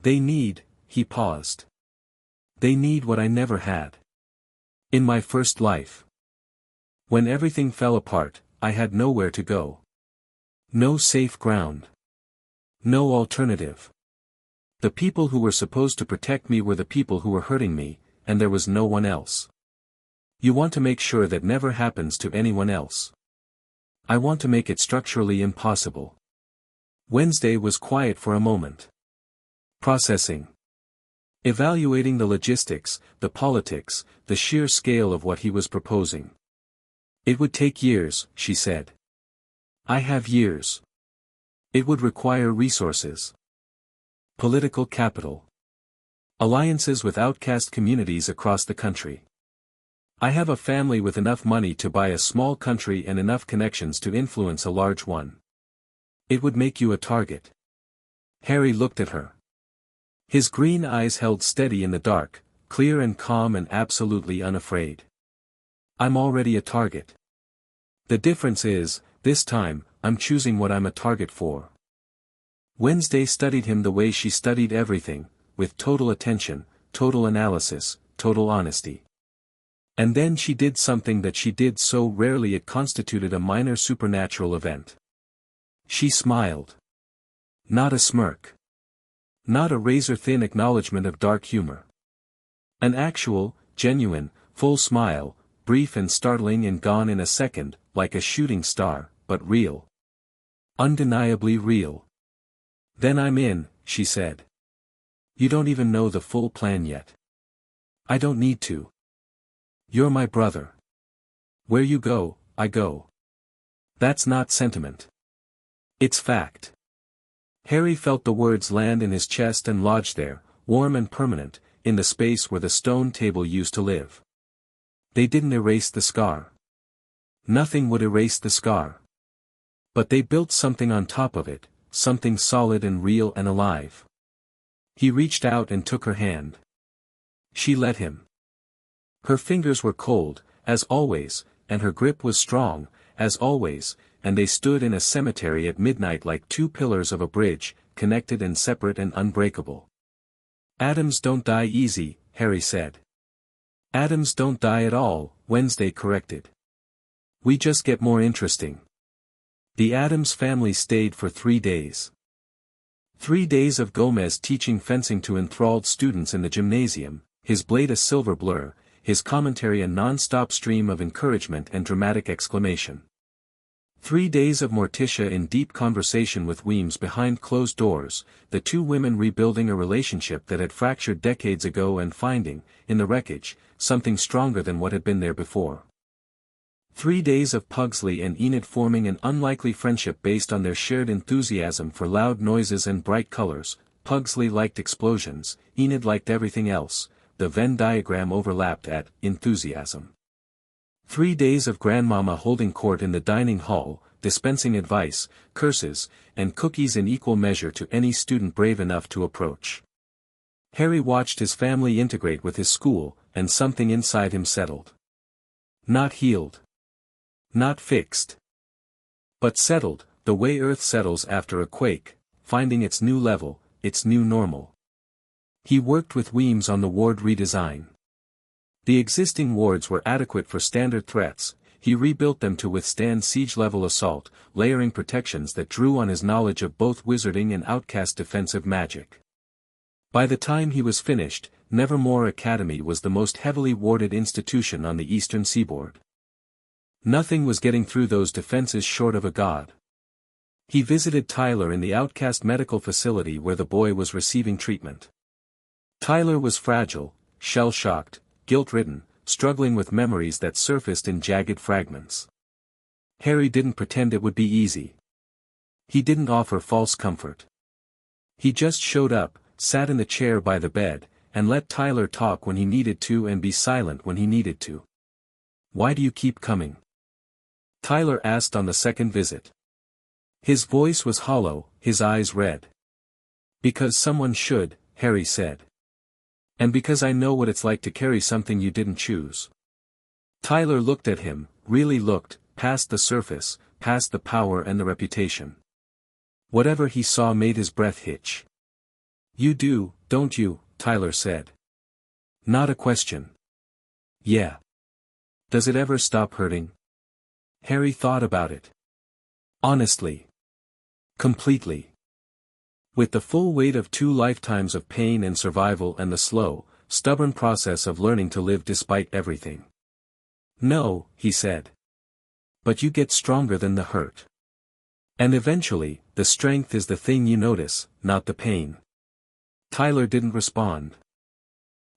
A: They need, he paused. They need what I never had. In my first life. When everything fell apart, I had nowhere to go. No safe ground. No alternative. The people who were supposed to protect me were the people who were hurting me, and there was no one else. You want to make sure that never happens to anyone else. I want to make it structurally impossible. Wednesday was quiet for a moment. Processing. Evaluating the logistics, the politics, the sheer scale of what he was proposing. It would take years, she said. I have years. It would require resources. Political capital. Alliances with outcast communities across the country. I have a family with enough money to buy a small country and enough connections to influence a large one. It would make you a target. Harry looked at her. His green eyes held steady in the dark, clear and calm and absolutely unafraid. I'm already a target. The difference is, this time, I'm choosing what I'm a target for. Wednesday studied him the way she studied everything, with total attention, total analysis, total honesty. And then she did something that she did so rarely it constituted a minor supernatural event. She smiled. Not a smirk. Not a razor-thin acknowledgement of dark humor. An actual, genuine, full smile, brief and startling and gone in a second, like a shooting star, but real. Undeniably real. Then I'm in, she said. You don't even know the full plan yet. I don't need to. You're my brother. Where you go, I go. That's not sentiment. It's fact. Harry felt the words land in his chest and lodge there, warm and permanent, in the space where the stone table used to live. They didn't erase the scar. Nothing would erase the scar. But they built something on top of it, something solid and real and alive. He reached out and took her hand. She let him. Her fingers were cold, as always, and her grip was strong, as always, and they stood in a cemetery at midnight like two pillars of a bridge, connected and separate and unbreakable. Addams don't die easy, Harry said. Addams don't die at all, Wednesday corrected. We just get more interesting. The Addams family stayed for 3 days. 3 days of Gomez teaching fencing to enthralled students in the gymnasium, his blade a silver blur, his commentary a non-stop stream of encouragement and dramatic exclamation. 3 days of Morticia in deep conversation with Weems behind closed doors, the two women rebuilding a relationship that had fractured decades ago and finding, in the wreckage, something stronger than what had been there before. 3 days of Pugsley and Enid forming an unlikely friendship based on their shared enthusiasm for loud noises and bright colors. Pugsley liked explosions, Enid liked everything else, the Venn diagram overlapped at enthusiasm. 3 days of Grandmama holding court in the dining hall, dispensing advice, curses, and cookies in equal measure to any student brave enough to approach. Harry watched his family integrate with his school, and something inside him settled. Not healed. Not fixed. But settled, the way Earth settles after a quake, finding its new level, its new normal. He worked with Weems on the ward redesign. The existing wards were adequate for standard threats, he rebuilt them to withstand siege-level assault, layering protections that drew on his knowledge of both wizarding and outcast defensive magic. By the time he was finished, Nevermore Academy was the most heavily warded institution on the eastern seaboard. Nothing was getting through those defenses short of a god. He visited Tyler in the outcast medical facility where the boy was receiving treatment. Tyler was fragile, shell-shocked, guilt-ridden, struggling with memories that surfaced in jagged fragments. Harry didn't pretend it would be easy. He didn't offer false comfort. He just showed up, sat in the chair by the bed, and let Tyler talk when he needed to and be silent when he needed to. Why do you keep coming? Tyler asked on the second visit. His voice was hollow, his eyes red. Because someone should, Harry said. And because I know what it's like to carry something you didn't choose. Tyler looked at him, really looked, past the surface, past the power and the reputation. Whatever he saw made his breath hitch. You do, don't you? Tyler said. Not a question. Yeah. Does it ever stop hurting? Harry thought about it. Honestly. Completely. With the full weight of 2 lifetimes of pain and survival and the slow, stubborn process of learning to live despite everything. No, he said. But you get stronger than the hurt. And eventually, the strength is the thing you notice, not the pain. Tyler didn't respond.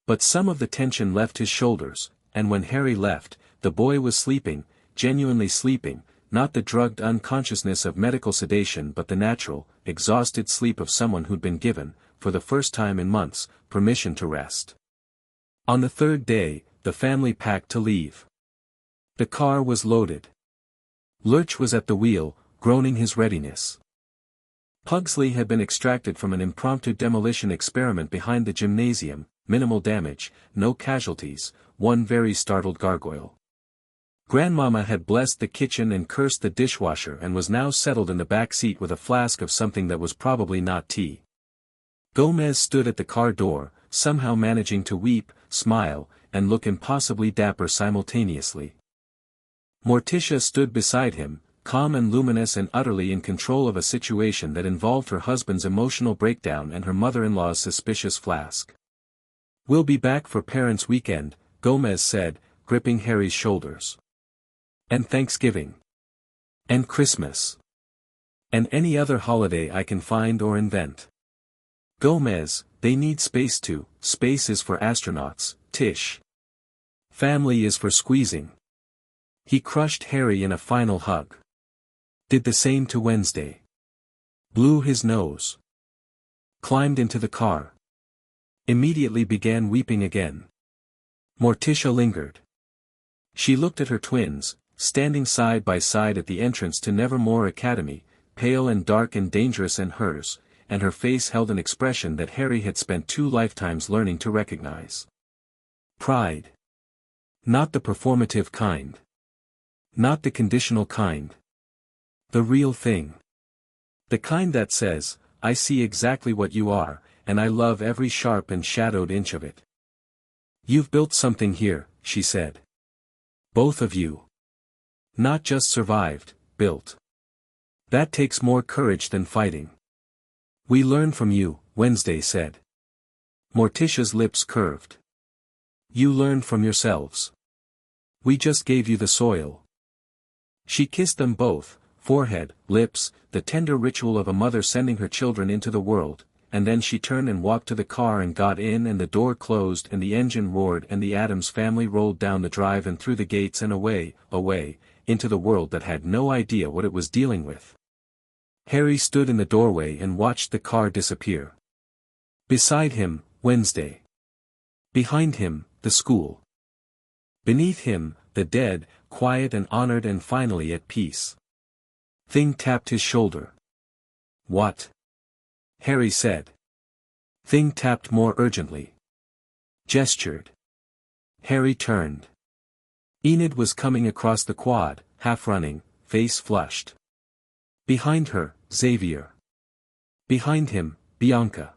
A: But some of the tension left his shoulders, and when Harry left, the boy was sleeping, genuinely sleeping, not the drugged unconsciousness of medical sedation but the natural, exhausted sleep of someone who'd been given, for the first time in months, permission to rest. On the third day, the family packed to leave. The car was loaded. Lurch was at the wheel, groaning his readiness. Pugsley had been extracted from an impromptu demolition experiment behind the gymnasium, minimal damage, no casualties, one very startled gargoyle. Grandmama had blessed the kitchen and cursed the dishwasher and was now settled in the back seat with a flask of something that was probably not tea. Gomez stood at the car door, somehow managing to weep, smile, and look impossibly dapper simultaneously. Morticia stood beside him, calm and luminous and utterly in control of a situation that involved her husband's emotional breakdown and her mother-in-law's suspicious flask. We'll be back for Parents' Weekend, Gomez said, gripping Harry's shoulders. And Thanksgiving. And Christmas. And any other holiday I can find or invent. Gomez, they need space too. Space is for astronauts, Tish. Family is for squeezing. He crushed Harry in a final hug. Did the same to Wednesday. Blew his nose. Climbed into the car. Immediately began weeping again. Morticia lingered. She looked at her twins, standing side by side at the entrance to Nevermore Academy, pale and dark and dangerous and hers, and her face held an expression that Harry had spent 2 lifetimes learning to recognize. Pride. Not the performative kind. Not the conditional kind. The real thing. The kind that says, I see exactly what you are, and I love every sharp and shadowed inch of it. You've built something here, she said. Both of you. Not just survived, built. That takes more courage than fighting. We learn from you, Wednesday said. Morticia's lips curved. You learned from yourselves. We just gave you the soil. She kissed them both, forehead, lips, the tender ritual of a mother sending her children into the world, and then she turned and walked to the car and got in and the door closed and the engine roared and the Addams family rolled down the drive and through the gates and away, into the world that had no idea what it was dealing with. Harry stood in the doorway and watched the car disappear. Beside him, Wednesday. Behind him, the school. Beneath him, the dead, quiet and honored and finally at peace. Thing tapped his shoulder. What? Harry said. Thing tapped more urgently. Gestured. Harry turned. Enid was coming across the quad, half running, face flushed. Behind her, Xavier. Behind him, Bianca.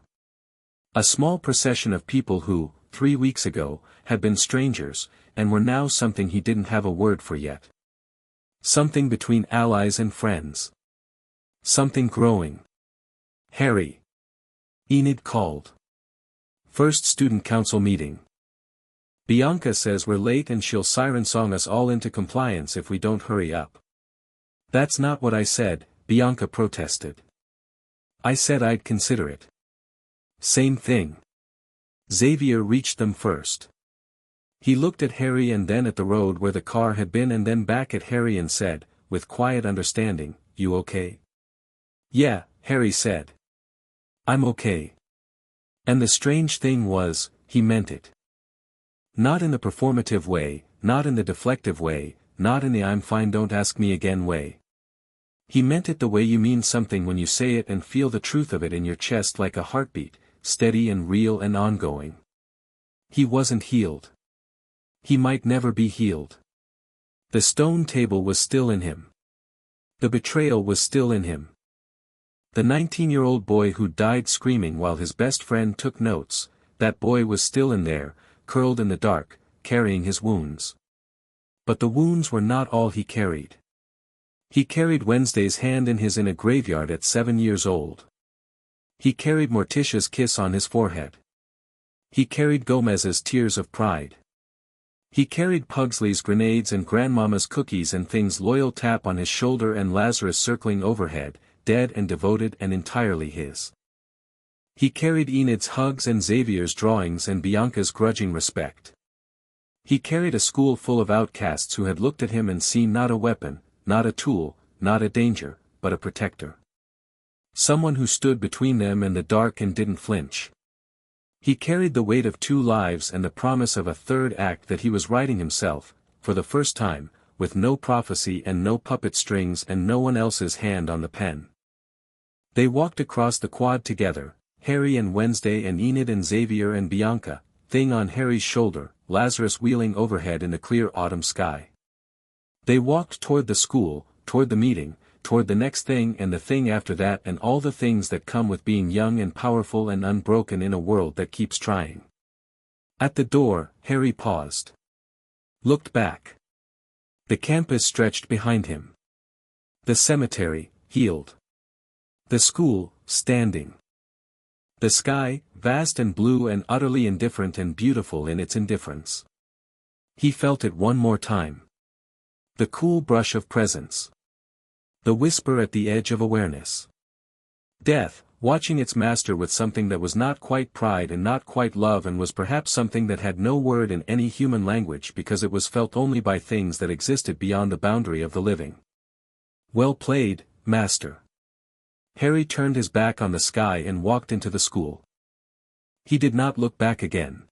A: A small procession of people who, 3 weeks ago, had been strangers, and were now something he didn't have a word for yet. Something between allies and friends. Something growing. Harry. Enid called. First student council meeting. Bianca says we're late and she'll siren song us all into compliance if we don't hurry up. That's not what I said, Bianca protested. I said I'd consider it. Same thing. Xavier reached them first. He looked at Harry and then at the road where the car had been and then back at Harry and said, with quiet understanding, You okay? Yeah, Harry said. I'm okay. And the strange thing was, he meant it. Not in the performative way, not in the deflective way, not in the I'm fine don't ask me again way. He meant it the way you mean something when you say it and feel the truth of it in your chest like a heartbeat, steady and real and ongoing. He wasn't healed. He might never be healed. The stone table was still in him. The betrayal was still in him. The 19-year-old boy who died screaming while his best friend took notes, that boy was still in there, curled in the dark, carrying his wounds. But the wounds were not all he carried. He carried Wednesday's hand in his in a graveyard at 7 years old. He carried Morticia's kiss on his forehead. He carried Gomez's tears of pride. He carried Pugsley's grenades and Grandmama's cookies and Thing's loyal tap on his shoulder and Lazarus circling overhead, dead and devoted and entirely his. He carried Enid's hugs and Xavier's drawings and Bianca's grudging respect. He carried a school full of outcasts who had looked at him and seen not a weapon, not a tool, not a danger, but a protector. Someone who stood between them and the dark and didn't flinch. He carried the weight of 2 lives and the promise of a third act that he was writing himself, for the first time, with no prophecy and no puppet strings and no one else's hand on the pen. They walked across the quad together, Harry and Wednesday and Enid and Xavier and Bianca, Thing on Harry's shoulder, Lazarus wheeling overhead in the clear autumn sky. They walked toward the school, toward the meeting, toward the next thing and the thing after that and all the things that come with being young and powerful and unbroken in a world that keeps trying. At the door, Harry paused. Looked back. The campus stretched behind him. The cemetery, healed. The school, standing. The sky, vast and blue and utterly indifferent and beautiful in its indifference. He felt it one more time. The cool brush of presence. The whisper at the edge of awareness. Death, watching its master with something that was not quite pride and not quite love and was perhaps something that had no word in any human language because it was felt only by things that existed beyond the boundary of the living. Well played, master. Harry turned his back on the sky and walked into the school. He did not look back again.